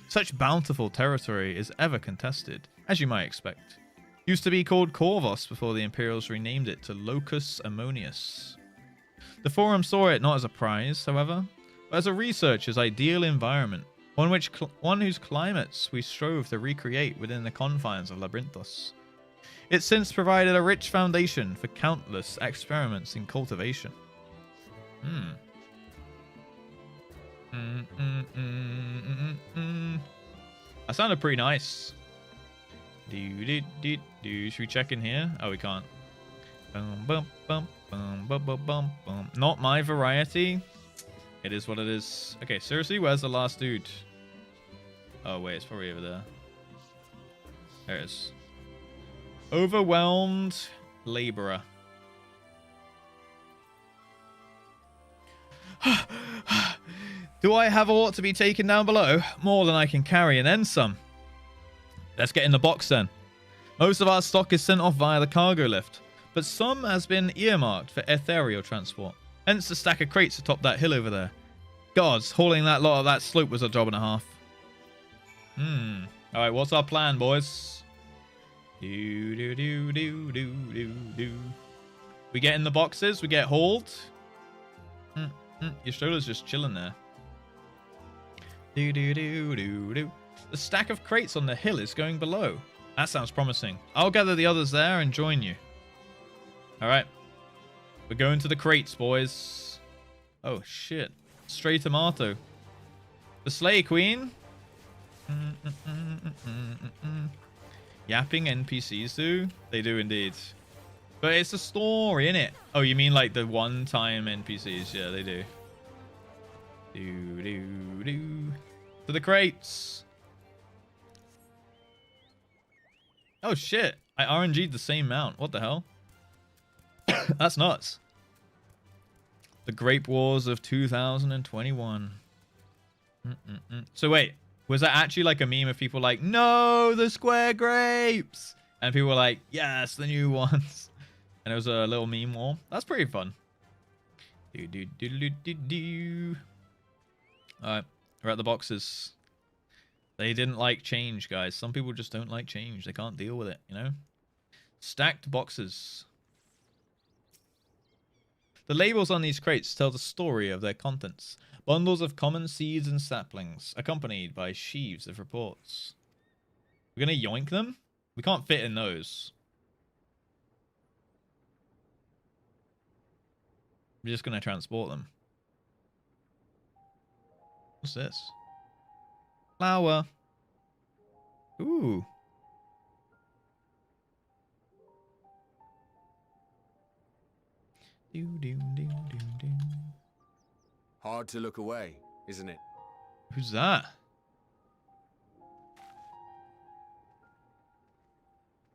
Such bountiful territory is ever contested, as you might expect. Used to be called Corvos before the Imperials renamed it to Locus Ammonius. The forum saw it not as a prize, however, but as a researcher's ideal environment, one whose climates we strove to recreate within the confines of Labyrinthos. It's since provided a rich foundation for countless experiments in cultivation. That sounded pretty nice. Should we check in here? Oh, we can't. Not my variety. It is what it is. Okay, seriously, where's the last dude? Oh, wait, it's probably over there. There it is. Overwhelmed laborer. Do I have aught to be taken down below? More than I can carry and then some. Let's get in the box then. Most of our stock is sent off via the cargo lift, but some has been earmarked for ethereal transport. Hence the stack of crates atop that hill over there. Gods, hauling that lot of that slope was a job and a half. Alright, what's our plan, boys? We get in the boxes, we get hauled. Your shoulder's just chilling there. The stack of crates on the hill is going below. That sounds promising. I'll gather the others there and join you. Alright. We're going to the crates, boys. Oh, shit. Stray tomato. The Slay Queen. Yapping NPCs do? They do indeed. But it's a story, innit? Oh, you mean like the one-time NPCs? Yeah, they do. To the crates. Oh, shit. I RNG'd the same mount. What the hell? That's nuts. The Grape Wars of 2021. So wait, was that actually like a meme of people like, no, the square grapes? And people were like, yes, the new ones. And it was a little meme wall. That's pretty fun. Alright, we're at the boxes. They didn't like change, guys. Some people just don't like change. They can't deal with it, you know? Stacked boxes. The labels on these crates tell the story of their contents. Bundles of common seeds and saplings, accompanied by sheaves of reports. We're going to yoink them? We can't fit in those. We're just going to transport them. What's this? Flower. Ooh. Hard to look away, isn't it? Who's that?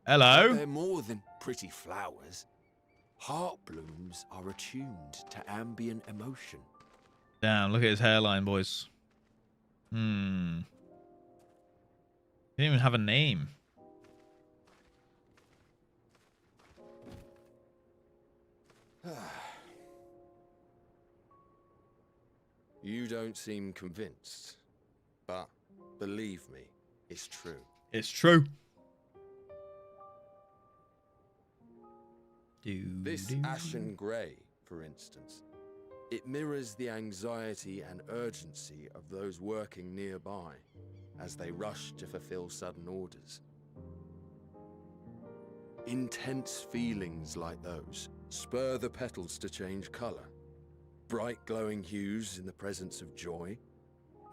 Hello? They're more than pretty flowers. Heart blooms are attuned to ambient emotion. Damn, look at his hairline, boys. He didn't even have a name. You don't seem convinced, but believe me, it's true. It's true. This ashen grey, for instance, it mirrors the anxiety and urgency of those working nearby as they rush to fulfill sudden orders. Intense feelings like those spur the petals to change colour. Bright glowing hues in the presence of joy,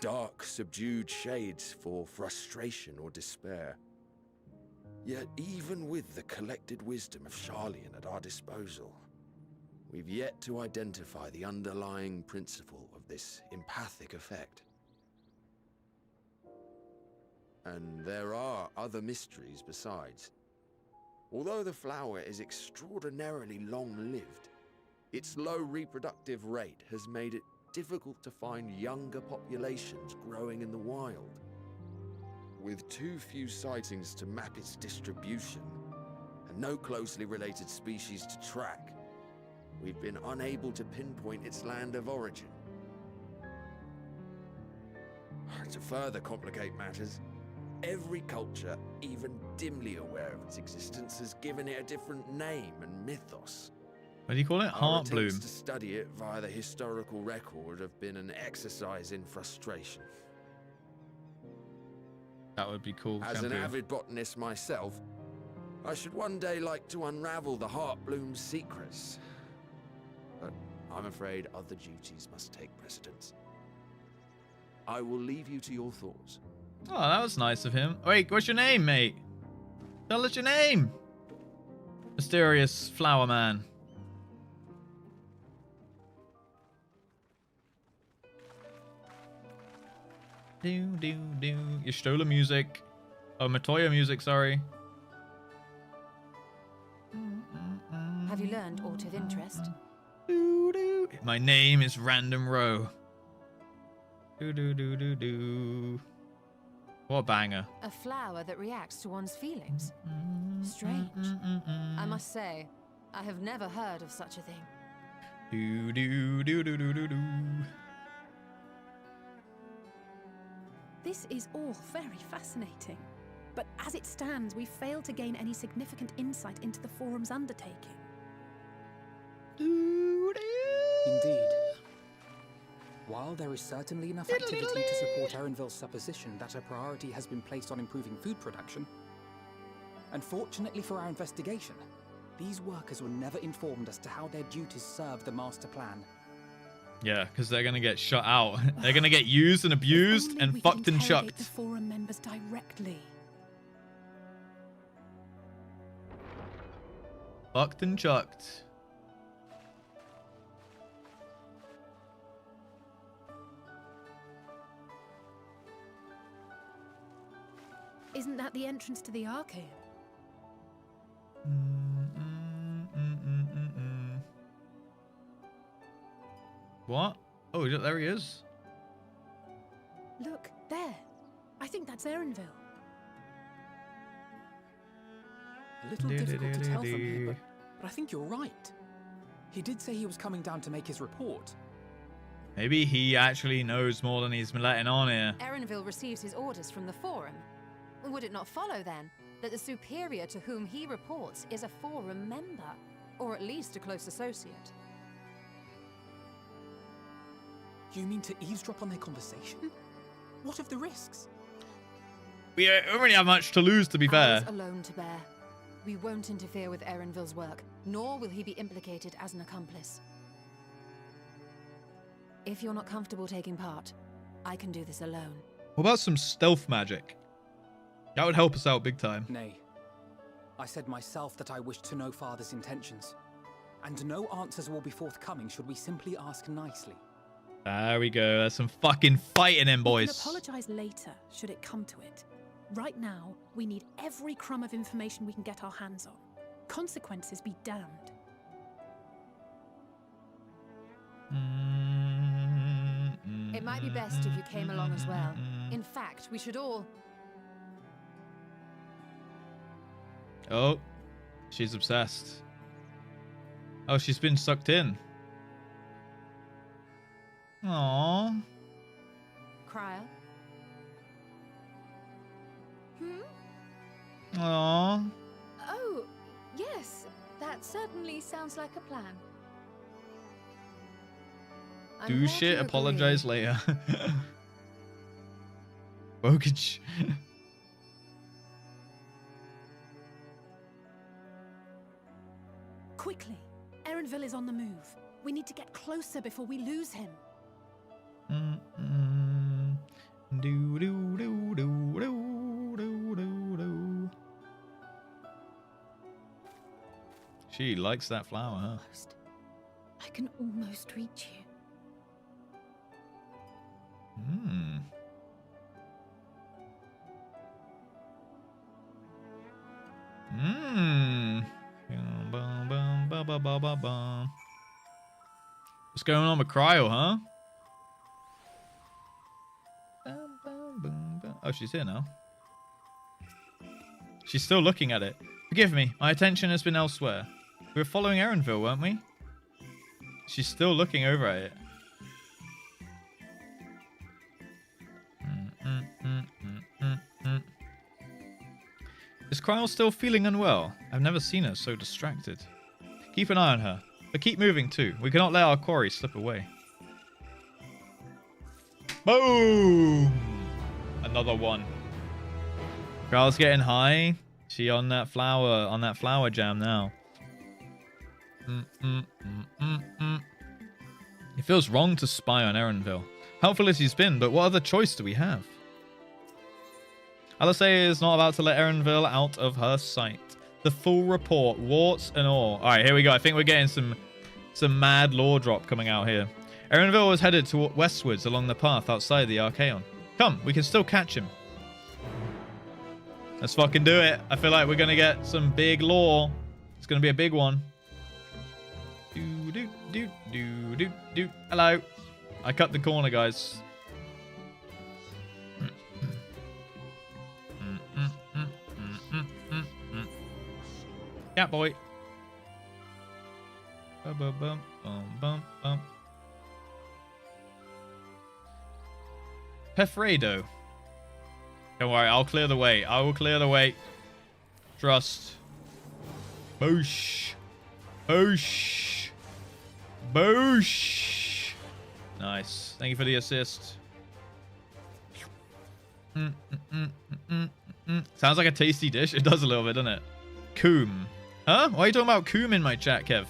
dark subdued shades for frustration or despair. Yet even with the collected wisdom of Charlian at our disposal, we've yet to identify the underlying principle of this empathic effect. And there are other mysteries besides. Although the flower is extraordinarily long-lived, its low reproductive rate has made it difficult to find younger populations growing in the wild. With too few sightings to map its distribution, and no closely related species to track, we've been unable to pinpoint its land of origin. To further complicate matters, every culture, even dimly aware of its existence, has given it a different name and mythos. What do you call it? Heart bloom. Our attempts to study it via the historical record have been an exercise in frustration. That would be cool. As an champion. avid botanist myself, I should one day like to unravel the Heartbloom's secrets. But I'm afraid other duties must take precedence. I will leave you to your thoughts. Oh, that was nice of him. Wait, what's your name, mate? Tell us your name. Mysterious flower man. Do do do. You stole the music. Oh, Matoya music. Sorry. Have you learned aught of interest? Do, do. My name is Random Row. Do do do do do. What a banger. A flower that reacts to one's feelings. Strange. I must say, I have never heard of such a thing. Do do do do do do do. This is all very fascinating. But as it stands, we fail to gain any significant insight into the forum's undertaking. Indeed. While there is certainly enough activity to support Erenville's supposition that a priority has been placed on improving food production, unfortunately for our investigation, these workers were never informed as to how their duties serve the master plan. Yeah, because they're gonna get shut out. They're gonna get used and abused and fucked and chucked. The forum members directly. Fucked and chucked. Isn't that the entrance to the Archaeum? What? Oh, there he is. Look, there. I think that's Erenville. A little difficult to tell from here, but I think you're right. He did say he was coming down to make his report. Maybe he actually knows more than he's letting on here. Erenville receives his orders from the forum. Would it not follow, then, that the superior to whom he reports is a forum member, or at least a close associate? You mean to eavesdrop on their conversation? What of the risks? We don't really have much to lose, to be fair. Ours alone to bear. We won't interfere with Erenville's work, nor will he be implicated as an accomplice. If you're not comfortable taking part, I can do this alone. What about some stealth magic? That would help us out big time. Nay. I said myself that I wished to know Father's intentions. And no answers will be forthcoming should we simply ask nicely. There we go. There's some fucking fighting in, boys. We can apologize later, should it come to it. Right now, we need every crumb of information we can get our hands on. Consequences be damned. It might be best if you came along as well. In fact, we should all... Oh, she's obsessed. Oh, she's been sucked in. Aww. Cryo? Aww. Oh, yes. That certainly sounds like a plan. Do shit, apologize later. Wokage. Quickly. Erenville is on the move. We need to get closer before we lose him. Do do do do do do do do. She likes that flower, huh? I can almost reach you. What's going on with Cryo, huh? Oh, she's here now. She's still looking at it. Forgive me, my attention has been elsewhere. We were following Erenville, weren't we? She's still looking over at it. Is Cryo still feeling unwell? I've never seen her so distracted. Keep an eye on her, but keep moving too. We cannot let our quarry slip away. Boom! Another one. Girl's getting high. She on that flower jam now. It feels wrong to spy on Erenville. Helpful as he's been, but what other choice do we have? Alisei is not about to let Erenville out of her sight. The full report, warts and all. All right, here we go. I think we're getting some mad lore drop coming out here. Erenville was headed westwards along the path outside the Archaon. Come, we can still catch him. Let's fucking do it. I feel like we're going to get some big lore. It's going to be a big one. Hello. I cut the corner, guys. Cat boy. Pefredo. Don't worry, I'll clear the way. I will clear the way. Trust. Boosh. Boosh. Boosh. Nice. Thank you for the assist. Sounds like a tasty dish. It does a little bit, doesn't it? Coom. Huh? Why are you talking about coom in my chat, Kev?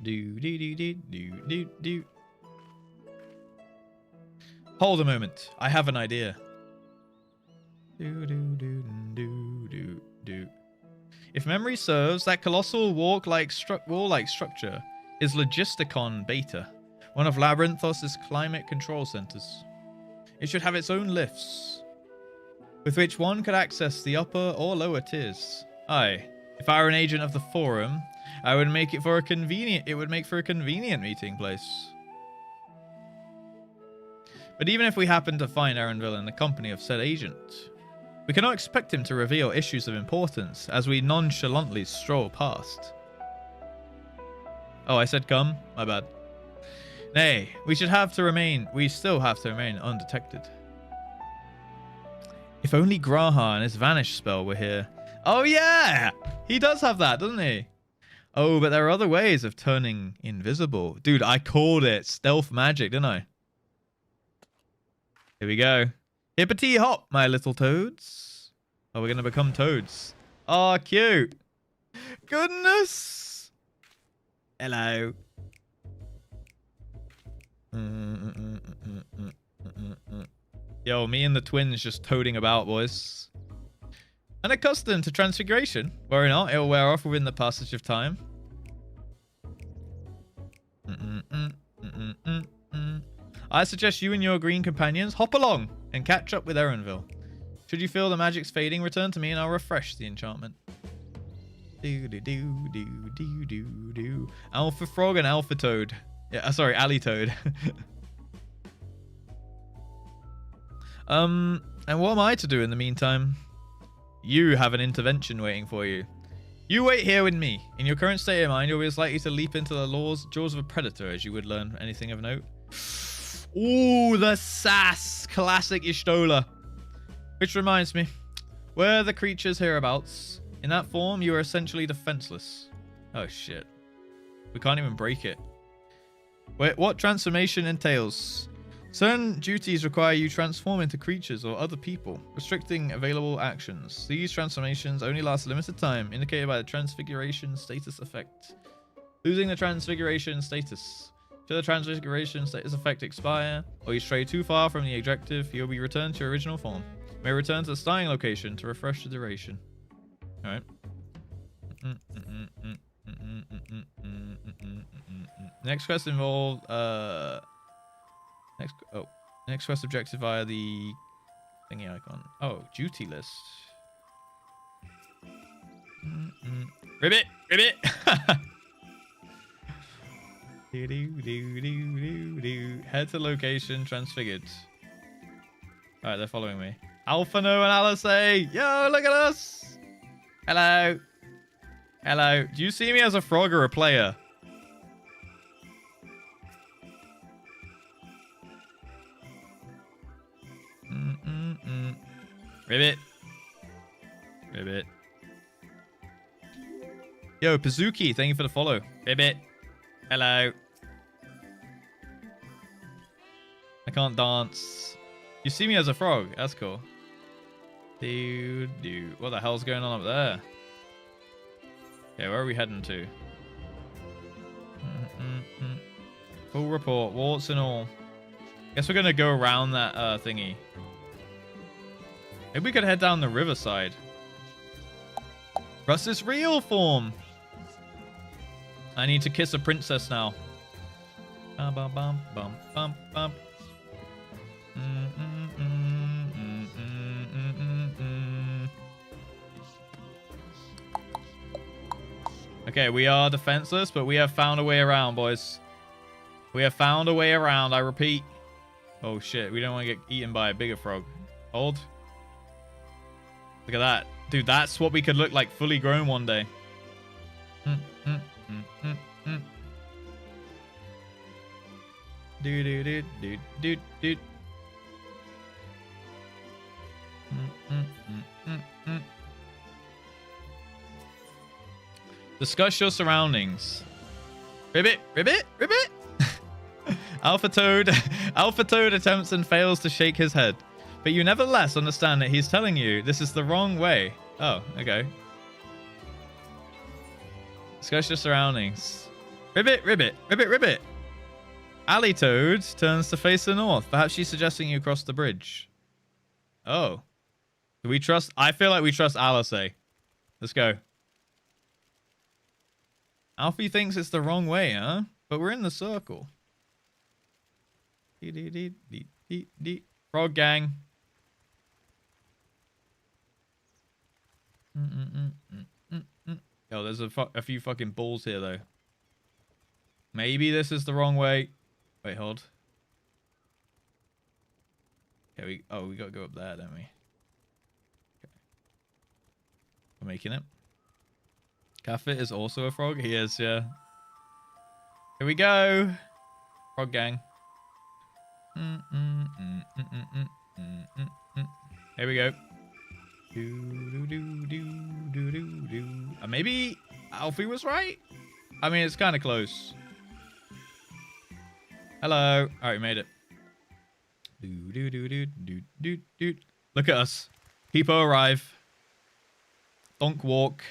Do. Hold a moment. I have an idea. If memory serves, that colossal wall-like structure is Logisticon Beta, one of Labyrinthos' climate control centers. It should have its own lifts, with which one could access the upper or lower tiers. Aye, if I were an agent of the Forum, I would make it for a convenient. It would make for a convenient meeting place. But even if we happen to find Erenville in the company of said agent, we cannot expect him to reveal issues of importance as we nonchalantly stroll past. Oh, I said come? My bad. Nay, we still have to remain undetected. If only Graha and his vanish spell were here. Oh yeah! He does have that, doesn't he? Oh, but there are other ways of turning invisible. Dude, I called it stealth magic, didn't I? Here we go. Hippity hop, my little toads. Oh, we're going to become toads. Oh, cute. Goodness. Hello. Yo, me and the twins just toading about, boys. Unaccustomed to transfiguration. Worry not, it'll wear off within the passage of time. I suggest you and your green companions hop along and catch up with Erenville. Should you feel the magic's fading, return to me and I'll refresh the enchantment. Alpha Frog and Alpha Toad. Yeah, sorry, Alley Toad. And what am I to do in the meantime? You have an intervention waiting for you. You wait here with me. In your current state of mind, you'll be as likely to leap into the jaws of a predator as you would learn anything of note. Ooh, the sass. Classic Ishtola. Which reminds me, where are the creatures hereabouts? In that form, you are essentially defenseless. Oh, shit. We can't even break it. Wait, what transformation entails? Certain duties require you transform into creatures or other people, restricting available actions. These transformations only last a limited time, indicated by the transfiguration status effect. Losing the transfiguration status. Should the transfiguration status effect expire, or you stray too far from the objective, you'll be returned to your original form. You may return to the starting location to refresh the duration. Alright. Next quest involved next quest objective via the thingy icon. Oh, duty list. Ribbit! Ribbit! Head to location transfigured. Alright, they're following me. Alphano and Alisei! Yo, look at us! Hello! Hello. Do you see me as a frog or a player? Ribbit. Ribbit. Yo, Pazuki, thank you for the follow. Ribbit. Hello. I can't dance. You see me as a frog. That's cool. What the hell's going on up there? Okay, where are we heading to? Full report, warts and all. Guess we're gonna go around that thingy. Maybe we could head down the riverside. Russ's real form. I need to kiss a princess now. Bum bum bum bum bum bum. Okay, we are defenseless, but we have found a way around, boys. We have found a way around, I repeat. Oh shit, we don't want to get eaten by a bigger frog. Hold. Look at that. Dude, that's what we could look like fully grown one day. Do. Discuss your surroundings. Ribbit. Alpha Toad attempts and fails to shake his head, but you nevertheless understand that he's telling you this is the wrong way. Oh, okay. Discuss your surroundings. Ribbit. Alley Toad turns to face the north. Perhaps she's suggesting you cross the bridge. Oh. Do we trust? I feel like we trust Alice. Let's go. Alfie thinks it's the wrong way, huh? But we're in the circle. Frog gang. Oh, there's a few fucking balls here, though. Maybe this is the wrong way. Wait, hold. Okay, we gotta go up there, don't we? Okay. We're making it. Caffit is also a frog? He is, yeah. Here we go. Frog gang. Here we go. Maybe Alfie was right? I mean, it's kind of close. Hello. All right, made it. Look at us. People arrive. Donk walk.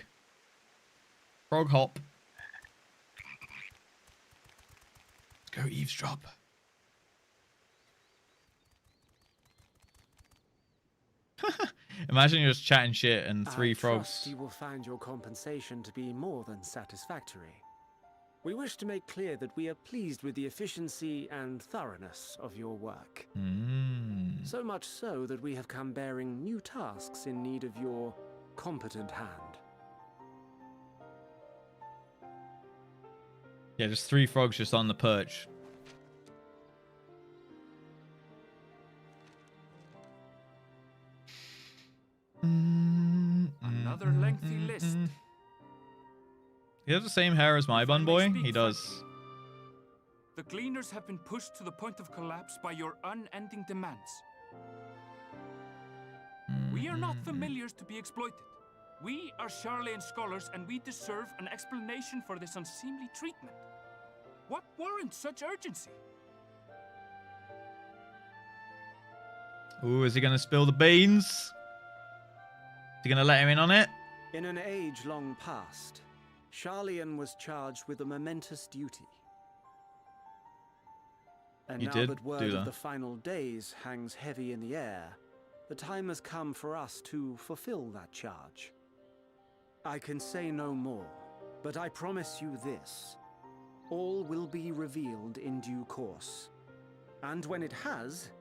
Frog hop. Let's go eavesdrop. Imagine you're just chatting shit and three frogs. Trust you will find your compensation to be more than satisfactory. We wish to make clear that we are pleased with the efficiency and thoroughness of your work. So much so that we have come bearing new tasks in need of your competent hand. Yeah, just three frogs just on the perch. Another lengthy list. He has the same hair as my bun boy? He does. The Gleaners have been pushed to the point of collapse by your unending demands. We are not familiars to be exploited. We are Charlian scholars, and we deserve an explanation for this unseemly treatment. What warrants such urgency? Ooh, is he gonna spill the beans? Is he gonna let him in on it? In an age long past, Charlian was charged with a momentous duty. And now that word of the final days hangs heavy in the air, the time has come for us to fulfill that charge. I can say no more, but I promise you this. All will be revealed in due course. And when it has,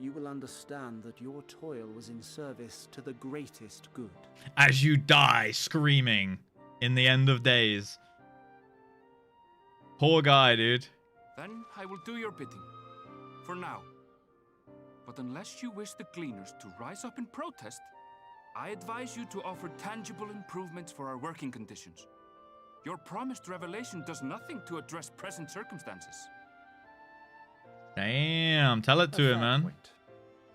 you will understand that your toil was in service to the greatest good. As you die screaming in the end of days. Poor guy, dude. Then I will do your bidding. For now. But unless you wish the Gleaners to rise up in protest, I advise you to offer tangible improvements for our working conditions. Your promised revelation does nothing to address present circumstances. Damn, tell it to him, man. Point.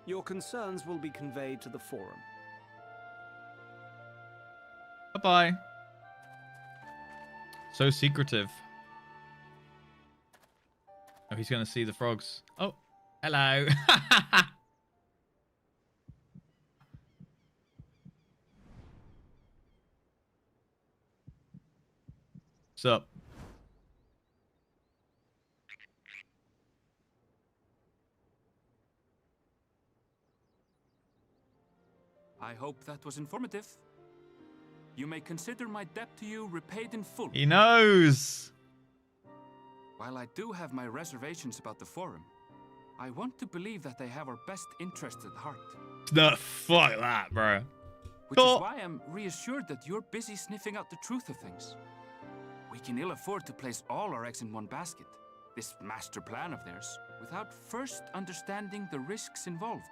Your concerns will be conveyed to the forum. Bye-bye. So secretive. Oh, he's gonna see the frogs. Oh, hello. What's up? I hope that was informative. You may consider my debt to you repaid in full. He knows. While I do have my reservations about the Forum, I want to believe that they have our best interests at heart. No, fuck that, bro. Which is why I'm reassured that you're busy sniffing out the truth of things. We can ill afford to place all our eggs in one basket, this master plan of theirs, without first understanding the risks involved.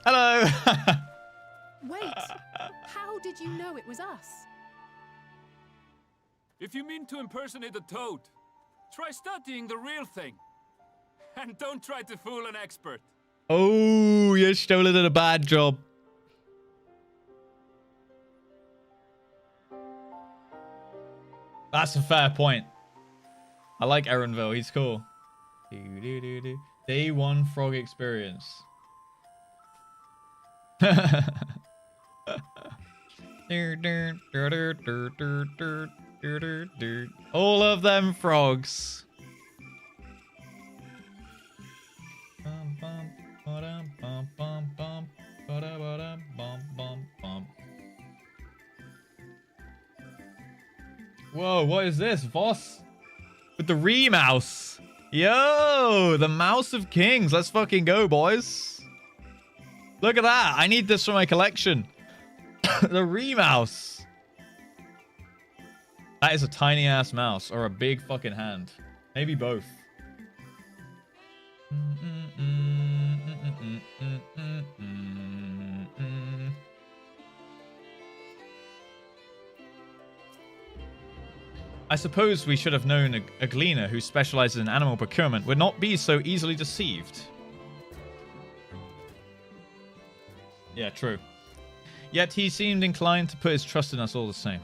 Hello. Wait, how did you know it was us? If you mean to impersonate a toad, try studying the real thing. And don't try to fool an expert. Oh, you Stola did a bad job. That's a fair point. I like Erenville. He's cool. Day 1 frog experience. All of them frogs. Whoa, what is this? Voss? With the Remouse. Yo, the Mouse of Kings. Let's fucking go, boys. Look at that. I need this for my collection. The Remouse. That is a tiny ass mouse or a big fucking hand. Maybe both. I suppose we should have known a gleaner who specializes in animal procurement would not be so easily deceived. Yeah, true. Yet he seemed inclined to put his trust in us all the same.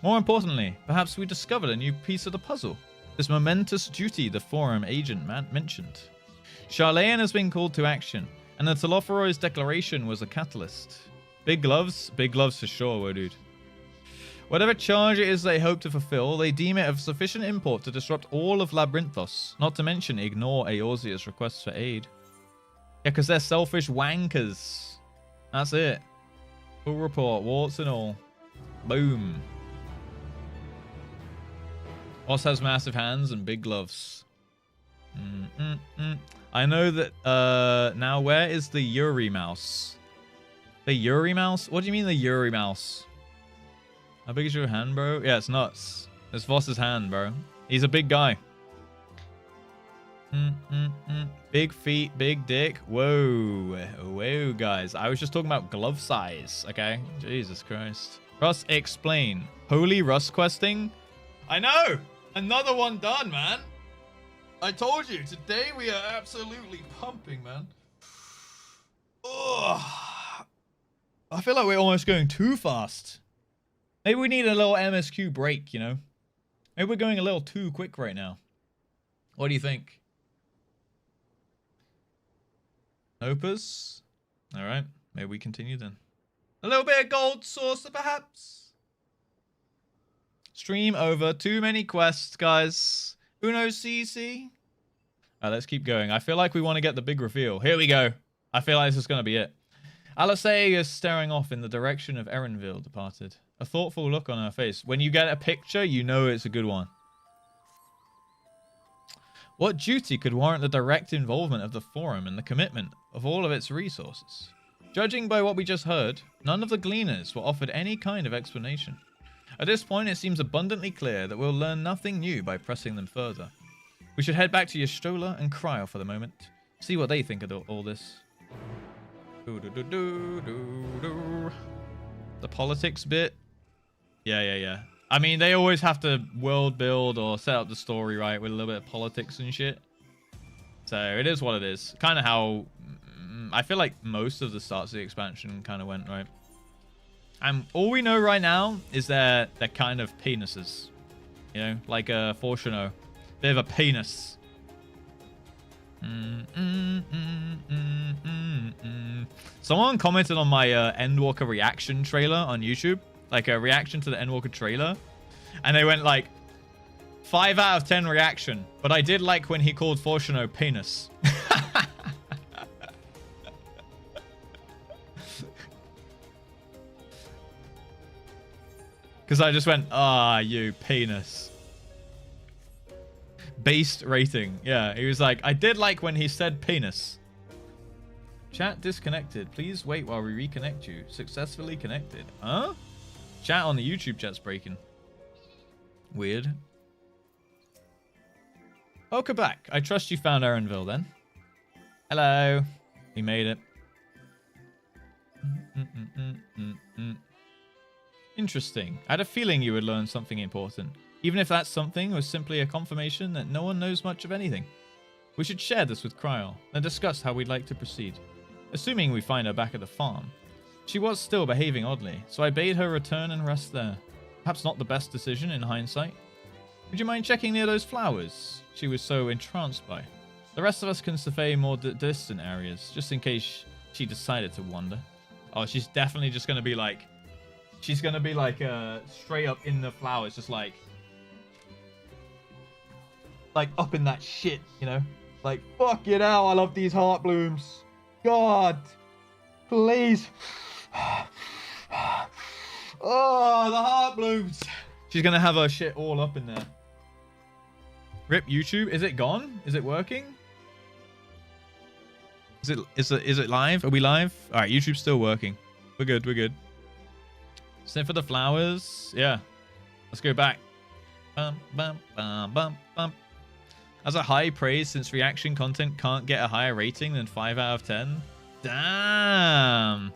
More importantly, perhaps we discovered a new piece of the puzzle. This momentous duty the Forum agent mentioned. Charlayan has been called to action, and the Telophoroid's declaration was a catalyst. Big gloves for sure, dude. Whatever charge it is they hope to fulfill, they deem it of sufficient import to disrupt all of Labyrinthos, not to mention ignore Eorzea's requests for aid. Yeah, because they're selfish wankers. That's it. Full report, warts and all. Boom. Oz has massive hands and big gloves. I know that, now where is the Yuri mouse? The Yuri mouse? What do you mean the Yuri mouse? How big is your hand, bro? Yeah, it's nuts. It's Voss's hand, bro. He's a big guy. Big feet, big dick. Whoa. Whoa, guys. I was just talking about glove size, okay? Jesus Christ. Russ, explain. Holy Russ questing? I know! Another one done, man. I told you. Today we are absolutely pumping, man. Ugh. I feel like we're almost going too fast. Maybe we need a little MSQ break, you know? Maybe we're going a little too quick right now. What do you think? Opus? Alright, maybe we continue then. A little bit of gold saucer, perhaps? Stream over. Too many quests, guys. Uno CC? Alright, let's keep going. I feel like we want to get the big reveal. Here we go. I feel like this is going to be it. Alasea is staring off in the direction of Erenville departed. A thoughtful look on her face. When you get a picture, you know it's a good one. What duty could warrant the direct involvement of the Forum and the commitment of all of its resources? Judging by what we just heard, none of the gleaners were offered any kind of explanation. At this point, it seems abundantly clear that we'll learn nothing new by pressing them further. We should head back to Y'shtola and Cryo for the moment. See what they think of all this. The politics bit. Yeah. I mean, they always have to world build or set up the story, right, with a little bit of politics and shit. So it is what it is. Kind of how I feel like most of the starts of the expansion kind of went, right? And all we know right now is that they're kind of penises. You know, like a Fortuno. Bit of a penis. Someone commented on my Endwalker reaction trailer on YouTube, like a reaction to the Endwalker trailer, and they went like 5 out of 10 reaction, but I did like when he called Fortuno penis. Because I just went, ah, you penis. Based rating. Yeah, he was like, I did like when he said penis. Chat disconnected. Please wait while we reconnect you. Successfully connected. Huh? Chat on the YouTube chat's breaking. Weird. Welcome back. I trust you found Erenville then. Hello. We made it. Interesting. I had a feeling you would learn something important. Even if that something was simply a confirmation that no one knows much of anything. We should share this with Kryl, and discuss how we'd like to proceed. Assuming we find her back at the farm. She was still behaving oddly, so I bade her return and rest there. Perhaps not the best decision in hindsight. Would you mind checking near those flowers she was so entranced by? The rest of us can survey more distant areas, just in case she decided to wander. Oh, she's definitely just going to be like... She's going to be like straight up in the flowers, just like up in that shit, you know? Like, fuck it out, I love these heart blooms. God, please. Oh, the heart blooms. She's going to have her shit all up in there. Rip YouTube. Is it gone? Is it working? Is it live? Are we live? All right, YouTube's still working. We're good. We're good. Sniff for the flowers. Yeah. Let's go back. Bum, bum, bum, bum, bum. As a high praise, since reaction content can't get a higher rating than 5 out of 10. Damn.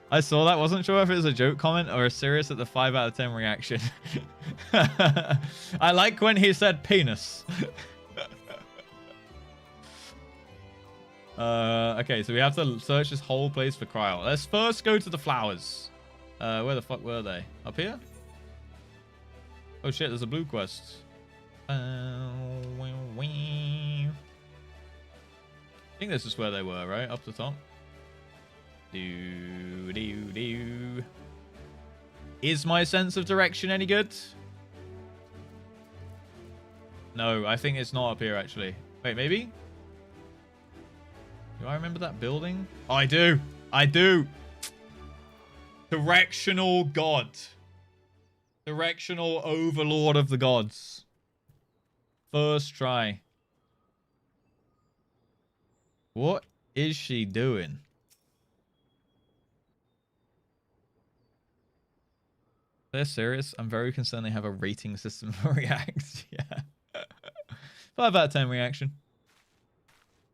I saw that. Wasn't sure if it was a joke comment or a serious at the 5 out of 10 reaction. I like when he said penis. Okay, so we have to search this whole place for Kryl. Let's first go to the flowers. Where the fuck were they? Up here? Oh shit, there's a blue quest. I think this is where they were, right? Up the top. Is my sense of direction any good? No, I think it's not up here, actually. Wait, maybe? Do I remember that building? Oh, I do. I do. Directional god. Directional overlord of the gods. First try. What is she doing? They're serious. I'm very concerned they have a rating system for React. Yeah. 5 out of 10 reaction.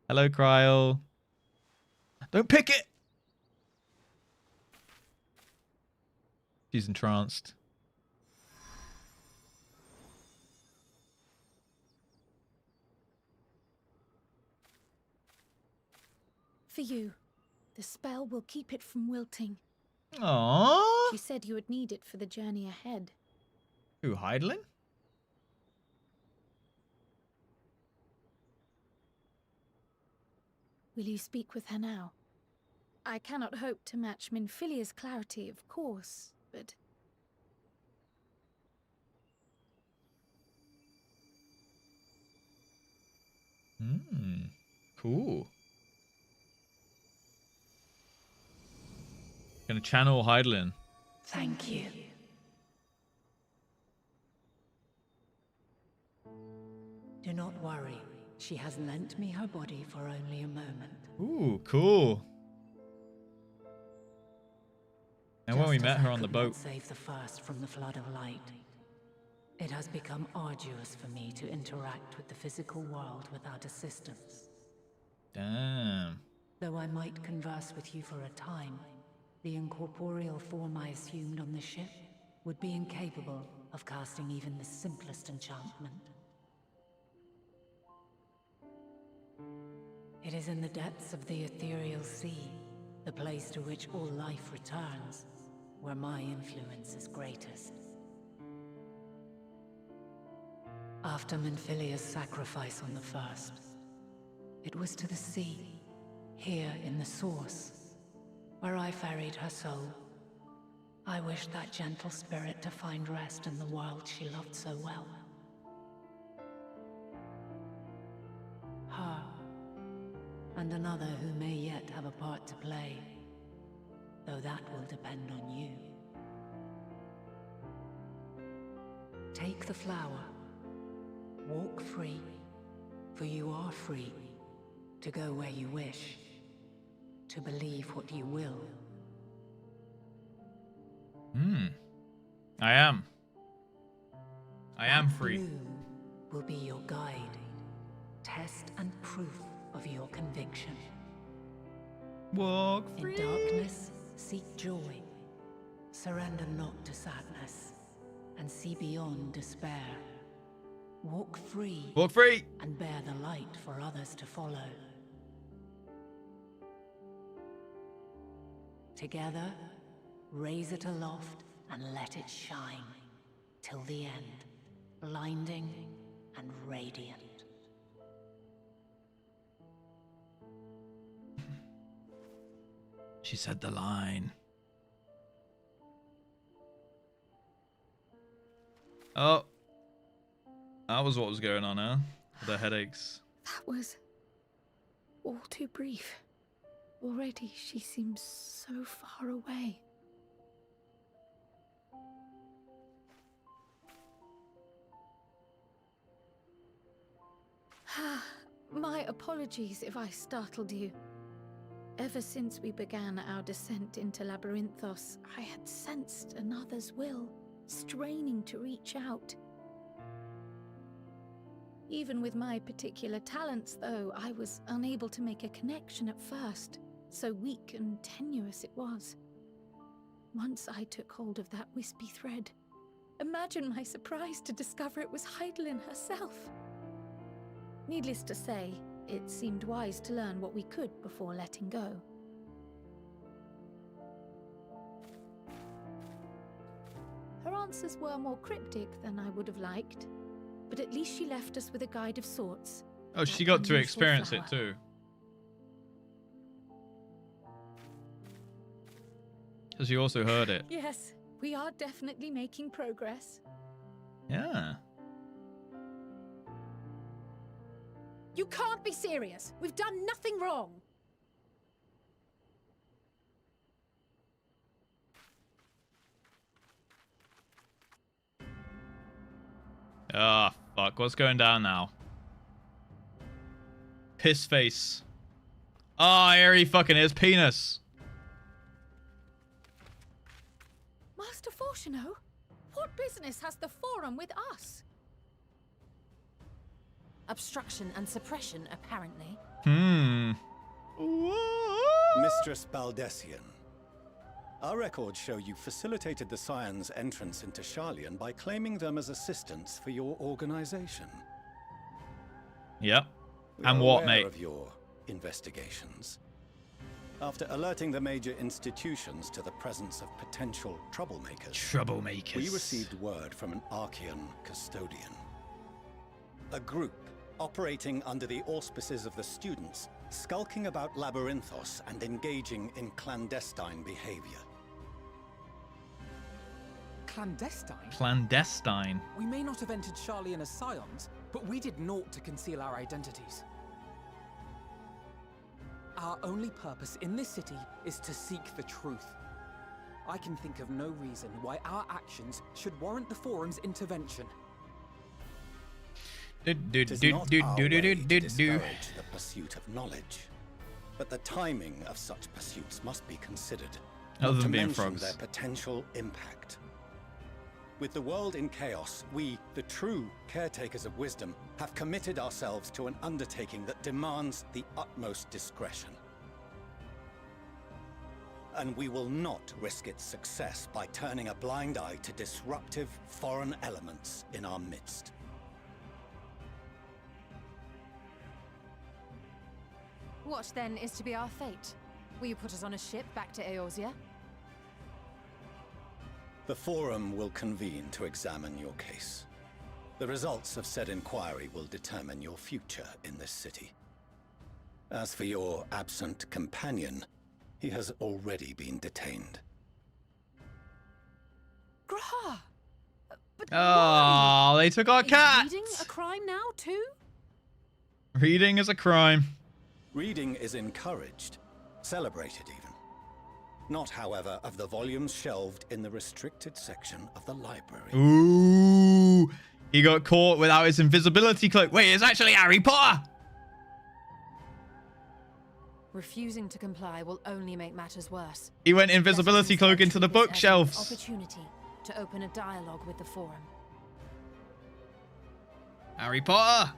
Hello, Kryl. Don't pick it! She's entranced. For you. The spell will keep it from wilting. Aww. She said you would need it for the journey ahead. Who, Heidelin? Will you speak with her now? I cannot hope to match Minfilia's clarity, of course, but... Cool. Gonna channel Heidelin. Thank you. Do not worry. She has lent me her body for only a moment. Ooh, cool. And when we met her on the boat. Save the first from the flood of light. It has become arduous for me to interact with the physical world without assistance. Damn. Though I might converse with you for a time, the incorporeal form I assumed on the ship would be incapable of casting even the simplest enchantment. It is in the depths of the ethereal sea, the place to which all life returns, where my influence is greatest. After Minfilia's sacrifice on the first, It was to the sea, here in the source, where I ferried her soul. I wished that gentle spirit to find rest in the world she loved so well. Her, and another who may yet have a part to play, though that will depend on you. Take the flower, walk free, for you are free, to go where you wish, to believe what you will. I am. I am free. Blue will be your guide, test and proof of your conviction. Walk free. In darkness, seek joy. Surrender not to sadness, and see beyond despair. Walk free. Walk free. And bear the light for others to follow. Together, raise it aloft and let it shine till the end, blinding and radiant. She said the line. Oh. That was what was going on, huh? The headaches. That was all too brief. Already she seems so far away. My apologies if I startled you. Ever since we began our descent into Labyrinthos, I had sensed another's will, straining to reach out. Even with my particular talents, though, I was unable to make a connection at first, so weak and tenuous it was. Once I took hold of that wispy thread, imagine my surprise to discover it was Heidelin herself. Needless to say, it seemed wise to learn what we could before letting go. Her answers were more cryptic than I would have liked, but at least she left us with a guide of sorts. Oh, she got to experience it too. Because you also heard it. Yes, we are definitely making progress. Yeah. You can't be serious. We've done nothing wrong. Ah, fuck. What's going down now? Piss face. Ah, here he fucking is. Penis. Master Fortuno, what business has the Forum with us? Obstruction and suppression, apparently. Mistress Baldessian, our records show you facilitated the Scions' entrance into Sharlayan by claiming them as assistants for your organization. Yep. We And are what, aware mate? of your investigations. After alerting the major institutions to the presence of potential troublemakers, we received word from an Archean custodian. A group operating under the auspices of the students, skulking about Labyrinthos and engaging in clandestine behavior. Clandestine? Clandestine. We may not have entered Sharlayan as Scions, but we did naught to conceal our identities. Our only purpose in this city is to seek the truth. I can think of no reason why our actions should warrant the Forum's intervention. It is not our way to discourage the pursuit of knowledge, but the timing of such pursuits must be considered, Other not to than being mention frogs. their potential impact. With the world in chaos, we, the true caretakers of wisdom, have committed ourselves to an undertaking that demands the utmost discretion. And we will not risk its success by turning a blind eye to disruptive foreign elements in our midst. What then is to be our fate? Will you put us on a ship back to Eorzea? The Forum will convene to examine your case. The results of said inquiry will determine your future in this city. As for your absent companion, he has already been detained. Grah! But Oh, they took our cat! Is reading a crime now, too? Reading is a crime. Reading is encouraged, celebrated even. Not, however, of the volumes shelved in the restricted section of the library. Ooh, he got caught without his invisibility cloak. Wait, it's actually Harry Potter! Refusing to comply will only make matters worse. He went invisibility cloak into the bookshelves. Opportunity to open a dialogue with the Forum. Harry Potter!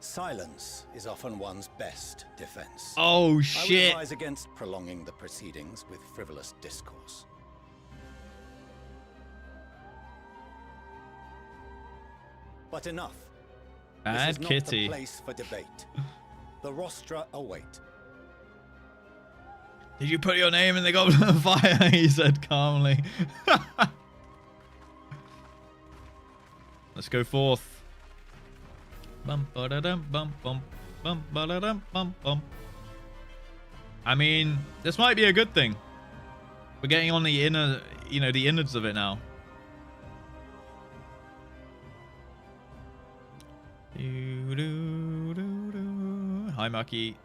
Silence is often one's best defense. Oh, I shit. would advise against prolonging the proceedings with frivolous discourse. But enough. Bad this is kitty. Not the place for debate. The rostra await. Did you put your name in the Goblet of Fire? He said calmly. Let's go forth. Bum ba da dum bum bum bum ba da dum bum bum. I mean, this might be a good thing. We're getting on the inner, you know, the innards of it now. Hi, Mucky.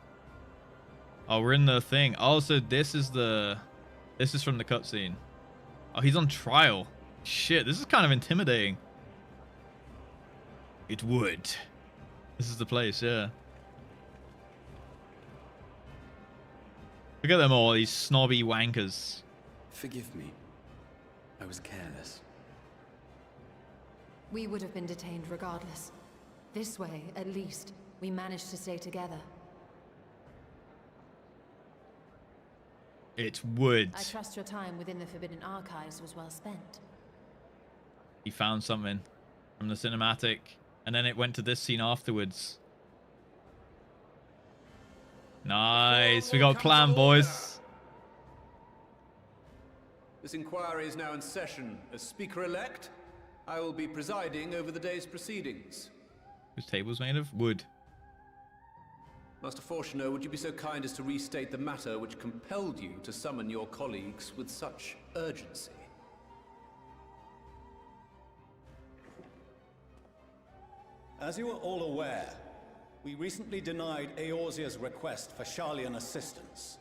Oh, we're in the thing. Oh, so this is from the cutscene. Oh, he's on trial. Shit, this is kind of intimidating. It would. This is the place, yeah. Look at them all, these snobby wankers. Forgive me. I was careless. We would have been detained regardless. This way, at least, we managed to stay together. It would. I trust your time within the Forbidden Archives was well spent. He found something from the cinematic, and then it went to this scene afterwards. Nice. We got a plan, boys. This inquiry is now in session. As Speaker-elect, I will be presiding over the day's proceedings. Whose table's made of? Wood. Master Fortuner, would you be so kind as to restate the matter which compelled you to summon your colleagues with such urgency? As you are all aware, we recently denied Eorzea's request for Sharlayan assistance.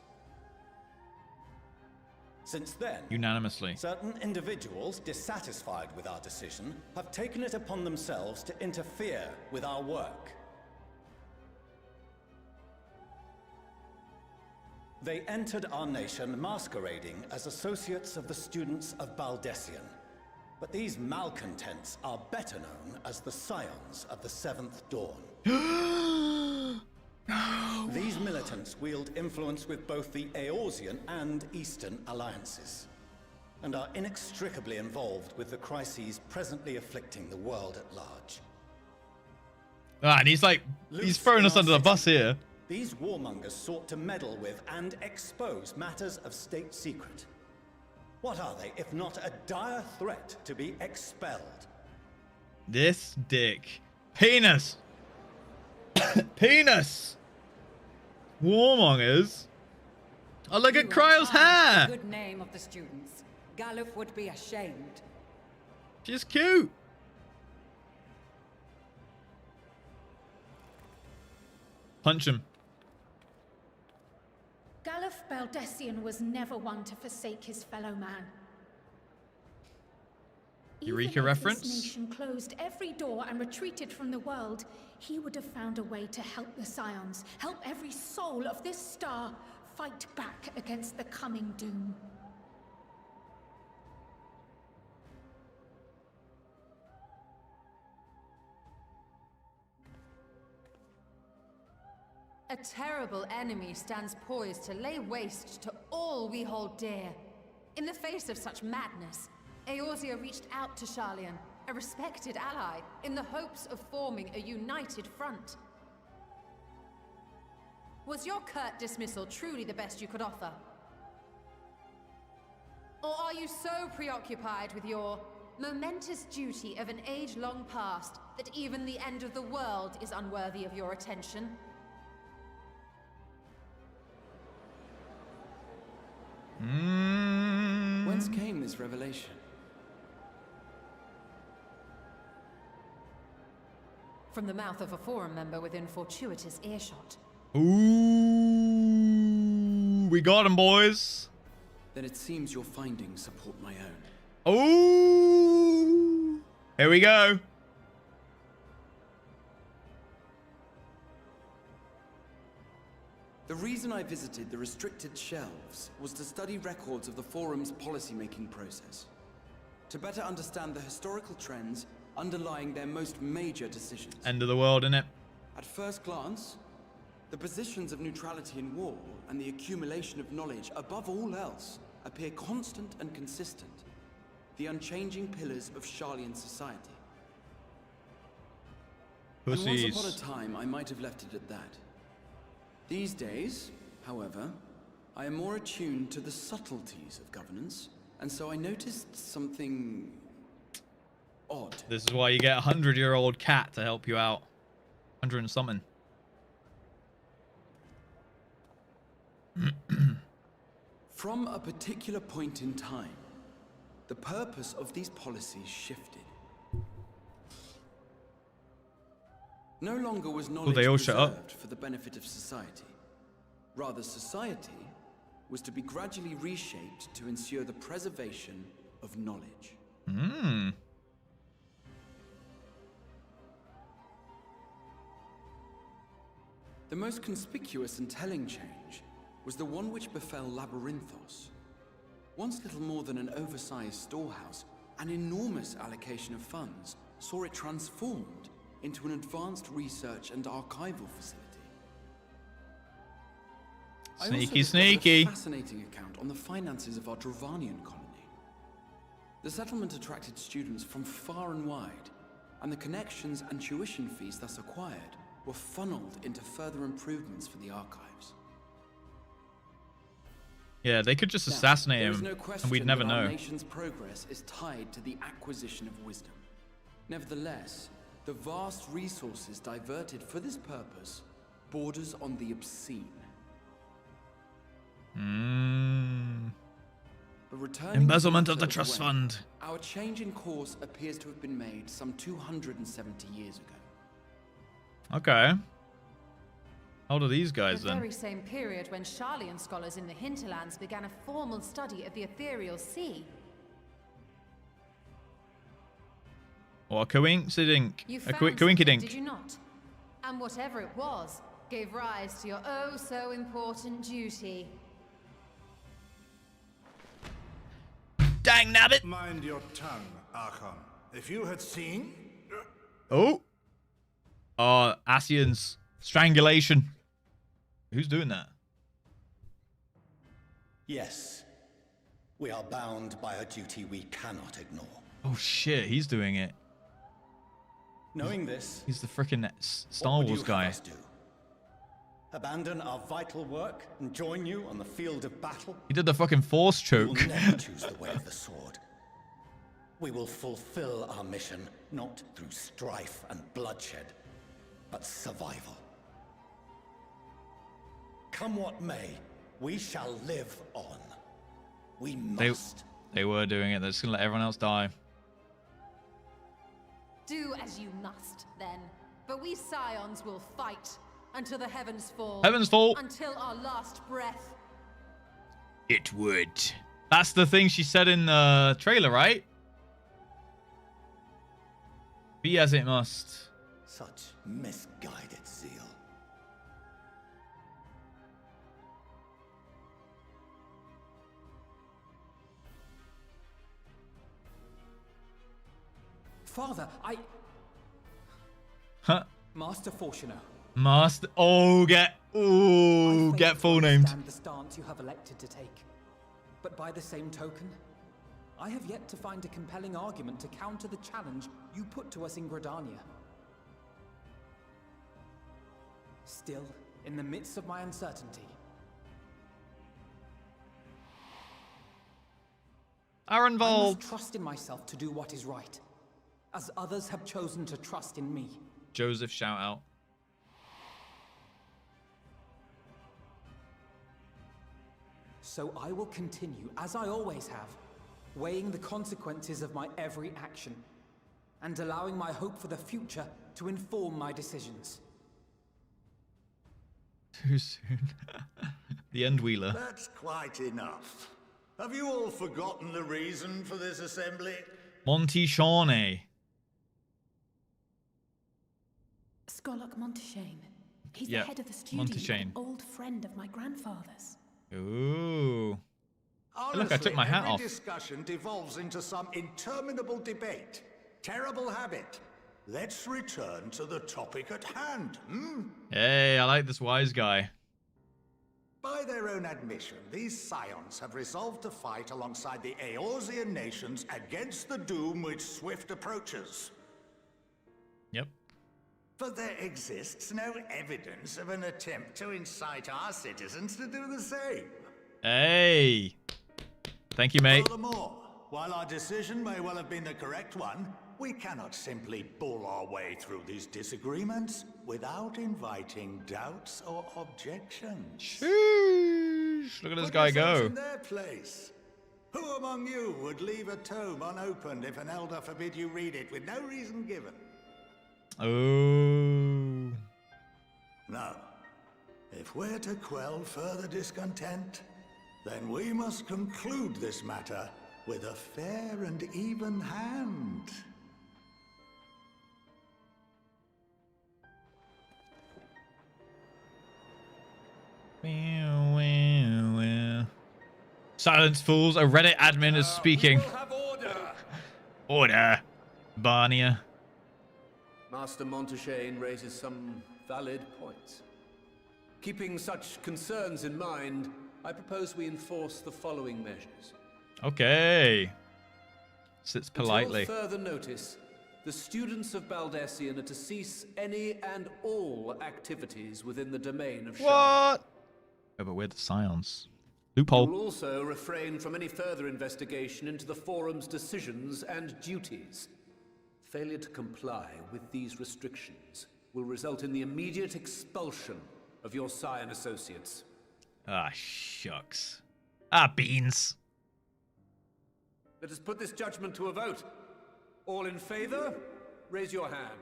Since then, unanimously, certain individuals dissatisfied with our decision have taken it upon themselves to interfere with our work. They entered our nation masquerading as associates of the students of Baldessian. But these malcontents are better known as the Scions of the Seventh Dawn. These militants wield influence with both the Eorzean and Eastern alliances, and are inextricably involved with the crises presently afflicting the world at large. Ah, and he's like, he's throwing us under the bus here. These warmongers sought to meddle with and expose matters of state secret. What are they, if not a dire threat to be expelled? This dick. Penis! Penis! Warmongers? Oh, look at Cryo's hair! Good name of the students. Galuf would be ashamed. She's cute. Punch him. Galuf Baldessian was never one to forsake his fellow man. Eureka reference? This nation closed every door and retreated from the world, he would have found a way to help the Scions, help every soul of this star fight back against the coming doom. A terrible enemy stands poised to lay waste to all we hold dear. In the face of such madness, Eorzea reached out to Sharlayan, a respected ally, in the hopes of forming a united front. Was your curt dismissal truly the best you could offer? Or are you so preoccupied with your momentous duty of an age long past that even the end of the world is unworthy of your attention? Whence came this revelation? From the mouth of a forum member within fortuitous earshot. Ooh, we got him, boys. Then it seems your findings support my own. Ooh, here we go. The reason I visited the restricted shelves was to study records of the forum's policymaking process, to better understand the historical trends underlying their most major decisions. End of the world, innit? At first glance, the positions of neutrality in war and the accumulation of knowledge above all else appear constant and consistent, the unchanging pillars of Sharlayan society. Pussies. And once upon a time, I might have left it at that. These days, however, I am more attuned to the subtleties of governance, and so I noticed something odd. This is why you get a 100-year-old cat to help you out. 100 and something. From a particular point in time, the purpose of these policies shifted. No longer was knowledge reserved for the benefit of society. Rather, society was to be gradually reshaped to ensure the preservation of knowledge. The most conspicuous and telling change was the one which befell Labyrinthos. Once little more than an oversized storehouse, an enormous allocation of funds saw it transformed into an advanced research and archival facility. Sneaky, sneaky. A fascinating account on the finances of our Dravanian colony. The settlement attracted students from far and wide, and the connections and tuition fees thus acquired were funneled into further improvements for the archives. Yeah, they could just assassinate him, and we'd never know. Our nation's progress is tied to the acquisition of wisdom. Nevertheless, the vast resources diverted for this purpose borders on the obscene. Embezzlement of the trust fund. Our change in course appears to have been made some 270 years ago. Okay. How old are these guys then? The very same period when Sharlayan scholars in the hinterlands began a formal study of the ethereal sea. Or a coincidence. You A found coinkydink. did you not? And whatever it was, gave rise to your oh so important duty. Dang nabbit! Mind your tongue, Archon. If you had seen... Oh! Asian's strangulation. Who's doing that? Yes. We are bound by a duty we cannot ignore. Oh shit, he's doing it. Knowing this, he's the frickin' Star Wars guy. Do? Abandon our vital work and join you on the field of battle? He did the fucking force choke. We will never choose the way of the sword. We will fulfill our mission, not through strife and bloodshed, but survival. Come what may, we shall live on. We must. They were doing it. They're just gonna let everyone else die. Do as you must, then. But we Scions will fight until the heavens fall. Heavens fall. Until our last breath. It would. That's the thing she said in the trailer, right? Be as it must. Such misguided zeal. Father, Huh? Master Fortuner. Master. Oh, get full named. I understand the stance you have elected to take, but by the same token, I have yet to find a compelling argument to counter the challenge you put to us in Gridania. Still, in the midst of my uncertainty, I Arenvald. must trust in myself to do what is right. as others have chosen to trust in me. Joseph, shout out. So I will continue, as I always have, weighing the consequences of my every action, and allowing my hope for the future to inform my decisions. Too soon. The Endwheeler. That's quite enough. Have you all forgotten the reason for this assembly? Monty Shawnee. Skolok Monteshane. He's Yeah, the head of the studio, Monteshane. an old friend of my grandfather's. Ooh. Honestly, Look, I took my hat every off. discussion devolves into some interminable debate. Terrible habit. Let's return to the topic at hand, hmm? Hey, I like this wise guy. By their own admission, these scions have resolved to fight alongside the Eorzean nations against the doom which swift approaches. Yep. But there exists no evidence of an attempt to incite our citizens to do the same. Hey. Thank you, mate. Furthermore, while our decision may well have been the correct one, we cannot simply bull our way through these disagreements without inviting doubts or objections. Sheesh. Look at this Put guy yourselves go. in their place. Who among you would leave a tome unopened if an elder forbid you read it with no reason given? Oh. No. If we're to quell further discontent, then we must conclude this matter with a fair and even hand. Silence, fools. A Reddit admin is speaking. Order. Barnia. Master Monteshane raises some valid points. Keeping such concerns in mind, I propose we enforce the following measures. Okay. Sits politely. Until further notice, the students of Baldessian are to cease any and all activities within the domain of Charlotte. What? Oh, but we're the scions. Loophole. We will also refrain from any further investigation into the forum's decisions and duties. Failure to comply with these restrictions will result in the immediate expulsion of your scion associates. Ah, shucks. Ah, beans. Let us put this judgment to a vote. All in favor, raise your hand.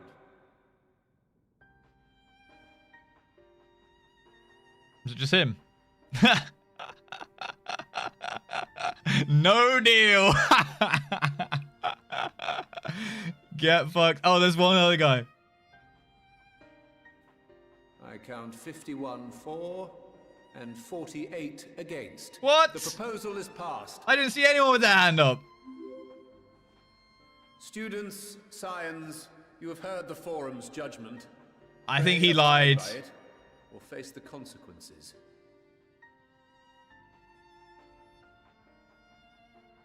Was it just him? No deal. Get fucked. Oh, there's one other guy. I count 51 for and 48 against. What? The proposal is passed. I didn't see anyone with their hand up. Students, scions, you have heard the forum's judgment. I think he lied. By it, or face the consequences.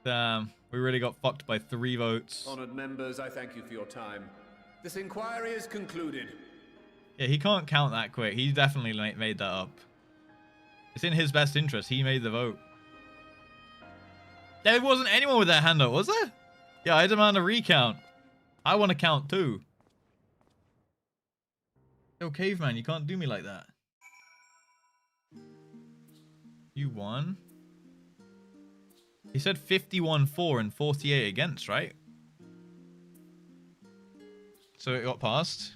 Damn, we really got fucked by 3 votes. Honored members, I thank you for your time. This inquiry is concluded. Yeah, he can't count that quick. He definitely made that up. It's in his best interest. He made the vote. There wasn't anyone with their hand up, was there? Yeah, I demand a recount. I want to count too. Yo, caveman, you can't do me like that. You won? He said 51 for and 48 against, right? So it got passed.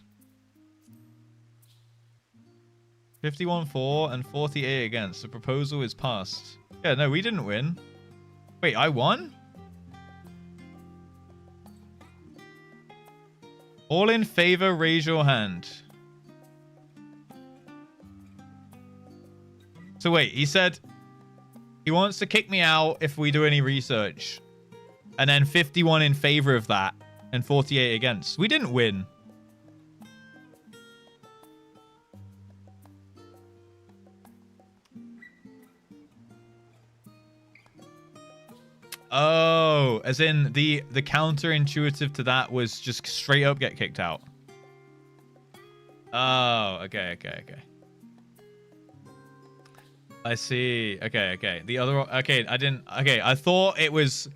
51 for and 48 against. The proposal is passed. Yeah, no, we didn't win. Wait, I won? All in favor, raise your hand. So wait, he said he wants to kick me out if we do any research. And then 51 in favor of that and 48 against. We didn't win. Oh, as in the counterintuitive to that was just straight up get kicked out. Oh, okay. I see. Okay. The other, okay, I thought it was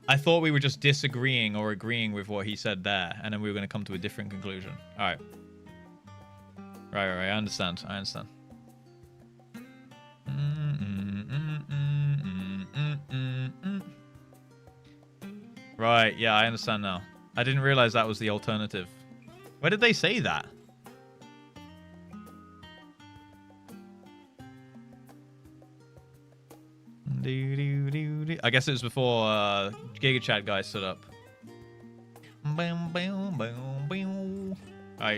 I thought we were just disagreeing or agreeing with what he said there, and then we were going to come to a different conclusion. All right. Right. I understand. Right, yeah, I understand now. I didn't realize that was the alternative. Where did they say that? I guess it was before GigaChat guy stood up. Alright,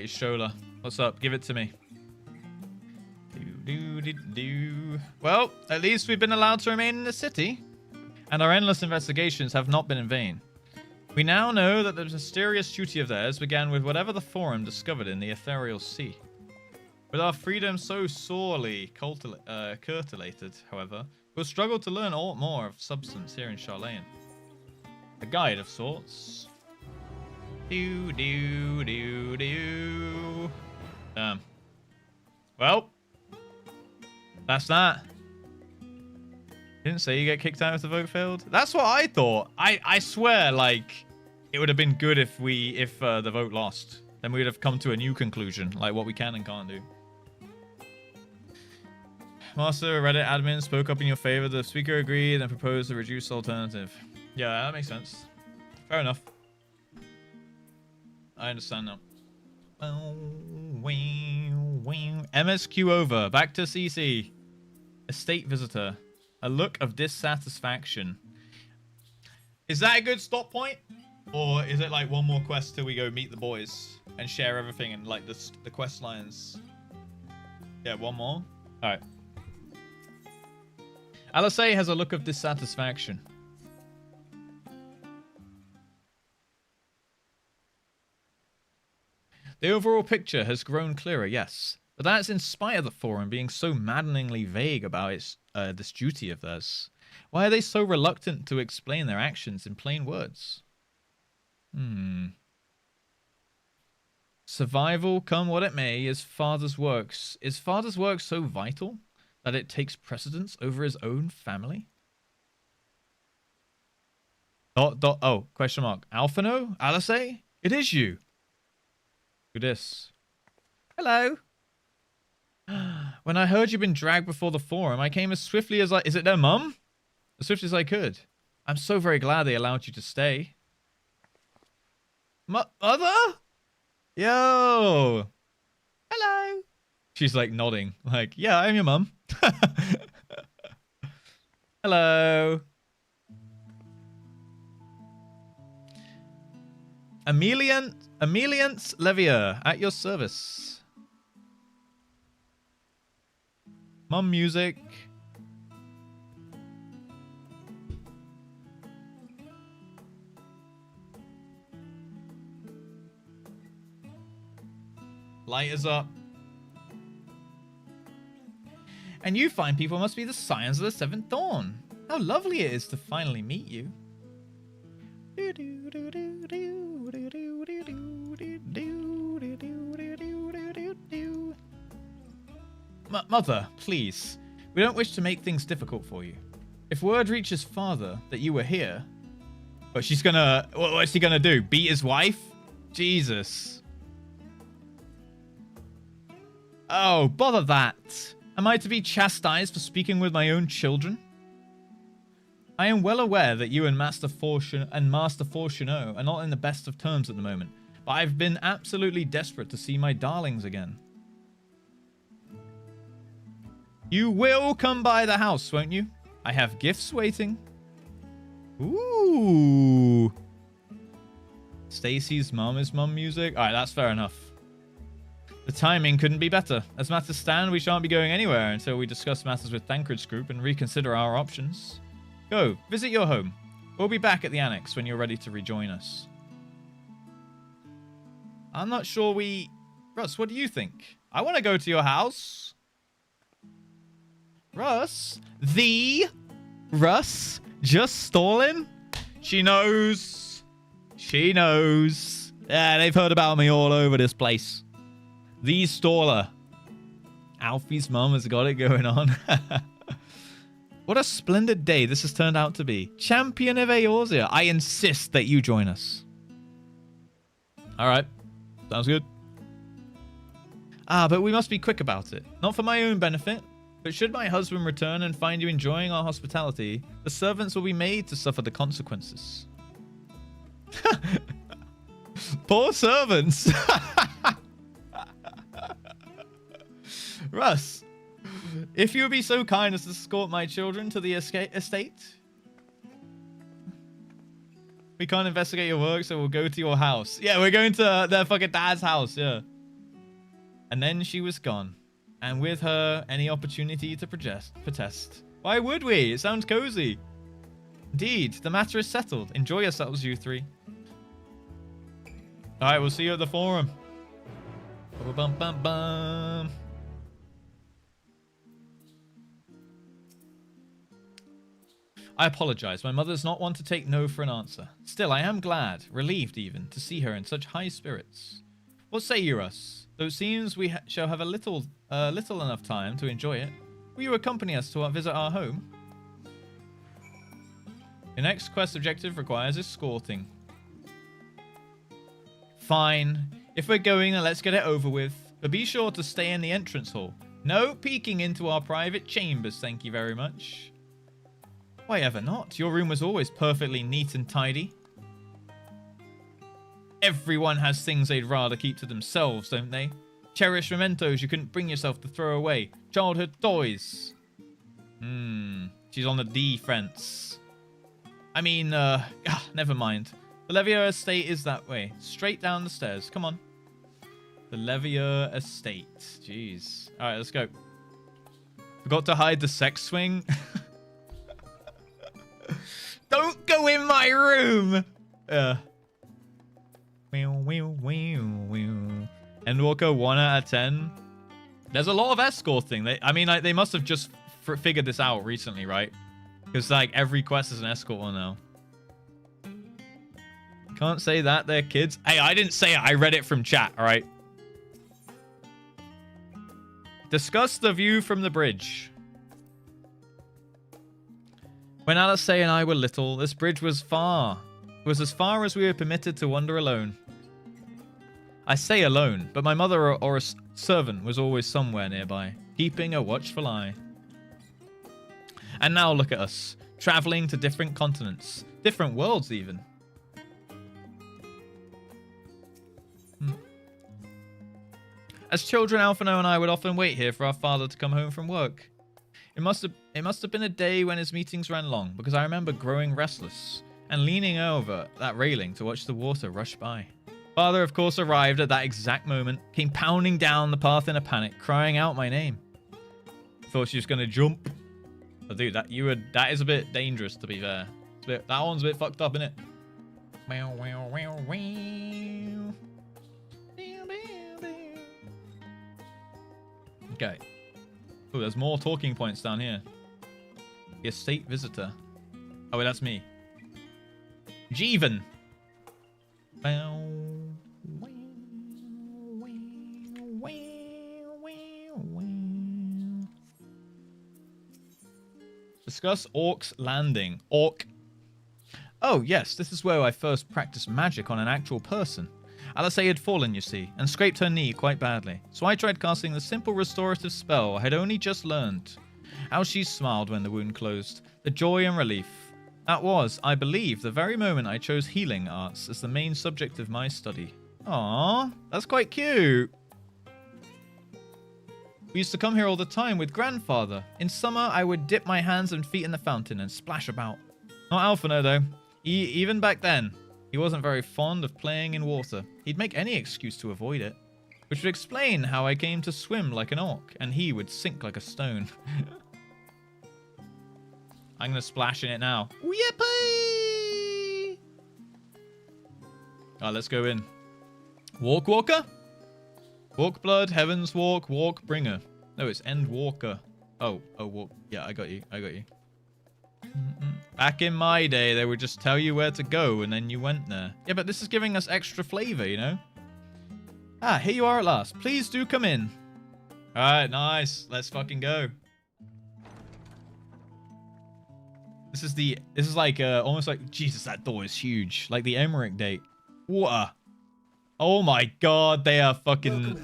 Shola. What's up? Give it to me. Well, at least we've been allowed to remain in the city. And our endless investigations have not been in vain. We now know that the mysterious duty of theirs began with whatever the Forum discovered in the ethereal sea. With our freedom so sorely curtailed, however, we'll struggle to learn aught more of substance here in Charlene. A guide of sorts. Well, that's that. Didn't say you get kicked out if the vote failed. That's what I thought. I swear, like, it would have been good if the vote lost. Then we would have come to a new conclusion, like what we can and can't do. Master, Reddit admin spoke up in your favor. The speaker agreed and proposed a reduced alternative. Yeah, that makes sense. Fair enough. I understand now. MSQ over. Back to CC. Estate visitor. A look of dissatisfaction. Is that a good stop point? Or is it like one more quest till we go meet the boys and share everything and like the quest lines? Yeah, one more? Alright. Alice has a look of dissatisfaction. The overall picture has grown clearer, yes. But that's in spite of the Forum being so maddeningly vague about its this duty of theirs. Why are they so reluctant to explain their actions in plain words? Survival, come what it may, is Father's works. Is Father's work so vital that it takes precedence over his own family? Oh, question mark. Alphino? Alice? It is you. Who this? Hello. When I heard you'd been dragged before the Forum, I came as swiftly as I... Is it their mum? As swiftly as I could. I'm so very glad they allowed you to stay. Mother? Yo! Hello! She's like nodding. Like, yeah, I'm your mum. Hello. Emiliance Levier, at your service. Mum music. Light is up. And you fine people must be the Scions of the Seventh Dawn. How lovely it is to finally meet you. Mother, please. We don't wish to make things difficult for you. If word reaches Father that you were here... But she's gonna... What's he gonna do? Beat his wife? Jesus. Oh, bother that. Am I to be chastised for speaking with my own children? I am well aware that you and Master Fortuneau are not in the best of terms at the moment, but I've been absolutely desperate to see my darlings again. You will come by the house, won't you? I have gifts waiting. Ooh. Stacy's mum is mum music. All right, that's fair enough. The timing couldn't be better. As matters stand, we shan't be going anywhere until we discuss matters with Thancred's group and reconsider our options. Go, visit your home. We'll be back at the annex when you're ready to rejoin us. I'm not sure we... Russ, what do you think? I want to go to your house. Russ? The Russ? Just stalling? She knows. She knows. Yeah, they've heard about me all over this place. The Staller. Alfie's mum has got it going on. What a splendid day this has turned out to be. Champion of Eorzea, I insist that you join us. Alright. Sounds good. Ah, but we must be quick about it. Not for my own benefit, but should my husband return and find you enjoying our hospitality, the servants will be made to suffer the consequences. Poor servants. Russ, if you would be so kind as to escort my children to the estate. We can't investigate your work, so we'll go to your house. Yeah, we're going to their fucking dad's house, yeah. And then she was gone. And with her, any opportunity to protest. Why would we? It sounds cozy. Indeed, the matter is settled. Enjoy yourselves, you three. Alright, we'll see you at the forum. Bum, bum, bum. I apologize. My mother does not want to take no for an answer. Still, I am glad, relieved even, to see her in such high spirits. What say you, Russ? Though it seems we shall have a little enough time to enjoy it, will you accompany us to visit our home? Your next quest objective requires escorting. Fine. If we're going, then let's get it over with. But be sure to stay in the entrance hall. No peeking into our private chambers, thank you very much. Why ever not? Your room was always perfectly neat and tidy. Everyone has things they'd rather keep to themselves, don't they? Cherished mementos you couldn't bring yourself to throw away. Childhood toys. She's on the defense. I mean, never mind. The Levier estate is that way. Straight down the stairs. Come on. The Levier estate. Jeez. Alright, let's go. Forgot to hide the sex swing. Don't go in my room! Endwalker 1 out of 10. There's a lot of escorting. They must have just figured this out recently, right? Because like every quest is an escort one now. Can't say that, they're kids. Hey, I didn't say it. I read it from chat, all right? Discuss the view from the bridge. When Alice and I were little, this bridge was as far as we were permitted to wander alone. I say alone, but my mother or a servant was always somewhere nearby, keeping a watchful eye. And now look at us, traveling to different continents, different worlds even. As children, Alphino and I would often wait here for our father to come home from work. It must have been a day when his meetings ran long, because I remember growing restless and leaning over that railing to watch the water rush by. Father, of course, arrived at that exact moment, came pounding down the path in a panic, crying out my name. Thought she was going to jump. Oh, dude, that is a bit dangerous, to be fair. That one's a bit fucked up, innit? Okay. Oh, there's more talking points down here. The estate visitor. Oh, wait, that's me. Jeevan. Discuss Orc's Landing. Orc. Oh, yes, this is where I first practiced magic on an actual person. Alice had fallen, you see, and scraped her knee quite badly. So I tried casting the simple restorative spell I had only just learned. How she smiled when the wound closed. The joy and relief. That was, I believe, the very moment I chose healing arts as the main subject of my study. Aww, that's quite cute. We used to come here all the time with grandfather. In summer, I would dip my hands and feet in the fountain and splash about. Not Alphino, though. Even back then, he wasn't very fond of playing in water. He'd make any excuse to avoid it. Which would explain how I came to swim like an orc, and he would sink like a stone. I'm going to splash in it now. Yippee! Alright, let's go in. Walker? Walk blood, heavens walk, walk bringer. No, it's Endwalker. Oh, walk. Yeah, I got you. Back in my day, they would just tell you where to go and then you went there. Yeah, but this is giving us extra flavor, you know? Ah, here you are at last. Please do come in. Alright, nice. Let's fucking go. This is like almost like Jesus. That door is huge. Like the Emmerich date. What? Oh my God! They are fucking.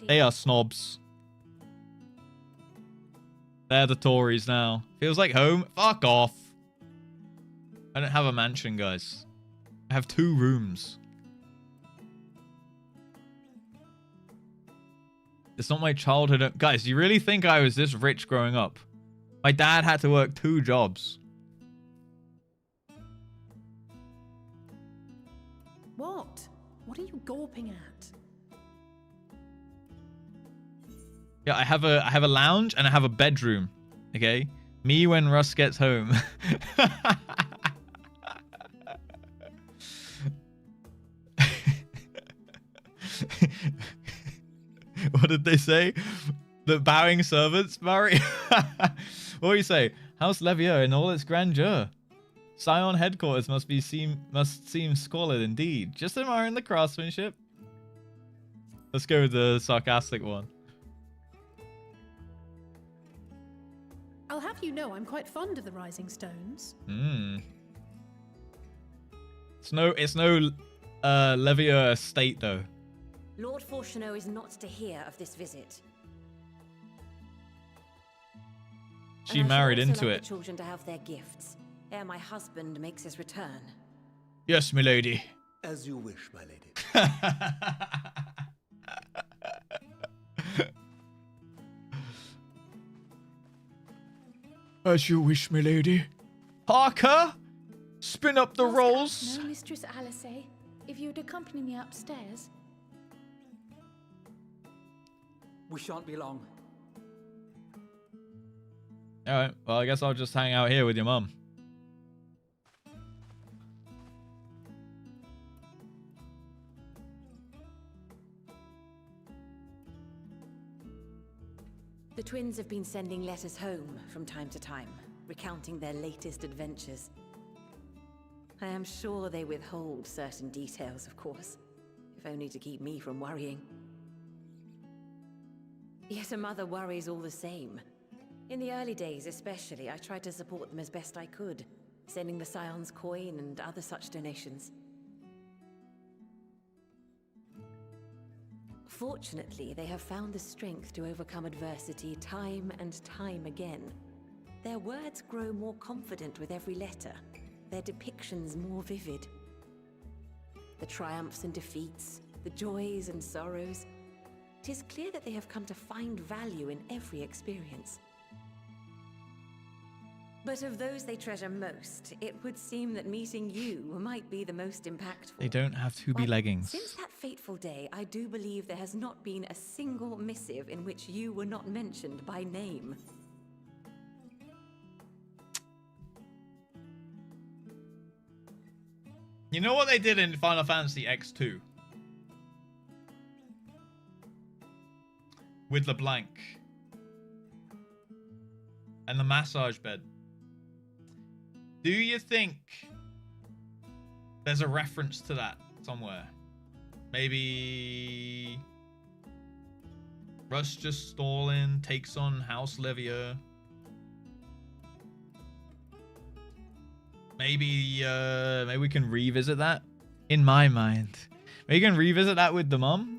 They are snobs. They're the Tories now. Feels like home. Fuck off. I don't have a mansion, guys. I have 2 rooms. It's not my childhood. Guys, do you really think I was this rich growing up? My dad had to work 2 jobs. What? What are you gawping at? Yeah, I have a lounge and I have a bedroom. Okay? Me when Russ gets home. What did they say? The bowing servants, Barry? What do you say? House Levier in all its grandeur. Scion headquarters must seem squalid indeed. Just admiring the craftsmanship. Let's go with the sarcastic one. I'll have you know I'm quite fond of the Rising Stones. It's no Levier estate though. Lord Fourcheneau is not to hear of this visit. She married into like it. The children to have their gifts ere my husband makes his return. Yes, milady. As you wish, my lady. As you wish, milady. Parker, spin up the rolls. No, Mistress Alice, if you'd accompany me upstairs. We shan't be long. Alright, well, I guess I'll just hang out here with your mum. The twins have been sending letters home from time to time, recounting their latest adventures. I am sure they withhold certain details, of course, if only to keep me from worrying. Yet a mother worries all the same. In the early days especially, I tried to support them as best I could, sending the Scion's coin and other such donations. Fortunately, they have found the strength to overcome adversity time and time again. Their words grow more confident with every letter, their depictions more vivid. The triumphs and defeats, the joys and sorrows. It is clear that they have come to find value in every experience. But of those they treasure most, it would seem that meeting you might be the most impactful. They don't have to be leggings. Since that fateful day, I do believe there has not been a single missive in which you were not mentioned by name. You know what they did in Final Fantasy X2? With the blank. And the massage bed. Do you think there's a reference to that somewhere? Maybe Russ just stalling, takes on House Levier. Maybe we can revisit that. In my mind, maybe we can revisit that with the mum.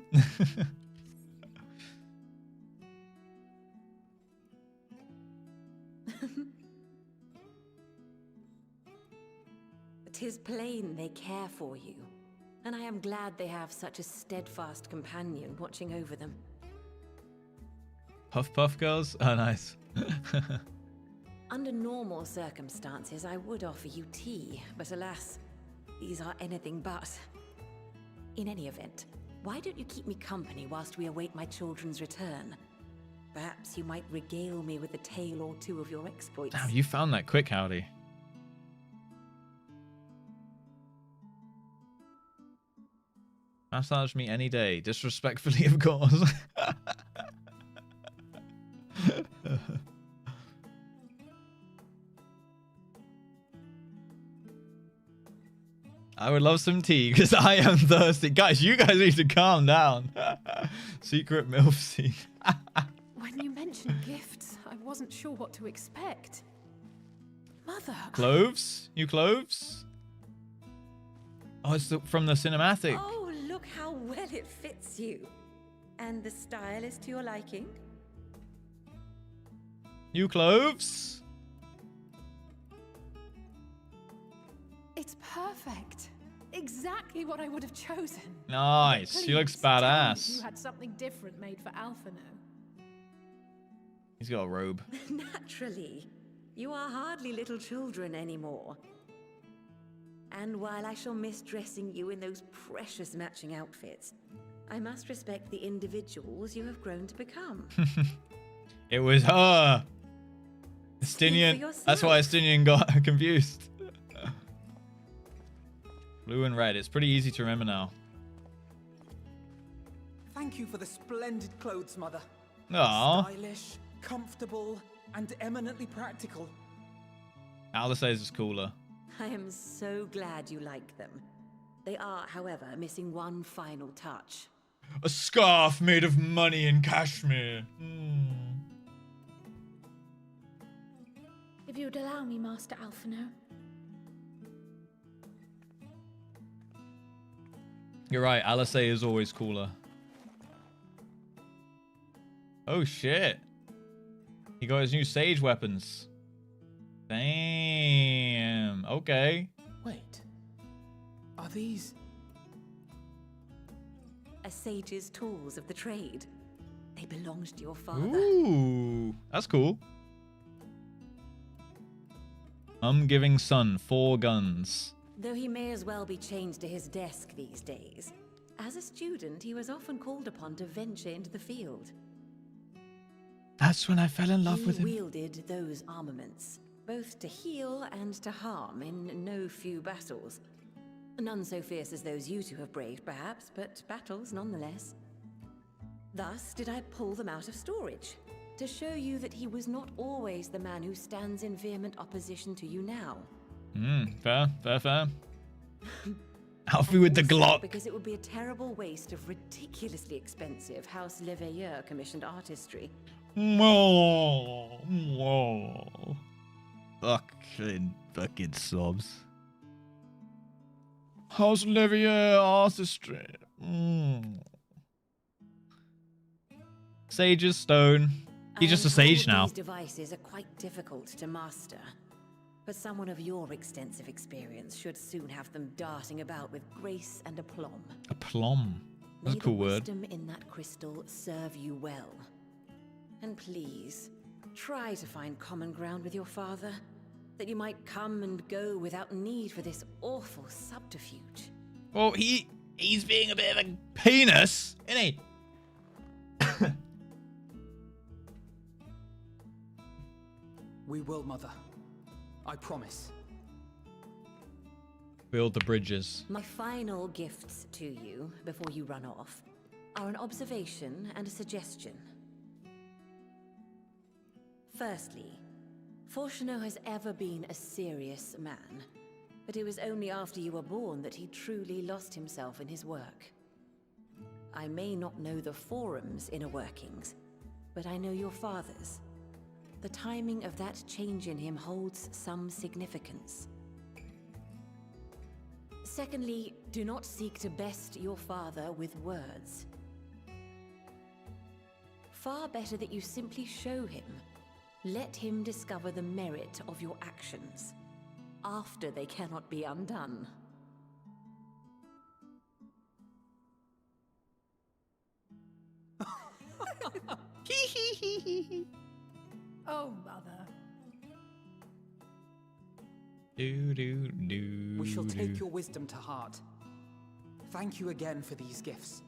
"'Tis plain they care for you, and I am glad they have such a steadfast companion watching over them." Puff Puff girls? Oh, nice. Under normal circumstances, I would offer you tea, but alas, these are anything but. In any event, why don't you keep me company whilst we await my children's return? Perhaps you might regale me with a tale or two of your exploits. Damn, you found that quick, Howdy. Massage me any day. Disrespectfully, of course. I would love some tea because I am thirsty. Guys, you guys need to calm down. Secret MILF scene. When you mentioned gifts, I wasn't sure what to expect. Mother. Cloves? New cloves? Oh, it's from the cinematic. Oh, look how well it fits you. And the style is to your liking? New cloves? It's perfect. Exactly what I would have chosen. Nice. She looks Please, tell me badass. You had something different made for Alphino. He's got a robe. Naturally. You are hardly little children anymore. And while I shall miss dressing you in those precious matching outfits, I must respect the individuals you have grown to become. It was her. Estinian. That's why Estinian got confused. Blue and red. It's pretty easy to remember now. Thank you for the splendid clothes, Mother. Aww. Stylish, comfortable, and eminently practical. Alice says it's cooler. I am so glad you like them. They are, however, missing one final touch. A scarf made of money and cashmere. If you would allow me, Master Alphino. You're right, Alice is always cooler. Oh shit. He got his new sage weapons. Damn. Okay. Wait. Are these... A sage's tools of the trade. They belonged to your father. Ooh. That's cool. Giving son 4 guns. Though he may as well be chained to his desk these days, as a student he was often called upon to venture into the field. That's when I fell in love with him. He wielded those armaments, both to heal and to harm in no few battles. None so fierce as those you two have braved, perhaps, but battles nonetheless. Thus did I pull them out of storage, to show you that he was not always the man who stands in vehement opposition to you now. Fair. Alfie with the Glock. Because it would be a terrible waste of ridiculously expensive House Leveilleur commissioned artistry. Whoa. Fucking sobs. House Leveilleur artistry. Sage's stone. He's just a sage now. These devices are quite difficult to master, but someone of your extensive experience should soon have them darting about with grace and aplomb. Aplomb. That's a cool word. May the wisdom in that crystal serve you well. And please, try to find common ground with your father, that you might come and go without need for this awful subterfuge. Well, he's being a bit of a penis, isn't he? We will, Mother. I promise. Build the bridges. My final gifts to you, before you run off, are an observation and a suggestion. Firstly, Fortuno has ever been a serious man, but it was only after you were born that he truly lost himself in his work. I may not know the Forum's inner workings, but I know your father's. The timing of that change in him holds some significance. Secondly, do not seek to best your father with words. Far better that you simply show him. Let him discover the merit of your actions, after they cannot be undone. Oh, Mother. We shall take your wisdom to heart. Thank you again for these gifts,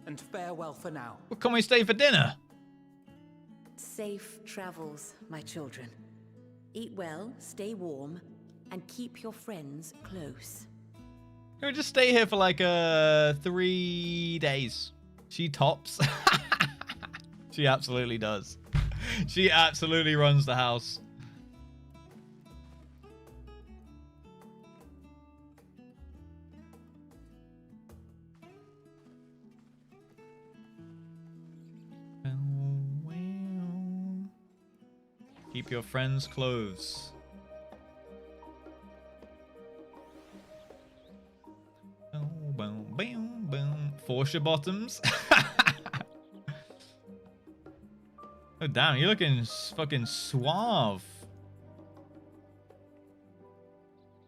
and farewell for now. Well, can we stay for dinner? Safe travels, my children. Eat well, stay warm, and keep your friends close. Can we just stay here for like 3 days? She tops. She absolutely does. She absolutely runs the house. Keep your friends' clothes. Forsha bottoms. Oh damn, you're looking fucking suave.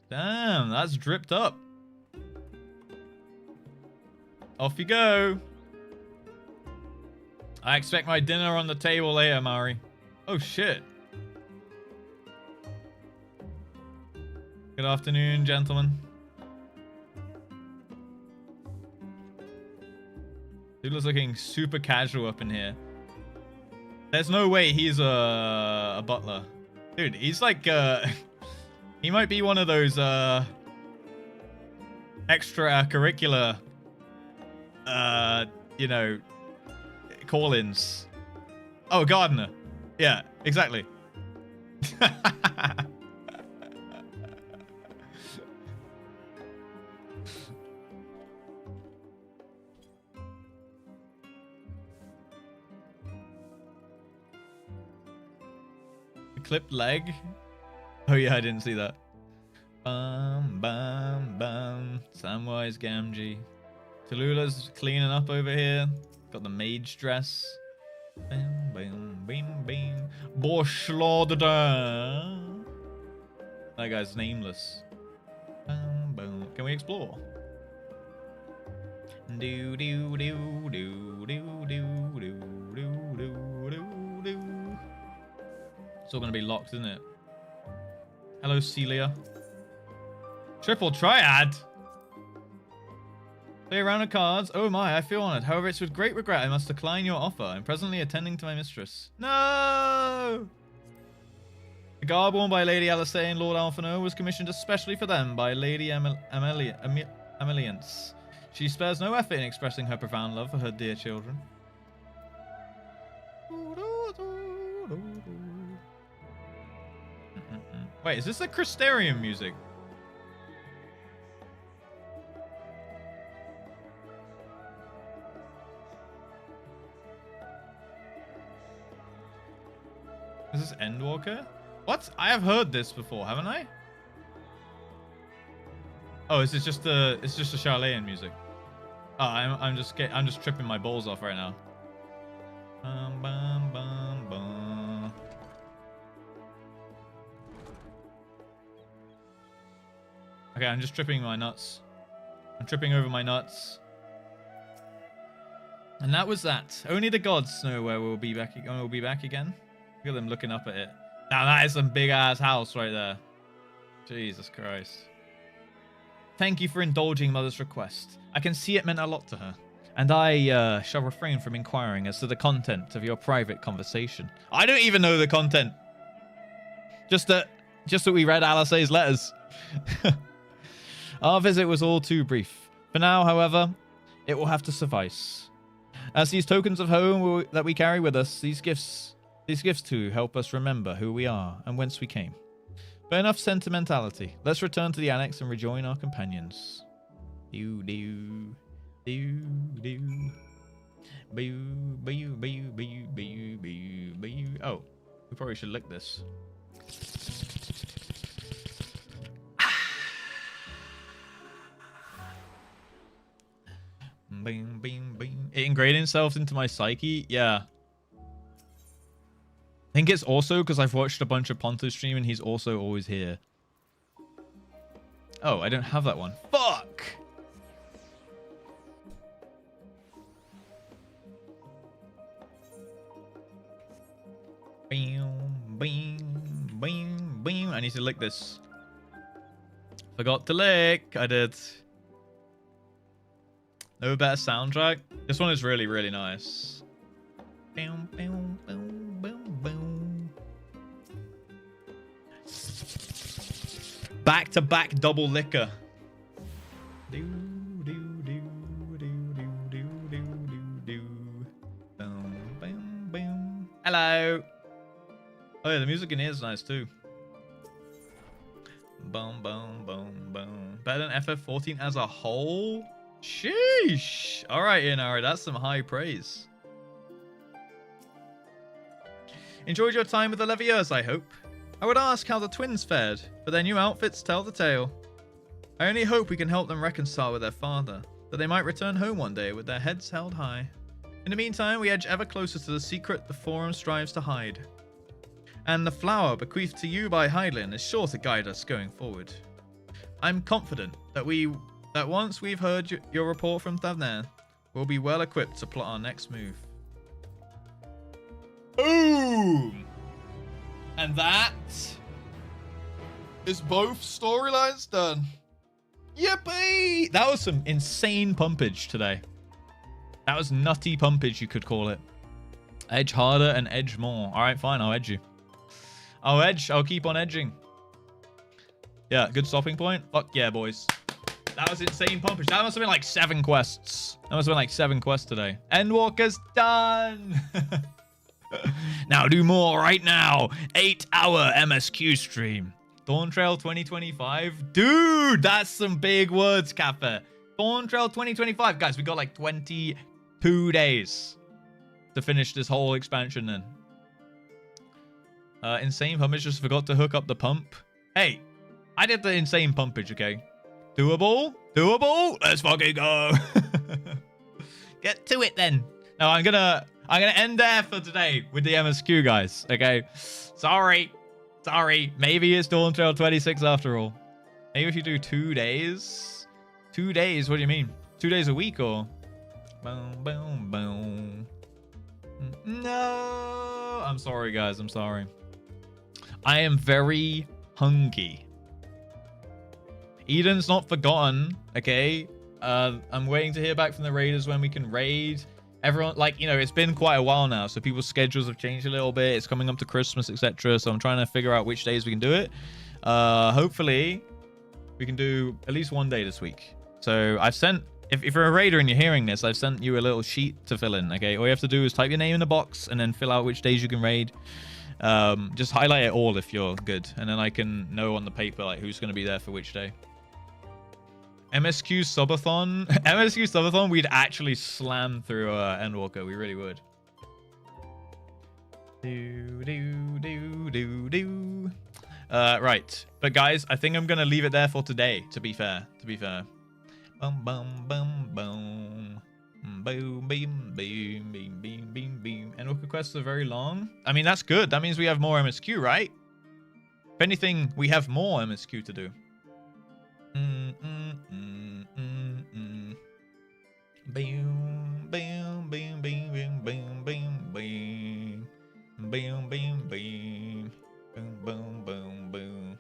Damn, that's dripped up. Off you go. I expect my dinner on the table later, Mari. Oh shit. Good afternoon, gentlemen. Dude looks looking super casual up in here. There's no way he's a butler. Dude, he's like, he might be one of those, extracurricular, you know, call-ins. Oh, gardener. Yeah, exactly. Clipped leg. Oh yeah, I didn't see that. Bum bum bum. Samwise Gamgee. Tallulah's cleaning up over here. Got the mage dress. Bam bam bam bam. Boschlauder. That guy's nameless. Bam bam. Can we explore? Do do do do do do do do do do do. It's all gonna be locked, isn't it? Hello, Celia. Triple triad. Play a round of cards. Oh my, I feel honored. However, it's with great regret I must decline your offer. I'm presently attending to my mistress. No! The garb worn by Lady Alysae and Lord Alphino was commissioned especially for them by Lady Ameliance. She spares no effort in expressing her profound love for her dear children. Wait, is this the Crystarium music? Is this Endwalker? What? I have heard this before, haven't I? Oh, is this just the? It's just the Charlatan music. Oh, I'm just tripping my balls off right now. Bum bum bum bum. Okay, I'm just tripping my nuts. I'm tripping over my nuts. And that was that. Only the gods know where we'll be back. We'll be back again. Look at them looking up at it. Now that is some big ass house right there. Jesus Christ. Thank you for indulging Mother's request. I can see it meant a lot to her. And I shall refrain from inquiring as to the content of your private conversation. I don't even know the content. Just that we read Alysae's letters. Our visit was all too brief. For now, however, it will have to suffice. As these tokens of home that we carry with us, these gifts too help us remember who we are and whence we came. But enough sentimentality. Let's return to the annex and rejoin our companions. Do do do do. Boo boo boo boo boo boo boo. Oh, we probably should lick this. Bing bing bing. It ingrained itself into my psyche. Yeah. I think it's also because I've watched a bunch of Ponto stream and he's also always here. Oh, I don't have that one. Fuck! Bing, bing, bing, bing. I need to lick this. Forgot to lick. I did. No better soundtrack. This one is really, really nice. Boom, boom, boom, boom, boom. Back to back double liquor. Do do do do do do do do do. Boom, boom, boom. Hello. Oh yeah, the music in here is nice too. Boom, boom, boom, boom. Better than FF14 as a whole. Sheesh. All right, Inara, that's some high praise. Enjoyed your time with the Leviers, I hope. I would ask how the twins fared, but their new outfits tell the tale. I only hope we can help them reconcile with their father. but they might return home one day with their heads held high. In the meantime, we edge ever closer to the secret the Forum strives to hide. And the flower bequeathed to you by Hydaelyn is sure to guide us going forward. I'm confident that once we've heard your report from Thavnair, we'll be well equipped to plot our next move. Boom! And that is both storylines done. Yippee! That was some insane pumpage today. That was nutty pumpage, you could call it. Edge harder and edge more. All right, fine, I'll edge you. I'll edge. I'll keep on edging. Yeah, good stopping point. Fuck yeah, boys. That was insane pumpage. That must have been like 7 quests. That must have been like 7 quests today. Endwalker's done. Now do more right now. 8-hour MSQ stream. Dawn Trail 2025. Dude, that's some big words, Kappa. Dawn Trail 2025. Guys, we got like 22 days to finish this whole expansion then. Insane pumpage, just forgot to hook up the pump. Hey, I did the insane pumpage, okay? Doable? Doable? Let's fucking go. Get to it then. No, I'm gonna end there for today with the MSQ, guys. Okay. Sorry. Maybe it's Dawn Trail 26 after all. Maybe if you do 2 days. 2 days, what do you mean? 2 days a week or? Boom, boom, boom. No. I'm sorry, guys. I'm sorry. I am very hungry. Eden's not forgotten, okay? I'm waiting to hear back from the raiders when we can raid. Everyone, like, you know, it's been quite a while now, so people's schedules have changed a little bit. It's coming up to Christmas, etc. So I'm trying to figure out which days we can do it. Hopefully, we can do at least 1 day this week. So I've sent, if you're a raider and you're hearing this, I've sent you a little sheet to fill in, okay? All you have to do is type your name in the box and then fill out which days you can raid. Just highlight it all if you're good, and then I can know on the paper like who's going to be there for which day. MSQ subathon. MSQ subathon, we'd actually slam through Endwalker. We really would. Right, but guys, I think I'm gonna leave it there for today. To be fair. Bum bum bum bum. Boom, beam, beam, beam, beam, beam, beam. Endwalker quests are very long. I mean, that's good. That means we have more MSQ, right? If anything, we have more MSQ to do. Boom, boom, boom, boom, boom, boom, boom, boom. Boom, boom, boom. Boom, boom, boom, boom.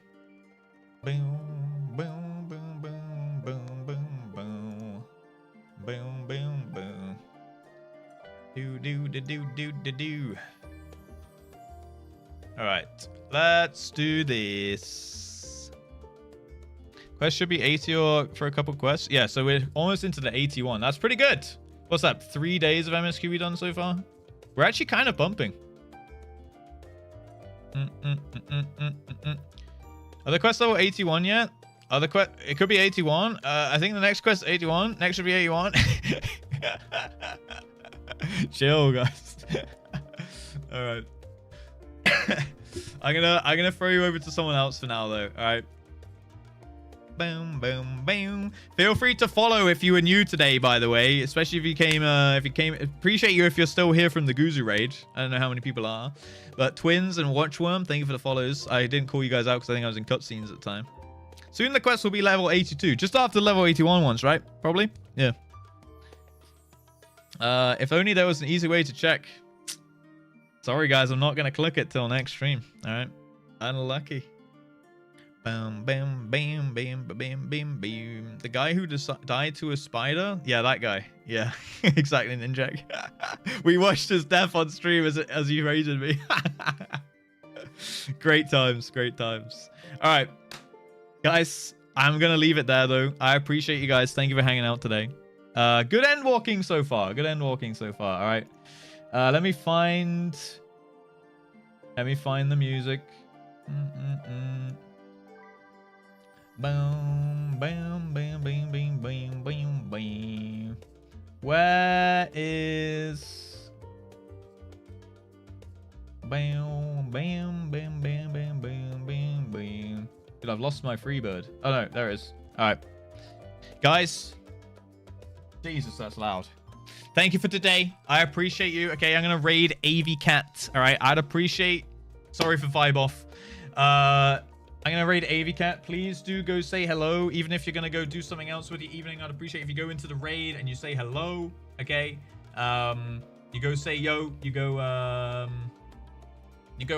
Boom, boom, boom, boom, boom, boom, boom. Boom, boom, boom. Do. Alright, let's do this. Quest should be 80 or for a couple quests. Yeah, so we're almost into the 81. That's pretty good. What's that? 3 days of MSQ we done so far? We're actually kind of bumping. Are the quests level 81 yet? It could be 81. I think the next quest is 81. Next should be 81. Chill, guys. All right. I'm gonna throw you over to someone else for now, though. All right. Boom, boom, boom. Feel free to follow if you were new today, by the way. Especially if you came. Appreciate you if you're still here from the Guzu raid. I don't know how many people are, but Twins and Watchworm, thank you for the follows. I didn't call you guys out because I think I was in cutscenes at the time. Soon the quest will be level 82, just after level 81 ones, right? Probably. Yeah. If only there was an easy way to check. Sorry, guys, I'm not gonna click it till next stream. All right. Unlucky. Bam, bam, bam, bam, bam, bam, bam. The guy who died to a spider? Yeah, that guy. Yeah, exactly, Ninjak. We watched his death on stream as he raided me. Great times, great times. All right, guys, I'm going to leave it there, though. I appreciate you guys. Thank you for hanging out today. Good end walking so far. Good end walking so far. All right. Let me find the music. Boom, bam, bam, bam, bam, bam, bam, bam. Where is? Bam, bam, bam, bam, bam, bam, bam, bam. Dude, I've lost my free bird. Oh no, there it is. All right, guys. Jesus, that's loud. Thank you for today. I appreciate you. Okay, I'm going to raid AV Cat. All right, I'd appreciate... Sorry for vibe off. I'm going to raid AV Cat. Please do go say hello. Even if you're going to go do something else with your evening, I'd appreciate if you go into the raid and you say hello. Okay? You go say yo. You go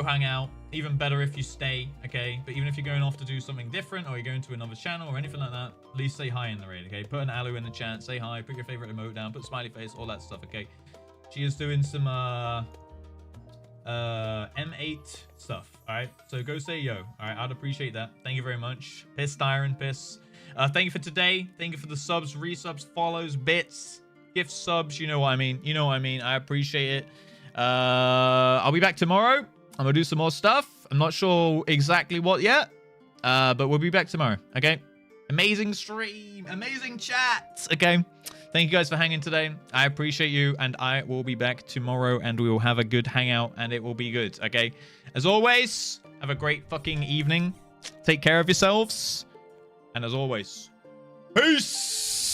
hang out. Even better if you stay, okay? But even if you're going off to do something different or you're going to another channel or anything like that, at least say hi in the raid, okay? Put an alu in the chat, say hi, put your favorite emote down, put smiley face, all that stuff, okay? She is doing some M8 stuff, all right? So go say yo, all right? I'd appreciate that. Thank you very much. Piss, Tyron, piss. Thank you for today. Thank you for the subs, resubs, follows, bits, gift subs. You know what I mean. You know what I mean. I appreciate it. I'll be back tomorrow. I'm gonna do some more stuff. I'm not sure exactly what yet, but we'll be back tomorrow, okay? Amazing stream, amazing chat, okay? Thank you guys for hanging today. I appreciate you, and I will be back tomorrow, and we will have a good hangout, and it will be good, okay? As always, have a great fucking evening. Take care of yourselves, and as always, peace!